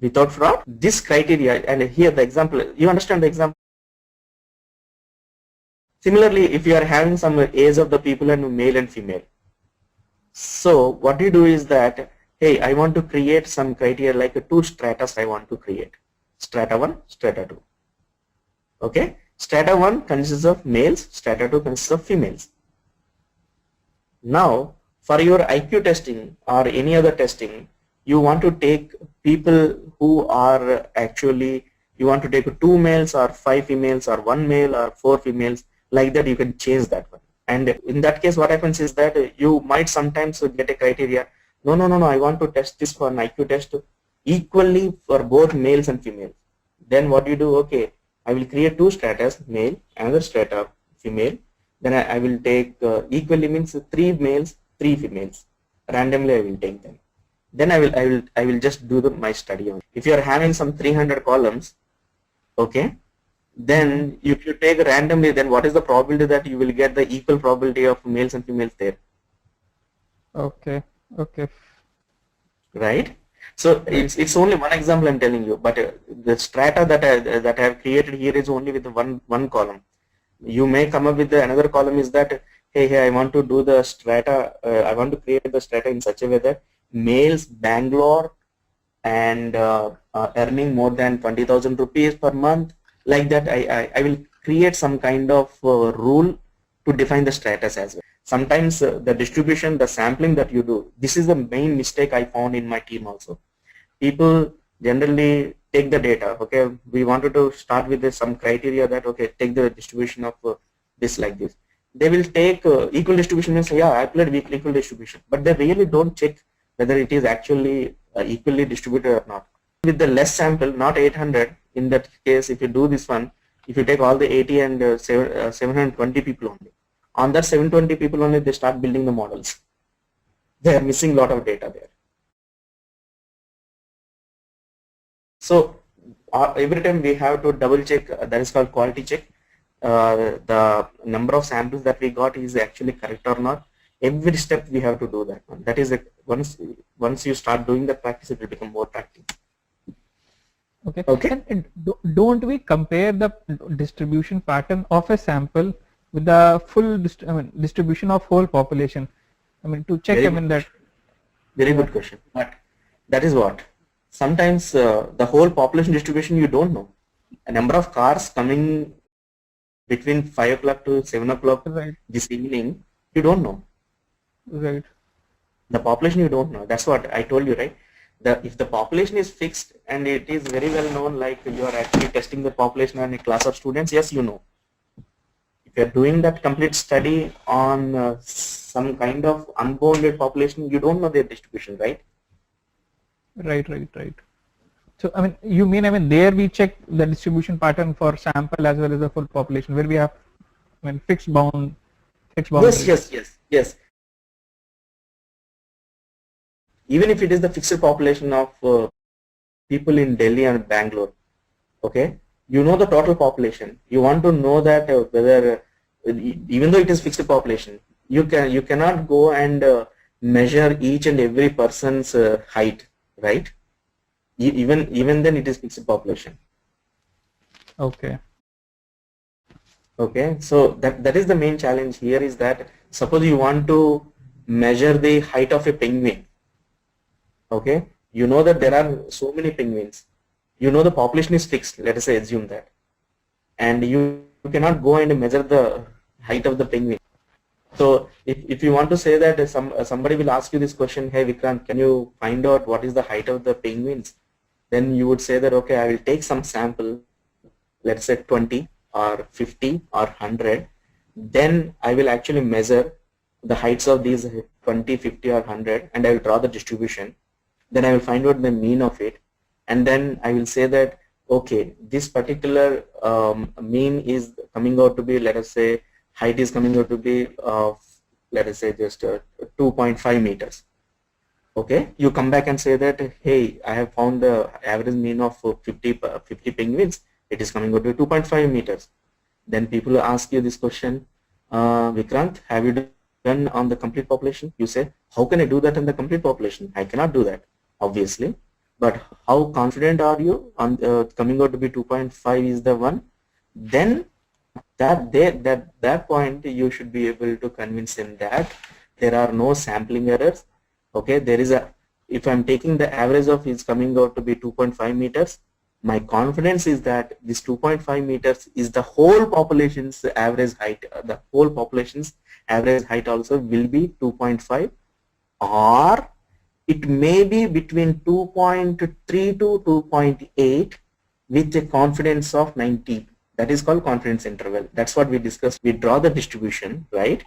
Without fraud, this criteria, and here the example, you understand the example. Similarly, if you are having some age of the people and male and female, so what you do is that, hey, I want to create some criteria like two stratas I want to create, strata 1, strata 2. Okay, strata 1 consists of males, strata 2 consists of females. Now, for your IQ testing or any other testing, you want to take people who are actually, you want to take 2 males or 5 females or 1 male or 4 females, like that you can change that one. And in that case, what happens is that you might sometimes get a criteria, no, I want to test this for an IQ test equally for both males and females. Then what you do, okay, I will create two stratas, male, another strata, female. Then I will take equally means 3 males, 3 females. Randomly I will take them. Then I will just do my study on. If you are having some 300 columns, okay, then if you take randomly, then what is the probability that you will get the equal probability of males and females there? Okay. Okay. Right? So it's only one example I'm telling you, but the strata that I have created here is only with one column. You may come up with another column is that, hey, I want to do the strata, I want to create the strata in such a way that males Bangalore and earning more than 20,000 rupees per month, like that I will create some kind of rule to define the status as well. Sometimes the distribution, the sampling that you do, this is the main mistake I found in my team also. People generally take the data, okay, we wanted to start with some criteria that, okay, take the distribution of this like this. They will take equal distribution and say, yeah, I applied equal distribution, but they really don't check whether it is actually equally distributed or not. With the less sample, not 800, in that case, if you do this one, if you take all the 80 and 720 people only, on that 720 people only, they start building the models. They are missing a lot of data there. So every time we have to double check, that is called quality check. The number of samples that we got is actually correct or not. Every step we have to do that one. That is once you start doing the practice, it will become more practical. Okay. Okay. And don't we compare the distribution pattern of a sample with the full distribution of whole population? I mean, to check. Very good question. But that is what sometimes the whole population distribution you don't know. A number of cars coming between 5 o'clock to 7 o'clock Right. this evening, you don't know. Right. The population you don't know. That's what I told you, right? If the population is fixed and it is very well known, like you are actually testing the population on a class of students, yes, you know. If you are doing that complete study on some kind of unbounded population, you don't know their distribution, right? Right. So I mean, you mean there we check the distribution pattern for sample as well as the full population, where we have fixed bound. Yes. Even if it is the fixed population of people in Delhi and Bangalore, okay, you know the total population. You want to know that whether, even though it is fixed population, you cannot go and measure each and every person's height, right? Even then it is fixed population. Okay. Okay, so that is the main challenge here, is that suppose you want to measure the height of a penguin. Okay, you know that there are so many penguins. You know the population is fixed. Let us say, assume that, and you cannot go and measure the height of the penguin. So if you want to say that somebody will ask you this question, hey Vikrant, can you find out what is the height of the penguins? then you would say that, okay, I will take some sample, let's say 20 or 50 or 100, then I will actually measure the heights of these 20, 50 or 100, and I will draw the distribution. Then I will find out the mean of it, and then I will say that, okay, this particular mean is coming out to be, let us say, height is coming out to be let us say just 2.5 meters. Okay, you come back and say that, hey, I have found the average mean of 50 penguins. It is coming out to 2.5 meters. Then people ask you this question, Vikrant, have you done on the complete population? You say, how can I do that in the complete population? I cannot do that, obviously. But how confident are you on coming out to be 2.5 is the one? Then that point you should be able to convince him that there are no sampling errors. Okay, there is a, if I'm taking the average of is coming out to be 2.5 meters, my confidence is that this 2.5 meters is the whole population's average height. The whole population's average height also will be 2.5, or it may be between 2.3 to 2.8 with a confidence of 90. That is called confidence interval. That's what we discussed. We draw the distribution, right?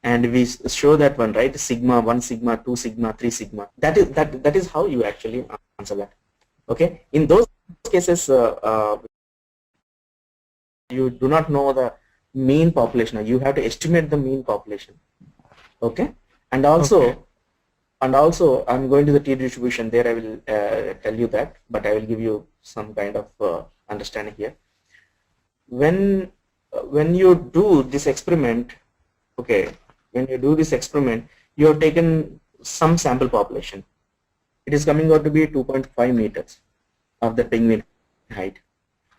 And we show that one, right? Sigma, 1 sigma, 2 sigma, 3 sigma. That is how you actually answer that. Okay. In those cases, you do not know the mean population. You have to estimate the mean population. Okay. And also, I'm going to the t distribution. There I will tell you that, but I will give you some kind of understanding here. When you do this experiment, okay, when you do this experiment, you have taken some sample population. It is coming out to be 2.5 meters of the penguin height.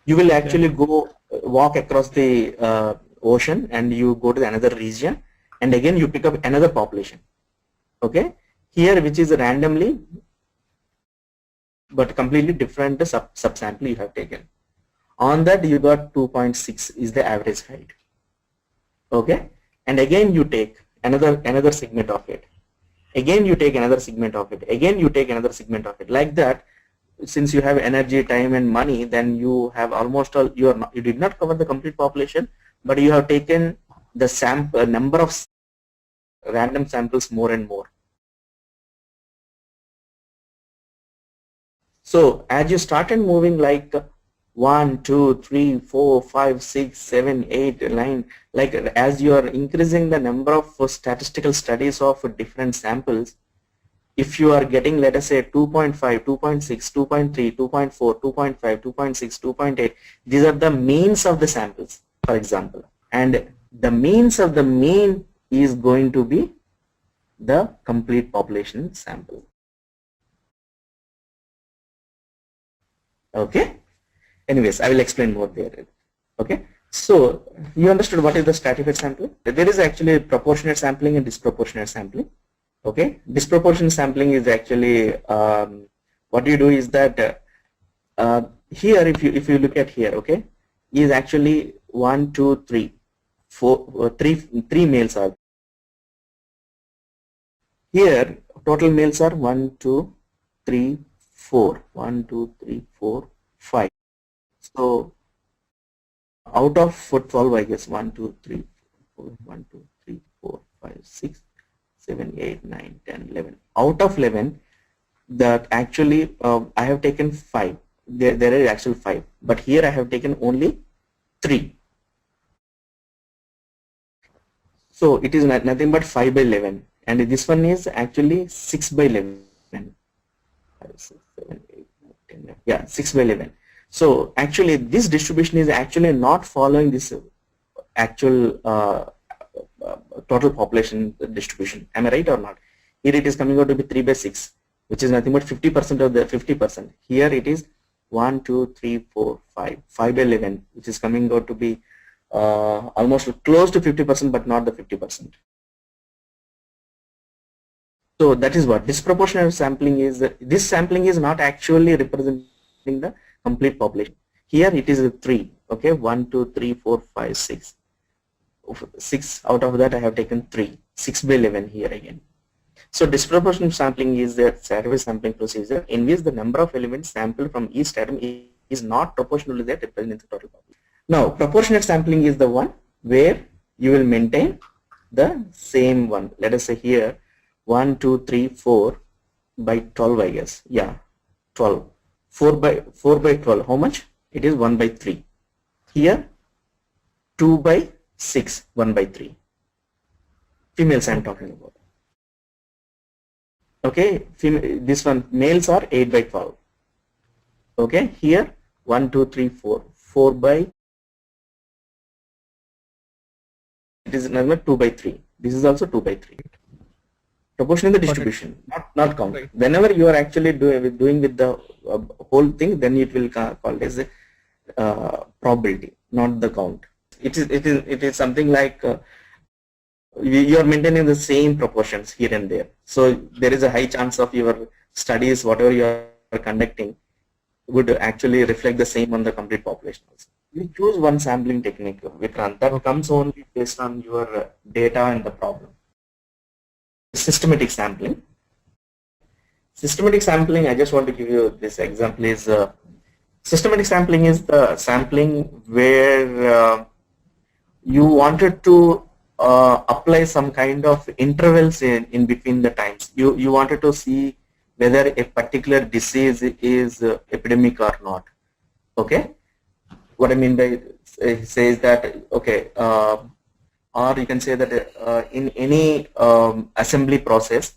You will actually go walk across the ocean, and you go to another region, and again you pick up another population. Okay, here which is randomly but completely different subsample you have taken. On that you got 2.6 is the average height. Okay, and again you take another segment of it. Again you take another segment of it. Again you take another segment of it. Like that, since you have energy, time, and money, then you have almost all. You did not cover the complete population, but you have taken the sample number of random samples more and more. So as you started moving like 1, 2, 3, 4, 5, 6, 7, 8, 9, like as you are increasing the number of statistical studies of different samples, if you are getting, let us say, 2.5, 2.6, 2.3, 2.4, 2.5, 2.6, 2.8, these are the means of the samples, for example, and the means of the mean is going to be the complete population sample. Okay. Anyways, I will explain more there. Okay. So you understood what is the stratified sampling? There is actually proportionate sampling and disproportionate sampling. Okay. Disproportionate sampling is actually what you do is that here, if you look at here, okay, is actually 1, 2, 3, 4, 3 males are here. Total males are 1, 2, 3, 4. 1, 2, 3, 4, 5. So out of 12, I guess 1, 2, 3, 4, 1, 2, 3, 4, 5, 6, 7, 8, 9, 10, 11. Out of 11, that actually I have taken 5. There are actually 5, but here I have taken only 3. So it is nothing but 5 by 11, and this one is actually 6 by 11. 5, 6, 7, 8, 9, 10, 11. Yeah, 6 by 11. So actually this distribution is actually not following this actual total population distribution. Am I right or not? Here it is coming out to be 3 by 6, which is nothing but 50% of the 50%. Here it is 1, 2, 3, 4, 5, 5 by 11, which is coming out to be almost close to 50%, but not the 50%. So that is what disproportionate sampling is. This sampling is not actually representing the complete population. Here it is 3. Okay, 1, 2, 3, 4, 5, 6. 6 out of that I have taken 3. 6 by 11 here again. So disproportionate sampling is a database sampling procedure in which the number of elements sampled from each atom is not proportional to that represented in the total population. Now proportionate sampling is the one where you will maintain the same one. Let us say here 1, 2, 3, 4 by 12, I guess. Yeah, 12. 4 by 12. How much? It is 1 by 3. Here 2 by 6, 1 by 3. Females I am talking about. Okay, this one males are 8 by 12. Okay, here 1, 2, 3, 4. 4 by, it is another 2 by 3. This is also 2 by 3. Proportion in the distribution, not count. Right. Whenever you are actually doing with the whole thing, then it will called as a probability, not the count. It is something like you are maintaining the same proportions here and there. So there is a high chance of your studies, whatever you are conducting, would actually reflect the same on the complete population also. You choose one sampling technique, Vikrant, that comes only based on your data and the problem. Systematic sampling. Systematic sampling, I just want to give you this example is systematic sampling is the sampling where you wanted to apply some kind of intervals in between the times. You wanted to see whether a particular disease is epidemic or not. Okay, what I mean by says that okay, or you can say that in any assembly process,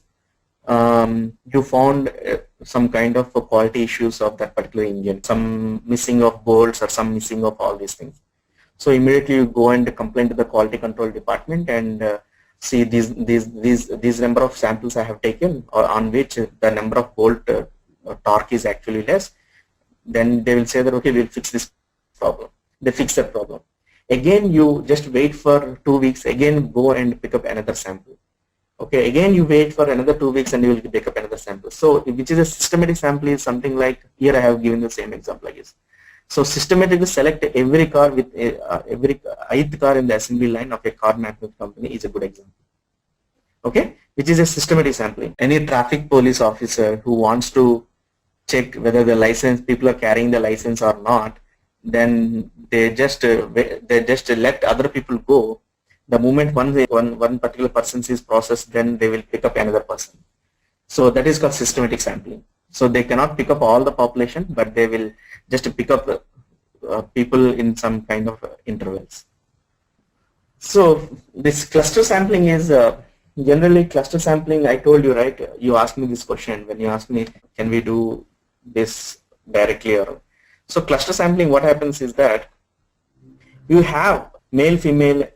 you found some kind of quality issues of that particular engine, some missing of bolts or some missing of all these things. So immediately you go and complain to the quality control department and see these number of samples I have taken, or on which the number of bolt torque is actually less. Then they will say that okay, we'll fix this problem. They fix that problem. Again, you just wait for 2 weeks. Again, go and pick up another sample. Okay, again you wait for another 2 weeks and you will pick up another sample. So which is a systematic sample is something like, here I have given the same example I guess. So systematically select every car with every ith car in the assembly line of a car manufacturing company is a good example. Okay, which is a systematic sampling. Any traffic police officer who wants to check whether the license people are carrying the license or not, then they just let other people go. The moment one particular person is processed, then they will pick up another person. So that is called systematic sampling. So they cannot pick up all the population, but they will just pick up people in some kind of intervals. So this cluster sampling is generally cluster sampling. I told you, right? You asked me this question when you asked me, can we do this directly or so? Cluster sampling, what happens is that you have male, female,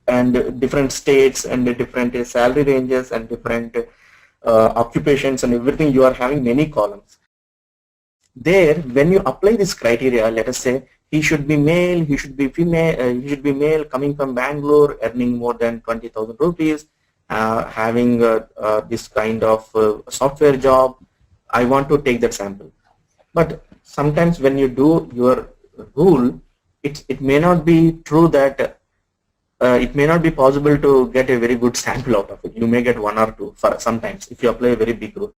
and different states and different salary ranges and different occupations and everything. You are having many columns. There, when you apply this criteria, let us say he should be male, he should be female, he should be male, coming from Bangalore, earning more than 20,000 rupees, having this kind of software job. I want to take that sample. But sometimes when you do your rule, it may not be true that it may not be possible to get a very good sample out of it. You may get 1 or 2 for sometimes if you apply a very big rule.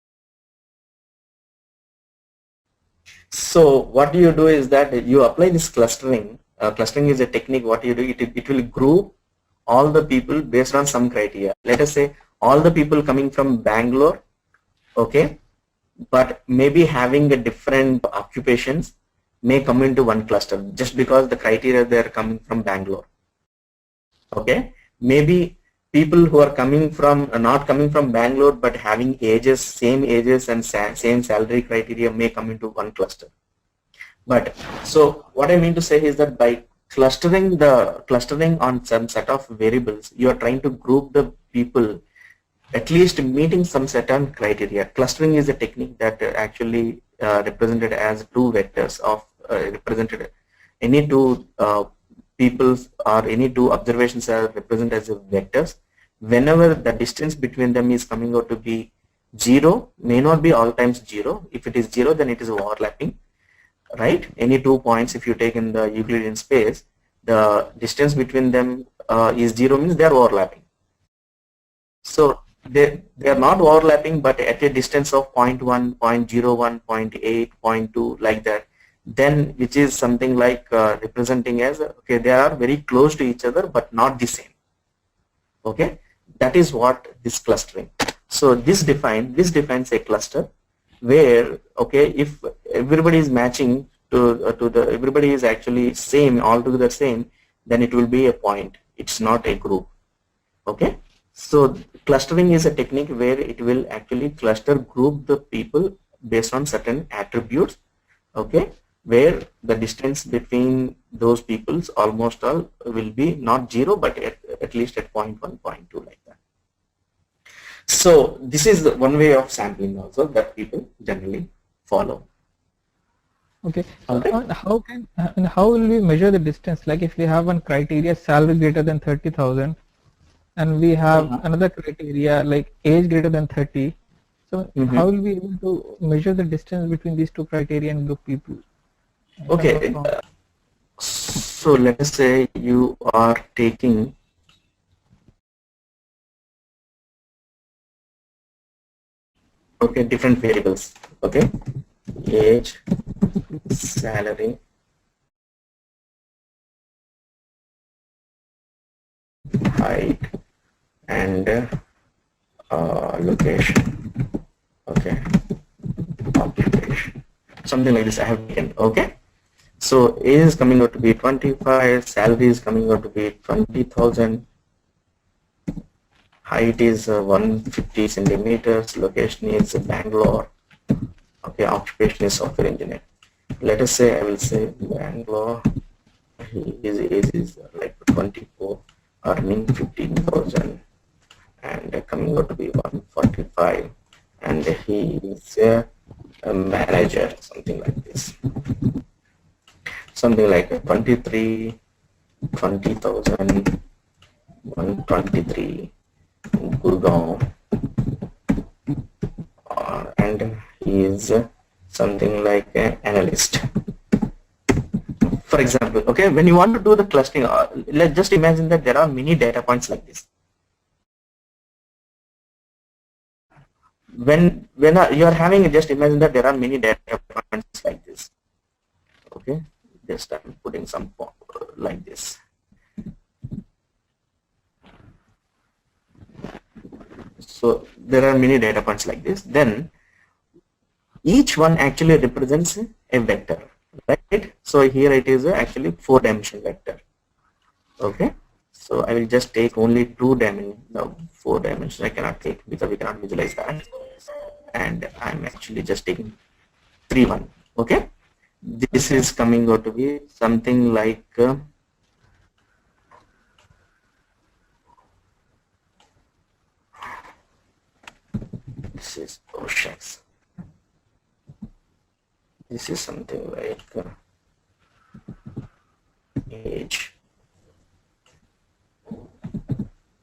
So what do you do is that you apply this clustering. Clustering is a technique. What you do, it will group all the people based on some criteria. Let us say all the people coming from Bangalore, okay, but maybe having a different occupations may come into one cluster just because the criteria they are coming from Bangalore. Okay, maybe people who are coming from not coming from Bangalore but having ages, same ages and same salary criteria may come into one cluster. But so what I mean to say is that by clustering on some set of variables, you are trying to group the people at least meeting some certain criteria. Clustering is a technique that actually represented as 2 vectors of represented any 2 peoples or any 2 observations are represented as vectors. Whenever the distance between them is coming out to be 0, may not be all times 0. If it is 0, then it is overlapping, right? Any 2 points, if you take in the Euclidean space, the distance between them is 0, means they are overlapping. So they are not overlapping, but at a distance of 0 0.1, 0 0.01, 0.8, 0.2, like that. Then which is something like representing as okay, they are very close to each other but not the same. Okay, that is what this clustering. So this defines a cluster where okay, if everybody is matching to the everybody is actually same, altogether same, then it will be a point. It's not a group. Okay, so clustering is a technique where it will actually cluster group the people based on certain attributes. Okay, where the distance between those peoples almost all will be not zero, but at least at 0.1, 0.2, like that. So this is the one way of sampling also that people generally follow. Okay. Okay. And how will we measure the distance? Like if we have one criteria salary greater than 30,000 and we have another criteria like age greater than 30. So how will we able to measure the distance between these two criteria and group people? Okay. So let us say you are taking okay different variables. Okay, age, salary, height, and location. Okay, occupation, something like this I have taken. Okay, so age is coming out to be 25, salary is coming out to be 20,000, height is 150 centimeters, location is Bangalore. Okay, occupation is software engineer. Let us say I will say Bangalore. His age is like 24, earning 15,000, and coming out to be 145, and he is a manager, something like this, something like 23, 20,000, 123, Gurgaon, and he is something like an analyst. For example, okay, when you want to do the clustering, let's just imagine that there are many data points like this. When you are having, just imagine that there are many data points like this. Okay, just I'm putting some like this. So there are many data points like this. Then each one actually represents a vector, right? So here it is actually 4-dimensional vector. Okay, so I will just take only 2-dimension, no, 4 dimensions I cannot take because we cannot visualize that, and I'm actually just taking 3-1. Okay, this is coming out to be something like this is, oh shucks, this is something like age.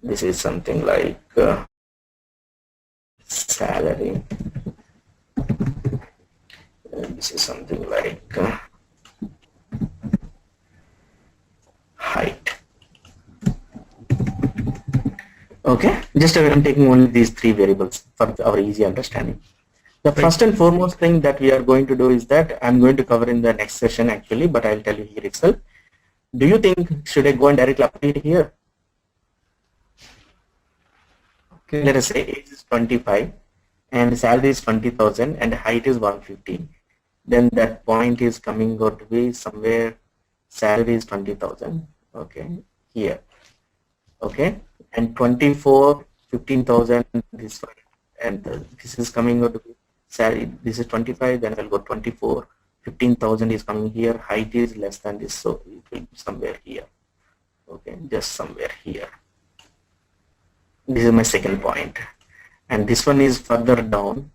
This is something like salary. This is something like height. Okay, just I'm taking only these 3 variables for our easy understanding. The first and foremost thing that we are going to do is that I'm going to cover in the next session actually, but I'll tell you here itself. Do you think should I go and directly apply it here? Okay. Let us say age is 25 and salary is 20,000 and height is 150. Then that point is coming out to be somewhere, salary is 20,000. Okay, here. Okay, and 24, 15,000 this one, and this is coming out to be salary. This is 25, then I'll go 24, 15,000 is coming here. Height is less than this, so it will be somewhere here. Okay, just somewhere here. This is my second point, and this one is further down.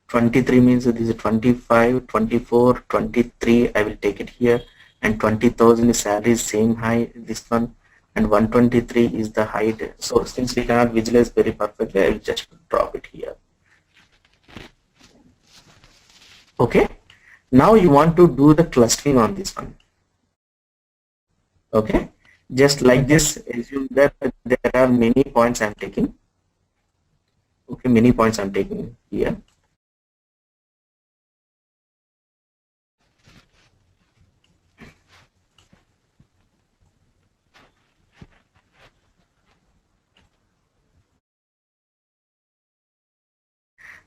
23 means that this is 25, 24, 23. I will take it here, and 20,000 is salary, same high. This one, and 123 is the height. So since we cannot visualize very perfectly, I will just drop it here. Okay. Now you want to do the clustering on this one. Okay. Just like this, assume that there are many points I'm taking. Okay, many points I'm taking here.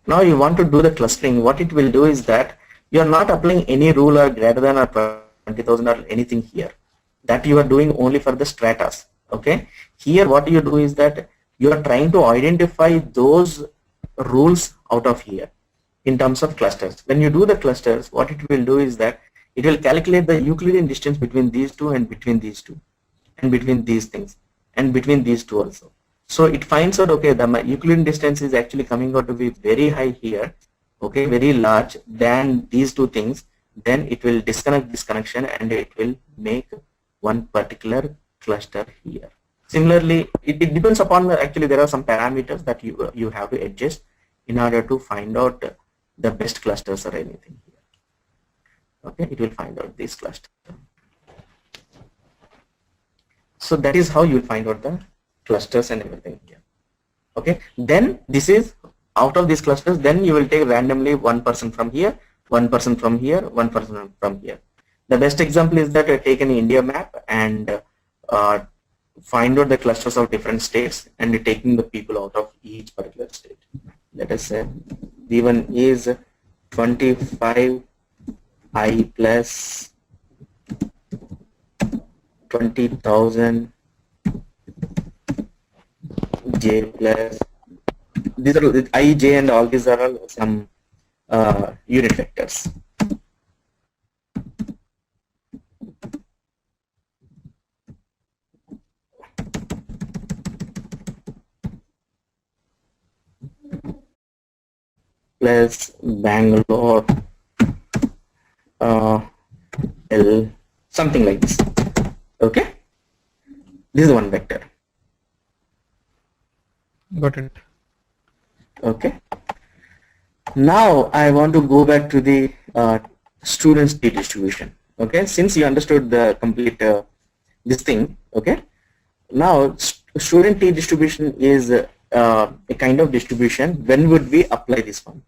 Now you want to do the clustering. What it will do is that you are not applying any rule or greater than or 20,000 or anything here. That you are doing only for the stratas. Okay. Here what you do is that you are trying to identify those rules out of here in terms of clusters. When you do the clusters, what it will do is that it will calculate the Euclidean distance between these two and between these two and between these things and between these two also. So it finds out, okay, the Euclidean distance is actually coming out to be very high here, okay, very large than these two things. Then it will disconnect this connection and it will make one particular cluster here. Similarly, it depends upon actually there are some parameters that you have to adjust in order to find out the best clusters or anything here. Okay, it will find out this cluster. So that is how you will find out the clusters and everything here. Okay, then this is out of these clusters, then you will take randomly one person from here, one person from here, one person from here. The best example is that take an India map and find out the clusters of different states and taking the people out of each particular state. Let us say V1 is 25 I plus 20,000 J plus, these are I, J and all these are all some unit vectors. Plus Bangalore L, something like this. Okay, this is one vector. Got it. Okay, now I want to go back to the students T distribution. Okay, since you understood the complete this thing, okay, now student T distribution is a kind of distribution. When would we apply this one?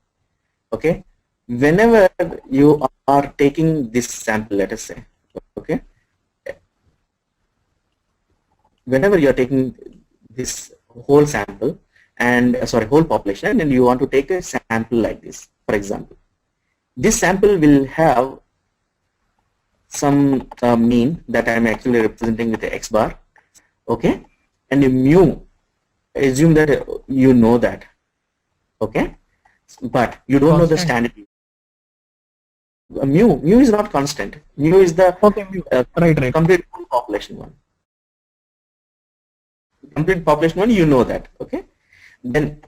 Okay, whenever you are taking this sample, let us say, okay, whenever you are taking this whole sample and whole population and you want to take a sample like this, for example, this sample will have some mean that I am actually representing with the x bar, okay, and a mu, assume that you know that, okay, but you don't know the standard. Mu is not constant. Mu is the right. complete population one. Complete population one, you know that, okay. Then,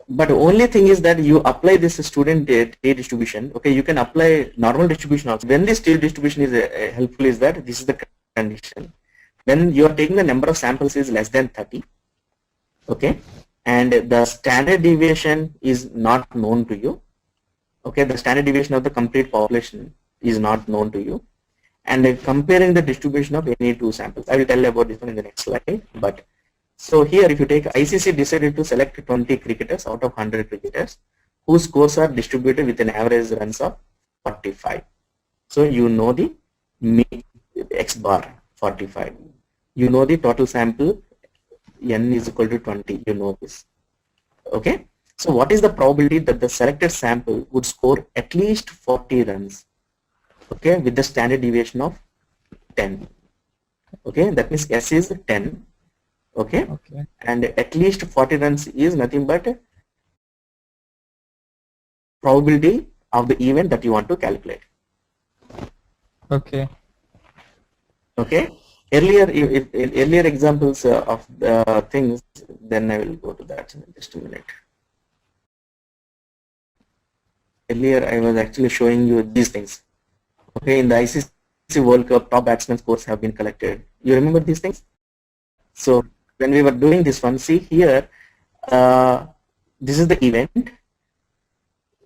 but only thing is that you apply this student T distribution. Okay, you can apply normal distribution also. When this T distribution is helpful is that this is the condition. When you are taking the number of samples is less than 30, okay, and the standard deviation is not known to you. Okay, the standard deviation of the complete population is not known to you, and comparing the distribution of any two samples. I will tell you about this one in the next slide. But so here, if you take ICC decided to select 20 cricketers out of 100 cricketers whose scores are distributed with an average runs of 45. So you know the x bar 45. You know the total sample n is equal to 20. You know this. Okay. So what is the probability that the selected sample would score at least 40 runs, okay, with the standard deviation of 10, okay, that means S is 10, okay, and at least 40 runs is nothing but probability of the event that you want to calculate. Okay. Okay. Earlier examples of the things, then I will go to that in just a minute. Earlier I was actually showing you these things. Okay, in the ICC World Cup, top batsman scores have been collected. You remember these things? So when we were doing this one, see here, this is the event.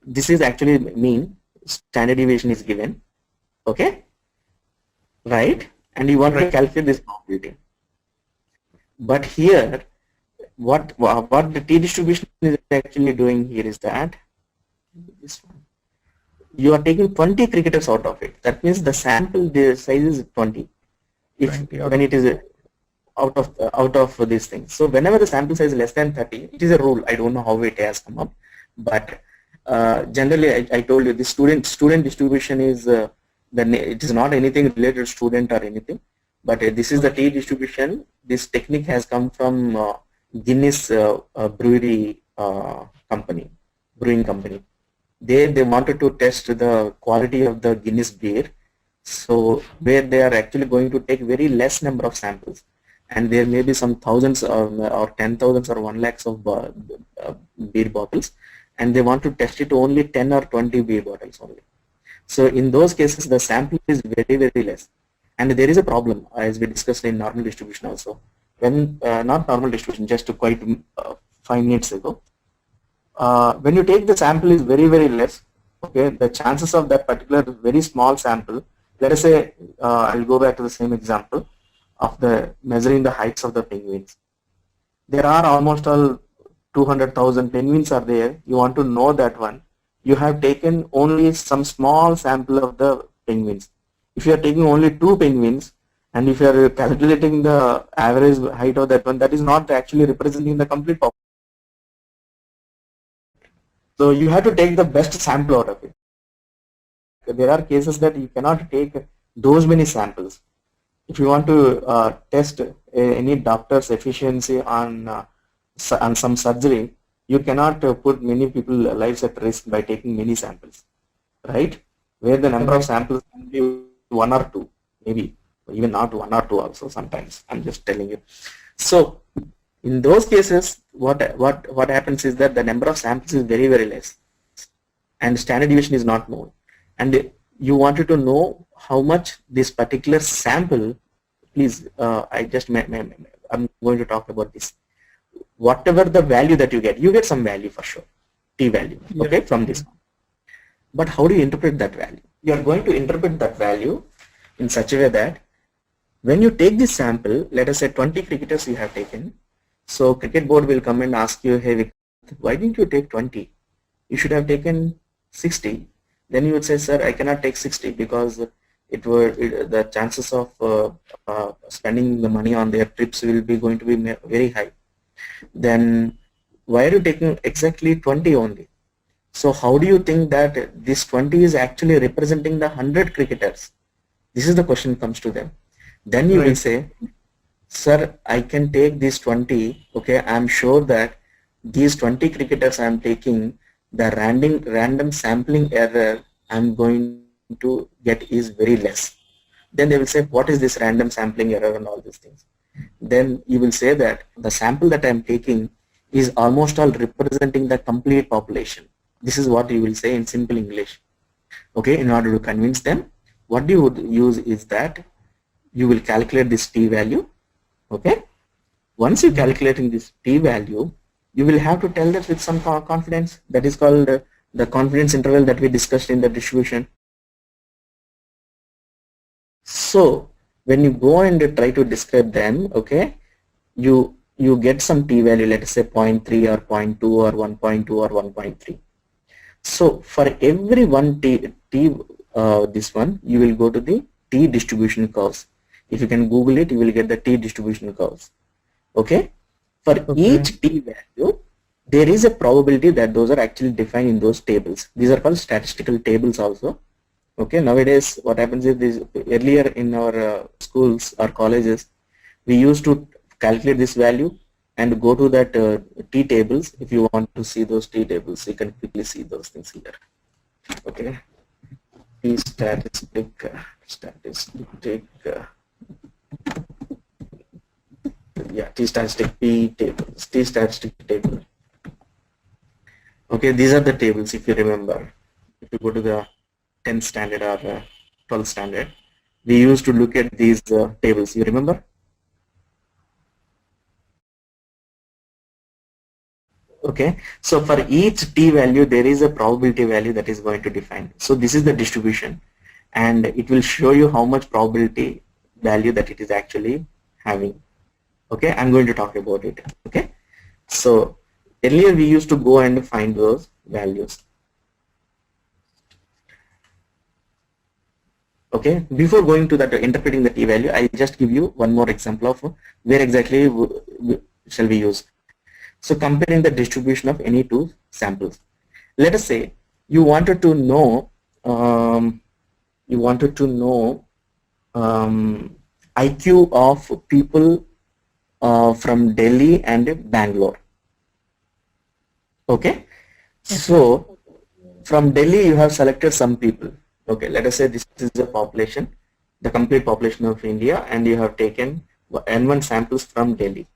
This is actually mean. Standard deviation is given. Okay, right? And you want to calculate this probability. But here, what the t distribution is actually doing here is that this one, you are taking 20 cricketers out of it. That means the sample size is 20. If 20 when it is out of these things. So whenever the sample size is less than 30, it is a rule. I don't know how it has come up, but generally I told you the student distribution is it is not anything related to student or anything, but this is the t distribution. This technique has come from Guinness brewery brewing company. They wanted to test the quality of the Guinness beer, so where they are actually going to take very less number of samples, and there may be some thousands or 10,000s or 1 lakhs of beer bottles, and they want to test it only 10 or 20 beer bottles only. So in those cases the sample is very less, and there is a problem as we discussed in normal distribution also. When not normal distribution, just quite 5 minutes ago, when you take the sample is very less, okay, the chances of that particular very small sample, let us say I'll go back to the same example of the measuring the heights of the penguins. There are almost all 200,000 penguins are there. You want to know that one, you have taken only some small sample of the penguins. If you are taking only 2 penguins, and if you are calculating the average height of that one, that is not actually representing the complete population. So you have to take the best sample out of it. There are cases that you cannot take those many samples. If you want to test any doctor's efficiency on some surgery, you cannot put many people's lives at risk by taking many samples, right? Where the number of samples can be 1 or 2, maybe even not 1 or 2 also sometimes. I'm just telling you. So in those cases, what happens is that the number of samples is very less, and standard deviation is not known, and you wanted to know how much this particular sample. Please, I'm going to talk about this. Whatever the value that you get some value for sure, t value, okay, from this. But how do you interpret that value? You are going to interpret that value in such a way that when you take this sample, let us say 20 cricketers you have taken. So cricket board will come and ask you, hey, why didn't you take 20? You should have taken 60. Then you would say, sir, I cannot take 60 because the chances of spending the money on their trips will be going to be very high. Then why are you taking exactly 20 only? So how do you think that this 20 is actually representing the 100 cricketers? This is the question comes to them. Then you will say, sir, I can take these 20, okay, I am sure that these 20 cricketers I am taking, the random sampling error I am going to get is very less. Then they will say, what is this random sampling error and all these things? Then you will say that the sample that I am taking is almost all representing the complete population. This is what you will say in simple English. Okay, in order to convince them, what you would use is that you will calculate this t value. Okay, once you calculating this t value, you will have to tell that with some confidence. That is called the confidence interval that we discussed in the distribution. So when you go and try to describe them, okay, you get some t value, let us say 0.3 or 0.2 or 1.2 or 1.3. So for every one this one, you will go to the t distribution curves. If you can Google it, you will get the t distribution curves. Okay, for each t value, there is a probability that those are actually defined in those tables. These are called statistical tables also. Okay, nowadays what happens is this, earlier in our schools or colleges, we used to calculate this value and go to that t tables. If you want to see those t tables, you can quickly see those things here. Okay, t statistic yeah, t statistic p tables, t statistic table. Okay, these are the tables. If you remember, if you go to the 10th standard or 12th standard, we used to look at these tables. You remember? Okay, so for each t value, there is a probability value that is going to define. So this is the distribution, and it will show you how much probability value that it is actually having. Okay, I'm going to talk about it. Okay, So earlier we used to go and find those values. Okay, before going to that interpreting the t-value, I just give you one more example of where exactly shall we use. So comparing the distribution of any two samples. Let us say you wanted to know IQ of people from Delhi and Bangalore. Okay, so from Delhi you have selected some people. Okay, let us say this is the population, the complete population of India, and you have taken N1 samples from Delhi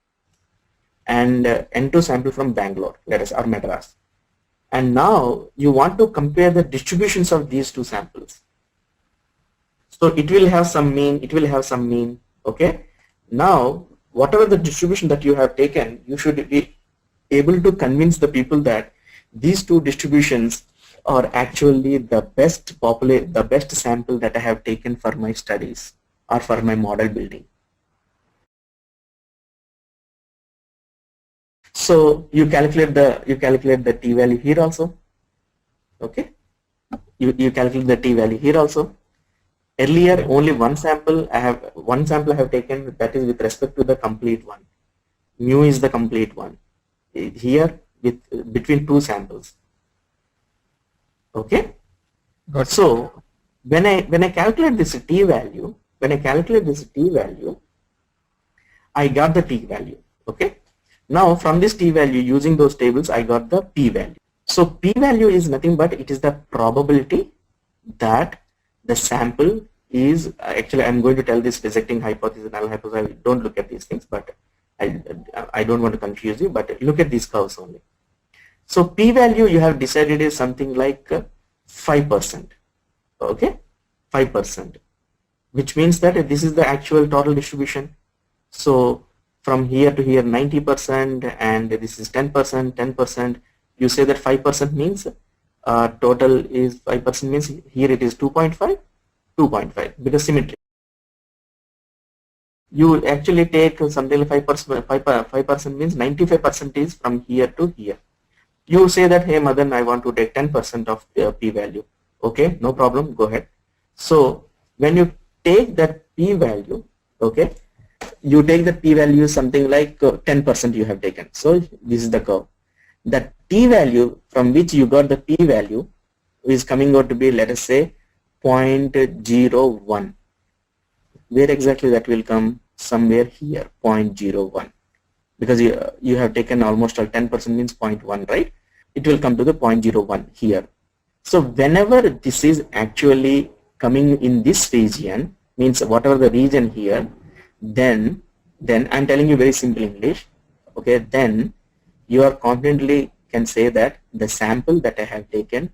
and N2 sample from Bangalore, let us, or Madras. And now you want to compare the distributions of these two samples. So it will have some mean, okay. Now whatever the distribution that you have taken, you should be able to convince the people that these two distributions are actually the best sample that I have taken for my studies or for my model building. So you calculate the t-value here also. Okay, you calculate the t-value here also. Earlier only one sample I have taken, that is with respect to the complete one. Mu is the complete one. Here with between two samples. Okay. Got so when I calculate this t-value, I got the t-value. Okay. Now from this t-value, using those tables, I got the p-value. So p-value is nothing but it is the probability that the sample is actually, I'm going to tell this rejecting hypothesis, null hypothesis. Don't look at these things, but I don't want to confuse you, but look at these curves only. So p-value you have decided is something like 5%. Okay, 5%, which means that this is the actual total distribution. So from here to here 90%, and this is 10%, 10%. You say that 5% means total is 5%, means here it is 2.5, 2.5, because symmetry. You actually take something like 5%, 5% means 95% is from here to here. You say that, hey Madan, I want to take 10% of p-value. Okay, no problem, go ahead. So when you take that p-value, okay, you take the p-value something like 10% you have taken. So this is the curve. The t-value from which you got the p-value is coming out to be, let us say, 0.01. Where exactly that will come? Somewhere here, 0.01. Because you have taken almost 10% means 0.1, right? It will come to the 0.01 here. So whenever this is actually coming in this region, means whatever the region here, then I'm telling you very simple English, okay, then you are confidently can say that the sample that I have taken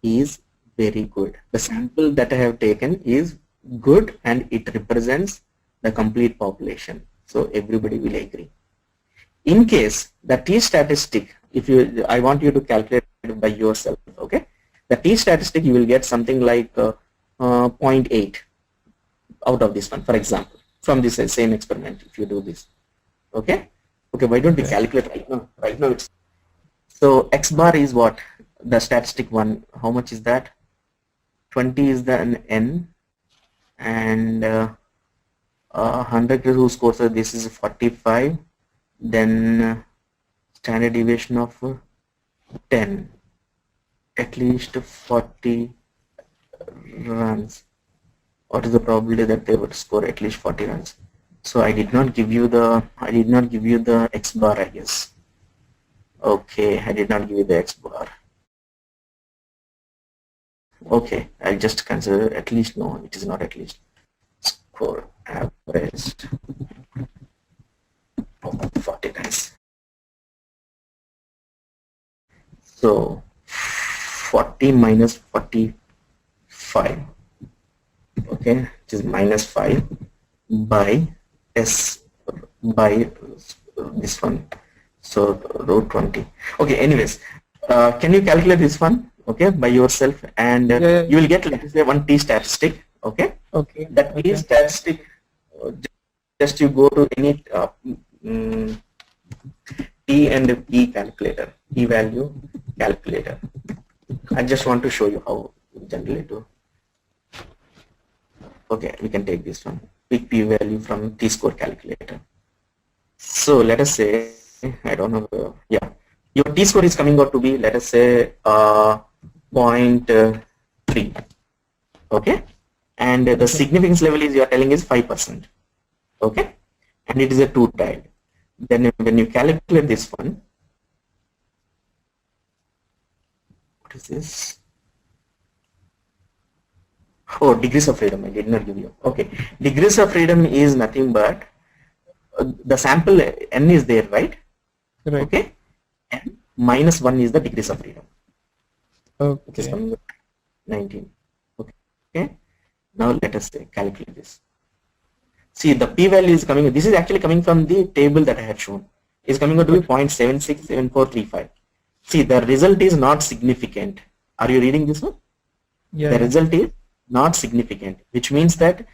is very good. The sample that I have taken is good and it represents the complete population. So everybody will agree. In case the t-statistic, I want you to calculate it by yourself, okay, the t-statistic you will get something like 0.8 out of this one, for example, from this same experiment. If you do this, okay, why don't we calculate right now? It's so x bar is what, the statistic one, how much is that? 20 is the n, and 100 who scores this is 45, then standard deviation of 10, at least 40 runs. What is the probability that they would score at least 40 runs? So I did not give you the x bar, I guess. Okay, I did not give you the x bar. Okay, I'll just consider at least. No, it is not at least. Score average 40 runs. So 40 minus 45, okay, which is minus 5 by s by this one, so root 20. Okay, anyways, can you calculate this one, okay, by yourself, and you will get, let us say, one t-statistic, okay. Okay. That t-statistic, just you go to any P and P calculator, P value calculator. I just want to show you how generally do. Okay, we can take this one. Pick P value from T-score calculator. So let us say, I don't know, yeah, your T-score is coming out to be, let us say, 0.3. Okay, and the significance level is you are telling is 5%. Okay, and it is a two-tiled. Then when you calculate this one, what is this? Oh, degrees of freedom, I did not give you. Okay, degrees of freedom is nothing but the sample n is there, right? Right. Okay, and minus 1 is the degrees of freedom. Which is Okay. coming 19. Okay, now let us calculate this. See, the p-value is coming, this is actually coming from the table that I had shown. Is coming out to be 0.767435. See, the result is not significant. Are you reading this one? Yeah. The yeah. result is not significant, which means that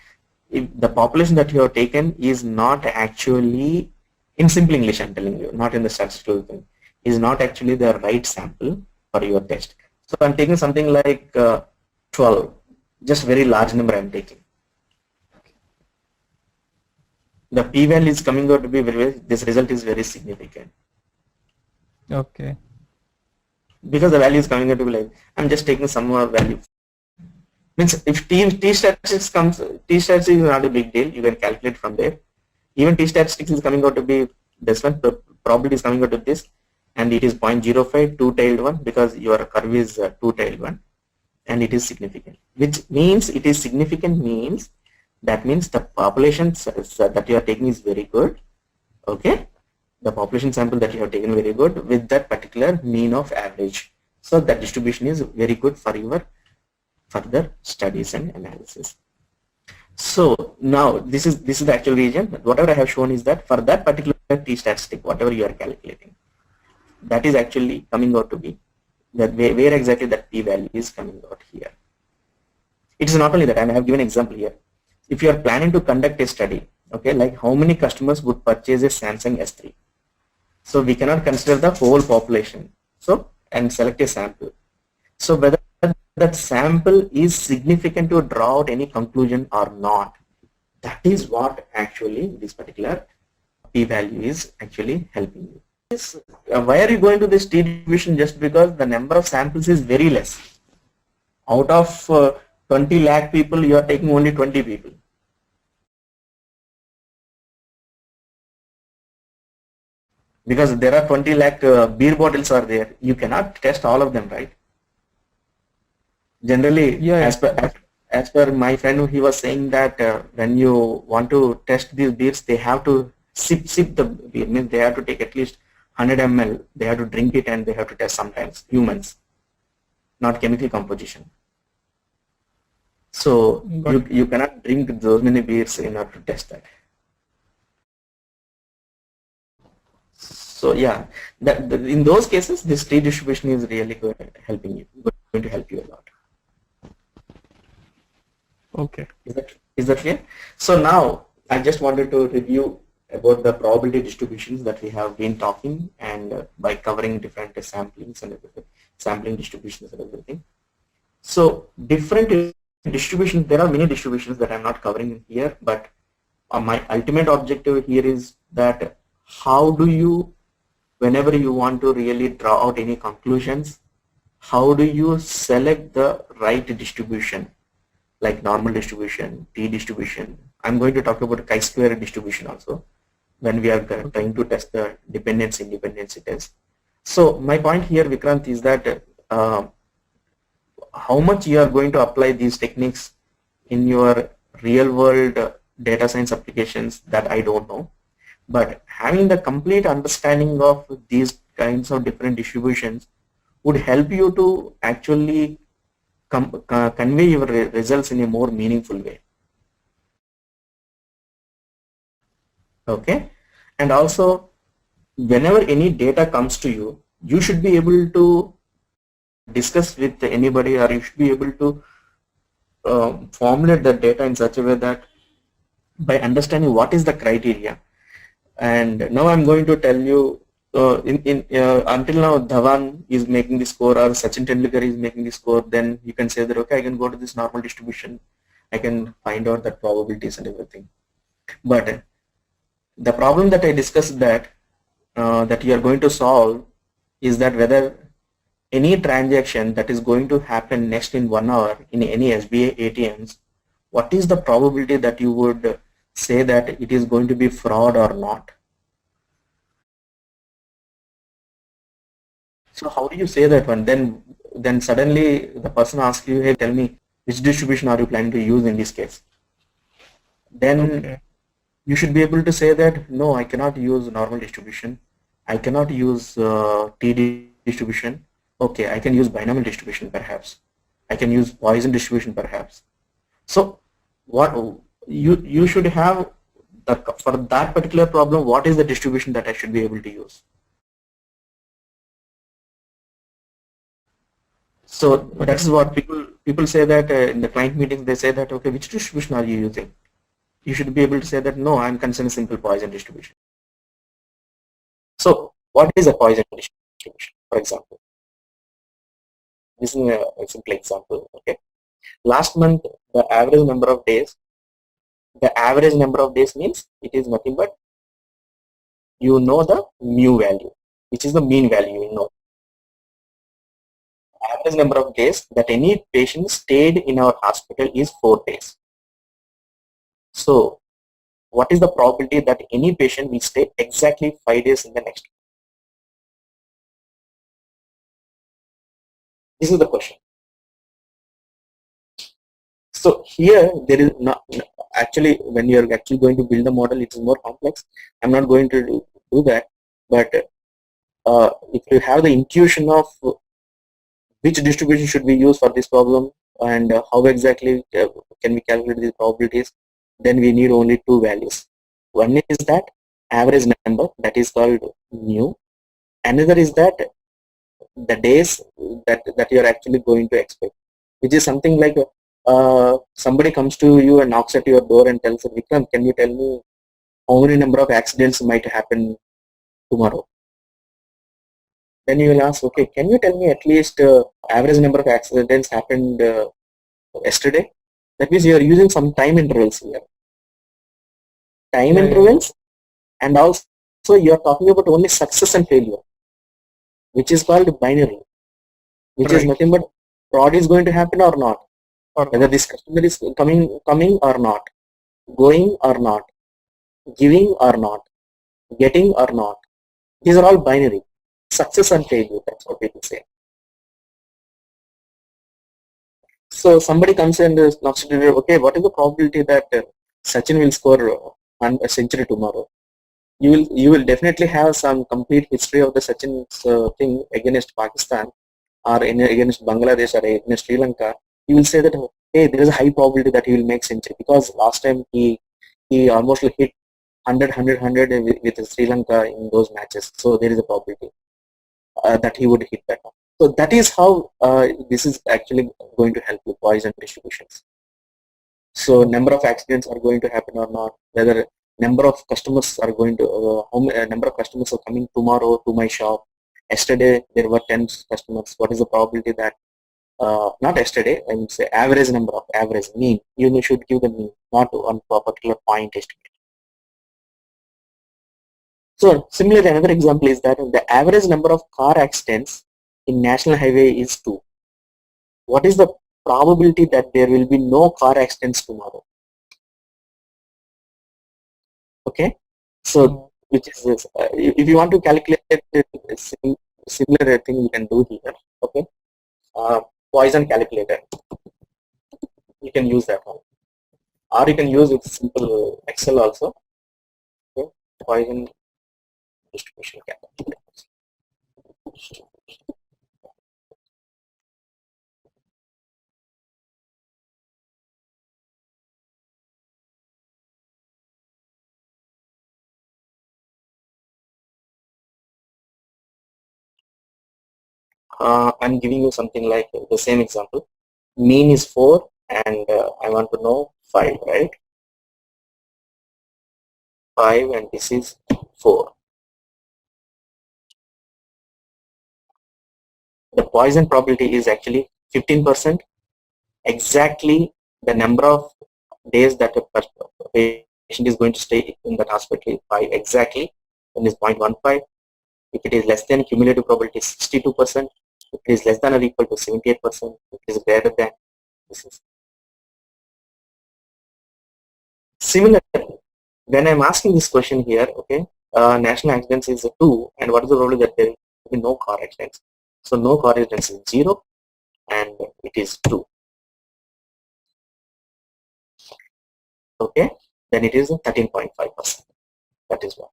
if the population that you have taken is not actually, in simple English I'm telling you, not in the statistical thing, is not actually the right sample for your test. So I'm taking something like 12, just very large number I'm taking. The p-value is coming out to be this result is very significant. Okay. Because the value is coming out to be like, I'm just taking some more value. Means if t statistics comes, t statistics is not a big deal, you can calculate from there. Even t statistics is coming out to be this one, the probability is coming out to this, and it is 0.05 two-tailed one because your curve is two-tailed one, and it is significant. Which means it is significant means that means the population that you are taking is very good. Okay, the population sample that you have taken very good with that particular mean of average. So that distribution is very good for your further studies and analysis. So now this is the actual region. Whatever I have shown is that for that particular t statistic, whatever you are calculating, that is actually coming out to be that where exactly that p value is coming out here. It is not only that, I have given an example here. If you are planning to conduct a study, okay, like how many customers would purchase a Samsung S3? So we cannot consider the whole population. So and select a sample. So whether that sample is significant to draw out any conclusion or not, that is what actually this particular p-value is actually helping you. Why are you going to this t distribution? Just because the number of samples is very less. Out of 20 lakh people, you are taking only 20 people. Because there are 20 lakh beer bottles are there. You cannot test all of them, right? Generally, Yeah. as per my friend, he was saying that when you want to test these beers, they have to sip the beer. Means they have to take at least 100 ml. They have to drink it and they have to test sometimes humans, not chemical composition. So you cannot drink those many beers in order to test that. So yeah, in those cases, this t distribution is really going to help you a lot. Okay. Is that clear? So now I just wanted to review about the probability distributions that we have been talking, and by covering different samplings and everything, sampling distributions and everything. So different distributions, there are many distributions that I'm not covering here, but my ultimate objective here is that how do you, whenever you want to really draw out any conclusions, how do you select the right distribution, like normal distribution, t distribution. I'm going to talk about chi-square distribution also when we are trying to test the dependency test. So my point here, Vikrant, is that how much you are going to apply these techniques in your real world data science applications, that I don't know. But having the complete understanding of these kinds of different distributions would help you to actually convey your results in a more meaningful way. Okay, and also whenever any data comes to you, you should be able to discuss with anybody, or you should be able to formulate the data in such a way that by understanding what is the criteria. And now I'm going to tell you Until now, Dhawan is making the score or Sachin Tendulkar is making the score, then you can say that, okay, I can go to this normal distribution. I can find out that probabilities and everything. But the problem that I discussed that you are going to solve is that whether any transaction that is going to happen next in 1 hour in any SBI ATMs, what is the probability that you would say that it is going to be fraud or not? So how do you say that one? Then suddenly the person asks you, hey, tell me which distribution are you planning to use in this case? Then you should be able to say that no, I cannot use normal distribution. I cannot use T distribution. Okay, I can use binomial distribution perhaps. I can use Poisson distribution perhaps. So what you should have for that particular problem, what is the distribution that I should be able to use? So that is what people say that in the client meetings they say that, okay, which distribution are you using? You should be able to say that no, I'm considering simple Poisson distribution. So what is a Poisson distribution? For example, this is a simple example. Okay, last month the average number of days. The average number of days means it is nothing but you know the mu value, which is the mean value. You know, average number of days that any patient stayed in our hospital is 4 days. So what is the probability that any patient will stay exactly 5 days in the next? This is the question. So here there is not actually, when you are actually going to build a model, it is more complex. I'm not going to do that, but if you have the intuition of which distribution should we use for this problem and how exactly can we calculate these probabilities, then we need only two values. One is that average number, that is called mu. Another is that the days that you are actually going to expect, which is something like somebody comes to you and knocks at your door and tells, Vikram, can you tell me how many number of accidents might happen tomorrow? Then you will ask, okay, can you tell me at least average number of accidents happened yesterday? That means you are using some time intervals here. Time intervals, and also you are talking about only success and failure, which is called binary, which is nothing but fraud is going to happen or not, or whether this customer is coming or not, going or not, giving or not, getting or not. These are all binary, success and failure. That's what people say. So somebody comes and knocks at your door, okay, what is the probability that Sachin will score a century tomorrow? You will definitely have some complete history of the Sachin's thing against Pakistan or against Bangladesh or against Sri Lanka. You will say that, hey, there is a high probability that he will make century because last time he almost hit 100 with Sri Lanka in those matches. So there is a probability that he would hit that one. So that is how this is actually going to help with Poisson distributions. So number of accidents are going to happen or not, whether number of customers are going to, number of customers are coming tomorrow to my shop. Yesterday there were 10 customers. What is the probability that, not yesterday, I would say average number of average mean. You should give the mean, not on a particular point estimate. So similarly, another example is that the average number of car accidents in national highway is 2. What is the probability that there will be no car accidents tomorrow? Okay, so which is this? If you want to calculate it, similar thing you can do here. Okay, Poisson calculator. You can use that one, or you can use it simple Excel also. Okay, Poisson distribution calculator. I'm giving you something like the same example. Mean is 4 and I want to know 5, right? 5 and this is 4. the poison probability is actually 15%. Exactly the number of days that a patient is going to stay in that hospital is 5 exactly, and is 0.15. If it is less than, cumulative probability is 62%. If it is less than or equal to 78%, if it is greater than, this is. Similarly, when I'm asking this question here, okay, national accidents is 2, and what is the probability that there will be no car accidents? So no car accidents is 0, and it is 2. Okay, then it is 13.5%. That is what.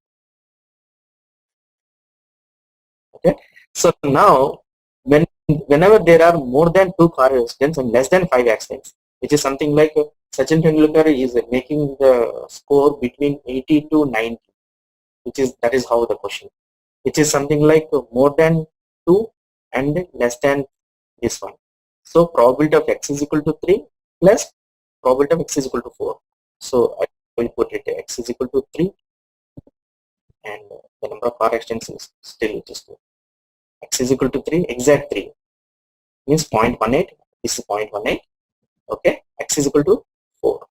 Okay, so now whenever there are more than 2 car accidents and less than 5 accidents, which is something like Sachin Tendulkar is making the score between 80 to 90, that is how the question, which is something like more than 2 and less than this one. So probability of x is equal to 3 plus probability of x is equal to 4. So I will put it x is equal to 3, and the number of car accidents is still just 2. X is equal to 3, exact 3 means 0.18, this is 0.18. Okay, x is equal to 4.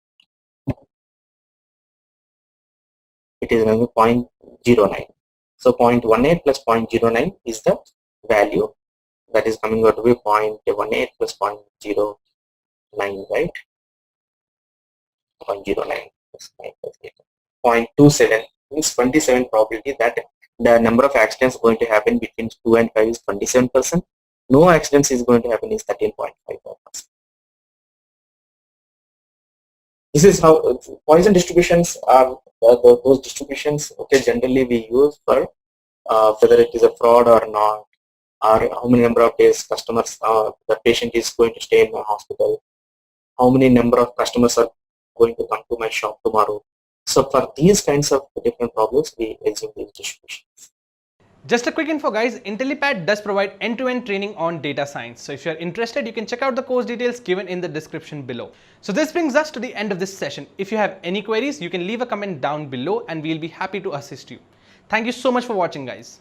It is 0.09. So 0.18 plus 0.09 is the value that is coming out to be 0.18 plus 0.09, right? 0.09 plus 9 plus 8. 0.27 means 27 probability that the number of accidents going to happen between 2 and 5 is 27%. No accidents is going to happen is 13.55%. This is how Poisson distributions are those distributions. Okay, generally we use for whether it is a fraud or not, or how many number of days customers the patient is going to stay in my hospital, how many number of customers are going to come to my shop tomorrow. So for these kinds of different problems, we assume these distributions. Just a quick info guys, Intellipaat does provide end-to-end training on data science. So if you're interested, you can check out the course details given in the description below. So this brings us to the end of this session. If you have any queries, you can leave a comment down below and we'll be happy to assist you. Thank you so much for watching guys.